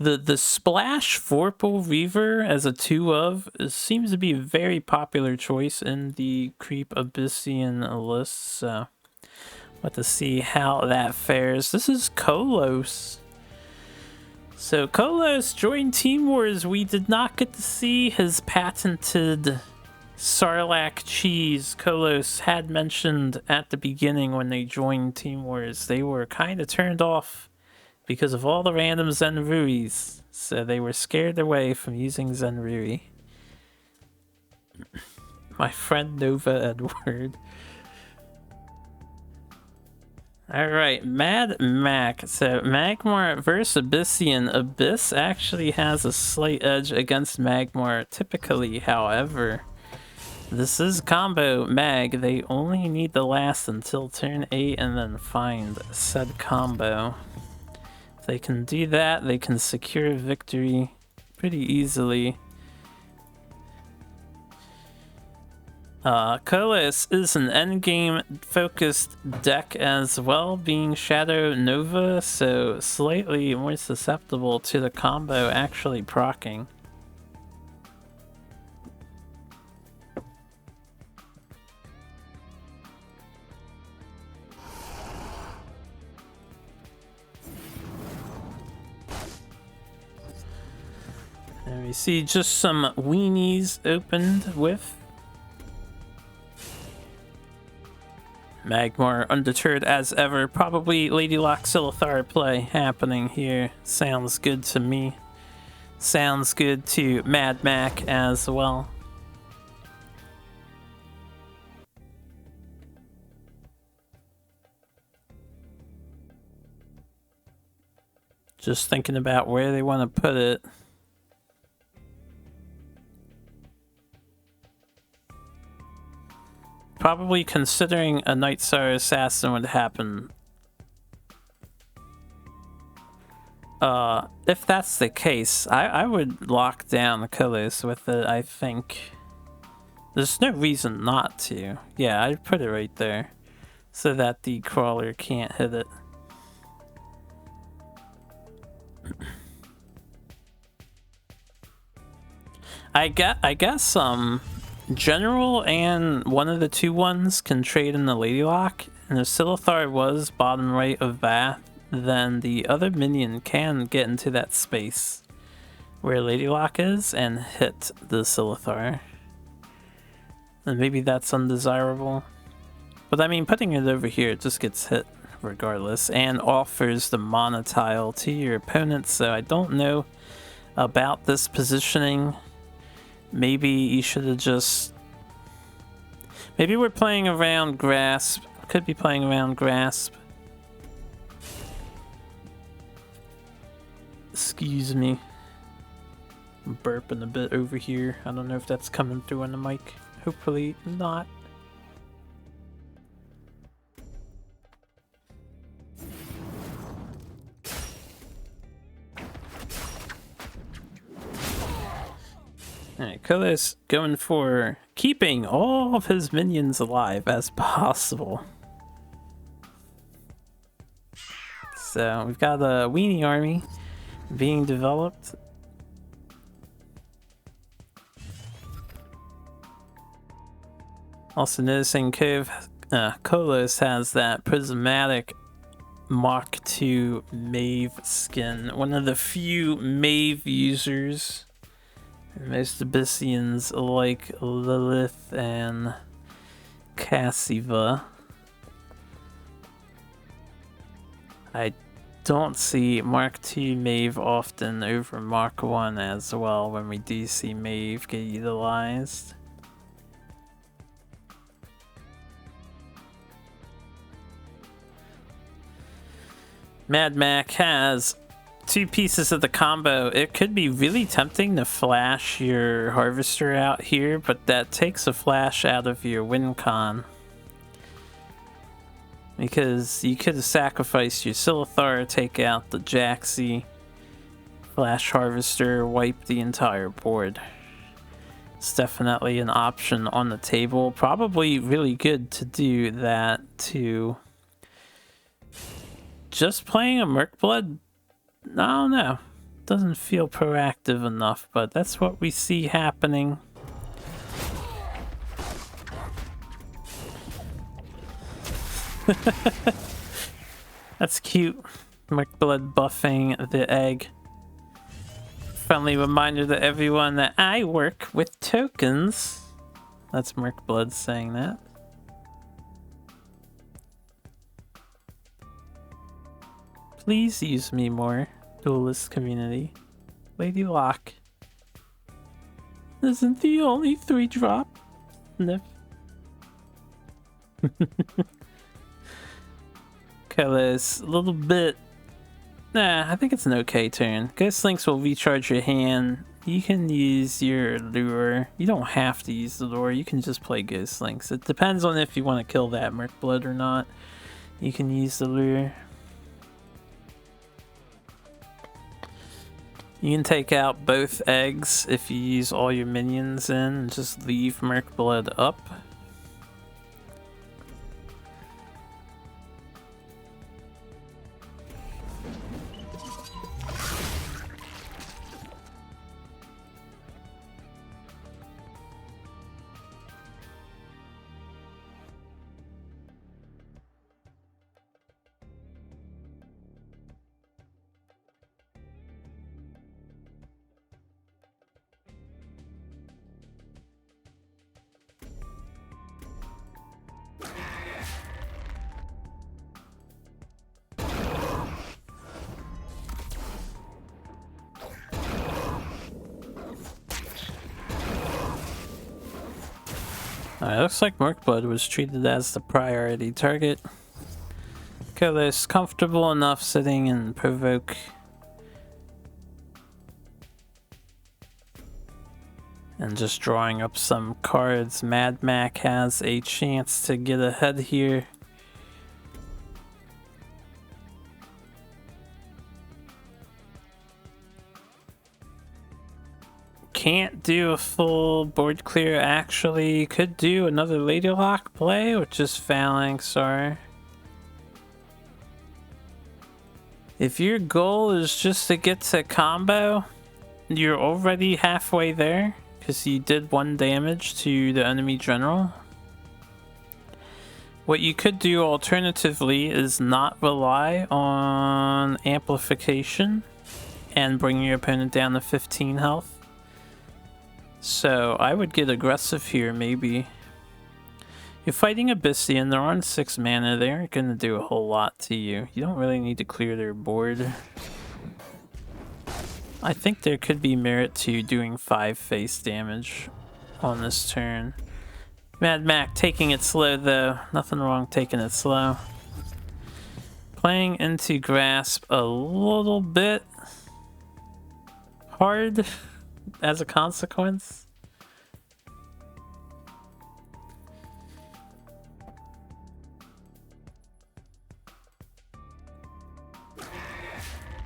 S1: The Splash Vorpal Reaver as a 2-of seems to be a very popular choice in the Creep Abyssian list, so we'll have to see how that fares. This is Kolos. So Kolos joined Team Wars. We did not get to see his patented Sarlacc cheese. Kolos had mentioned at the beginning when they joined Team Wars. They were kind of turned off because of all the random Zenruis, so they were scared away from using Zenrui. My friend Nova Edward. Alright, Mad Mac. So Magmar versus Abyssian. Abyss actually has a slight edge against Magmar typically, however. This is combo Mag. They only need to last until turn 8 and then find said combo. If they can do that, they can secure victory pretty easily. Kolos is an endgame focused deck as well, being Shadow Nova, so slightly more susceptible to the combo actually proccing. And we see just some weenies opened with Magmar undeterred as ever. Probably Lady Lock Silithar play happening here. Sounds good to me. Sounds good to Mad Mac as well. Just thinking about where they want to put it. Probably considering a Nightstar Assassin would happen. If that's the case, I would lock down Kolos with it, I think. There's no reason not to. Yeah, I put it right there so that the crawler can't hit it. I guess General and one of the 2/1s can trade in the Lady Lock, and if Silithar was bottom right of that, then the other minion can get into that space where Lady Lock is and hit the Silithar. And maybe that's undesirable. But I mean, putting it over here, it just gets hit regardless and offers the mana tile to your opponent, so I don't know about this positioning. Maybe you should have just... Maybe we're playing around Grasp. Could be playing around Grasp. Excuse me. I'm burping a bit over here. I don't know if that's coming through on the mic. Hopefully not. Alright, Kolos going for keeping all of his minions alive as possible. So we've got a weenie army being developed. Also noticing Kolos has that prismatic Mach 2 Mave skin. One of the few Mave users. Most Abyssians like Lilith and Cassiva. I don't see Mark 2 Mave often over Mark 1 as well when we do see Mave get utilized. Mad Mac has 2 pieces of the combo. It could be really tempting to flash your Harvester out here, but that takes a flash out of your win con. Because you could have sacrificed your Silithar, take out the Jaxi, flash Harvester, wipe the entire board. It's definitely an option on the table. Probably really good to do that too. Just playing a Mercblood, I don't know. Doesn't feel proactive enough, but that's what we see happening. That's cute. Mercblood buffing the egg. Friendly reminder to everyone that I work with tokens. That's Mercblood saying that. Please use me more, Duelyst community. Lady Lock isn't the only 3-drop. No. Kolos, a little bit. Nah, I think it's an okay turn. Ghost Links will recharge your hand. You can use your lure. You don't have to use the lure. You can just play Ghost Links. It depends on if you want to kill that Mercblood or not. You can use the lure. You can take out both eggs if you use all your minions in and just leave Mercblood up. Alright, looks like Mercblood was treated as the priority target. Kolos comfortable enough sitting in Provoke. And just drawing up some cards. Mad Mac has a chance to get ahead here. can't do a full board clear actually. Could do another Lady Lock play, which is Phalanxar. If your goal is just to get to combo, you're already halfway there because you did 1 damage to the enemy general. What you could do alternatively is not rely on amplification and bring your opponent down to 15 health. So I would get aggressive here, maybe. You're fighting Abyssian, they're on 6 mana, they aren't going to do a whole lot to you. You don't really need to clear their board. I think there could be merit to doing 5 face damage on this turn. Mad Mac taking it slow though, nothing wrong taking it slow. Playing into Grasp a little bit hard as a consequence.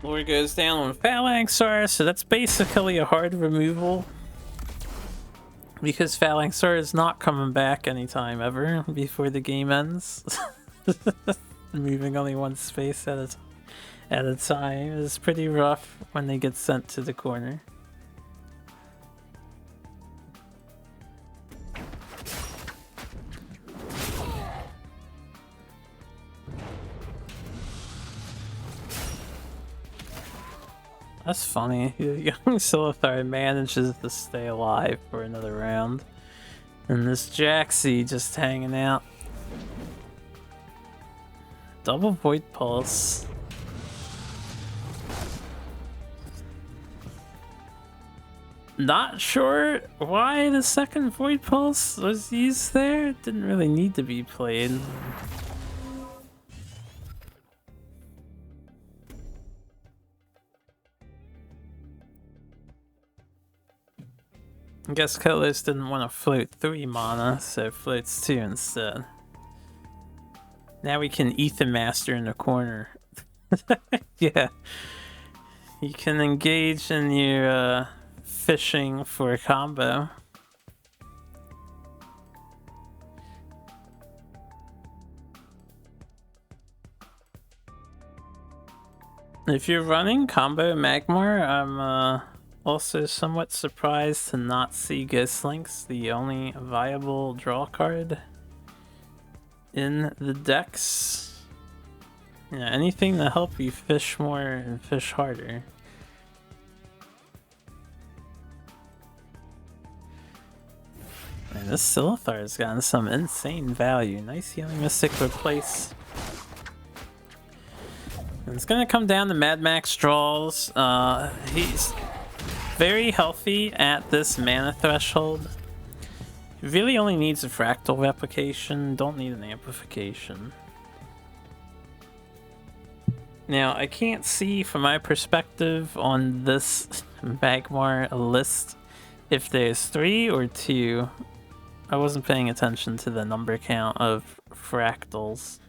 S1: Lord goes down on Phalanxar, so that's basically a hard removal. Because Phalanxar is not coming back anytime ever before the game ends. Moving only 1 space at a time is pretty rough when they get sent to the corner. That's funny. Young Silithar manages to stay alive for another round. And this Jaxi just hanging out. Double Void Pulse. Not sure why the second Void Pulse was used there. It didn't really need to be played. I guess Duelyst didn't want to float 3 mana, so floats 2 instead. Now we can Ether Master in the corner. Yeah. You can engage in your fishing for a combo. If you're running combo Magmar, I'm also somewhat surprised to not see Ghostlinks, the only viable draw card in the decks. Yeah, anything to help you fish more and fish harder. Man, this Silithar has gotten some insane value. Nice Healing Mystic replace. And it's gonna come down to Mad Max draws. He's very healthy at this mana threshold. He really only needs a fractal replication, don't need an amplification. Now, I can't see from my perspective on this Magmar list if there's 3 or 2. I wasn't paying attention to the number count of fractals.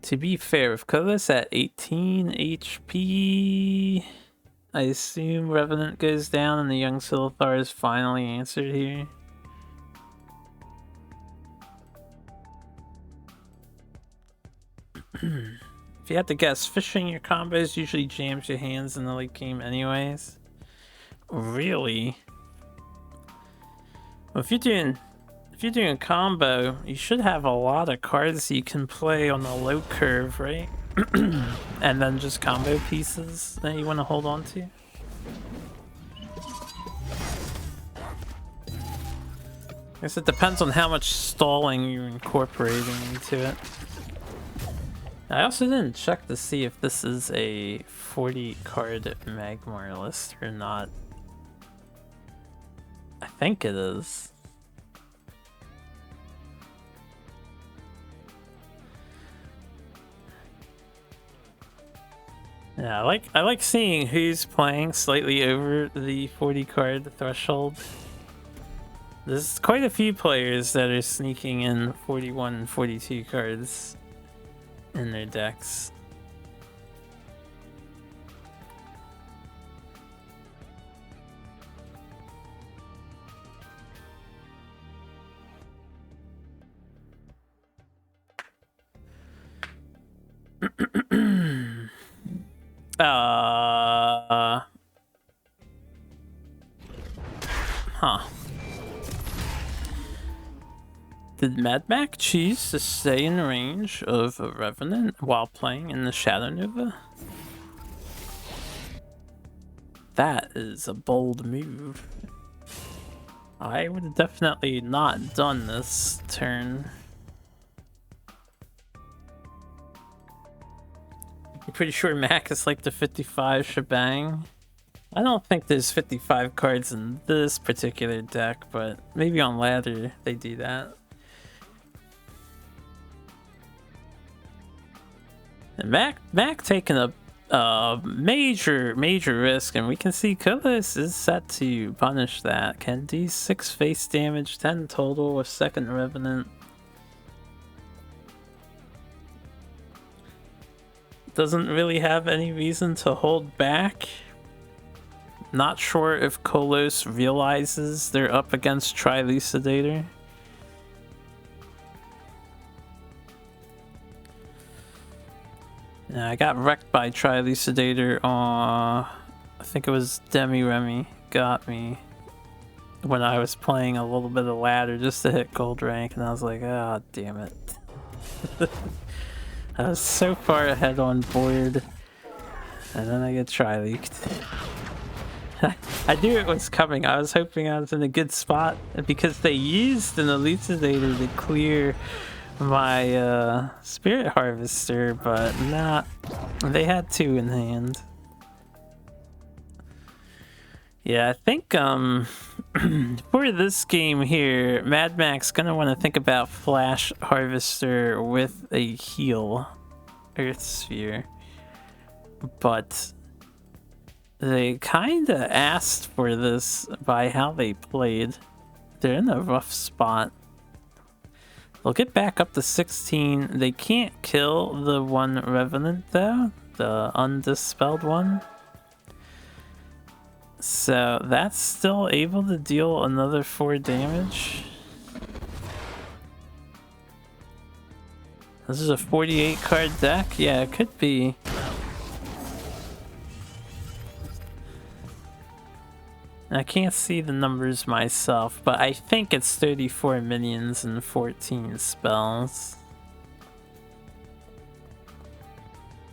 S1: To be fair, with Kolos at 18 HP, I assume Revenant goes down and the young Silithar is finally answered here. If you had to guess, fishing your combos usually jams your hands in the late game anyways. Really? Well, if you're doing a combo, you should have a lot of cards you can play on the low curve, right? And then just combo pieces that you want to hold on to. I guess it depends on how much stalling you're incorporating into it. I also didn't check to see if this is a 40 card Magmar list or not. I think it is. Yeah, I like seeing who's playing slightly over the 40 card threshold. There's quite a few players that are sneaking in 41 and 42 cards in their decks. Huh. Did Mad Mac choose to stay in range of a Revenant while playing in the Shadow Nova? That is a bold move. I would have definitely not done this turn. I'm pretty sure Mac is like the 55 shebang. I don't think there's 55 cards in this particular deck, but maybe on ladder they do that. And Mac taking a major risk, and we can see Duelyst is set to punish that. Can do 6 face damage, 10 total with second Revenant. Doesn't really have any reason to hold back. Not sure if Duelyst realizes they're up against Trilucidator. Yeah, I got wrecked by Trilucidator. I think it was Demi Remy got me when I was playing a little bit of ladder just to hit gold rank, and I was like, ah, damn it. I was so far ahead on board, and then I get tri-leaked. I knew it was coming. I was hoping I was in a good spot because they used an Elucidator to clear my Spirit Harvester, but not. They had 2 in hand. Yeah, I think for this game here, Mad Mac's gonna want to think about Flash Harvester with a heal Earth Sphere, but they kinda asked for this by how they played. They're in a rough spot. They'll get back up to 16. They can't kill the one Revenant though, the undispelled one. So that's still able to deal another 4 damage. This is a 48 card deck? Yeah, it could be. I can't see the numbers myself, but I think it's 34 minions and 14 spells.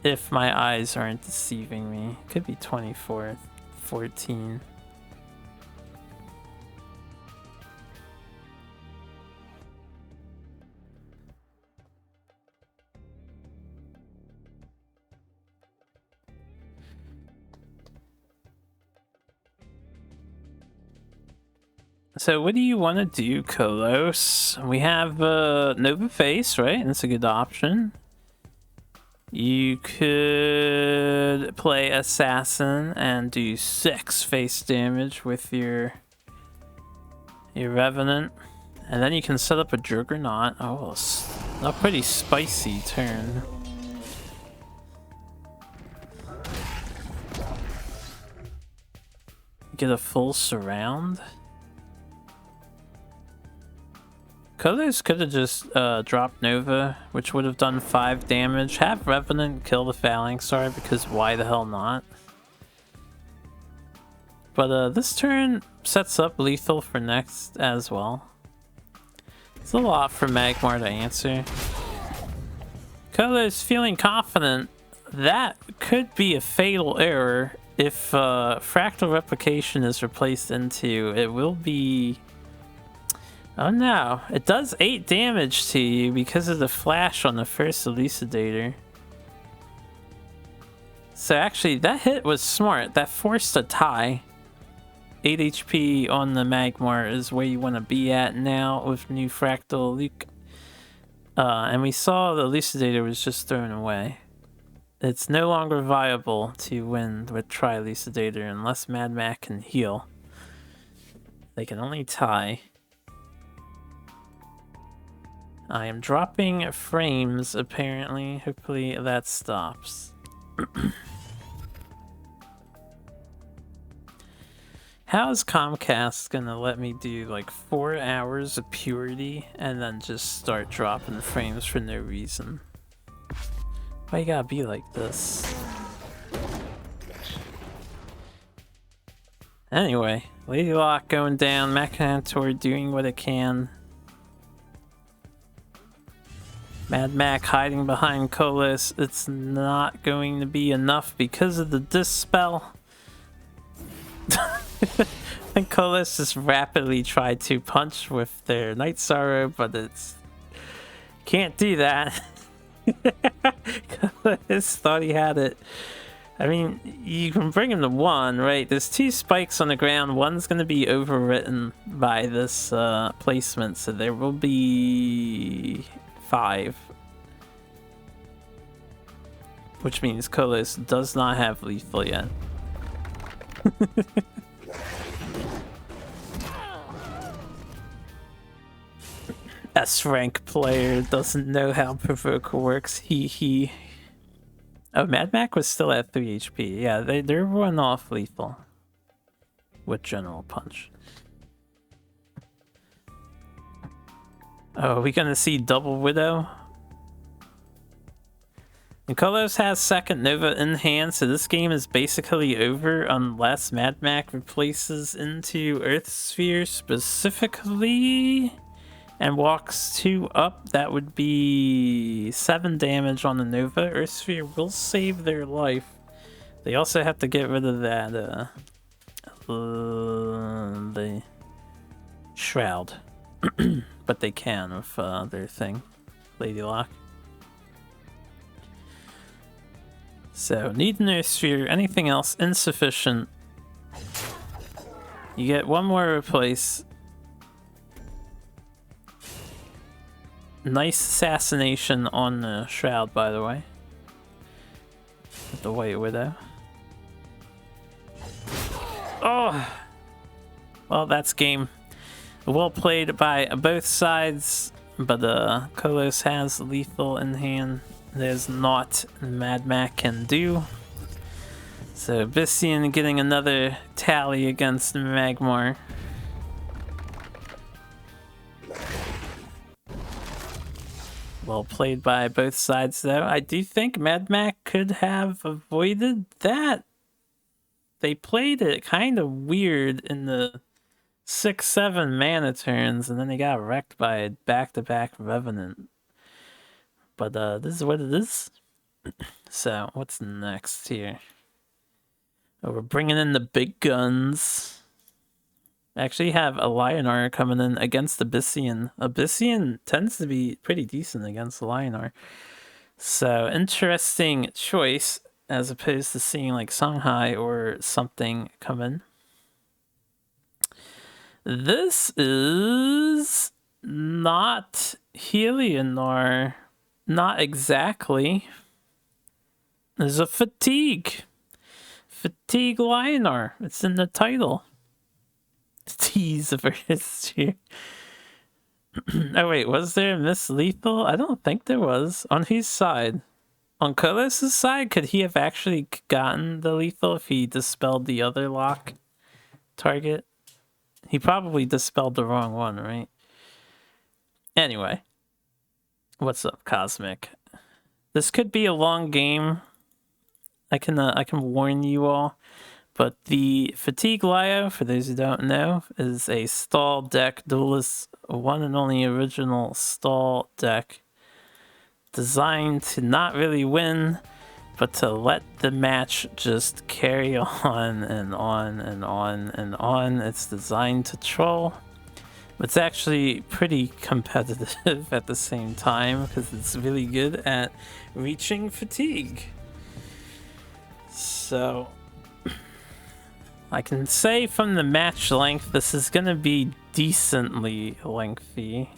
S1: If my eyes aren't deceiving me. It could be 24, 14. So what do you want to do, Kolos? We have Nova Face, right? That's a good option. You could play Assassin and do 6 face damage with your Revenant. And then you can set up a Juggernaut. Oh, a pretty spicy turn. Get a full surround. Kolos could have just dropped Nova, which would have done 5 damage. Have Revenant kill the Phalanxar, because why the hell not? But this turn sets up lethal for next as well. It's a lot for Magmar to answer. Kolos feeling confident. That could be a fatal error. If Fractal Replication is replaced into, it will be... Oh no, it does 8 damage to you because of the flash on the first Elucidator. So actually, that hit was smart. That forced a tie. 8 HP on the Magmar is where you want to be at now with new Fractal Luke. And we saw the Elucidator was just thrown away. It's no longer viable to win with Tri-Elucidator unless Mad Mac can heal. They can only tie. I am dropping frames, apparently. Hopefully that stops. How is Comcast gonna let me do like 4 hours of purity and then just start dropping frames for no reason? Why you gotta be like this? Anyway, Lady Locke going down, Mechanitor doing what it can. Mad Mac hiding behind Colas. It's not going to be enough because of the Dispel. And Colas just rapidly tried to punch with their Night Sorrow, but it's... can't do that. Colas thought he had it. I mean, you can bring him to 1, right? There's 2 spikes on the ground. One's going to be overwritten by this placement, so there will be 5. Which means Colas does not have lethal yet. S-rank player doesn't know how Provoke works. He. Oh, Mad Mac was still at 3 HP. Yeah, they're one off lethal with General Punch. Oh, are we gonna see double Widow? Nicolos has second Nova in hand, so this game is basically over unless Mad Mac replaces into Earth Sphere specifically and walks 2 up. That would be 7 damage on the Nova. Earth Sphere will save their life. They also have to get rid of that the Shroud. But they can with their thing, Lady Locke. So, need an Earth Sphere. Anything else insufficient. You get 1 more replace. Nice assassination on the Shroud, by the way. With the White Widow. Oh! Well, that's game. Well played by both sides, but Kolos has lethal in hand. There's naught Mad Mac can do. So Bissian getting another tally against Magmar. Well played by both sides, though. I do think Mad Mac could have avoided that. They played it kind of weird in the 6-7 mana turns, and then they got wrecked by a back-to-back Revenant. But this is what it is. So, what's next here? Oh, we're bringing in the big guns. I actually have a Lionar coming in against Abyssian. Abyssian tends to be pretty decent against Lionar. So, interesting choice as opposed to seeing like Songhai or something come in. This is not Helionar. Not exactly. There's a Fatigue. Fatigue Lionar. It's in the title. Tease of history. Oh wait, was there Miss Lethal? I don't think there was. On whose side? On Kolos' side? Could he have actually gotten the lethal if he dispelled the other lock target? He probably dispelled the wrong one, right? Anyway. What's up, Cosmic? This could be a long game. I can warn you all. But the Fatigue Lio, for those who don't know, is a stall deck. Duelyst, one and only original stall deck. Designed to not really win, but to let the match just carry on and on and on and on. It's designed to troll. It's actually pretty competitive at the same time because it's really good at reaching fatigue. So I can say from the match length, this is going to be decently lengthy.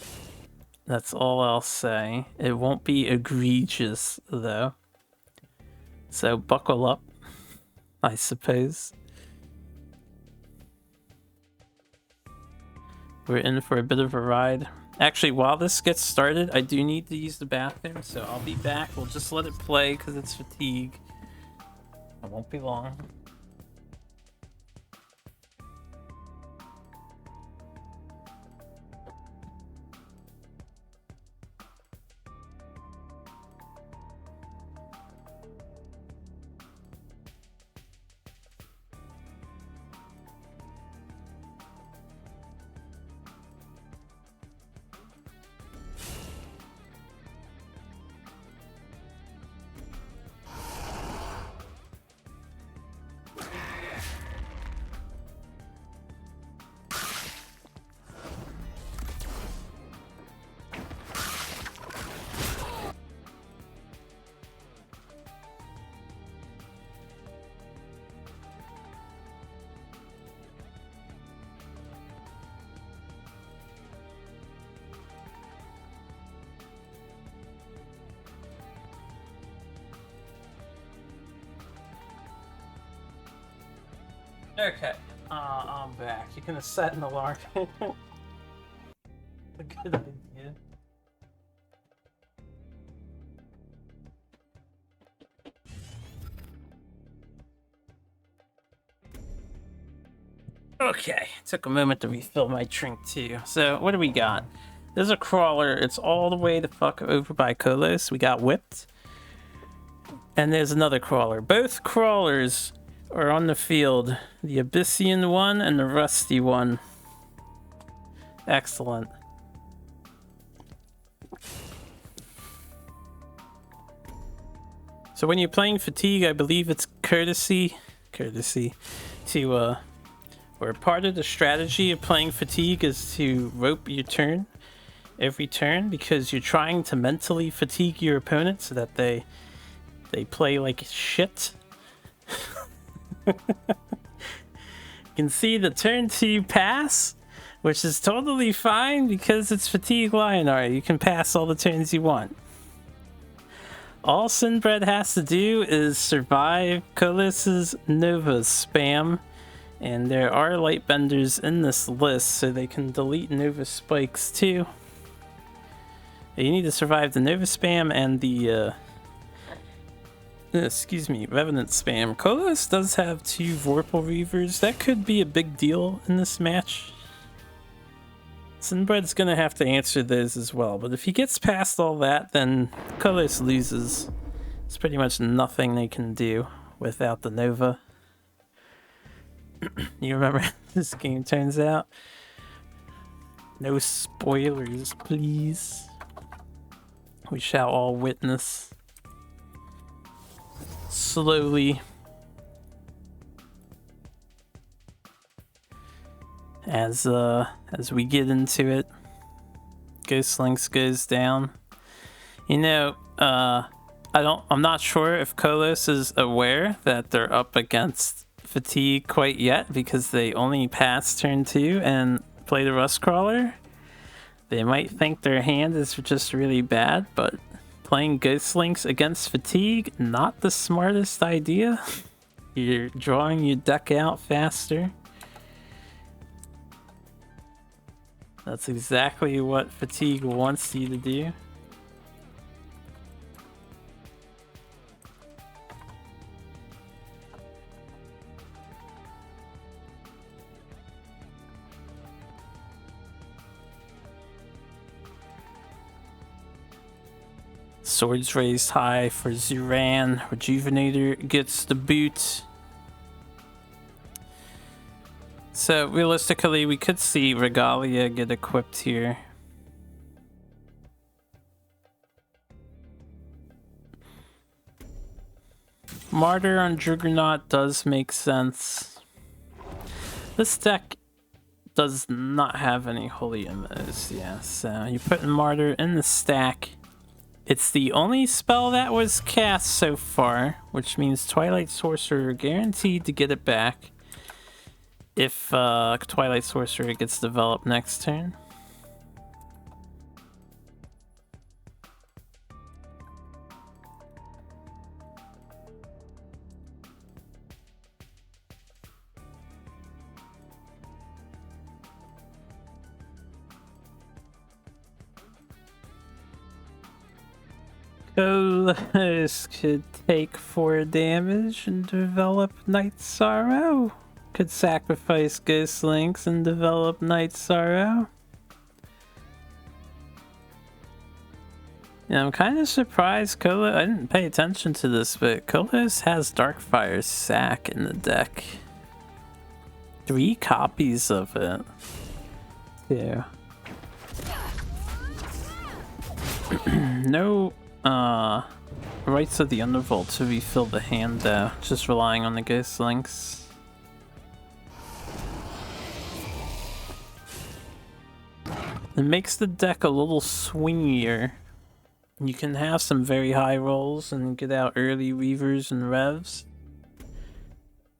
S1: That's all I'll say. It won't be egregious, though. So buckle up, I suppose. We're in for a bit of a ride. Actually, while this gets started, I do need to use the bathroom, so I'll be back. We'll just let it play because it's fatigue. It won't be long. Okay, I'm back. You can set an alarm. A good idea. Okay, took a moment to refill my drink too. So, what do we got? There's a crawler. It's all the way the fuck over by Kolos. We got whipped. And there's another crawler. Both crawlers are on the field. The Abyssian one and the Rusty one. Excellent. So when you're playing Fatigue, I believe it's courtesy to, or part of the strategy of playing Fatigue is to rope your turn every turn, because you're trying to mentally fatigue your opponent so that they play like shit. You can see the turn 2 pass, which is totally fine because it's Fatigue Lionheart. You can pass all the turns you want. All Sinbred has to do is survive Kolos' Nova spam, and there are Lightbenders in this list, so they can delete Nova spikes too. You need to survive the Nova spam and the Revenant spam. Kolos does have 2 Vorpal Reavers. That could be a big deal in this match. Sinbred's gonna have to answer those as well, but if he gets past all that, then Kolos loses. It's pretty much nothing they can do without the Nova. You remember how this game turns out? No spoilers, please. We shall all witness. Slowly. As we get into it. Ghost Links goes down. You know, I'm not sure if Kolos is aware that they're up against Fatigue quite yet, because they only passed turn 2 and play the Rust Crawler. They might think their hand is just really bad, but playing Ghost Links against Fatigue, not the smartest idea. You're drawing your deck out faster. That's exactly what Fatigue wants you to do. Swords raised high for Zuran. Rejuvenator gets the boot. So realistically, we could see Regalia get equipped here. Martyr on Juggernaut does make sense. This deck does not have any holy MOs, yeah, so you put Martyr in the stack. It's the only spell that was cast so far, which means Twilight Sorcerer guaranteed to get it back if Twilight Sorcerer gets developed next turn. Kolos could take 4 damage and develop Night Sorrow. Could sacrifice Ghost Links and develop Night Sorrow. Yeah, I'm kind of surprised Kolos. I didn't pay attention to this, but Kolos has Darkfire Sack in the deck. 3 copies of it. Yeah. No Rights of the Undervault to refill the hand though, just relying on the Ghost Links. It makes the deck a little swingier. You can have some very high rolls and get out early Reavers and Revs.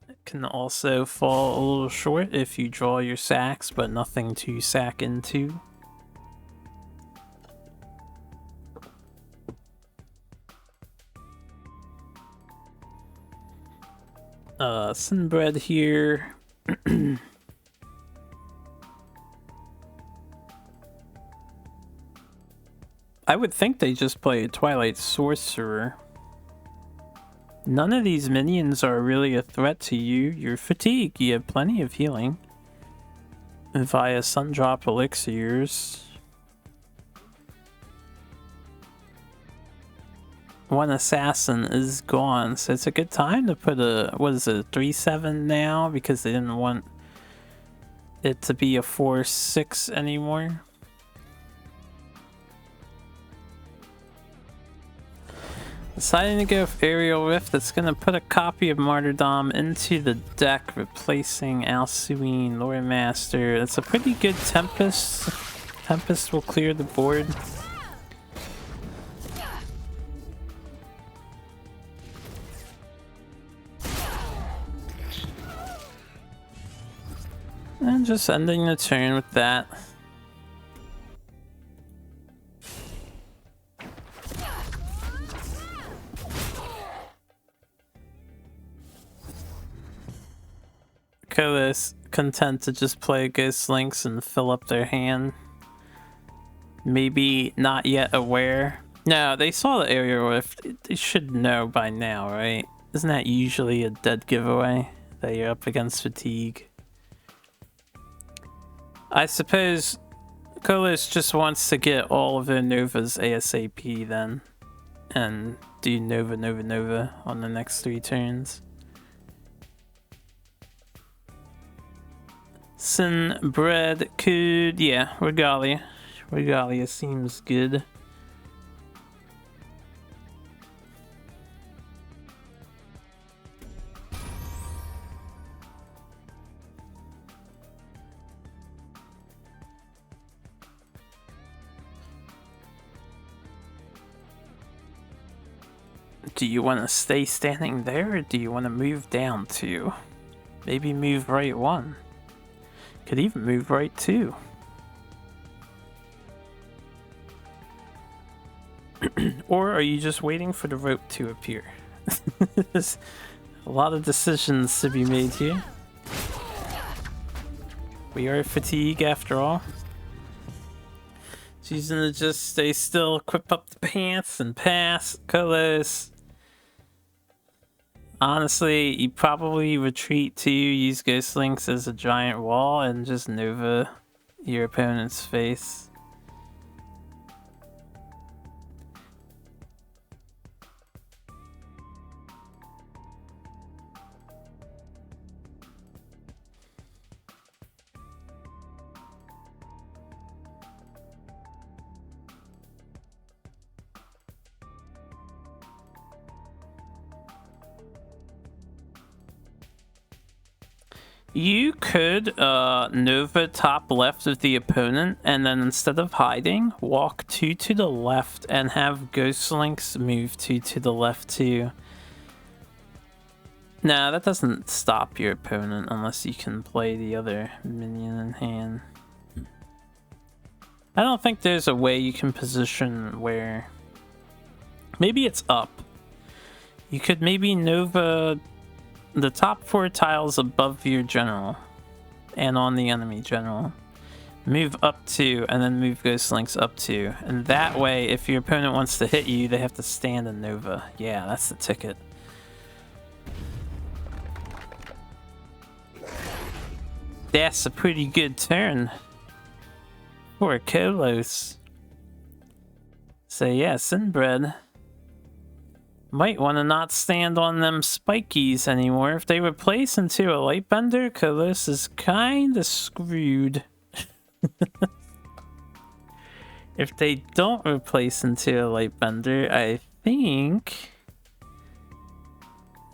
S1: It can also fall a little short if you draw your sacks, but nothing to sack into. Sinbred here I would think they just play a Twilight Sorcerer. None of these minions are really a threat to you. You're fatigued. You have plenty of healing via Sundrop elixirs. One assassin is gone, so it's a good time to put a, what is it, 3/7 now, because they didn't want it to be a 4/6 anymore. Deciding to go with Aerial Rift, that's going to put a copy of Martyrdom into the deck, replacing Alsuine, Lord Master. That's a pretty good Tempest. Tempest will clear the board. And just ending the turn with that. Koda's content to just play Ghost Links and fill up their hand. Maybe not yet aware. No, they saw the Aerial Rift. They should know by now, right? Isn't that usually a dead giveaway that you're up against fatigue? I suppose Kolos just wants to get all of their Novas ASAP then. And do Nova, Nova, Nova on the next 3 turns. Sinbred could, yeah, Regalia. Regalia seems good. Do you want to stay standing there, or do you want to move down 2? Maybe move right 1. Could even move right 2. Or are you just waiting for the rope to appear? There's a lot of decisions to be made here. We are fatigue after all. Choosing to just stay still, equip up the pants, and pass. Kolos. Honestly, you probably retreat to use Ghost Links as a giant wall and just Nova your opponent's face. You could Nova top left of the opponent, and then instead of hiding, walk 2 to the left and have Ghost Links move 2 to the left too. Nah, that doesn't stop your opponent unless you can play the other minion in hand. I don't think there's a way you can position where... Maybe it's up. You could maybe Nova the top 4 tiles above your general and on the enemy general. Move up 2 and then move Ghost Links up 2. And that way, if your opponent wants to hit you, they have to stand and Nova. Yeah, that's the ticket. That's a pretty good turn for Kolos. So yeah, Sinbred might want to not stand on them spikies anymore. If they replace into a Lightbender, Kolos is kinda screwed. If they don't replace into a Lightbender, I think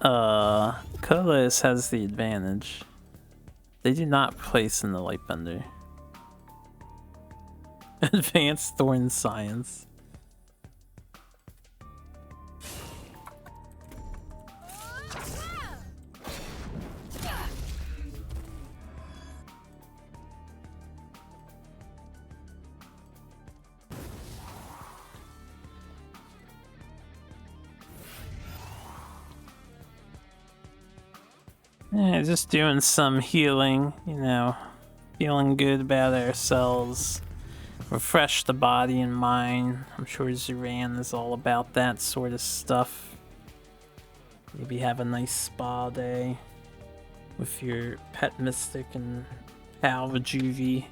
S1: Kolos has the advantage. They do not place in the Lightbender. Advanced Thorn Science. Yeah, just doing some healing, you know, feeling good about ourselves. Refresh the body and mind. I'm sure Zuran is all about that sort of stuff. Maybe have a nice spa day with your pet mystic and pal Juvie.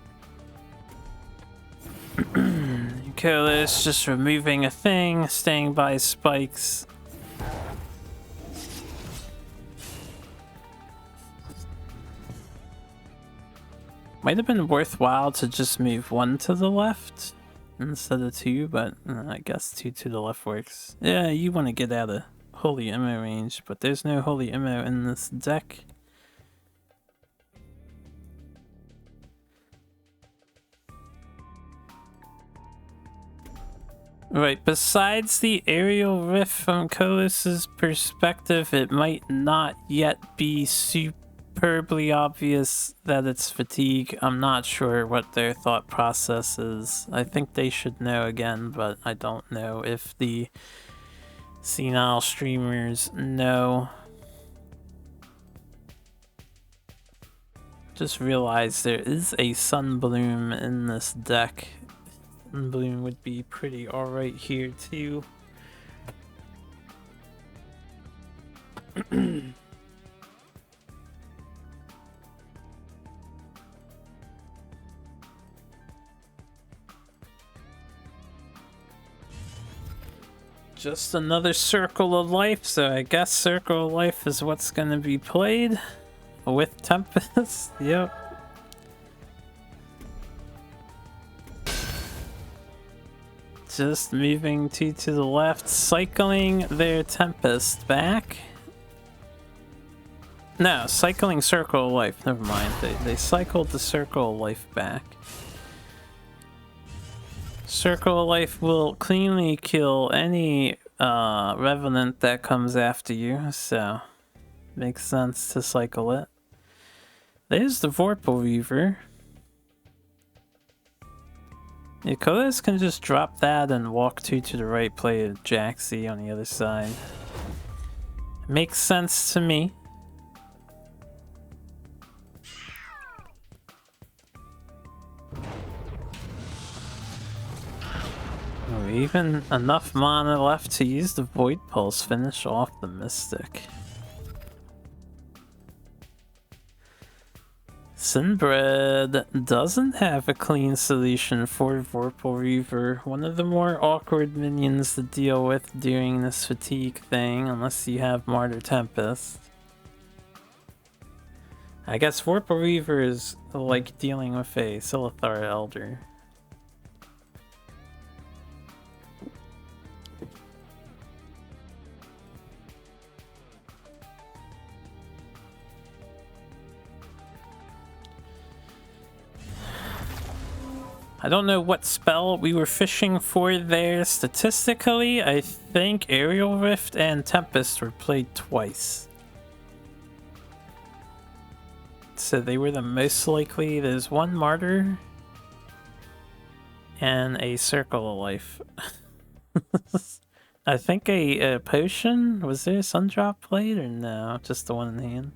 S1: Duelyst just removing a thing, staying by spikes. Might have been worthwhile to just move one to the left instead of two, but I guess two to the left works. Yeah, you want to get out of Holy Immo range, but there's no Holy Immo in this deck. Right, besides the aerial rift from Duelyst's perspective, it might not yet be superbly obvious that it's fatigue. I'm not sure what their thought process is. I think they should know again, but I don't know if the senile streamers know. Just realized there is a Sunbloom in this deck. Sunbloom would be pretty alright here too. Just another Circle of Life, so I guess Circle of Life is what's gonna be played with Tempest. Yep. Just moving two to the left, cycling their Tempest back. No, cycling Circle of Life, never mind. They cycled the Circle of Life back. Circle of Life will cleanly kill any Revenant that comes after you, so makes sense to cycle it. There's the Vorpal Reaver. Duelyst can just drop that and walk two to the right, play a Jaxi on the other side. Makes sense to me. Oh, even enough mana left to use the Void Pulse, finish off the Mystic. Sinbred doesn't have a clean solution for Vorpal Reaver, one of the more awkward minions to deal with during this fatigue thing, unless you have Martyr Tempest. I guess Vorpal Reaver is like dealing with a Silithar Elder. I don't know what spell we were fishing for there. Statistically, I think Aerial Rift and Tempest were played twice. So they were the most likely. There's one Martyr and a Circle of Life. I think a potion? Was there a Sundrop played or no? Just the one in hand?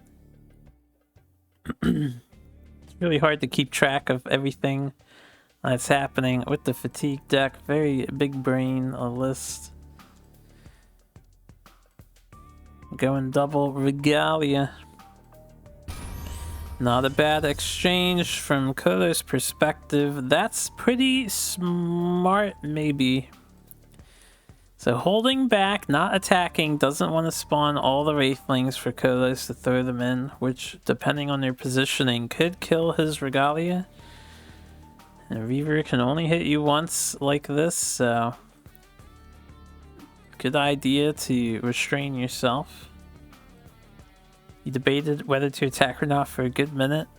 S1: It's really hard to keep track of everything that's happening with the fatigue deck. Very big brain list. Going double Regalia. Not a bad exchange from Kodo's perspective. That's pretty smart, maybe. So holding back, not attacking, doesn't want to spawn all the Wraithlings for Kodos to throw them in, which, depending on their positioning, could kill his Regalia. And Reaver can only hit you once like this, so good idea to restrain yourself. You debated whether to attack or not for a good minute.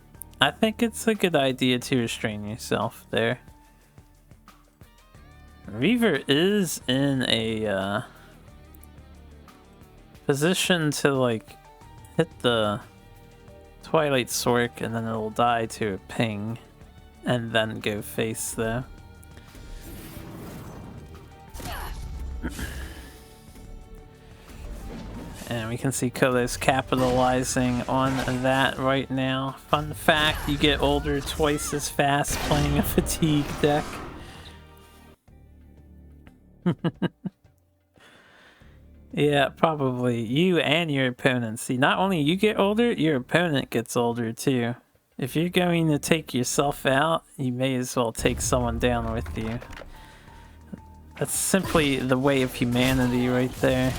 S1: I think it's a good idea to restrain yourself there. Reaver is in a position to like hit the Twilight Sork and then it'll die to a ping. And then go face there. And we can see Kolos capitalizing on that right now. Fun fact, you get older twice as fast playing a fatigue deck. Yeah, probably. You and your opponent. See, not only you get older, your opponent gets older too. If you're going to take yourself out, you may as well take someone down with you. That's simply the way of humanity right there.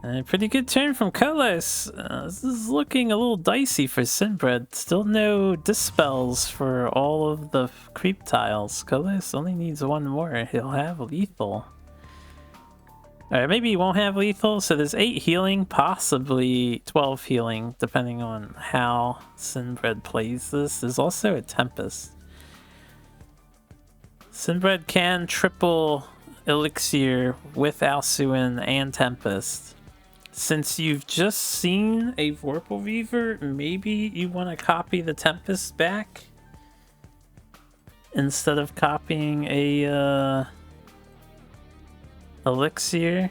S1: And a pretty good turn from Kolos. This is looking a little dicey for Sinbred. Still no dispels for all of the creep tiles. Kolos only needs one more. He'll have lethal. Alright, maybe he won't have lethal. So there's 8 healing, possibly 12 healing, depending on how Sinbred plays this. There's also a Tempest. Sinbred can triple Elixir with Alcuin and Tempest. Since you've just seen a Vorpal Reaver, maybe you want to copy the Tempest back instead of copying a Elixir.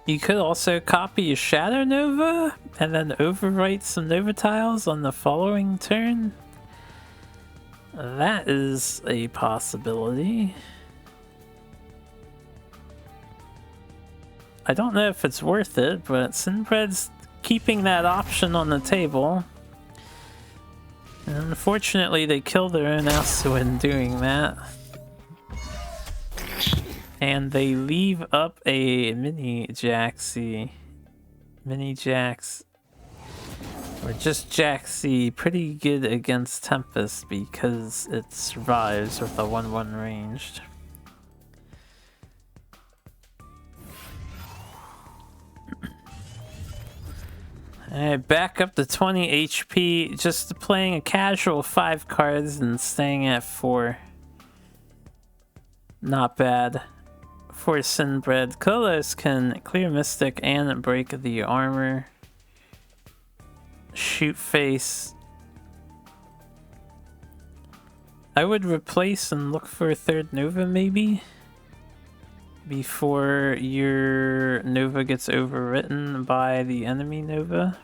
S1: You could also copy a Shadow Nova and then overwrite some Nova tiles on the following turn. That is a possibility. I don't know if it's worth it, but Sinbred's keeping that option on the table. And unfortunately, they kill their own Alcuin doing that. And they leave up a mini Jaxi. Mini Jax. Or just Jaxi. Pretty good against Tempest because it survives with a 1-1 ranged. Alright, back up to 20 HP. Just playing a casual 5 cards and staying at 4. Not bad. For Sinbred, Kolos can clear Mystic and break the armor. Shoot face. I would replace and look for a 3rd Nova maybe before your Nova gets overwritten by the enemy Nova.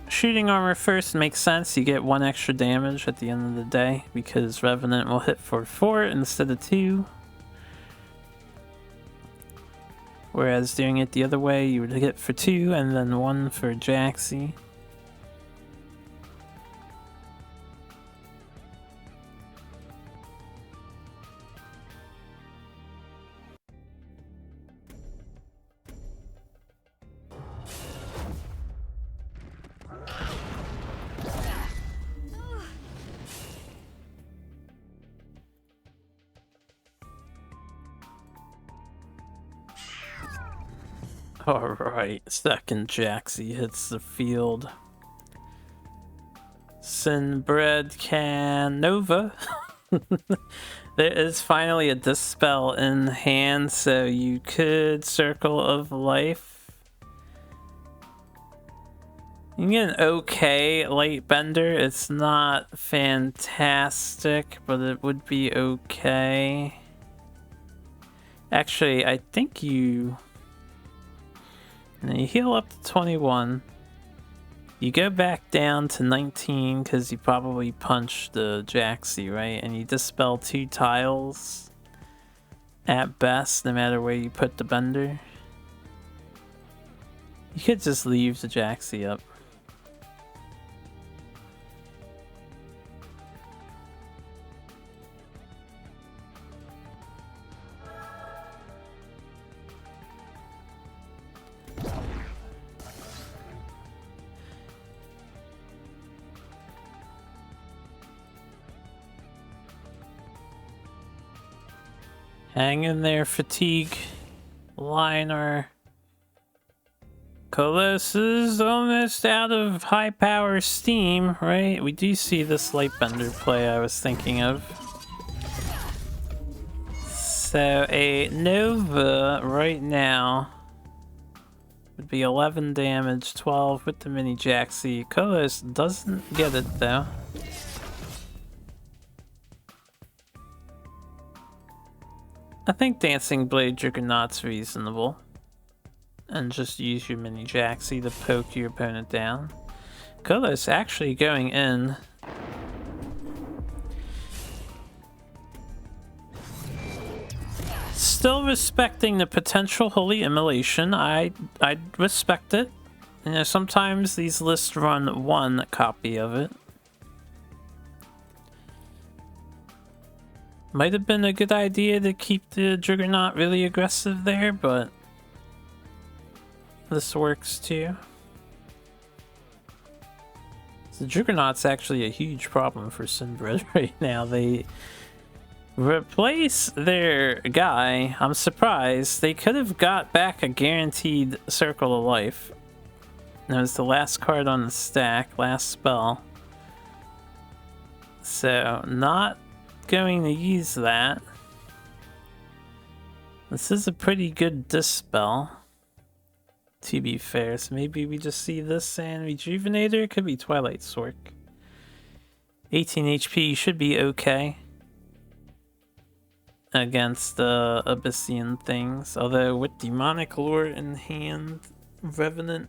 S1: Shooting armor first makes sense. You get 1 extra damage at the end of the day because Revenant will hit for 4 instead of 2. Whereas doing it the other way, you would hit for 2 and then 1 for Jaxi. Alright, second Jaxi hits the field. Sinbred can Nova. There is finally a Dispel in hand, so you could Circle of Life. You can get an okay Light Bender. It's not fantastic, but it would be okay. Actually, I think you heal up to 21. You go back down to 19 because you probably punched the Jaxi, right? And you dispel 2 tiles at best, no matter where you put the bender. You could just leave the Jaxi up. Hang in there, fatigue liner. Kolos is almost out of high power steam, right? We do see this Lightbender play I was thinking of. So a Nova right now would be 11 damage, 12 with the mini Jaxi. Kolos doesn't get it though. I think Dancing Blade Juggernaut's reasonable. And just use your mini Jaxi to poke your opponent down. Kolos actually going in. Still respecting the potential Holy Immolation. I respect it. You know, sometimes these lists run one copy of it. Might have been a good idea to keep the Juggernaut really aggressive there, but this works too. The Juggernaut's actually a huge problem for Sinbred right now. They replace their guy. I'm surprised. They could have got back a guaranteed Circle of Life. That was the last card on the stack, last spell. So, not going to use that. This is a pretty good dispel, to be fair. So maybe we just see this and Rejuvenator. It could be Twilight Sork. 18 HP should be okay against the Abyssian things. Although with Demonic Lure in hand, Revenant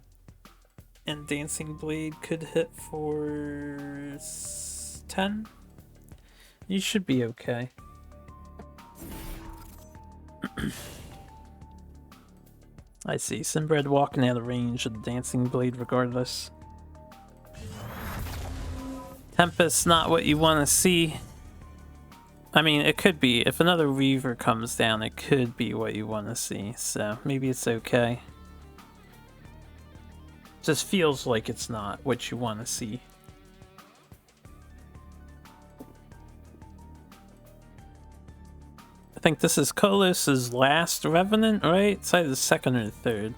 S1: and Dancing Blade could hit for 10. You should be okay. I see. Sinbred walking out of range of the Dancing Blade regardless. Tempest, not what you want to see. I mean, it could be. If another Reaver comes down, it could be what you want to see. So maybe it's okay. Just feels like it's not what you want to see. I think this is Kolos' last Revenant, right? It's either the second or the third.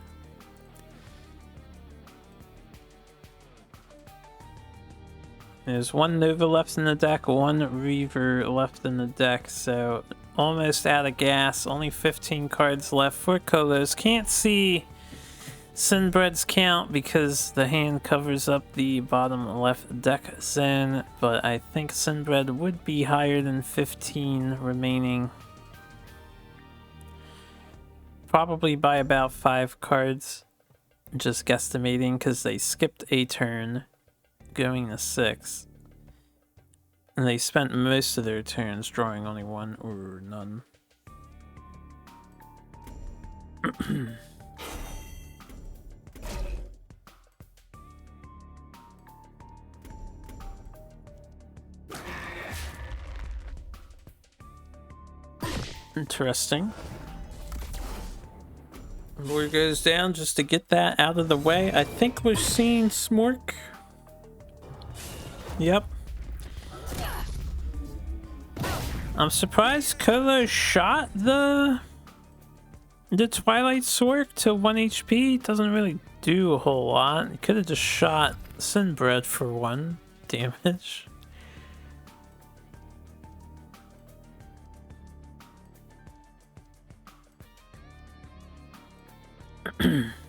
S1: There's one Nova left in the deck, one Reaver left in the deck, so almost out of gas. Only 15 cards left for Kolos. Can't see Sinbred's count because the hand covers up the bottom left deck zone, but I think Sinbred would be higher than 15 remaining. Probably by about 5 cards, just guesstimating, because they skipped a turn going to 6. And they spent most of their turns drawing only one or none. Interesting. Lure goes down just to get that out of the way. I think we're seeing Smork. Yep. I'm surprised Kolos shot the Twilight Sork to 1 HP. It doesn't really do a whole lot. He could have just shot Sinbred for 1 damage.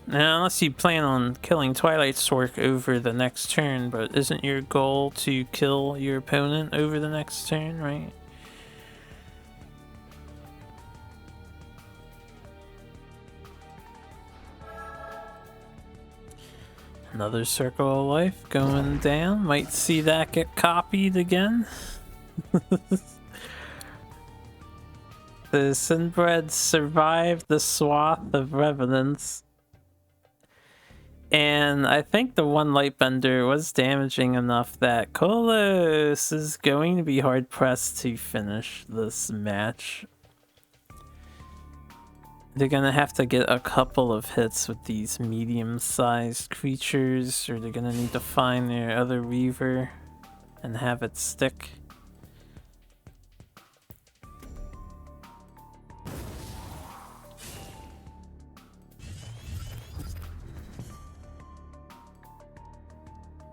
S1: Now, unless you plan on killing Twilight Sork over the next turn, but isn't your goal to kill your opponent over the next turn, right? Another Circle of Life going down. Might see that get copied again. The Sinbred survived the swath of Revenants. And I think the one Lightbender was damaging enough that Kolos is going to be hard-pressed to finish this match. They're gonna have to get a couple of hits with these medium-sized creatures, or they're gonna need to find their other Reaver and have it stick.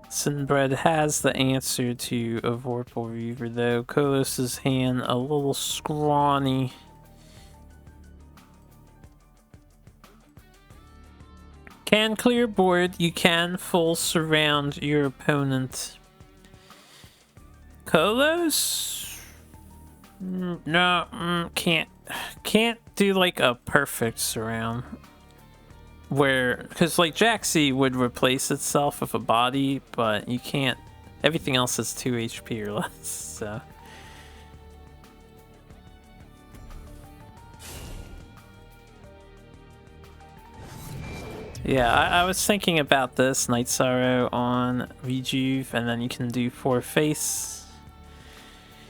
S1: Sinbred has the answer to a Vorpal Reaver though. Kolos' hand a little scrawny. Can clear board, you can full surround your opponent. Kolos? No, can't do like a perfect surround. Where, because like Jaxi would replace itself with a body, but you can't, everything else is 2 HP or less, so. Yeah, I was thinking about this, Night Sorrow on Rejuve, and then you can do 4 face.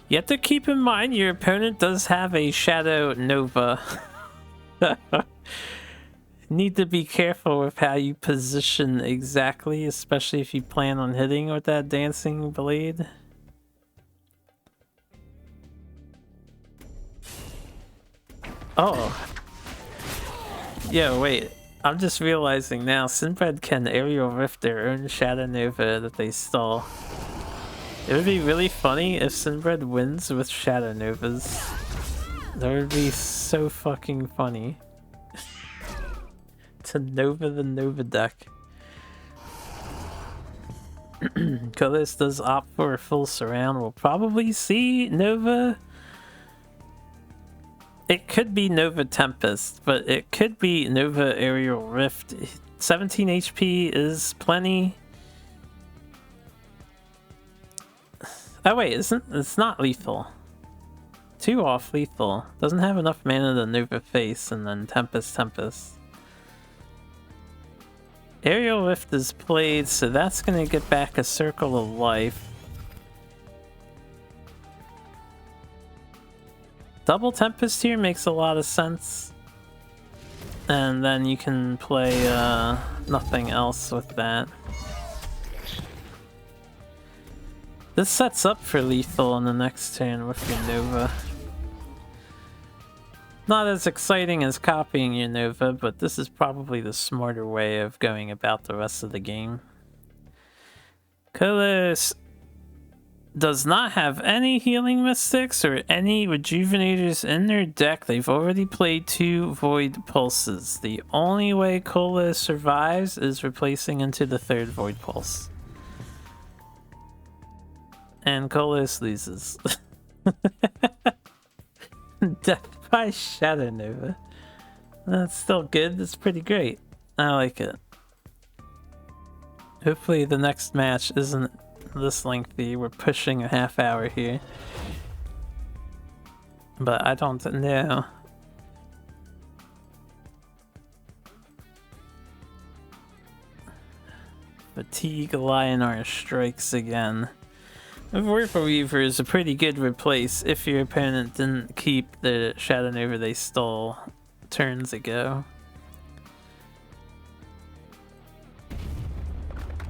S1: You have to keep in mind your opponent does have a Shadow Nova. Need to be careful with how you position exactly, especially if you plan on hitting with that Dancing Blade. Oh. Yeah, wait. I'm just realizing now, Sinbad can aerial rift their own Shadow Nova that they stole. It would be really funny if Sinbad wins with Shadow Novas. That would be so fucking funny. To Nova the Nova deck. Kolos does opt for a full surround. We'll probably see Nova. It could be Nova Tempest, but it could be Nova Aerial Rift. 17 HP is plenty. Oh wait, it's not lethal. 2 off lethal. Doesn't have enough mana to Nova Face and then Tempest. Aerial Rift is played, so that's gonna get back a Circle of Life. Double Tempest here makes a lot of sense. And then you can play nothing else with that. This sets up for lethal on the next turn with your Nova. Not as exciting as copying your Nova, but this is probably the smarter way of going about the rest of the game. Kolos does not have any Healing Mystics or any Rejuvenators in their deck. They've already played 2 Void Pulses. The only way Kolos survives is replacing into the 3rd Void Pulse. And Kolos loses. Death by Shadow Nova. That's still good. That's pretty great. I like it. Hopefully the next match isn't this lengthy. We're pushing a half hour here. But I don't know. Fatigue Lionar strikes again. Vorpal Weaver is a pretty good replace if your opponent didn't keep the Shadow Nova they stole turns ago.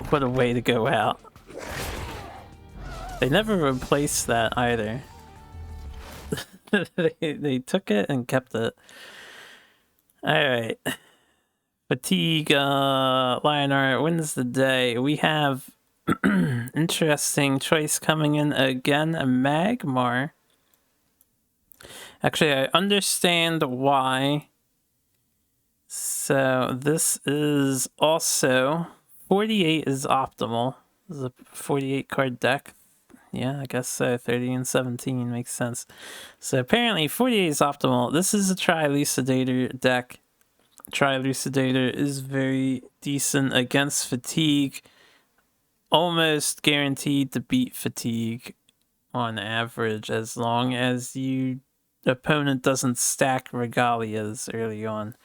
S1: What a way to go out. They never replaced that either. they took it and kept it. Alright. Fatigue Lionar wins the day. We have interesting choice coming in again, a Magmar. Actually, I understand why. So this is also 48 is optimal. This is a 48 card deck. Yeah, I guess so. 30 and 17 makes sense. So apparently 48 is optimal. This is a Tri-Lucidator deck. Tri-Lucidator is very decent against Fatigue. Almost guaranteed to beat Fatigue on average as long as your opponent doesn't stack Regalias early on.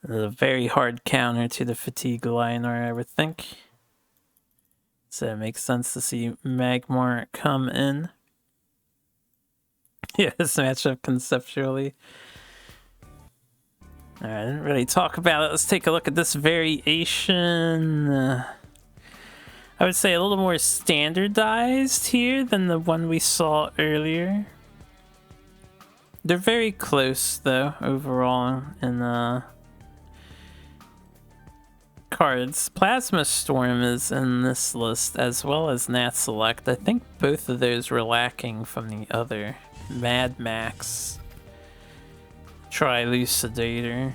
S1: A very hard counter to the Fatigue Lionar, I would think. So it makes sense to see Magmar come in. Yeah, this matchup conceptually. Alright, I didn't really talk about it. Let's take a look at this variation. I would say a little more standardized here than the one we saw earlier. They're very close, though, overall, in cards. Plasma Storm is in this list, as well as Nat Select. I think both of those were lacking from the other. Mad Max. Tri-Lucidator.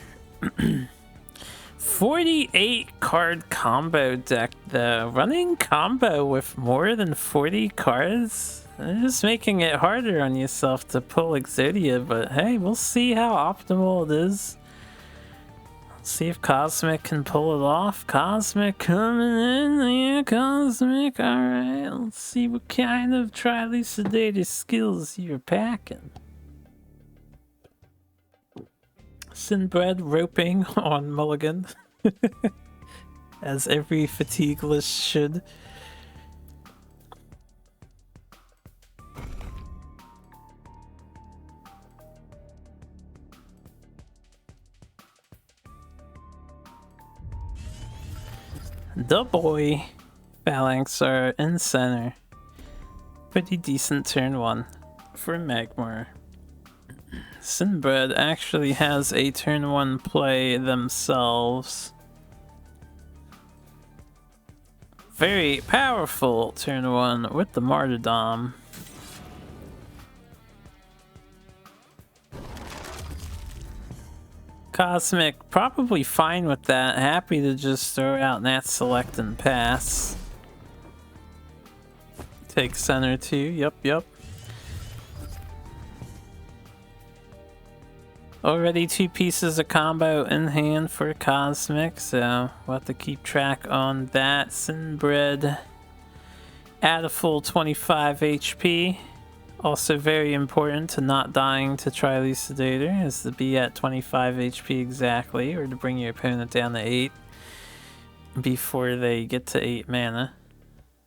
S1: 48 card combo deck though. Running combo with more than 40 cards? They're just making it harder on yourself to pull Exodia, but hey, we'll see how optimal it is. See if Cosmic can pull it off. Cosmic coming in, yeah, Cosmic, alright. Let's see what kind of Trilucidator skills you're packing. Sinbred roping on Mulligan, as every fatigue list should. The boy Phalanx are in center. Pretty decent turn one for Magmar. Sinbred actually has a turn one play themselves. Very powerful turn one with the Martyrdom. Cosmic probably fine with that. Happy to just throw out Nat Select and pass. Take center too. Yep. Already 2 pieces of combo in hand for Cosmic, so we'll have to keep track on that. Sinbred at a full 25 HP. Also very important to not dying to Trilucidator is to be at 25 HP exactly, or to bring your opponent down to 8 before they get to 8 mana.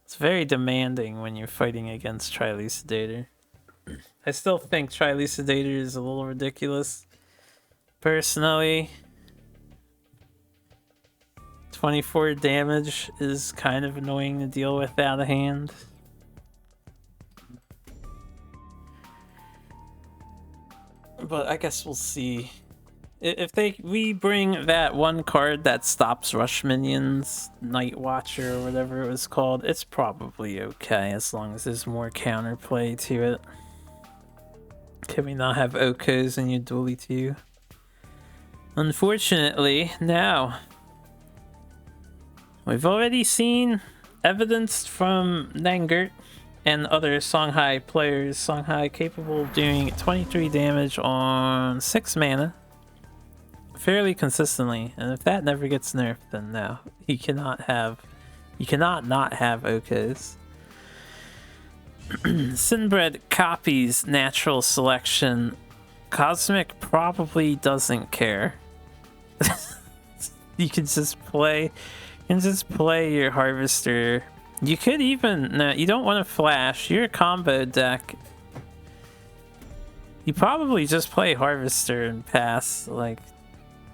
S1: It's very demanding when you're fighting against Trilucidator. I still think Trilucidator is a little ridiculous. Personally, 24 damage is kind of annoying to deal with out of hand. But I guess we'll see. If we bring that one card that stops rush minions, Night Watcher or whatever it was called, it's probably okay as long as there's more counterplay to it. Can we not have Okos in your Duely 2? Unfortunately, no. We've already seen evidence from Nangert and other Songhai players. Songhai capable of doing 23 damage on 6 mana fairly consistently, and if that never gets nerfed, then no. You cannot not have Okos. Sinbred copies natural selection. Cosmic probably doesn't care. You can just play your Harvester. You could even, no, you don't want to flash. You're a combo deck. You probably just play Harvester and pass. Like,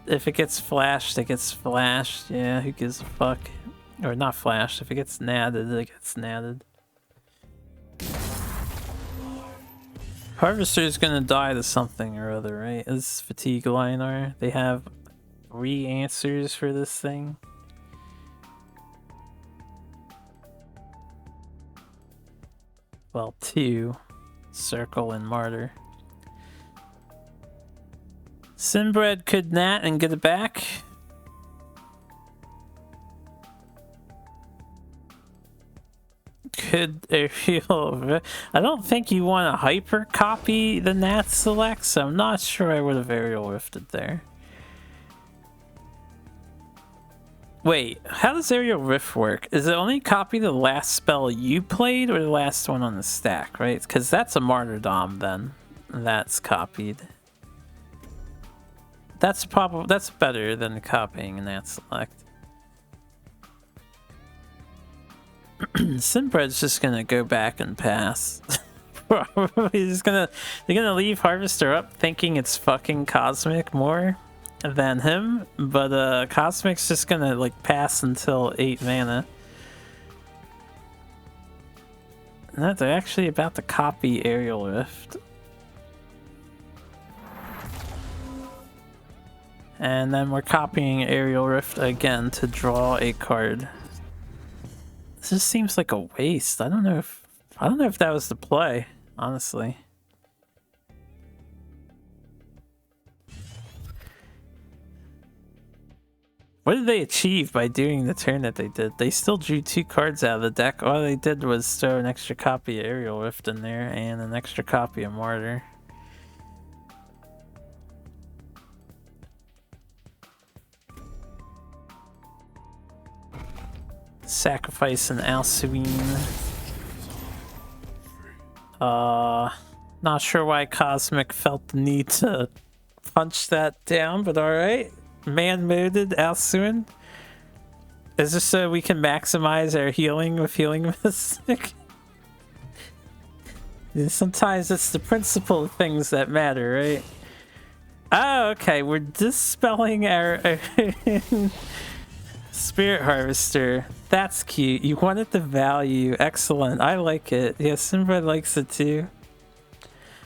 S1: if it gets flashed, it gets flashed. Yeah, who gives a fuck? Or not flashed. If it gets natted, it gets natted. Harvester's gonna die to something or other, right? Is Fatigue Linar? They have 3 answers for this thing. Well, 2. Circle and Martyr. Sinbred could nat and get it back. Could Aerial... I don't think you want to hyper copy the nat select, so I'm not sure I would have Aerial Rifted there. Wait, how does Aerial Rift work? Is it only copy the last spell you played or the last one on the stack, right? Because that's a Martyrdom then. That's copied. That's better than copying that select. Sinbred's just gonna go back and pass. They're gonna leave Harvester up thinking it's fucking Cosmic more than him, but Cosmic's just gonna like pass until 8 mana. No, they're actually about to copy Aerial Rift. And then we're copying Aerial Rift again to draw a card. This just seems like a waste. I don't know if that was the play, honestly. What did they achieve by doing the turn that they did? They still drew 2 cards out of the deck. All they did was throw an extra copy of Aerial Rift in there and an extra copy of Martyr. Sacrifice an Alcuin. Not sure why Cosmic felt the need to punch that down, but alright. Man-moded Alcuin. Is this so we can maximize our healing with Healing Mystic? Sometimes it's the principle of things that matter, right? Oh, okay. We're dispelling our Spirit Harvester. That's cute. You wanted the value. Excellent. I like it. Yeah, Simba likes it too.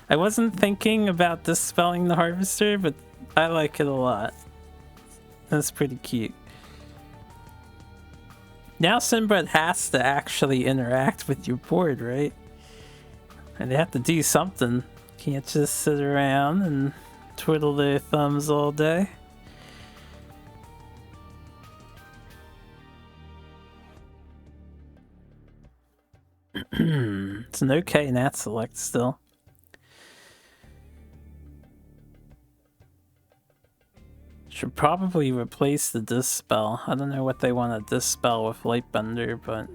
S1: I wasn't thinking about dispelling the Harvester, but I like it a lot. That's pretty cute. Now Sinbad has to actually interact with your board, right? And they have to do something. Can't just sit around and twiddle their thumbs all day. It's an okay Nat Select still. Should probably replace the Dispel. I don't know what they want to Dispel with Lightbender, but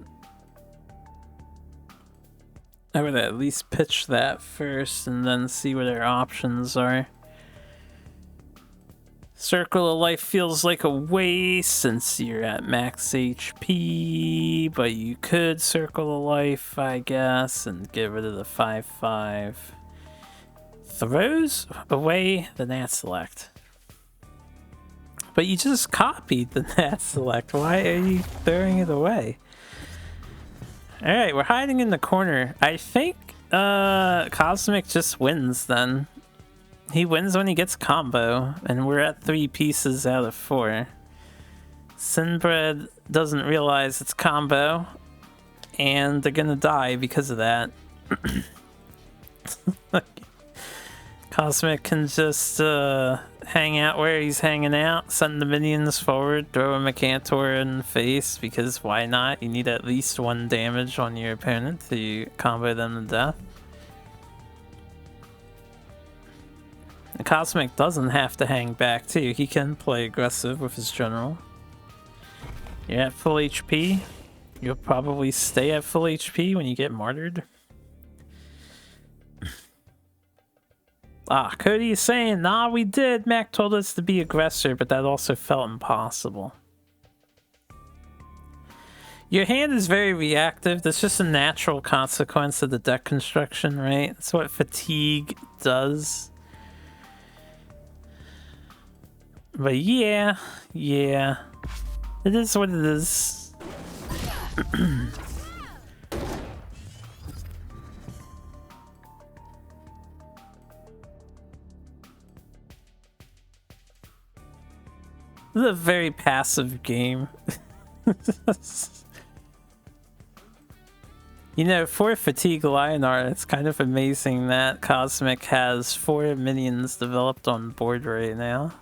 S1: I would at least pitch that first and then see what their options are. Circle of Life feels like a waste since you're at max HP, but you could Circle of Life, I guess, and get rid of the 5/5. Throws away the Nat Select. But you just copied the Nat Select. Why are you throwing it away? Alright, we're hiding in the corner. I think Cosmic just wins then. He wins when he gets combo, and we're at 3 pieces out of 4. Sinbred doesn't realize it's combo, and they're gonna die because of that. Cosmic can just hang out where he's hanging out, send the minions forward, throw a Mercantor in the face, because why not? You need at least 1 damage on your opponent to combo them to death. And Cosmic doesn't have to hang back too, he can play aggressive with his general. You're at full HP, you'll probably stay at full HP when you get martyred. Ah, Cody is saying, nah, we did. Mac told us to be aggressor, but that also felt impossible. Your hand is very reactive. That's just a natural consequence of the deck construction, right? That's what fatigue does. But yeah. It is what it is. This is a very passive game. You know, for Fatigue Lionar, it's kind of amazing that Cosmic has 4 minions developed on board right now.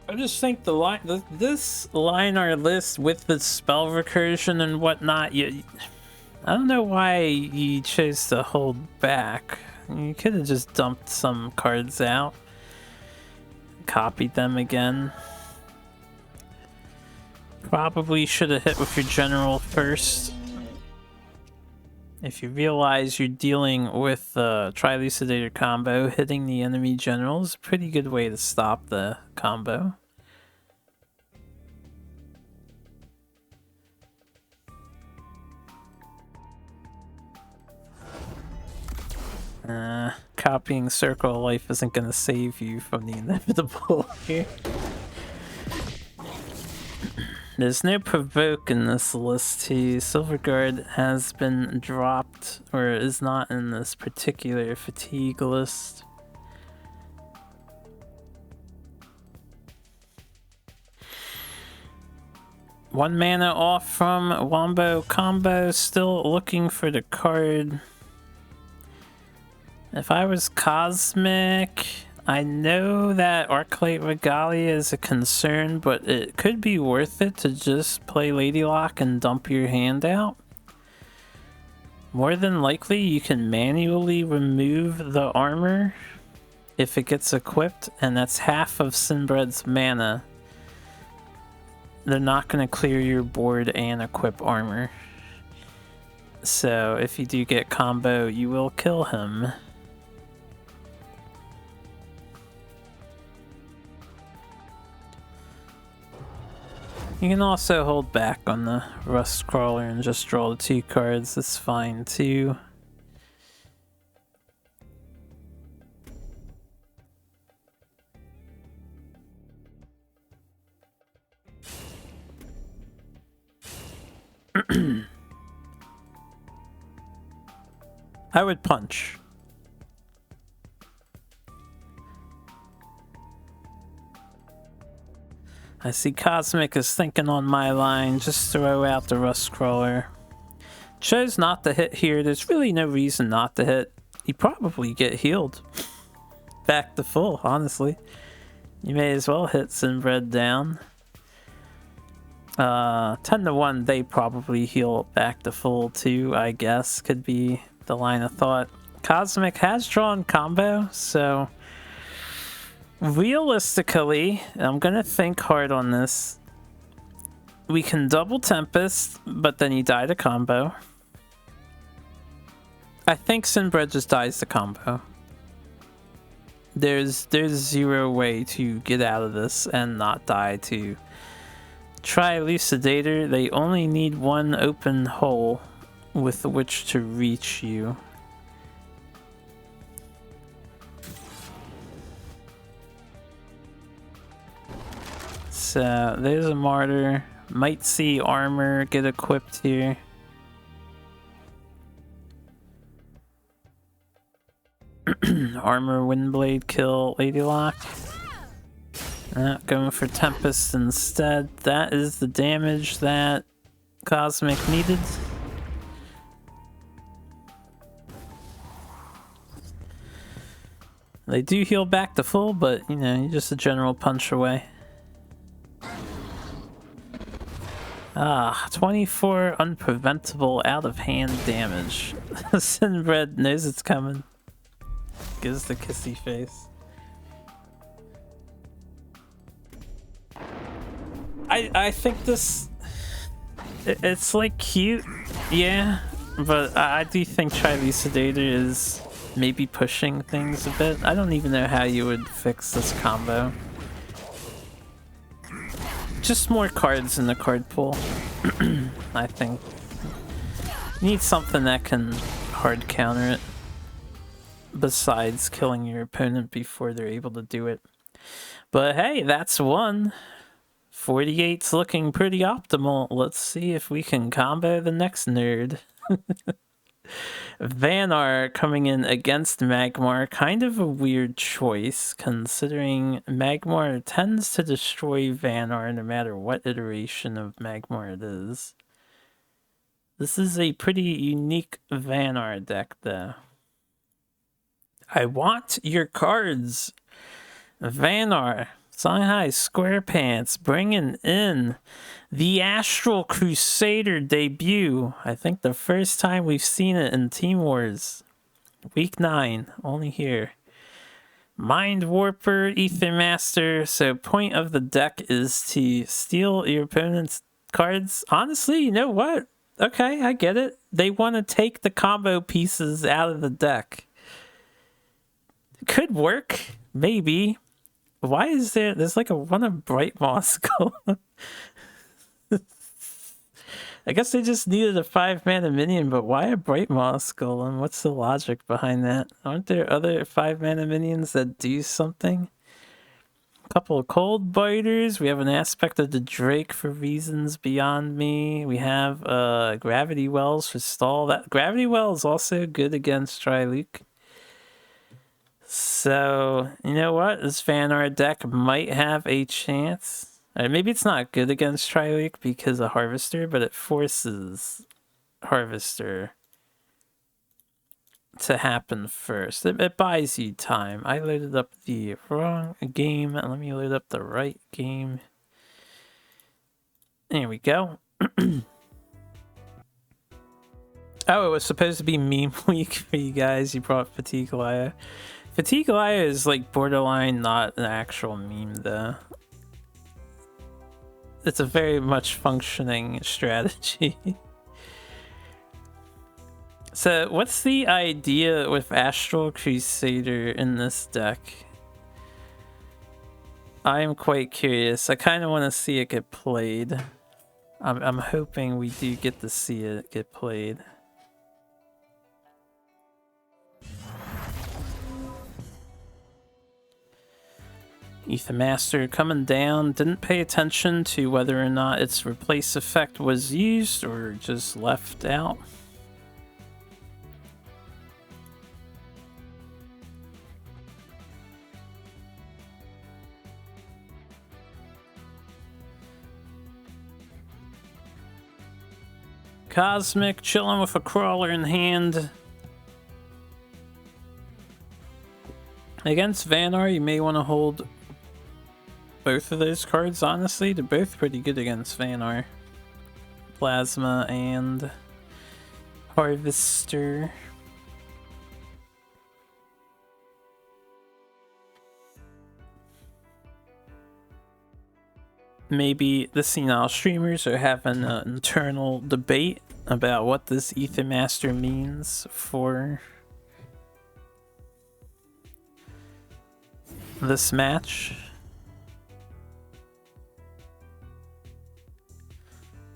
S1: I just think this Lionar list with the spell recursion and whatnot, I don't know why you chose to hold back. You could have just dumped some cards out, copied them again. Probably should have hit with your general first. If you realize you're dealing with a Trilucidator combo, hitting the enemy general is a pretty good way to stop the combo. Copying Circle of Life isn't going to save you from the inevitable here. There's no Provoke in this list too. Silverguard has been dropped, or is not in this particular Fatigue list. 1 mana off from Wombo Combo, still looking for the card. If I was Cosmic, I know that Arclight Regalia is a concern, but it could be worth it to just play Lady Lock and dump your hand out. More than likely, you can manually remove the armor if it gets equipped, and that's half of Sinbred's mana. They're not going to clear your board and equip armor. So if you do get combo, you will kill him. You can also hold back on the Rust Crawler and just draw the 2 cards. That's fine too. I would punch. I see Cosmic is thinking on my line. Just throw out the Rust Crawler. Chose not to hit here. There's really no reason not to hit. You probably get healed back to full, honestly. You may as well hit Sinbred down. 10-1, they probably heal back to full too, I guess. Could be the line of thought. Cosmic has drawn combo, so realistically, I'm gonna think hard on this. We can double Tempest, but then you die to combo. I think Sinbred just dies to combo. There's zero way to get out of this and not die to Duelyst. They only need 1 open hole with which to reach you. So there's a Martyr. Might see armor get equipped here. Armor Windblade kill Lady Lock. Going for Tempest instead. That is the damage that Cosmic needed. They do heal back to full, but you know, you're just a general punch away. 24 unpreventable out of hand damage. Sinbred knows it's coming. Gives the kissy face. I think this... It's like cute, yeah, but I do think Duelyst is maybe pushing things a bit. I don't even know how you would fix this combo. Just more cards in the card pool. I think. You need something that can hard counter it. Besides killing your opponent before they're able to do it. But hey, that's 1. 48's looking pretty optimal. Let's see if we can combo the next nerd. Vanar coming in against Magmar. Kind of a weird choice, considering Magmar tends to destroy Vanar no matter what iteration of Magmar it is. This is a pretty unique Vanar deck, though. I want your cards! Vanar, Shanghai Squarepants, bringing in the Astral Crusader debut. I think the first time we've seen it in Team Wars. Week 9, only here. Mind Warper, Ether Master. So point of the deck is to steal your opponent's cards. Honestly, you know what? Okay, I get it. They want to take the combo pieces out of the deck. Could work, maybe. Why is there's like a one of Bright Moss going? I guess they just needed a 5-mana minion, but why a Bright Moss Golem? What's the logic behind that? Aren't there other 5-mana minions that do something? A couple of Cold Biters. We have an aspect of the Drake for reasons beyond me. We have Gravity Wells for stall. That Gravity Well is also good against Triluke. So, you know what? This Vanar deck might have a chance. Maybe it's not good against Tri-Leak because of Harvester, but it forces Harvester to happen first. It buys you time. I loaded up the wrong game. Let me load up the right game. There we go. Oh, it was supposed to be meme week for you guys. You brought Fatigue Laya. Fatigue Laya is like borderline not an actual meme though. It's a very much functioning strategy. So what's the idea with Astral Crusader in this deck? I am quite curious. I kind of want to see it get played. I'm hoping we do get to see it get played. Ether Master coming down. Didn't pay attention to whether or not its replace effect was used or just left out. Cosmic chilling with a crawler in hand. Against Vanar, you may want to hold both of those cards, honestly. They're both pretty good against Vanar. Plasma and Harvester. Maybe the Senile streamers are having an internal debate about what this Ether Master means for this match.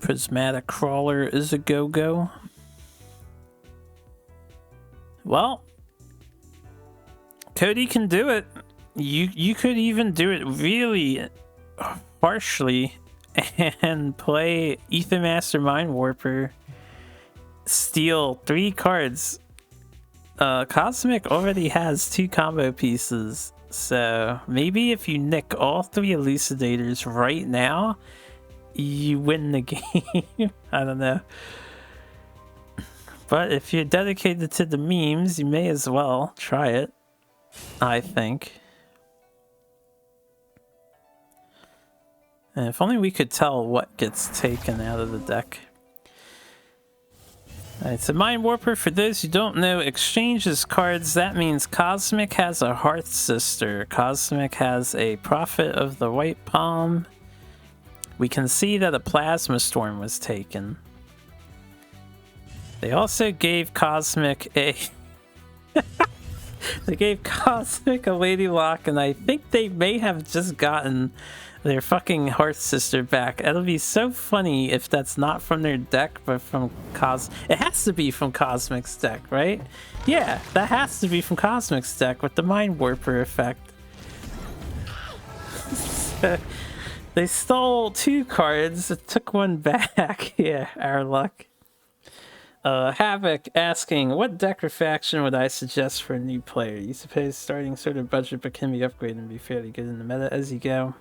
S1: Prismatic Crawler is a go-go. Well, Cody can do it. You could even do it really harshly and play Ether Master Mind Warper, steal 3 cards. Cosmic already has 2 combo pieces, so maybe if you nick all 3 Elucidators right now, you win the game. I don't know. But if you're dedicated to the memes, you may as well try it, I think. And if only we could tell what gets taken out of the deck. Alright, so Mind Warper, for those who don't know, exchanges cards. That means Cosmic has a Hearth Sister. Cosmic has a Prophet of the White Palm. We can see that a Plasma Storm was taken. They also gave Cosmic a... They gave Cosmic a Lady Lock, and I think they may have just gotten their fucking Hearth Sister back. It'll be so funny if that's not from their deck, but from It has to be from Cosmic's deck, right? Yeah, that has to be from Cosmic's deck with the Mind Warper effect. They stole 2 cards, took 1 back. Yeah, our luck. Havoc asking, what deck or faction would I suggest for a new player? You suppose starting sort of budget but can be upgraded and be fairly good in the meta as you go.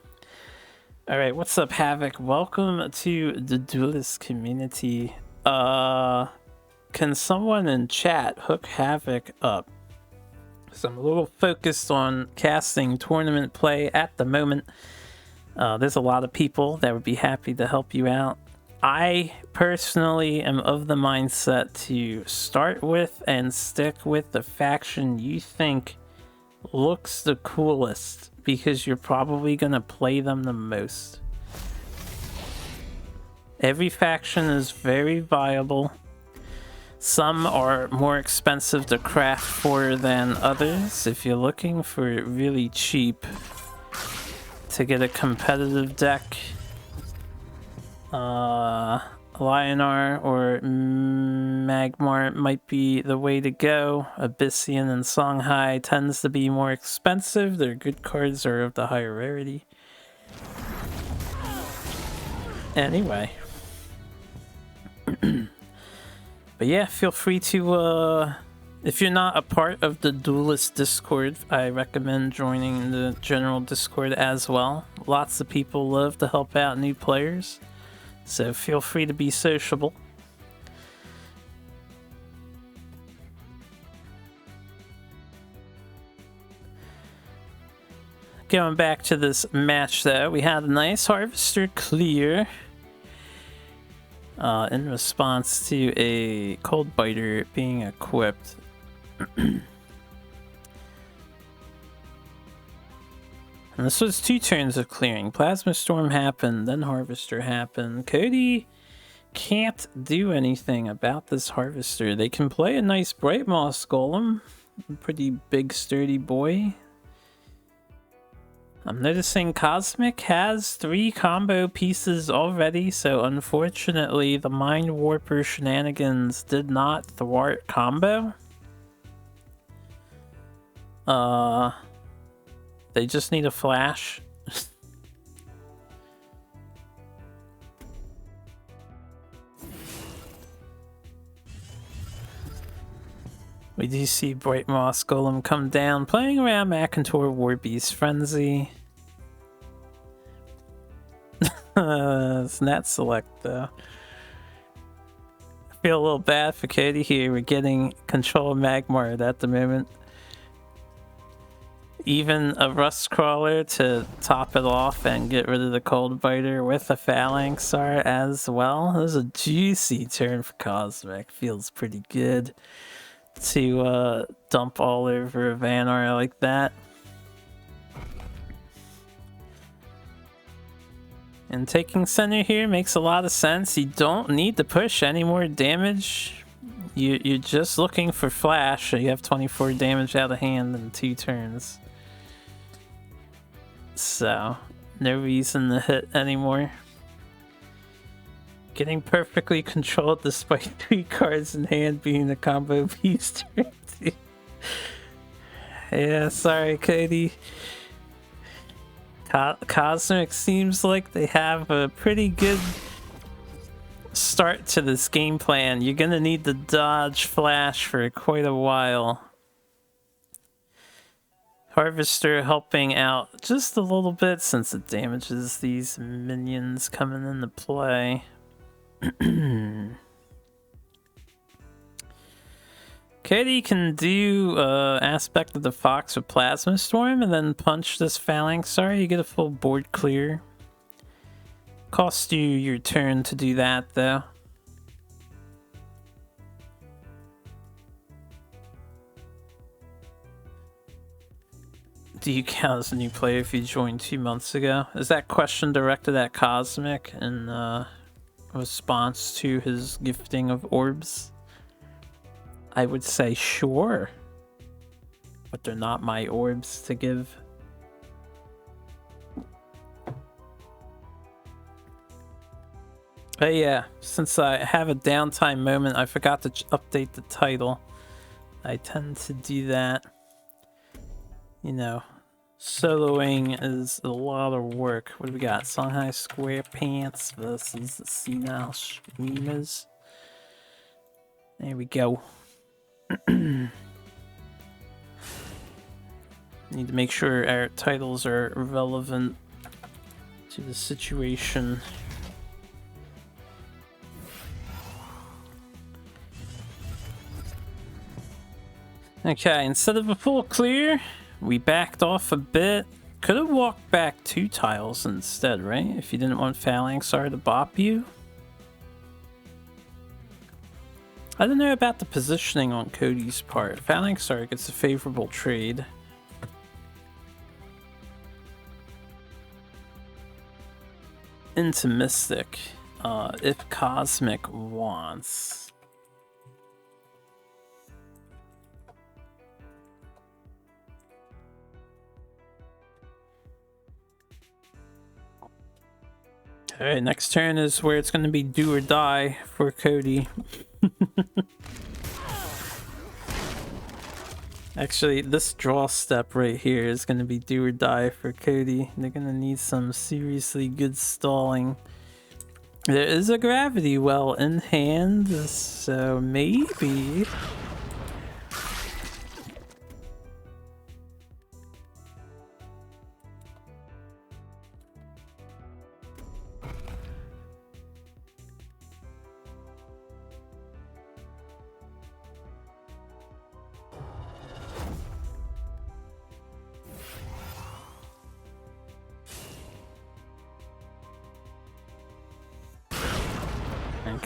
S1: Alright, what's up, Havoc? Welcome to the Duelyst community. Can someone in chat hook Havoc up? So I'm a little focused on casting tournament play at the moment. There's a lot of people that would be happy to help you out. I personally am of the mindset to start with and stick with the faction you think looks the coolest, because you're probably going to play them the most. Every faction is very viable. Some are more expensive to craft for than others. If you're looking for really cheap to get a competitive deck, Lionar or Magmar might be the way to go. Abyssian and Songhai tends to be more expensive. Their good cards are of the higher rarity. Anyway. But yeah, feel free to If you're not a part of the Duelyst Discord, I recommend joining the general Discord as well. Lots of people love to help out new players, so feel free to be sociable. Going back to this match though, we had a nice Harvester clear in response to a Cold Biter being equipped. And this was 2 turns of clearing. Plasma Storm happened, then Harvester happened. Cody can't do anything about this Harvester. They can play a nice Bright Moss Golem. A pretty big sturdy boy. I'm noticing Cosmic has 3 combo pieces already, so unfortunately the Mind Warper shenanigans did not thwart combo. They just need a flash. We do see Bright Moss Golem come down, playing around McIntyre Warbeast Frenzy. It's not select though. I feel a little bad for Cody here. We're getting control of Magmar at the moment. Even a Rust Crawler to top it off and get rid of the Cold Biter with a Phalanxar as well. This is a juicy turn for Cosmic. Feels pretty good to dump all over a Vanar like that. And taking center here makes a lot of sense. You don't need to push any more damage. You're just looking for flash, so you have 24 damage out of hand in 2 turns. So, no reason to hit anymore. Getting perfectly controlled despite 3 cards in hand being a combo piece turn 2. Yeah, sorry, Cody. Cosmic seems like they have a pretty good start to this game plan. You're gonna need to dodge flash for quite a while. Harvester helping out just a little bit since it damages these minions coming into play. Cody can do Aspect of the Fox with Plasma Storm and then punch this Phalanxar. You get a full board clear. Costs you your turn to do that though. Do you count as a new player if you joined 2 months ago? Is that question directed at Cosmic in response to his gifting of orbs? I would say sure, but they're not my orbs to give. But yeah, since I have a downtime moment, I forgot to update the title. I tend to do that. You know, soloing is a lot of work. What do we got? Songhai Squarepants versus the Senile Streamers. There we go. Need to make sure our titles are relevant to the situation. Okay, instead of a full clear, we backed off a bit. Could have walked back 2 tiles instead, right? If you didn't want Phalanxar to bop you. I don't know about the positioning on Cody's part. Phalanxar gets a favorable trade. Into Mystic, if Cosmic wants. Alright, next turn is where it's going to be do or die for Cody. Actually, this draw step right here is going to be do or die for Cody. They're going to need some seriously good stalling. There is a Gravity Well in hand, so maybe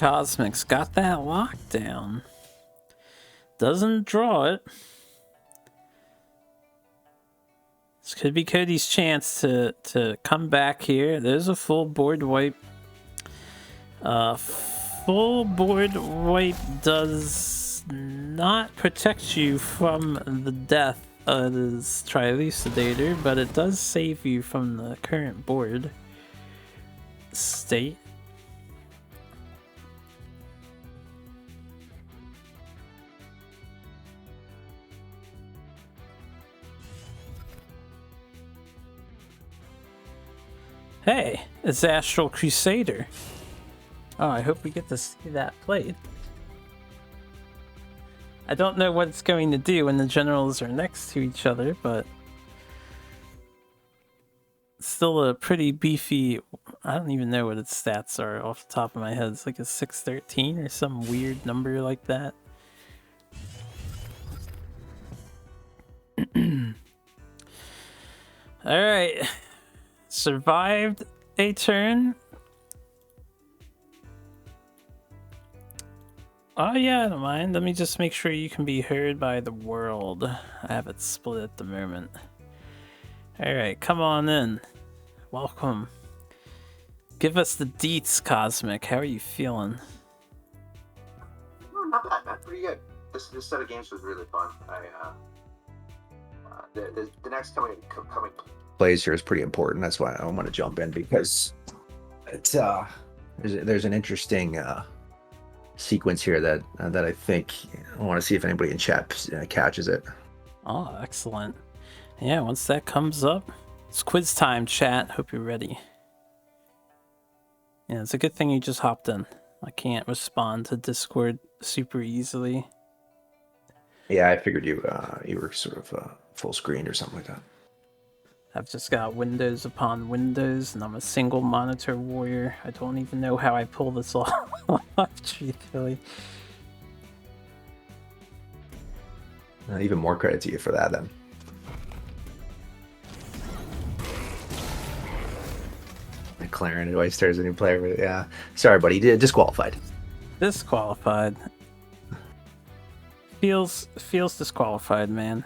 S1: Cosmic's got that lockdown. Doesn't draw it. This could be Cody's chance to come back here. There's a full board wipe. Full board wipe does not protect you from the death of this Trilucidator, but it does save you from the current board state. Hey, it's Astral Crusader. Oh, I hope we get to see that played. I don't know what it's going to do when the generals are next to each other, but it's still a pretty beefy... I don't even know what its stats are off the top of my head. It's like a 613 or some weird number like that. Alright. Survived a turn. Oh yeah, I don't mind. Let me just make sure you can be heard by the world. I have it split at the moment. Alright, come on in. Welcome. Give us the deets, Cosmic. How are you feeling?
S2: Not bad, man. Pretty good. This set of games was really fun. The next coming plays here is pretty important. That's why I want to jump in, because it's there's an interesting sequence here that I think I want to see if anybody in chat catches it.
S1: Oh, excellent. Yeah, once that comes up, it's quiz time, chat. Hope you're ready. Yeah, it's a good thing you just hopped in. I can't respond to Discord super easily.
S2: Yeah, I figured you were sort of full screen or something like that.
S1: I've just got windows upon windows, and I'm a single monitor warrior. I don't even know how I pull this off, truthfully.
S2: Even more credit to you for that, then. McLaren always starts a new player, but yeah. Sorry, buddy, disqualified.
S1: Disqualified. Feels disqualified, man.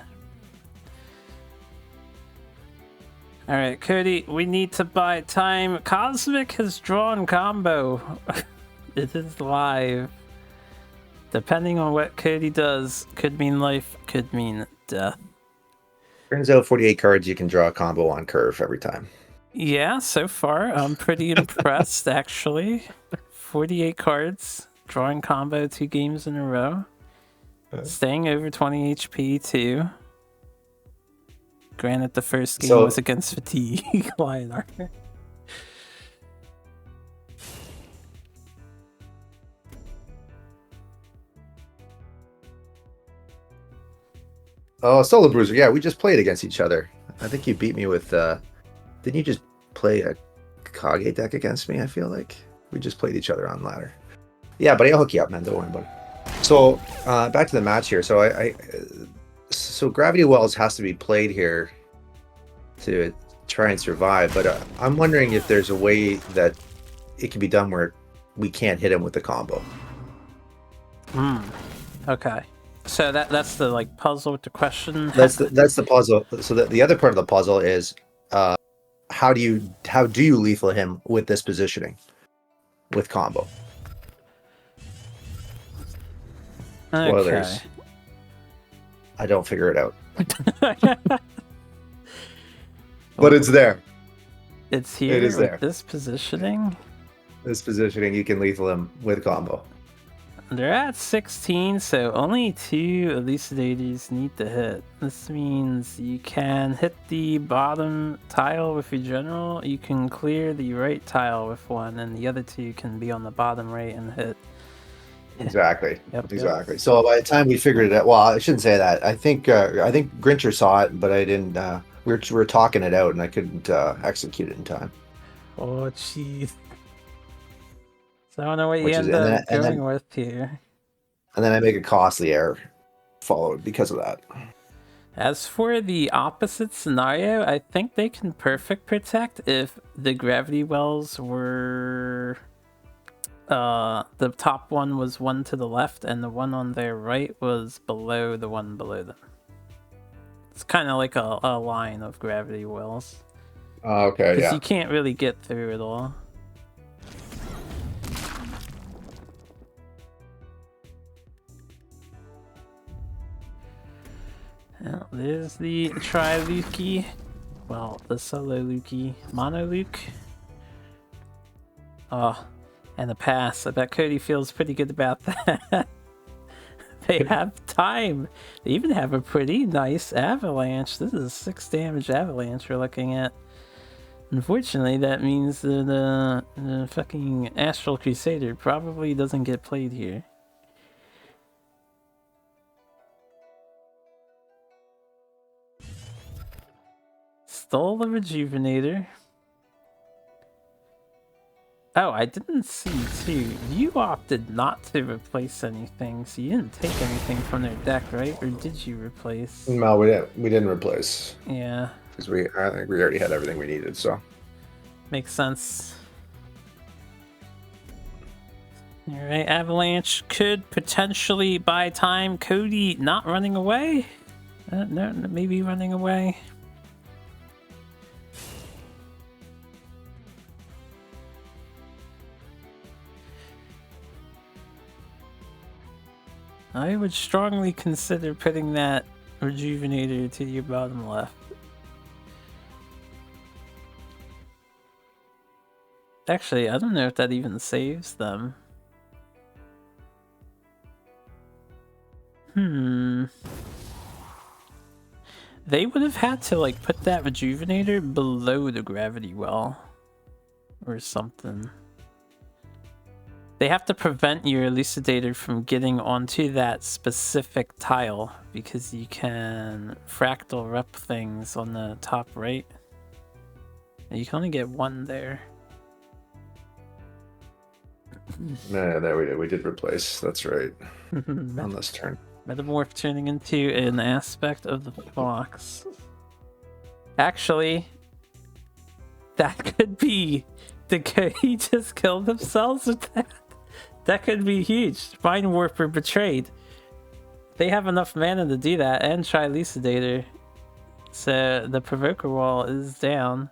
S1: Alright, Cody, we need to buy time. Cosmic has drawn combo. It is live. Depending on what Cody does, could mean life, could mean death.
S2: Turns out 48 cards, you can draw a combo on curve every time.
S1: Yeah, so far, I'm pretty impressed, actually. 48 cards, drawing combo 2 games in a row. Staying over 20 HP, too. Granted, the first game was against Fatigue Lion Armor.
S2: Oh, Solo Bruiser. Yeah, we just played against each other. I think you beat me with... didn't you just play a Kage deck against me, I feel like? We just played each other on ladder. Yeah, buddy, I'll hook you up, man. Don't worry about it. So, back to the match here. So, so Gravity Wells has to be played here to try and survive, but I'm wondering if there's a way that it can be done where we can't hit him with the combo.
S1: Okay. So that's the like puzzle with the question.
S2: That's the puzzle. So the other part of the puzzle is how do you lethal him with this positioning with combo?
S1: Okay.
S2: Spoilers. I don't figure it out. But it's there.
S1: It's here.
S2: It is
S1: with
S2: there.
S1: This positioning.
S2: This positioning, you can lethal him with combo.
S1: They're at 16, so only 2 elucidators need to hit. This means you can hit the bottom tile with your general, you can clear the right tile with one, and the other 2 can be on the bottom right and hit.
S2: Exactly.
S1: Exactly.
S2: Yep. So by the time we figured it out, well, I shouldn't say that. I think Grincher saw it, but I didn't. We were talking it out, and I couldn't execute it in time.
S1: Oh, jeez. So I don't know what you end up going with here.
S2: And then I make a costly error followed because of that.
S1: As for the opposite scenario, I think they can perfect protect if the gravity wells were The top one was one to the left, and the one on their right was below the one below them. It's kind of like a line of gravity wells.
S2: Okay,
S1: Because
S2: yeah.
S1: you can't really get through it all. Well, there's the Tri-Luki. Well, the Solo Luki. Mono Luke. Oh, and a pass. I bet Cody feels pretty good about that. They have time. They even have a pretty nice avalanche. This is a 6 damage avalanche we're looking at. Unfortunately, that means that the fucking Astral Crusader probably doesn't get played here. Stole the Rejuvenator. Oh, I didn't see too. You opted not to replace anything, so you didn't take anything from their deck, right? Or did you replace?
S2: No, we didn't. We didn't replace.
S1: Yeah.
S2: Because I think we already had everything we needed. So
S1: Makes sense. All right, Avalanche could potentially buy time. Cody not running away. No, maybe running away. I would strongly consider putting that Rejuvenator to your bottom left. Actually, I don't know if that even saves them. They would have had to, like, put that Rejuvenator below the gravity well. Or something. They have to prevent your Elucidator from getting onto that specific tile, because you can fractal rep things on the top right. You can only get one there.
S2: yeah, there we did replace. That's right. On this turn.
S1: Metamorph turning into an aspect of the box. Actually, that could be the Cody just killed themselves with that. That could be huge. Mind Warper betrayed. They have enough mana to do that and try Elucidator. So the Provoker wall is down.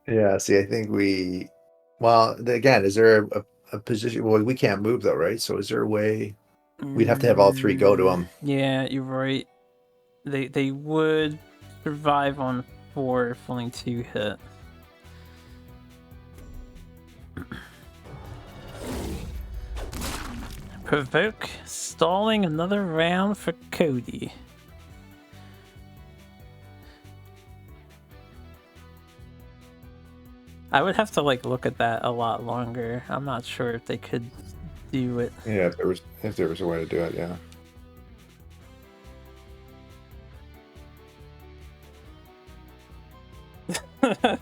S2: Yeah, see, I think we... Well, again, is there a position... Well, we can't move, though, right? So is there a way... We'd have to have all three go to them.
S1: Yeah, you're right. They would survive on 4 if only 2 hit. Provoke, stalling another round for Cody. I would have to like look at that a lot longer. I'm not sure if they could do it.
S2: Yeah, if there was a way to do it, yeah.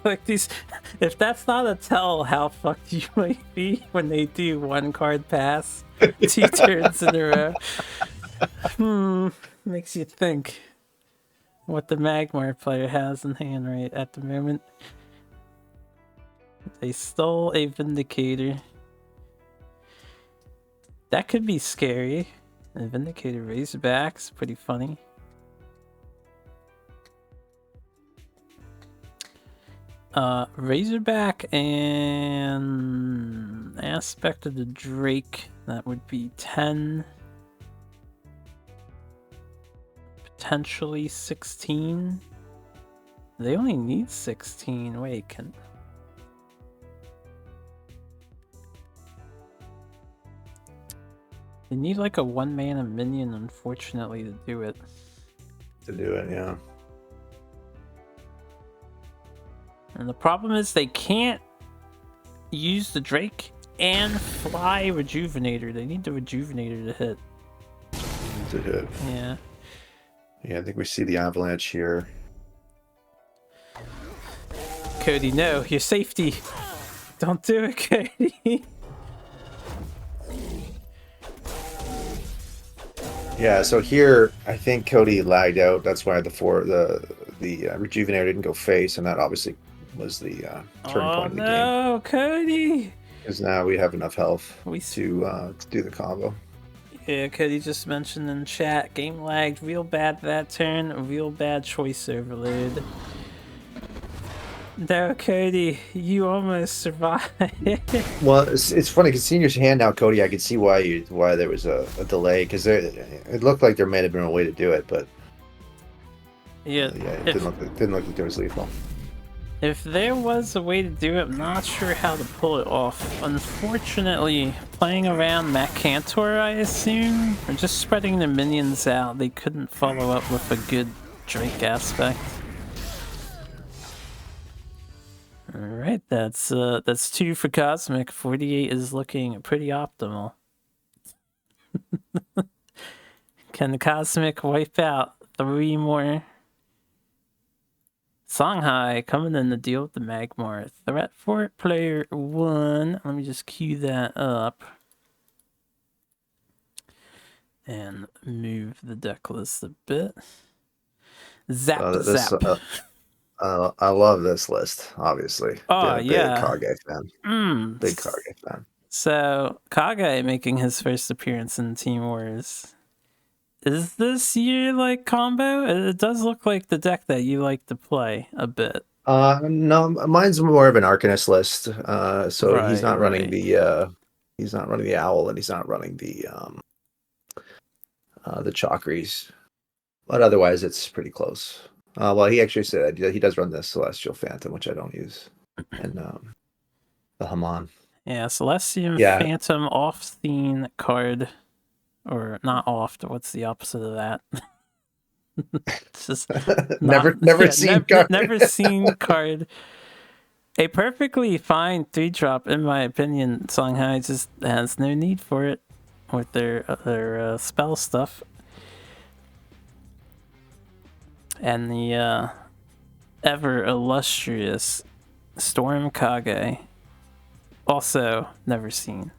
S1: Like these, if that's not a tell how fucked you might be when they do 1 card pass 2 turns in a row. Makes you think what the Magmar player has in hand right at the moment. They stole a Vindicator. That could be scary. A Vindicator Razorback's pretty funny. Razorback and aspect of the Drake, that would be 10. Potentially 16. They only need 16. Wait, can... They need like a 1 mana minion, unfortunately, to do it.
S2: Yeah.
S1: And the problem is they can't use the Drake and fly Rejuvenator. They need the Rejuvenator to hit.
S2: To hit.
S1: Yeah.
S2: Yeah, I think we see the Avalanche here.
S1: Cody, no, your safety. Don't do it, Cody.
S2: Yeah, so here I think Cody lagged out. That's why the Rejuvenator didn't go face, and that obviously was the turning point in the game.
S1: Oh no, Cody!
S2: Because now we have enough health
S1: We
S2: to do the combo.
S1: Yeah, Cody just mentioned in chat, game lagged real bad that turn, real bad choice overload. No, Cody, you almost survived.
S2: Well, it's funny because seeing your hand now, Cody, I could see why there was a delay because it looked like there may have been a way to do it, but
S1: Yeah,
S2: it didn't look like there was lethal.
S1: If there was a way to do it, I'm not sure how to pull it off. Unfortunately, playing around Matt Cantor, I assume, or just spreading their minions out, they couldn't follow up with a good Drake aspect. Alright, that's 2 for Cosmic. 48 is looking pretty optimal. Can the Cosmic wipe out 3 more? Songhai coming in to deal with the Magmar. Threat for player 1. Let me just cue that up. And move the deck list a bit. Zap, zap.
S2: I love this list, obviously.
S1: Oh,
S2: Been a
S1: yeah.
S2: big Kage fan. Big Kage fan.
S1: So, Kage making his first appearance in Team Wars. Is this your, like, combo? It does look like the deck that you like to play a bit.
S2: No, mine's more of an Arcanist list. So
S1: Right,
S2: he's not running
S1: right.
S2: he's not running the Owl, and he's not running the Chakris. But otherwise, it's pretty close. Well, he actually said he does run the Celestial Phantom, which I don't use, and the Haman.
S1: Yeah, Celestium Phantom off-scene card. Or not off, what's the opposite of that? It's just
S2: never seen card.
S1: Never seen card. A perfectly fine 3-drop, in my opinion. Songhai just has no need for it with their spell stuff. And the ever illustrious Storm Kage, also never seen.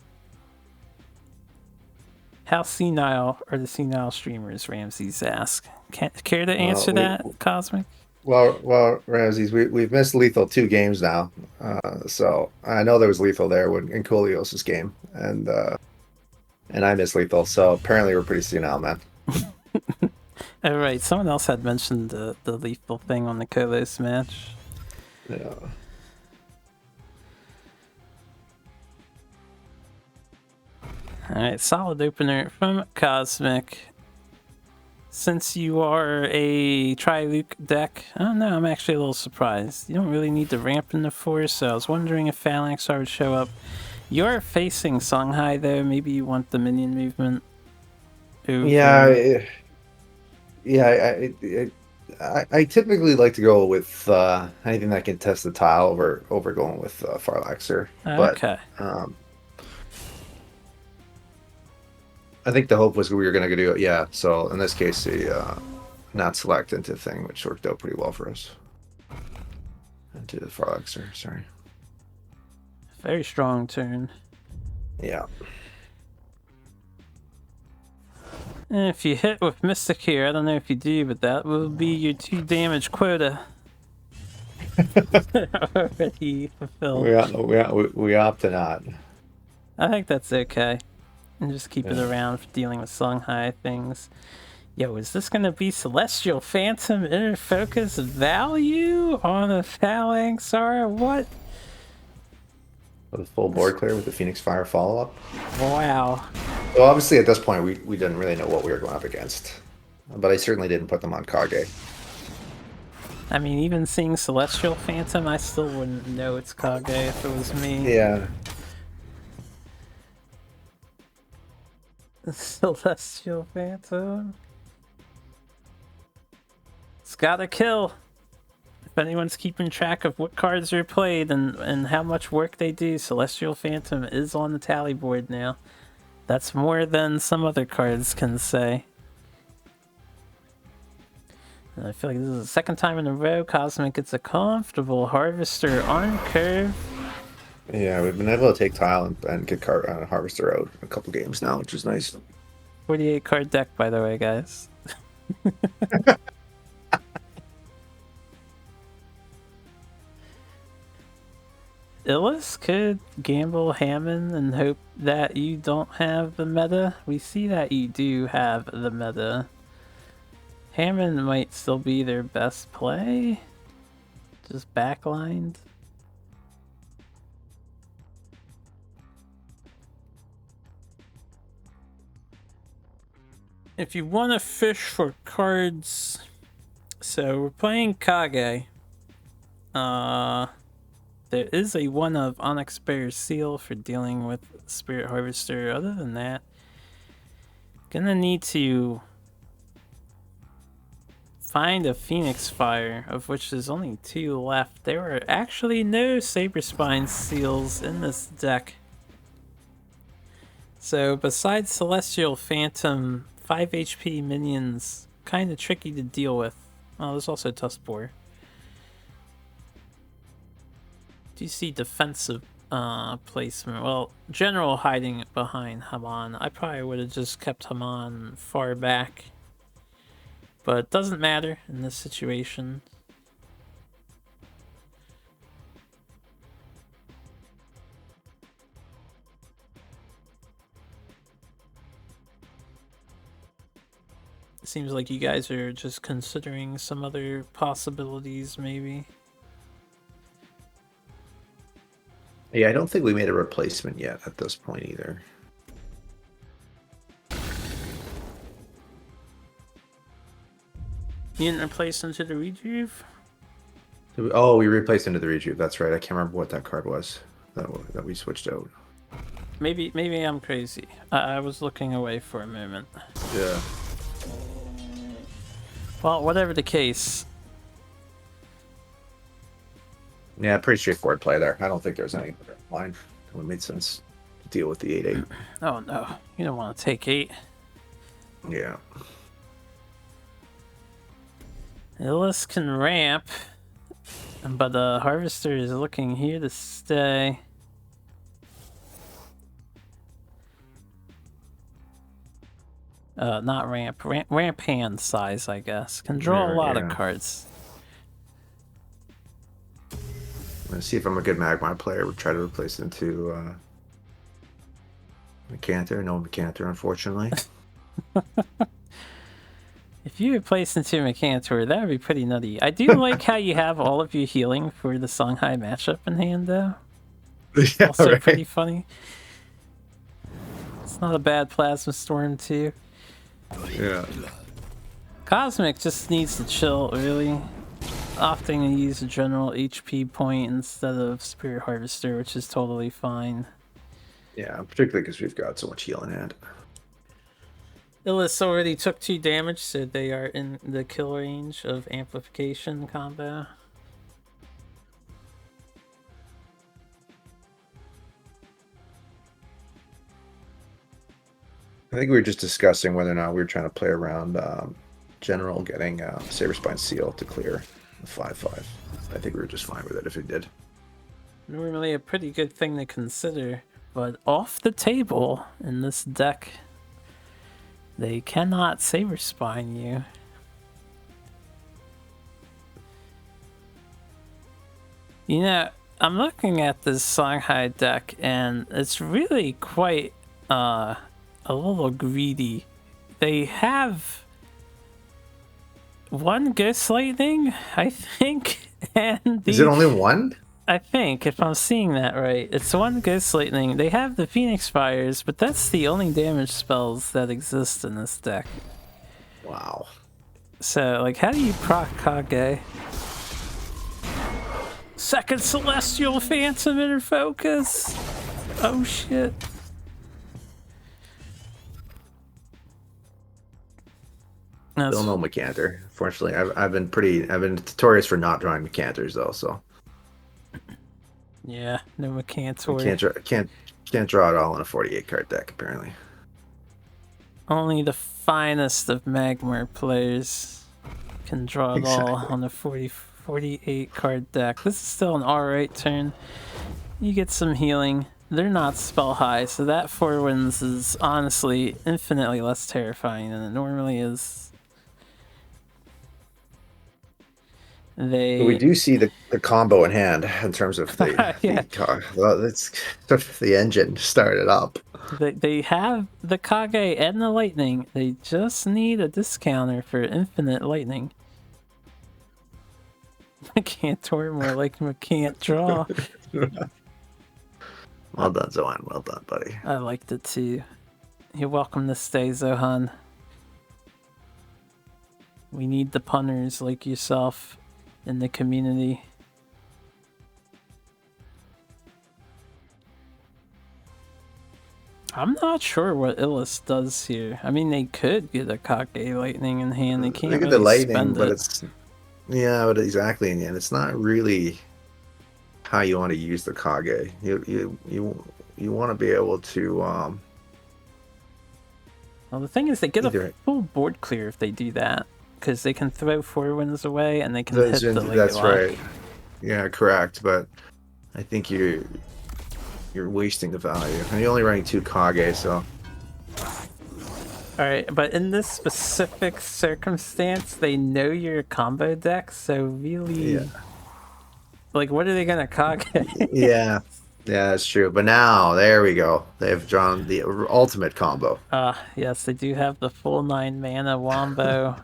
S1: How senile are the senile streamers, Ramses asks. Care to answer that, Cosmic?
S2: Well, Ramses, we've missed lethal 2 games now, so I know there was lethal there in Coolios' game, and I missed lethal, so apparently we're pretty senile, man.
S1: All right, someone else had mentioned the lethal thing on the Colos match.
S2: Yeah.
S1: Alright, solid opener from Cosmic. Since you are a Tri-Luke deck, I don't know, I'm actually a little surprised. You don't really need to ramp in the force, so I was wondering if Phalanxar would show up. You're facing Songhai, though. Maybe you want the minion movement over...
S2: Yeah, I typically like to go with anything that can test the tile over going with Farlaxer.
S1: Okay.
S2: But, I think the hope was we were going to do it, yeah. So in this case, the not select into thing, which worked out pretty well for us. Into the Farlaxer, sorry.
S1: Very strong turn.
S2: Yeah.
S1: And if you hit with Mystic here, I don't know if you do, but that will be your 2 damage quota. Already fulfilled.
S2: We opt to not.
S1: I think that's okay. And just keep it around for dealing with Songhai things. Yo, is this gonna be Celestial Phantom Inner Focus value on a Phalanxar? What?
S2: With a full board clear with the Phoenix Fire follow-up.
S1: Wow.
S2: So obviously at this point we didn't really know what we were going up against. But I certainly didn't put them on Kage.
S1: I mean, even seeing Celestial Phantom, I still wouldn't know it's Kage if it was me.
S2: Yeah.
S1: Celestial Phantom. It's gotta kill. If anyone's keeping track of what cards are played and how much work they do, Celestial Phantom is on the tally board now. That's more than some other cards can say. And I feel like this is the second time in a row Cosmic gets a comfortable Harvester on curve.
S2: Yeah, we've been able to take tile and get Harvester out a couple games now, which is nice.
S1: 48 card deck, by the way, guys. Illis could gamble Hammond and hope that you don't have the meta. We see that you do have the meta. Hammond might still be their best play. Just backlined. If you want to fish for cards, so we're playing Kage. There is a one of Onyx Bear Seal for dealing with Spirit Harvester. Other than that, gonna need to find a Phoenix Fire, of which there's only 2 left. There were actually no Saberspine Seals in this deck. So besides Celestial Phantom, 5 HP minions, kind of tricky to deal with. Oh, there's also Tuskboar. Do you see defensive placement? Well, general hiding behind Haman. I probably would have just kept Haman far back. But it doesn't matter in this situation. It seems like you guys are just considering some other possibilities, maybe.
S2: Yeah, I don't think we made a replacement yet at this point either.
S1: You didn't replace into the Rejuve?
S2: Oh, we replaced into the Rejuve. That's right. I can't remember what that card was that we switched out.
S1: Maybe I'm crazy. I was looking away for a moment.
S2: Yeah.
S1: Well, whatever the case.
S2: Yeah, pretty straightforward play there. I don't think there's any line. It would make sense to deal with the 8/8.
S1: Oh no, you don't want to take 8.
S2: Yeah.
S1: Illis can ramp, but Harvester is looking here to stay. Not ramp. Ramp hand size, I guess. Can draw a lot of cards.
S2: I'm gonna see if I'm a good Magmar player. We'll try to replace it into Commentator. No Commentator, unfortunately.
S1: If you replace into Commentator, that would be pretty nutty. I do like how you have all of your healing for the Songhai matchup in hand, though.
S2: Yeah,
S1: Also
S2: right.
S1: pretty funny. It's not a bad Plasma Storm, too.
S2: Yeah.
S1: Cosmic just needs to chill, really. Opting to use a general HP point instead of Spirit Harvester, which is totally fine.
S2: Yeah, particularly because we've got so much heal in hand.
S1: Illis already took 2 damage, so they are in the kill range of amplification combo.
S2: I think we were just discussing whether or not we were trying to play around General getting Saberspine Seal to clear the 5/5. I think we were just fine with it if it did.
S1: Normally a pretty good thing to consider, but off the table in this deck, they cannot Saberspine you. You know, I'm looking at this Songhai deck, and it's really quite a little greedy. They have 1 Ghost Lightning, I think, and
S2: Is it only 1?
S1: I think, if I'm seeing that right, it's 1 Ghost Lightning. They have the Phoenix Fires, but that's the only damage spells that exist in this deck.
S2: Wow.
S1: So, like, how do you proc Kage? Second Celestial Phantom Inner Focus! Oh shit.
S2: Still no Commentator. Fortunately, I've been notorious for not drawing Mechantors though, so.
S1: Yeah, no Commentator.
S2: Can't draw it all in a 48 card deck apparently.
S1: Only the finest of Magmar players can draw it all on a 48 card deck. This is still an alright turn. You get some healing. They're not spell high, so that 4 wins is honestly infinitely less terrifying than it normally is.
S2: We
S1: They
S2: do see the combo in hand in terms of
S1: yeah,
S2: well, it's the engine started up.
S1: they have the Kage and the lightning. They just need a discounter for infinite lightning. Cantor more like can't draw.
S2: Well done, Zohan. Well done, buddy.
S1: I liked it too. You're welcome to stay, Zohan. We need the punters like yourself in the community. I'm not sure what Duelyst does here. I mean, they could get a Kage Lightning in hand. They can't
S2: Look at
S1: really
S2: the lightning,
S1: spend
S2: but
S1: it.
S2: it's but exactly in the end, it's not really how you want to use the Kage. You want to be able to
S1: Well, the thing is, they get
S2: either
S1: a full board clear if they do that, because they can throw 4 winds away and they can hit the Lady
S2: that's
S1: Lock.
S2: right. Yeah, correct. But I think you're wasting the value, and you're only running 2 Kage, so.
S1: Alright, but in this specific circumstance, they know your combo deck, so really,
S2: Yeah.
S1: like, what are they gonna Kage?
S2: Yeah, that's true. But now, there we go. They've drawn the ultimate combo.
S1: Yes, they do have the full 9 mana Wombo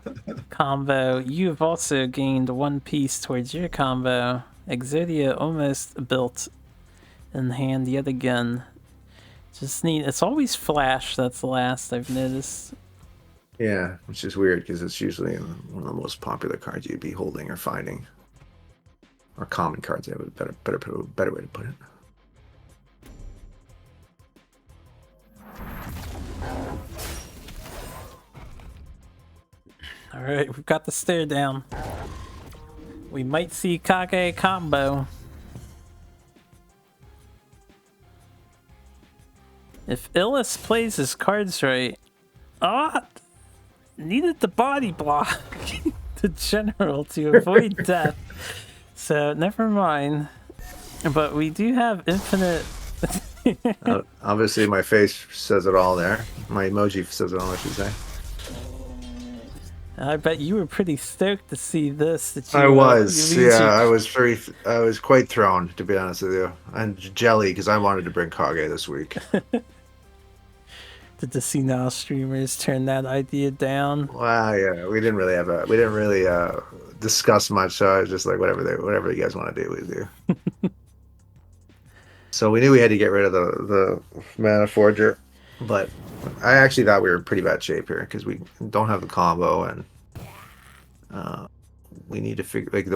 S1: combo. You've also gained 1 piece towards your combo. Exodia almost built in hand yet again. Just need, it's always Flash that's last, I've noticed.
S2: Yeah, which is weird because it's usually one of the most popular cards you'd be holding or finding. Or common cards, I have a better way to put it.
S1: Alright, we've got the stare down. We might see Kage combo. If Duelyst plays his cards right, needed the body block the general to avoid death. So never mind. But we do have infinite.
S2: Obviously, my face says it all there. My emoji says it all, I should say.
S1: I bet you were pretty stoked to see this. That you,
S2: I was,
S1: you
S2: yeah, I was quite thrown, to be honest with you, and jelly because I wanted to bring Kage this week.
S1: Did the senile streamers turn that idea down?
S2: Well, yeah, we didn't really discuss much, so I was just like, whatever you guys want to do, we do. So we knew we had to get rid of the Mana Forger, but I actually thought we were in pretty bad shape here because we don't have the combo, and we need to figure, like,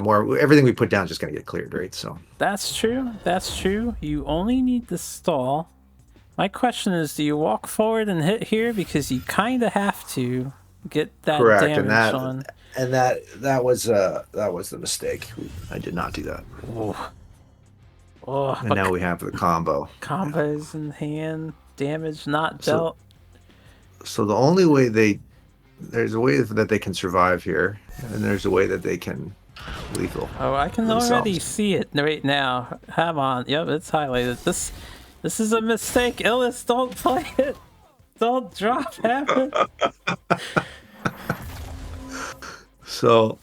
S2: everything we put down is just going to get cleared, right? So
S1: That's true. That's true. You only need the stall. My question is, do you walk forward and hit here because you kind of have to get that
S2: correct,
S1: damage on?
S2: And that was the mistake. I did not do that.
S1: Oh,
S2: And now we have the combo.
S1: Combos in hand, damage not dealt.
S2: So the only way there's a way that they can survive here, and there's a way that they can lethal.
S1: Oh, I can
S2: themselves.
S1: already see it right now. Have on. Yep, it's highlighted. This is a mistake. Duelyst, don't play it. Don't drop heaven.
S2: So,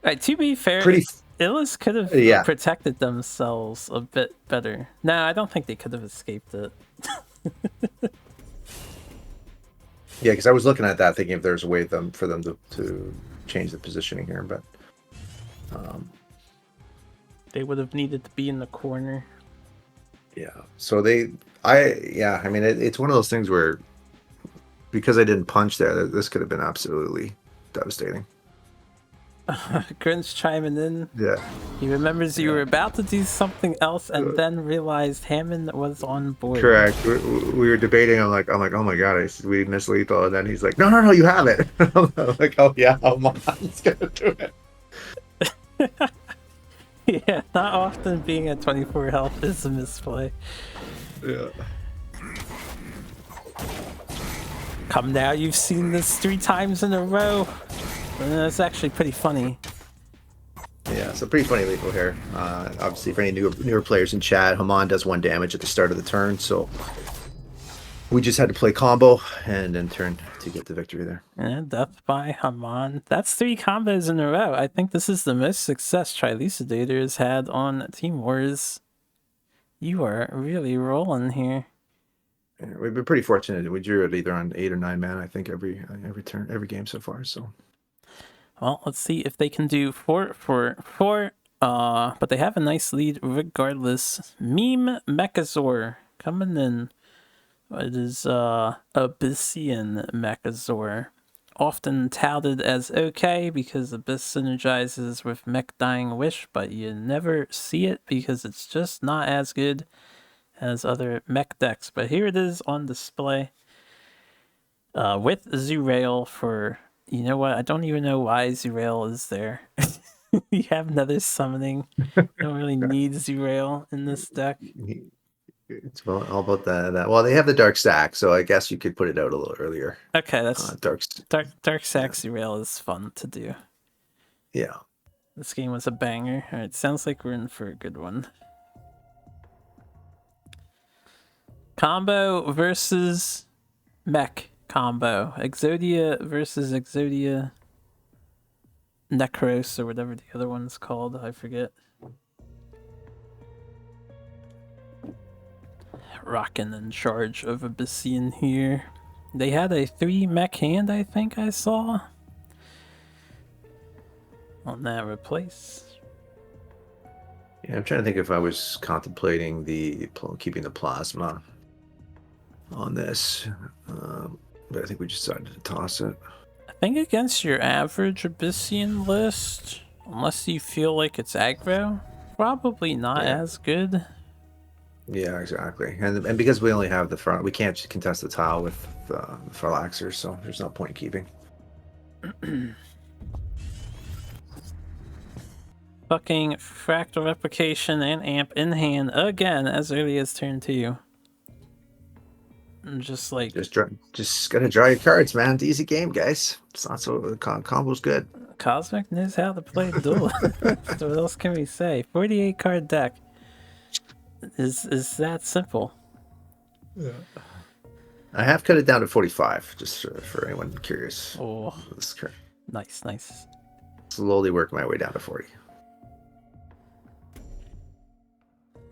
S1: Right, to be fair, Duelyst could have protected themselves a bit better. No, I don't think they could have escaped it.
S2: Yeah, because I was looking at that, thinking if there's a way for them to change the positioning here, but
S1: they would have needed to be in the corner.
S2: Yeah. So I mean, it's one of those things where, because I didn't punch there, this could have been absolutely devastating.
S1: Grinch chiming in.
S2: Yeah.
S1: He remembers you were about to do something else and then realized Hammond was on board.
S2: Correct. We were debating. I'm like, oh my god, we missed lethal, and then he's like, no, you have it. I'm like, oh yeah, I'm just gonna do it.
S1: Yeah, not often being at 24 health is a misplay.
S2: Yeah.
S1: Come now, you've seen this 3 times in a row. That's actually pretty funny.
S2: Yeah, so pretty funny lethal here. Obviously, for any newer players in chat, Haman does 1 damage at the start of the turn, so We just had to play combo and then turn to get the victory there.
S1: And death by Haman. That's 3 combos in a row. I think this is the most success Trilucidator has had on Team Wars. You are really rolling here.
S2: Yeah, we've been pretty fortunate. We drew it either on 8 or 9 mana, I think, every turn, every game so far. So,
S1: well, let's see if they can do 4 for 4. But they have a nice lead regardless. Meme Mechazor coming in. It is Abyssian Mechazor. Often touted as okay because Abyss synergizes with Mech Dying Wish, but you never see it because it's just not as good as other mech decks. But here it is on display with Zurail for, you know what, I don't even know why Zurail is there. You have another summoning. You don't really need Zurail in this deck.
S2: it's all about that. Well, they have the dark stack, so I guess you could put it out a little earlier.
S1: Okay, that's dark sack
S2: Yeah.
S1: Zurail is fun to do.
S2: Yeah.
S1: This game was a banger. Alright, sounds like we're in for a good one. Combo versus mech combo. Exodia versus Exodia Necros, or whatever the other one's called. I forget. Rockin' in charge of Abyssian here. They had a 3 mech hand, I think I saw. On that replace.
S2: Yeah, I'm trying to think if I was contemplating keeping the plasma on this, but I think we just decided to toss it.
S1: I think against your average Abyssian list, unless you feel like it's aggro, probably not as good.
S2: Yeah, exactly. And because we only have the front, we can't contest the tile with the Phylaxer, so there's no point in keeping.
S1: Fucking Fractal Replication and Amp in hand again as early as turn 2. I'm just like...
S2: Just gotta draw your cards, man. It's an easy game, guys. It's not so... combo's good.
S1: Cosmic knows how to play duel. What else can we say? 48 card deck. Is that simple?
S2: Yeah. I have cut it down to 45, just for anyone curious.
S1: Oh, nice.
S2: Slowly work my way down to 40.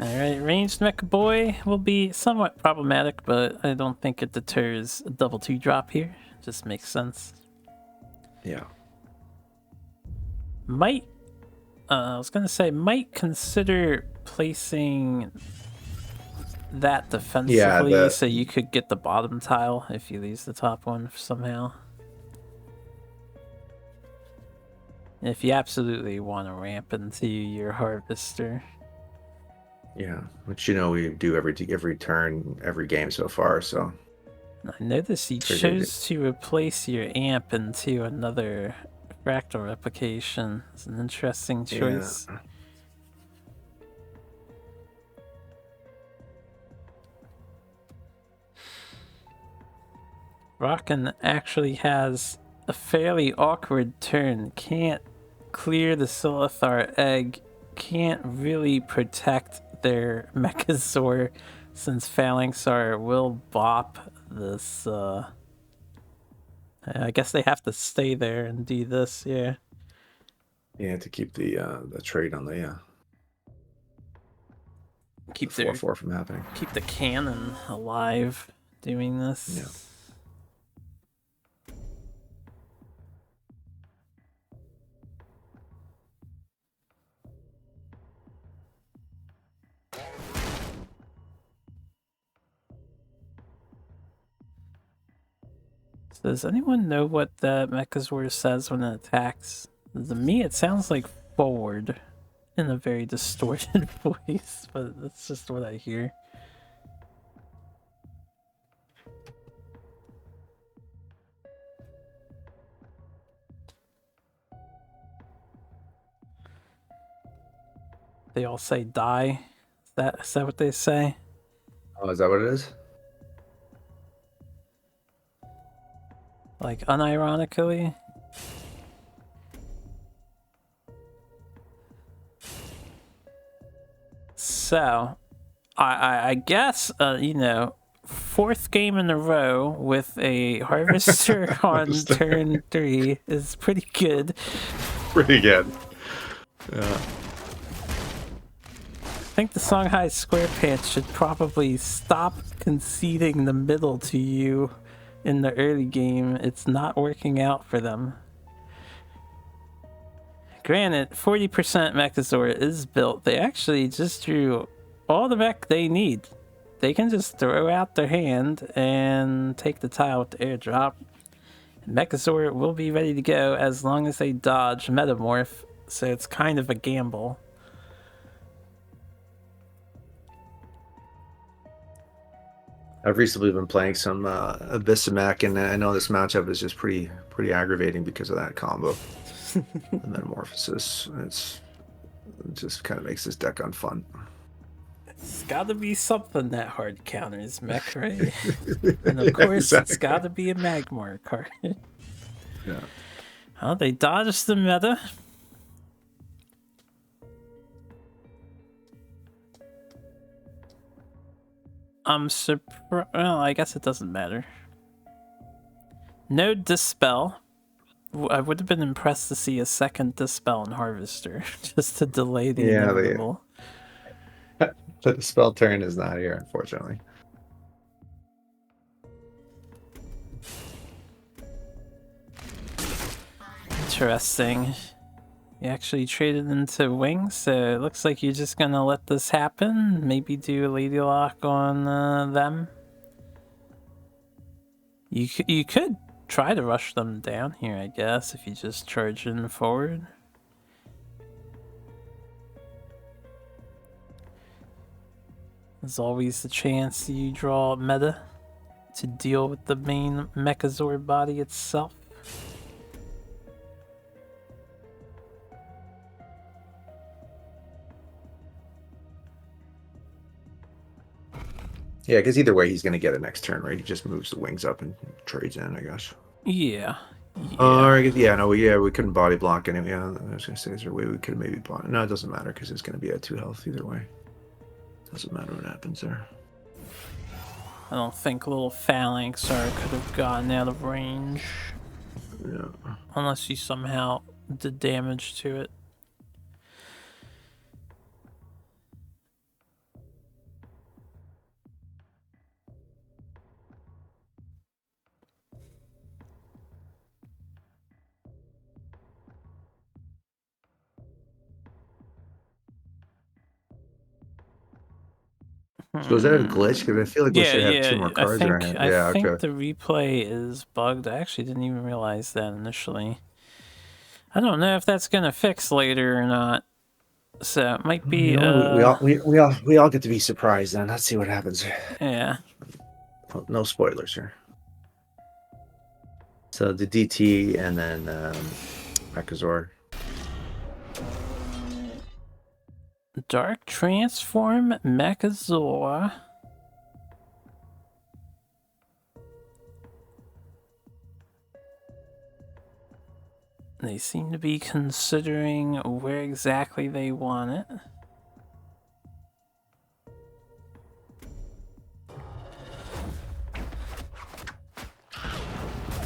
S1: Alright, ranged mech boy will be somewhat problematic, but I don't think it deters a double 2 drop here. Just makes sense.
S2: Yeah.
S1: Might consider placing that defensively so you could get the bottom tile if you lose the top one somehow. If you absolutely want to ramp into your harvester.
S2: Yeah, which we do every turn, every game so far. So
S1: I noticed you chose to replace your amp into another fractal replication. It's an interesting choice. Yeah. Rockin' actually has a fairly awkward turn. Can't clear the Silithar egg. Can't really protect their Mechazor since Phalanxar will bop this. I guess they have to stay there and do this, yeah.
S2: Yeah, to keep the trade on the
S1: keep
S2: the 4/4 from happening.
S1: Keep the cannon alive doing this.
S2: Yeah.
S1: Does anyone know what the Mechazor says when it attacks? To me, it sounds like forward in a very distorted voice, but that's just what I hear. They all say die. Is that what they say?
S2: Oh, is that what it is?
S1: Like, unironically? So, I guess, fourth game in a row with a Harvester on turn 3 is pretty good.
S2: Pretty good. Yeah.
S1: I think the Songhai Squarepants should probably stop conceding the middle to you in the early game. It's not working out for them. Granted, 40% Mechazord is built. They actually just drew all the mech they need. They can just throw out their hand and take the tile with the airdrop. Mechazord will be ready to go as long as they dodge Metamorph, so it's kind of a gamble.
S2: I've recently been playing some Abyssamech, and I know this matchup is just pretty aggravating because of that combo. The Metamorphosis. It just kind of makes this deck unfun.
S1: It's gotta be something that hard counters mech, right? And of course, exactly. It's gotta be a Magmar card.
S2: Yeah.
S1: Oh, they dodged the meta. I'm surprised. Well, I guess it doesn't matter. No Dispel. I would have been impressed to see a second Dispel and Harvester just to delay the inevitable.
S2: The Dispel turn is not here, unfortunately.
S1: Interesting. You actually traded into Wings, so it looks like you're just gonna let this happen. Maybe do a Lady Lock on them. You could try to rush them down here, I guess, if you just charge in forward. There's always the chance you draw meta to deal with the main Mechazord body itself.
S2: Yeah, because either way, he's going to get it next turn, right? He just moves the Wings up and trades in, I guess.
S1: Yeah.
S2: We couldn't body block anyway. Yeah, I was going to say, is there a way we could have maybe bought? No, it doesn't matter because it's going to be at 2 health either way. Doesn't matter what happens there.
S1: I don't think little Phalanxar could have gotten out of range.
S2: Yeah.
S1: Unless you somehow did damage to it.
S2: So is that a glitch? Because I feel like we should have 2 more cards in our hand.
S1: I think the replay is bugged. I actually didn't even realize that initially. I don't know if that's gonna fix later or not. So it might be.
S2: We all get to be surprised then. Let's see what happens.
S1: Yeah.
S2: Well, no spoilers here. So the DT and then Mechazord.
S1: Dark Transform Mechazord. They seem to be considering where exactly they want it.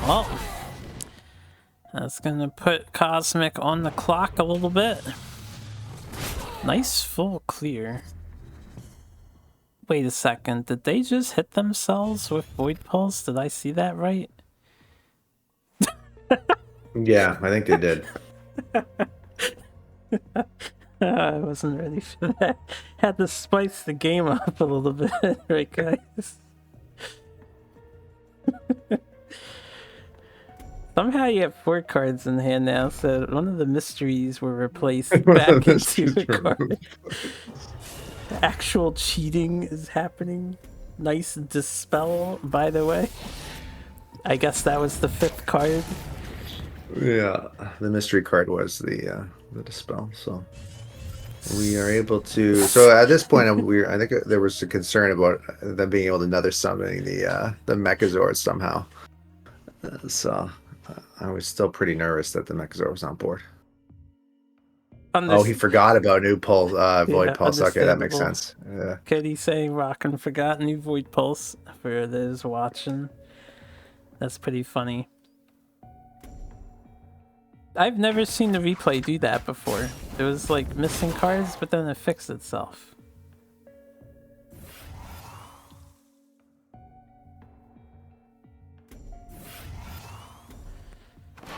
S1: Well, that's gonna put Cosmic on the clock a little bit. Nice full clear. Wait a second, did they just hit themselves with Void Pulse? Did I see that right?
S2: Yeah, I think they did.
S1: I wasn't ready for that. Had to spice the game up a little bit, right guys? Somehow you have 4 cards in hand now, so one of the mysteries were replaced back into a card. Actual cheating is happening. Nice Dispel, by the way. I guess that was the 5th card.
S2: Yeah, the mystery card was the Dispel, so we are able to. So at this point, I think there was a concern about them being able to another summoning the Mechazord somehow. So I was still pretty nervous that the Mechazord was on board. Oh, he forgot about new pulse, void
S1: Yeah,
S2: pulse. Okay, that makes
S1: understandable.
S2: sense. Yeah.
S1: Could he say Rockin' forgot new Void Pulse for those watching? That's pretty funny. I've never seen the replay do that before. It was like missing cards, but then it fixed itself.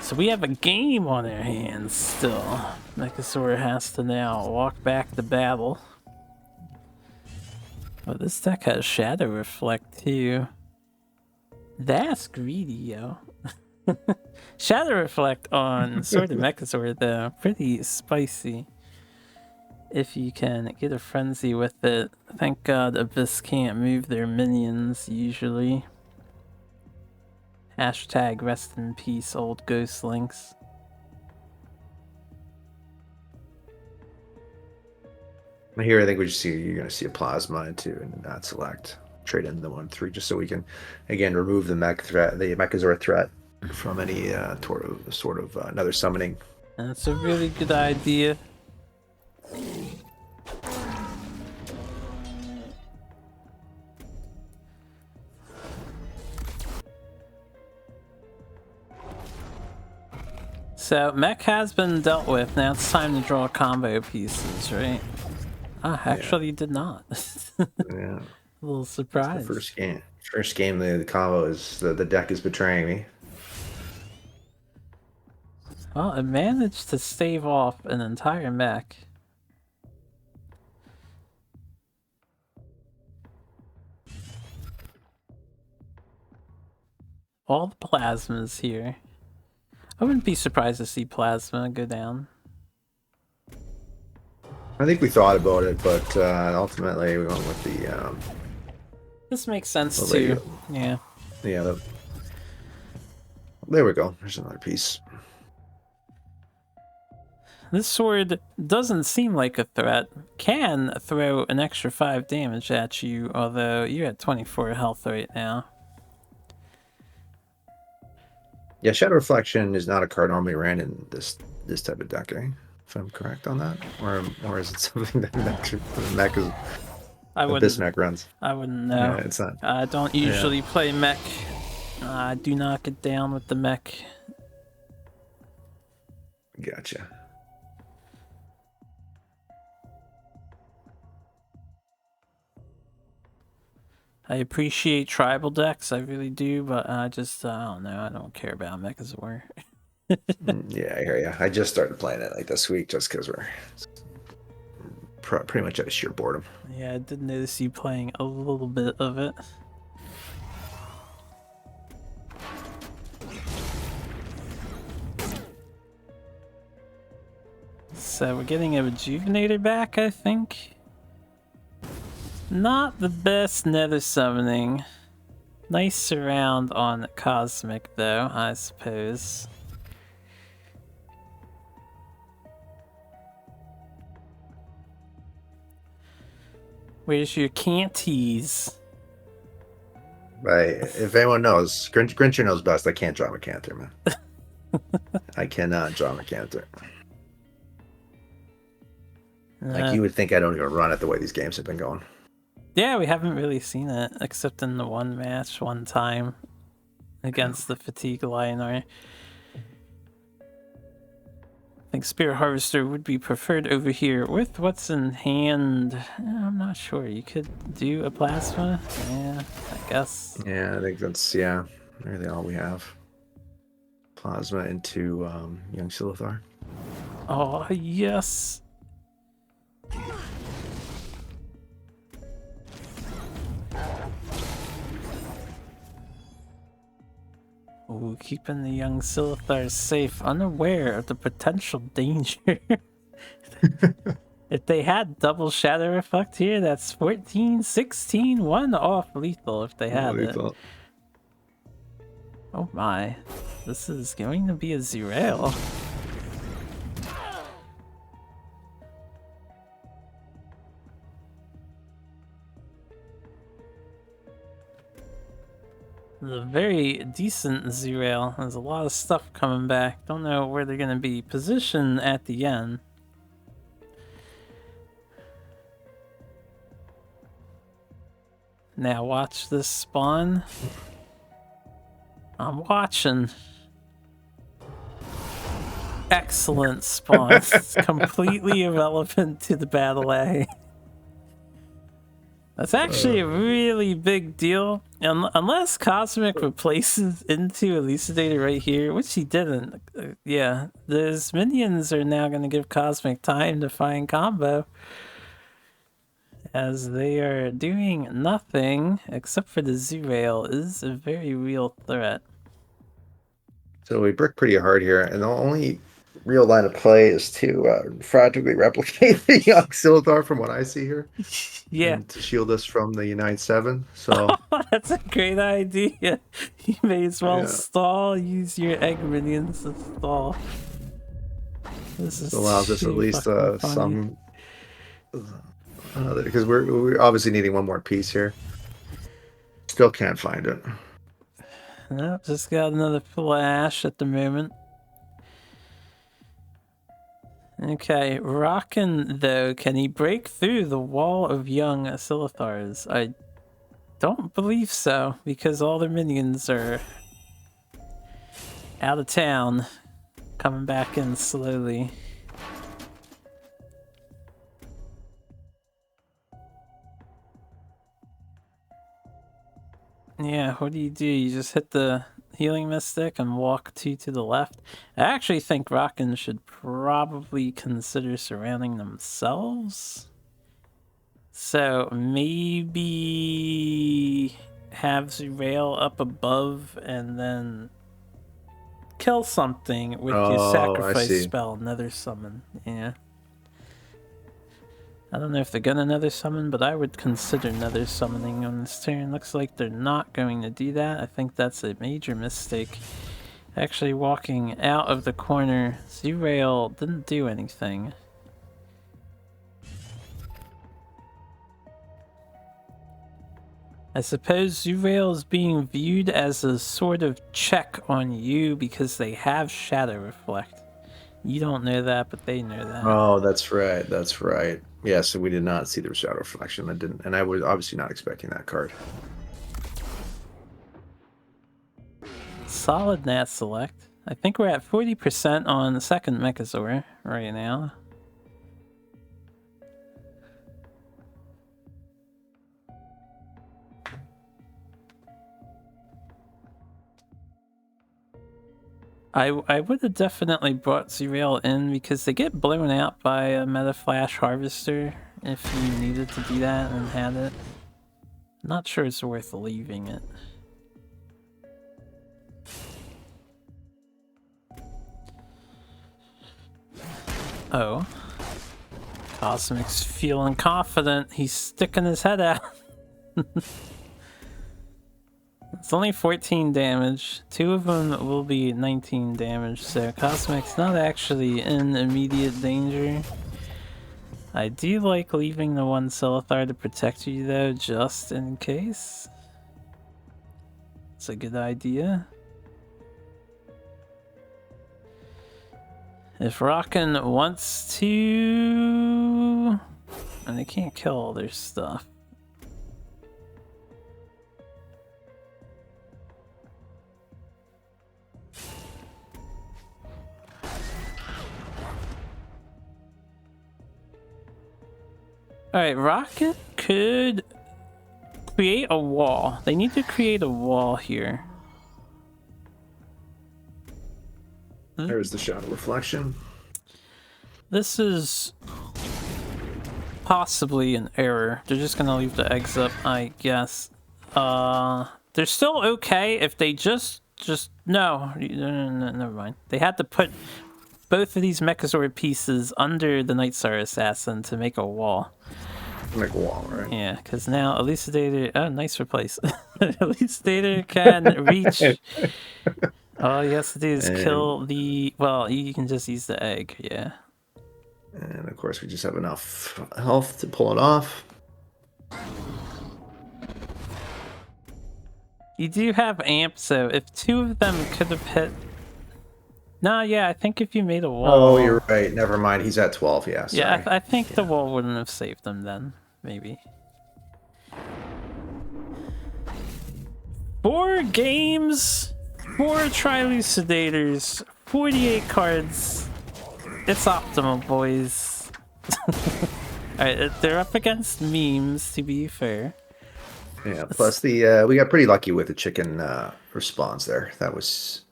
S1: So we have a game on our hands still. Mechasaur has to now walk back to battle. Oh, this deck has Shadow Reflect too. That's greedy, yo. Shadow Reflect on Sword of Mechasaur though, pretty spicy. If you can get a frenzy with it. Thank God Abyss can't move their minions usually. Hashtag rest in peace, old Ghost Links.
S2: Here, I think you're going to see a plasma into and not select. Trade in the 1/3 just so we can, again, remove the Mechazor threat from any sort of another summoning.
S1: That's a really good idea. So, mech has been dealt with. Now it's time to draw combo pieces, right? Ah, actually did not.
S2: Yeah.
S1: A little
S2: It's
S1: surprised.
S2: the first game. First game, the combo is the deck is betraying me.
S1: Well, it managed to stave off an entire mech. All the plasmas here. I wouldn't be surprised to see plasma go down.
S2: I think we thought about it, but ultimately we went with the.
S1: This makes sense too. Yeah.
S2: Yeah. There we go. There's another piece.
S1: This sword doesn't seem like a threat. Can throw an extra 5 damage at you, although you're at 24 health right now.
S2: Yeah, Shadow Reflection is not a card normally ran in this type of deck, eh? If I'm correct on that, or is it something that mech is? This mech runs.
S1: I wouldn't know.
S2: Yeah, it's not.
S1: I don't usually play mech. I do not get down with the mech.
S2: Gotcha.
S1: I appreciate tribal decks, I really do, but I don't know, I don't care about Mechazor.
S2: Yeah, I hear you. I just started playing it like this week just because we're pretty much out of sheer boredom.
S1: Yeah, I did notice you playing a little bit of it. So we're getting a Rejuvenator back, I think. Not the best nether summoning. Nice surround on Cosmic though, I suppose. Where's your Canties?
S2: If anyone knows, Grincher knows best. I can't draw Mecanther, man. I cannot draw Mecanther. Like, you would think I don't even run it the way these games have been going.
S1: Yeah, we haven't really seen it, except in the one match, one time, against the Fatigue Lionor. I think Spirit Harvester would be preferred over here. With what's in hand, I'm not sure. You could do a Plasma? Yeah, I guess.
S2: Yeah, I think that's, really all we have. Plasma into Young Silithar.
S1: Oh, yes! Ooh, keeping the young Silithar safe, unaware of the potential danger. If they had double Shadow Reflect here, that's 14, 16, 1 off lethal if they had it. Oh my, this is going to be a Zerail. A very decent Zerail. There's a lot of stuff coming back. Don't know where they're going to be positioned at the end. Now watch this spawn. I'm watching. Excellent spawn. It's completely irrelevant to the battle A. That's actually a really big deal. Unless Cosmic replaces into Elucidator right here, which he didn't. Yeah, those minions are now going to give Cosmic time to find combo. As they are doing nothing except for the Zerail is a very real threat.
S2: So we brick pretty hard here, and the only real line of play is to practically replicate the young Silithar from what I see here.
S1: Yeah.
S2: And to shield us from the Unite 7. So
S1: that's a great idea. You may as well stall, use your egg minions to stall. This
S2: allows us at least some because we're obviously needing one more piece here. Still can't find it.
S1: Nope, just got another flash at the moment. Okay, Rockin' though, can he break through the wall of young Silithars? I don't believe so, because all the minions are out of town, coming back in slowly. Yeah, what do? You just hit the healing mystic and walk 2 to the left? I actually think Rockin' should probably consider surrounding themselves. So maybe have Zerail up above and then kill something with your sacrifice spell, Nether Summon. Yeah. I don't know if they're gonna Nether Summon, but I would consider Nether Summoning on this turn. Looks like they're not going to do that. I think that's a major mistake. Actually walking out of the corner, Zerail didn't do anything. I suppose Zerail is being viewed as a sort of check on you because they have Shadow Reflect. You don't know that, but they know that.
S2: Oh, that's right. That's right. Yeah, so we did not see the Shadow Reflection. And I was obviously not expecting that card.
S1: Solid Nat Select. I think we're at 40% on the second Mechazor right now. I would have definitely brought Zerail in because they get blown out by a Meta Flash Harvester if you needed to do that and had it. Not sure it's worth leaving it. Oh. Cosmic's feeling confident. He's sticking his head out. It's only 14 damage. 2 of them will be 19 damage, so Cosmic's not actually in immediate danger. I do like leaving the one Silithar to protect you though, just in case. It's a good idea. If Rockin' wants to... And they can't kill all their stuff. Alright, Rocket could create a wall. They need to create a wall here.
S2: There's the Shadow Reflection.
S1: This is possibly an error. They're just gonna leave the eggs up, I guess. They're still okay if they just no, never mind. They had to put both of these Mechazord pieces under the Nightstar Assassin to make a wall.
S2: Make a wall, right?
S1: Yeah, because now Elucidator... Oh, nice replace. Elucidator can reach... All he has to do is kill the... Well, you can just use the egg, yeah.
S2: And of course, we just have enough health to pull it off.
S1: You do have amp, so if 2 of them could have hit... No, yeah, I think if you made a wall...
S2: Oh, you're right. Never mind. He's at 12, yeah. Sorry.
S1: Yeah, I think the wall wouldn't have saved them then, maybe. 4 games, 4 Trilucidators, 48 cards. It's optimal, boys. Alright, they're up against memes, to be fair.
S2: Yeah, plus the we got pretty lucky with the chicken response there. That was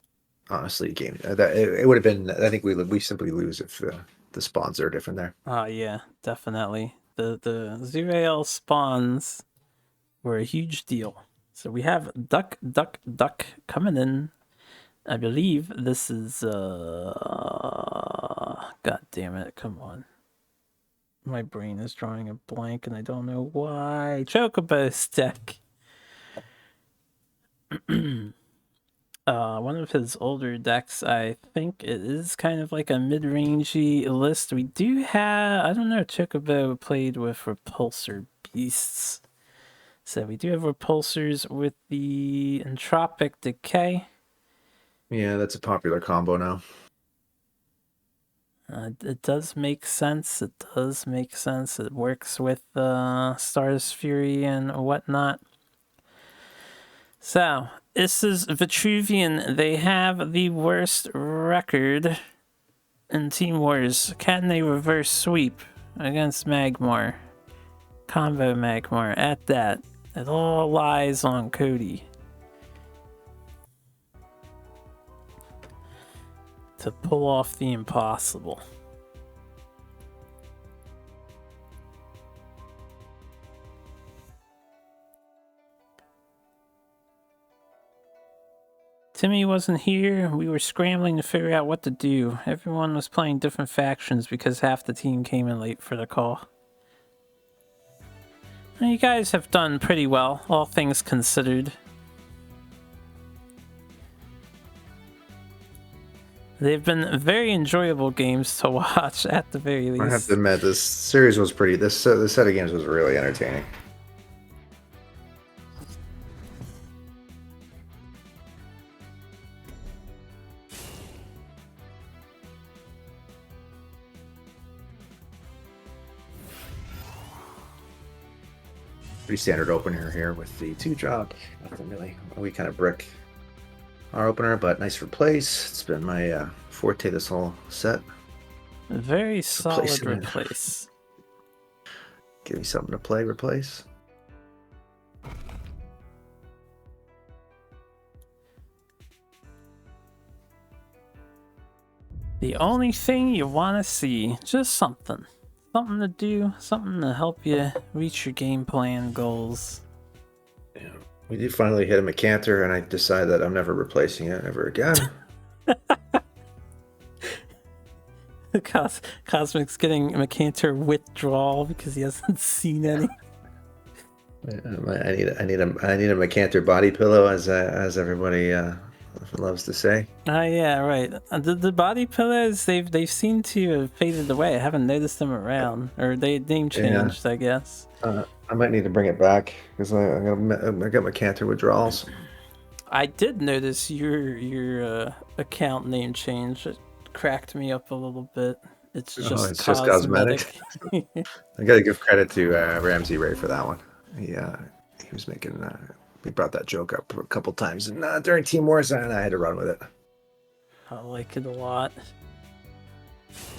S2: honestly a game. It would have been. I think we simply lose if the spawns are different there.
S1: Yeah, definitely. The Zurael spawns were a huge deal. So we have Duck coming in. I believe this is God damn it, come on. My brain is drawing a blank and I don't know why. Chocobo's deck. One of his older decks, I think it is kind of like a mid-rangey list. We do have, I don't know, Chocobo played with Repulsor Beasts. So we do have Repulsors with the Entropic Decay.
S2: Yeah, that's a popular combo now.
S1: It does make sense. It does make sense. It works with Star's Fury and whatnot. So, this is Vitruvian. They have the worst record in Team Wars. Can they reverse sweep against Magmar? Combo Magmar at that. It all lies on Cody. To pull off the impossible. Timmy wasn't here. We were scrambling to figure out what to do. Everyone was playing different factions because half the team came in late for the call. Well, you guys have done pretty well, all things considered. They've been very enjoyable games to watch, at the very least.
S2: I have to admit, this series was pretty. This set of games was really entertaining. Pretty standard opener here with the 2-drop. Nothing really. We kind of brick our opener, but nice replace. It's been my forte this whole set.
S1: Very solid replace.
S2: Give me something to play, replace.
S1: The only thing you want to see, just something. Something to do, something to help you reach your game plan goals.
S2: Yeah. We did finally hit a Mecanter, and I decided that I'm never replacing it ever again.
S1: Cosmic's getting a Mecanter withdrawal because he hasn't seen any.
S2: I need a Mecanter body pillow, as everybody loves to say.
S1: Yeah, right. The body pillows, they've seemed to have faded away. I haven't noticed them around, or they name changed, yeah. I guess.
S2: I might need to bring it back because I got Mecanter withdrawals.
S1: I did notice your account name change. It cracked me up a little bit. It's just cosmetic.
S2: I gotta give credit to Ramsey Ray for that one. He was making. We brought that joke up a couple times during Team Wars, and I had to run with it.
S1: I like it a lot.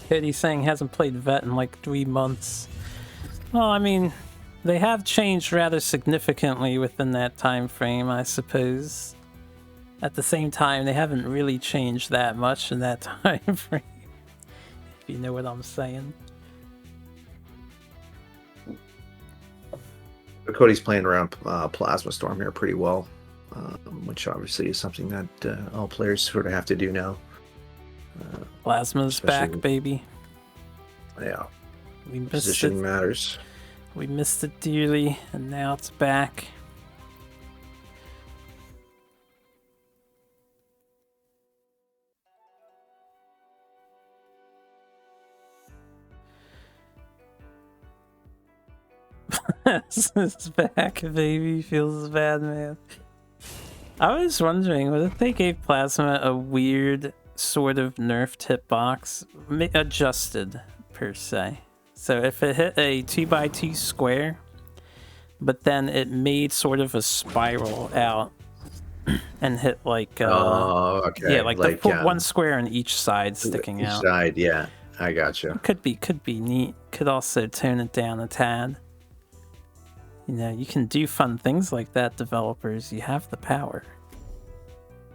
S1: Cody's saying hasn't played Vet in like 3 months. Well, I mean, they have changed rather significantly within that time frame, I suppose. At the same time, they haven't really changed that much in that time frame. If you know what I'm saying.
S2: Cody's playing around Plasma Storm here pretty well, which obviously is something that all players sort of have to do now.
S1: Plasma's back, baby.
S2: Yeah.
S1: We missed
S2: Positioning matters.
S1: We missed it dearly, and now it's back. It's back, baby. Feels bad, man. I was wondering, what if they gave Plasma a weird sort of nerfed hitbox, adjusted per se? So if it hit a 2x2 square, but then it made sort of a spiral out and hit like
S2: Oh,
S1: yeah,
S2: okay.
S1: like the
S2: Like
S1: one square on each side sticking
S2: each
S1: out.
S2: side, yeah. I gotcha.
S1: Could be neat. Could also tone it down a tad. You know, you can do fun things like that, developers. You have the power.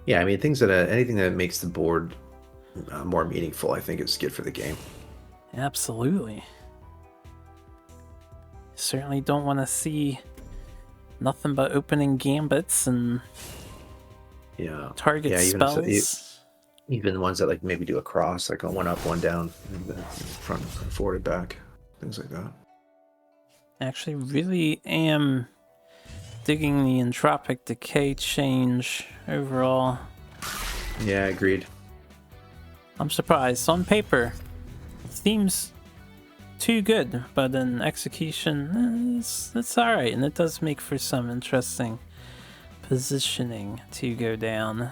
S2: Yeah, I mean, anything that makes the board more meaningful, I think is good for the game.
S1: Absolutely. Certainly don't want to see nothing but opening gambits and target spells.
S2: Even ones that like maybe do a cross, like a one up, one down, and then front forward back, things like that.
S1: Actually, really am digging the entropic decay change overall.
S2: Yeah, agreed.
S1: I'm surprised. On paper, it seems too good, but in execution, it's alright, and it does make for some interesting positioning to go down.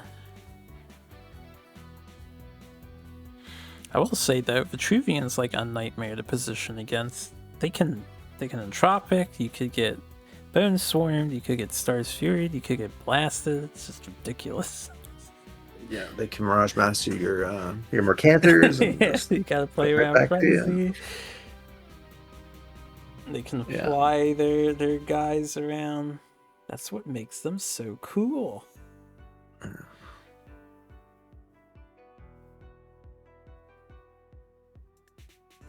S1: I will say though, Vitruvian's like a nightmare to position against. They can entropic, you could get bone swarmed, you could get stars furied, you could get blasted. It's just ridiculous.
S2: Yeah, they can Mirage Master your Mercanthers.
S1: Yeah, you gotta play around frenzy. They can fly their guys around. That's what makes them so cool.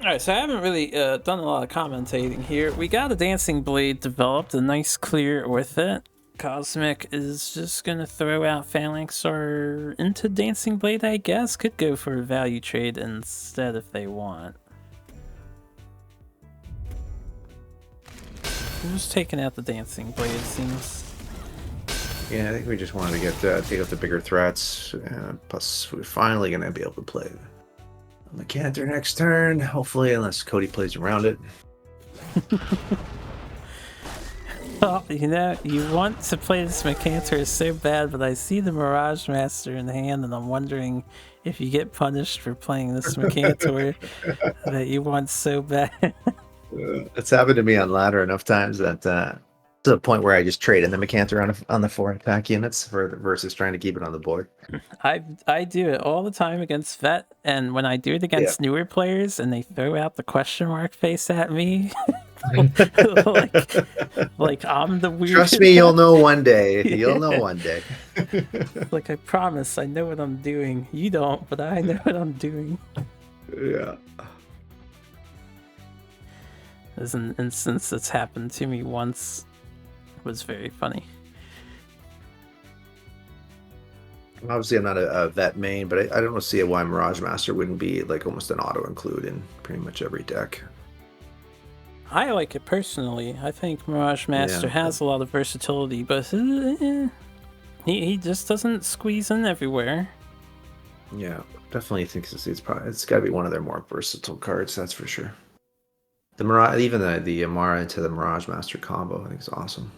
S1: Alright, so I haven't really done a lot of commentating here. We got a Dancing Blade developed, a nice clear with it. Cosmic is just gonna throw out Phalanx or into Dancing Blade, I guess. Could go for a value trade instead if they want. Who's taking out the Dancing Blade, it seems.
S2: Yeah, I think we just wanted to get take out the bigger threats. Plus, we're finally gonna be able to play Mercantor next turn, hopefully, unless Cody plays around it.
S1: Oh, you know, you want to play this Mercantor so bad, but I see the Mirage Master in hand, and I'm wondering if you get punished for playing this Mercantor that you want so bad.
S2: It's happened to me on ladder enough times that to the point where I just trade in the Mercantor on the 4 attack units versus trying to keep it on the board.
S1: I do it all the time against Vet, and when I do it against newer players and they throw out the question mark face at me, like I'm the weird.
S2: Trust me, you'll know one day. You'll know one day.
S1: Like, I promise, I know what I'm doing. You don't, but I know what I'm doing.
S2: Yeah.
S1: There's an instance that's happened to me once. It was very funny.
S2: Obviously, I'm not a vet main, but I don't see why Mirage Master wouldn't be like almost an auto include in pretty much every deck.
S1: I like it personally. I think Mirage Master has a lot of versatility, but he just doesn't squeeze in everywhere.
S2: Yeah, definitely think it's got to be one of their more versatile cards. That's for sure. The Mirage, even the Amara into the Mirage Master combo, I think is awesome.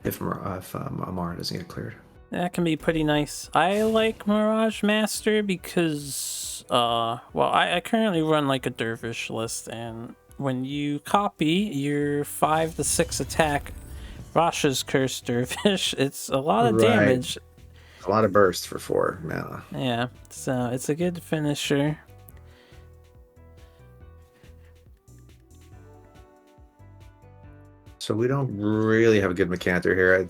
S2: If Amara doesn't get cleared.
S1: That can be pretty nice. I like Mirage Master because, well, I currently run like a Dervish list, and when you copy your 5 to 6 attack Rasha's Curse Dervish, it's a lot of damage.
S2: A lot of burst for 4 mana.
S1: Yeah, so it's a good finisher.
S2: So we don't really have a good Mercantor here.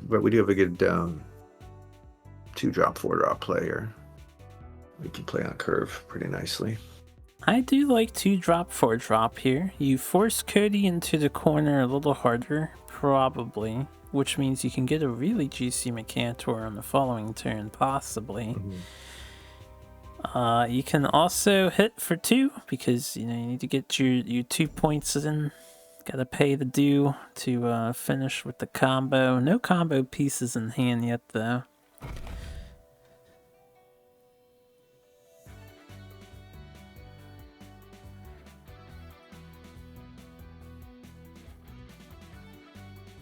S2: But we do have a good 2-drop, 4-drop player. We can play on curve pretty nicely.
S1: I do like 2-drop, 4-drop here. You force Cody into the corner a little harder, probably, which means you can get a really juicy Mercantor on the following turn, possibly. You can also hit for 2 because you need to get your 2 points in. Gotta pay the due to finish with the combo. No combo pieces in hand yet, though.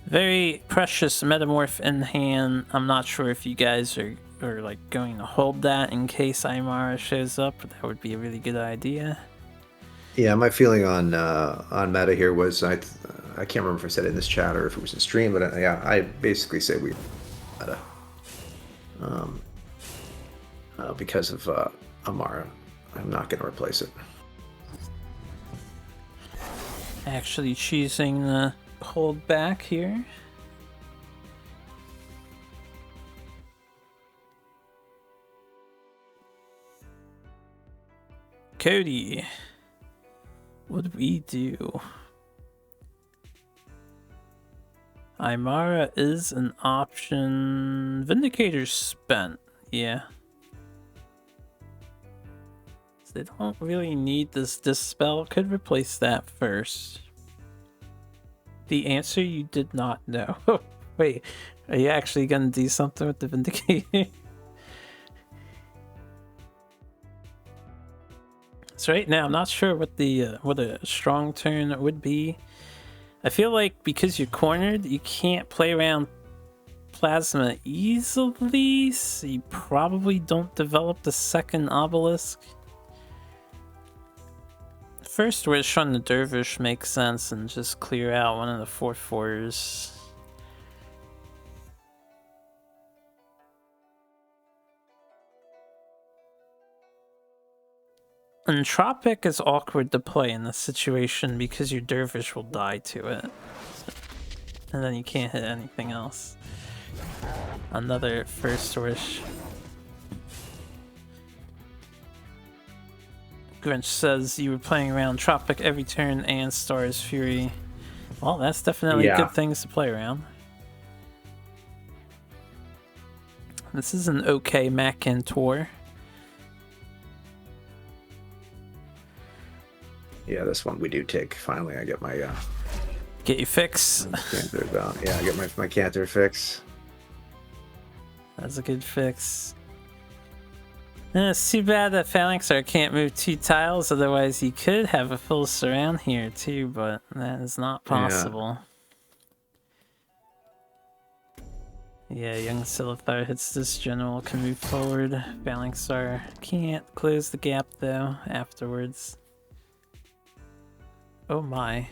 S1: Very precious Metamorph in hand. I'm not sure if you guys are like going to hold that in case Aymara shows up, but that would be a really good idea.
S2: Yeah, my feeling on meta here was I can't remember if I said it in this chat or if it was in stream, but yeah, I basically said we had because of Amara. I'm not going to replace it.
S1: Actually choosing to hold back here. Cody, what do we do? Imara is an option. Vindicator's spent, yeah. So they don't really need this Dispel. Could replace that first. The answer you did not know. Wait, are you actually gonna do something with the Vindicator? So right now, I'm not sure what the what a strong turn would be. I feel like because you're cornered, you can't play around Plasma easily, so you probably don't develop the second Obelisk. First wish on the Dervish makes sense and just clear out one of the 4/4s. Entropic is awkward to play in this situation because your Dervish will die to it. And then you can't hit anything else. Another first wish. Grinch says you were playing around Tropic every turn and Star's Fury. Well, that's definitely good things to play around. This is an okay commentator.
S2: Yeah, this one we do take. Finally, I get my
S1: get your fix.
S2: Canter down. Yeah, I get my Canter fix.
S1: That's a good fix. It's too bad that Phalanxer can't move 2 tiles, otherwise he could have a full surround here too, but that is not possible. Yeah, young Silithar hits this general, can move forward. Phalanxer can't close the gap though afterwards. Oh my.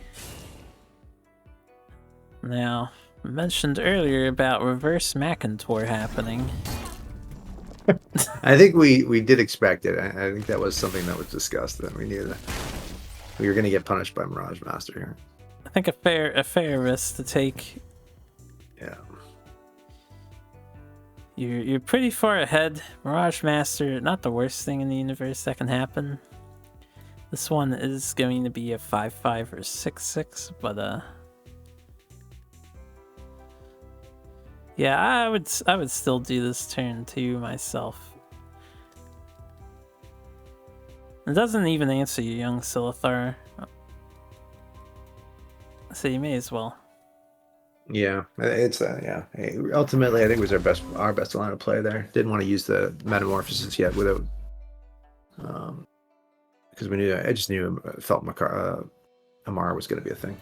S1: Now, I mentioned earlier about reverse Macintor happening.
S2: I think we did expect it. I think that was something that was discussed, that we knew that we were going to get punished by Mirage Master here.
S1: I think a fair risk to take.
S2: Yeah.
S1: You're pretty far ahead. Mirage Master, not the worst thing in the universe that can happen. This one is going to be a 5/5 or 6/6, but yeah, I would still do this turn too myself. It doesn't even answer you, young Silithar, so you may as well.
S2: Yeah, it's yeah. Ultimately, I think it was our best line of play there. Didn't want to use the Metamorphosis yet without, because I just felt Amara was going to be a thing.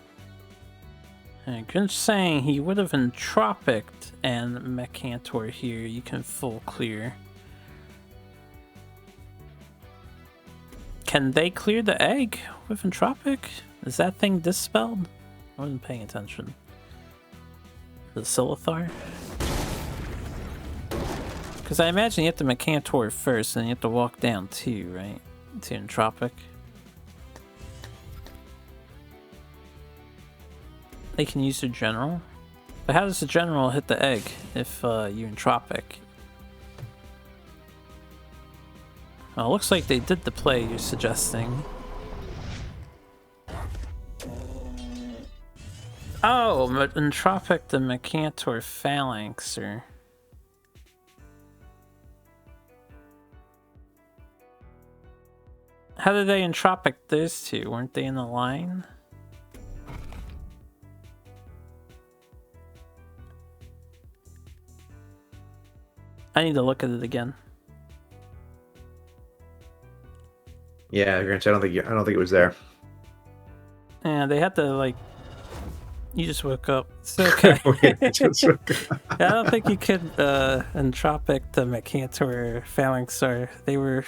S1: And Grinch saying he would have entropicked and Mecantor here. You can full clear. Can they clear the egg with entropic? Is that thing dispelled? I wasn't paying attention. The Silithar? Because I imagine you have to Mecantor first and you have to walk down too, right? To entropic. They can use their general. But how does the general hit the egg if you entropic? Well, it looks like they did the play you're suggesting. Oh, entropic the Mecantor Phalanxer. How did they entropic those two? Weren't they in the line? I need to look at it again.
S2: Yeah, Grinch, I don't think it was there.
S1: Yeah, they had to like. You just woke up. It's okay. I don't think you could entropic the Mecantor Phalanxer. They were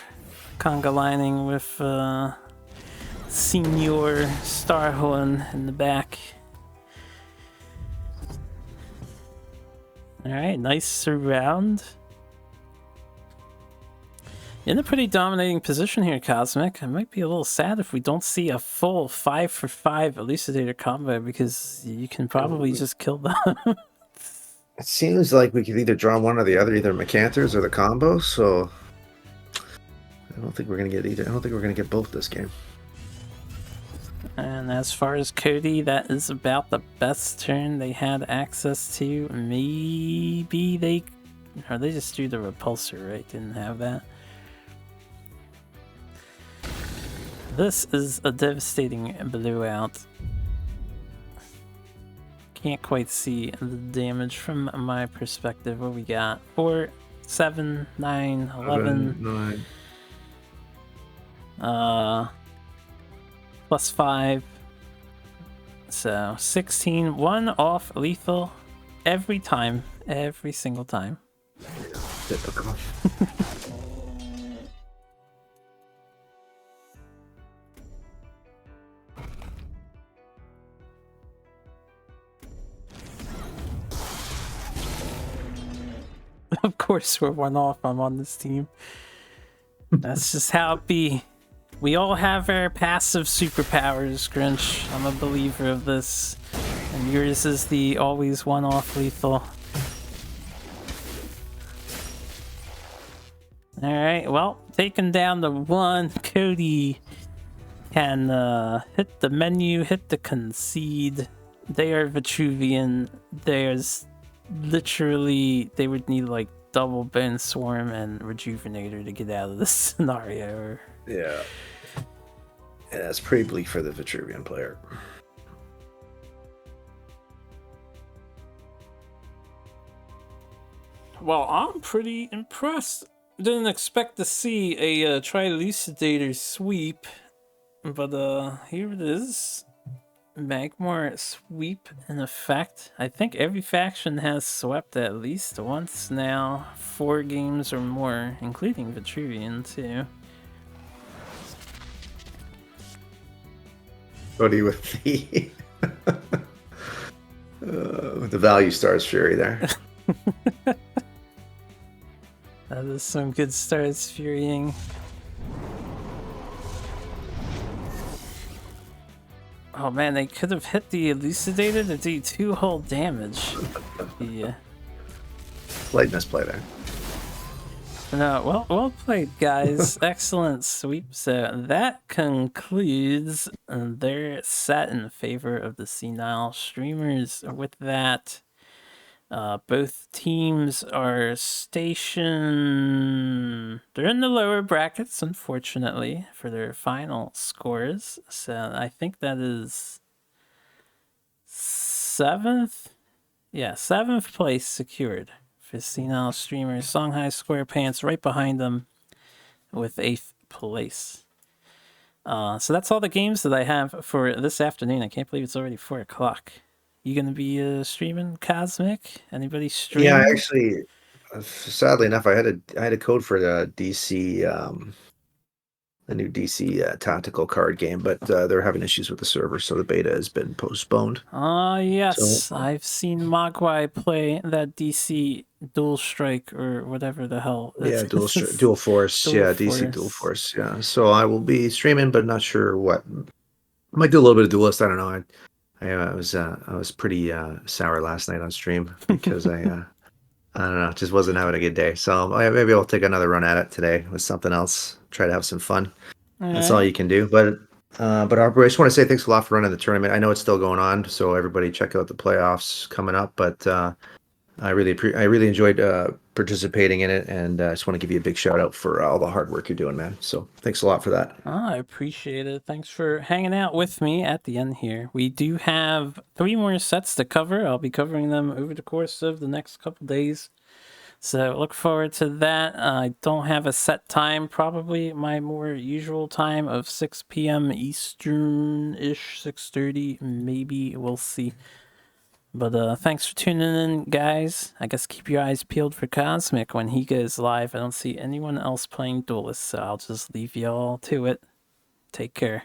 S1: conga lining with Senior Starhorn in the back. All right, nice surround. In a pretty dominating position here, Cosmic. I might be a little sad if we don't see a full 5-for-5 Elucidator combo, because you can probably just kill them.
S2: It seems like we could either draw one or the other, either Mechanters or the combo. So I don't think we're gonna get either. I don't think we're gonna get both this game.
S1: And as far as Cody, that is about the best turn they had access to. Maybe they just drew the repulsor, right? Didn't have that. This is a devastating blowout. Can't quite see the damage from my perspective. What we got? 4, 7, 9, 11. 9. Plus 5. So 16. 1 off lethal every time. Every single time.
S2: Typical.
S1: Of course we're 1 off. I'm on this team. That's just how it be. We all have our passive superpowers, Grinch. I'm a believer of this. And yours is the always 1 off lethal. Alright, well, taking down the 1, Cody can hit the menu, hit the concede. They are Vitruvian. There's literally, they would need like double Bone Swarm and Rejuvenator to get out of this scenario.
S2: Yeah. Yeah, it's pretty bleak for the Vitruvian player.
S1: Well, I'm pretty impressed. Didn't expect to see a Trilucidator sweep, but here it is. Magmar sweep in effect. I think every faction has swept at least once now. 4 games or more, including Vitruvian too.
S2: Cody with the value stars fury there.
S1: That is some good stars furying. Oh man, they could have hit the Elucidator to do 2 whole damage. Yeah.
S2: Slight misplay there.
S1: No, well played, guys. Excellent sweep. So that concludes their set in favor of the Senile Streamers. With that, both teams are stationed. They're in the lower brackets, unfortunately, for their final scores. So I think that is 7th. Yeah, 7th place secured. Senile Streamers, Songhai SquarePants right behind them with 8th place. So that's all the games that I have for this afternoon. I can't believe it's already 4 o'clock. You gonna be streaming, Cosmic? Anybody streaming?
S2: Yeah, actually, sadly enough, I had a code for the DC, the new DC tactical card game, but they're having issues with the server, so the beta has been postponed.
S1: Yes,
S2: So,
S1: I've seen Mogwai play that DC Dual Strike or whatever the hell.
S2: yeah, Dual Force, DC Dual Force, yeah. So I will be streaming, but not sure what. I might do a little bit of Duelyst. I don't know. I was pretty sour last night on stream because I don't know, just wasn't having a good day. So maybe I'll take another run at it today with something else. Try to have some fun. That's all you can do. But Harper, I just want to say thanks a lot for running the tournament. I know it's still going on, so everybody check out the playoffs coming up. But I really enjoyed participating in it, and I just want to give you a big shout out for all the hard work you're doing, man. So thanks a lot for that.
S1: I appreciate it. Thanks for hanging out with me at the end here. We do have 3 more sets to cover. I'll be covering them over the course of the next couple days. So look forward to that. I don't have a set time, probably my more usual time of 6 p.m. Eastern-ish, 6:30, maybe, we'll see. But thanks for tuning in, guys. I guess keep your eyes peeled for Cosmic when he goes live. I don't see anyone else playing Duelyst, so I'll just leave y'all to it. Take care.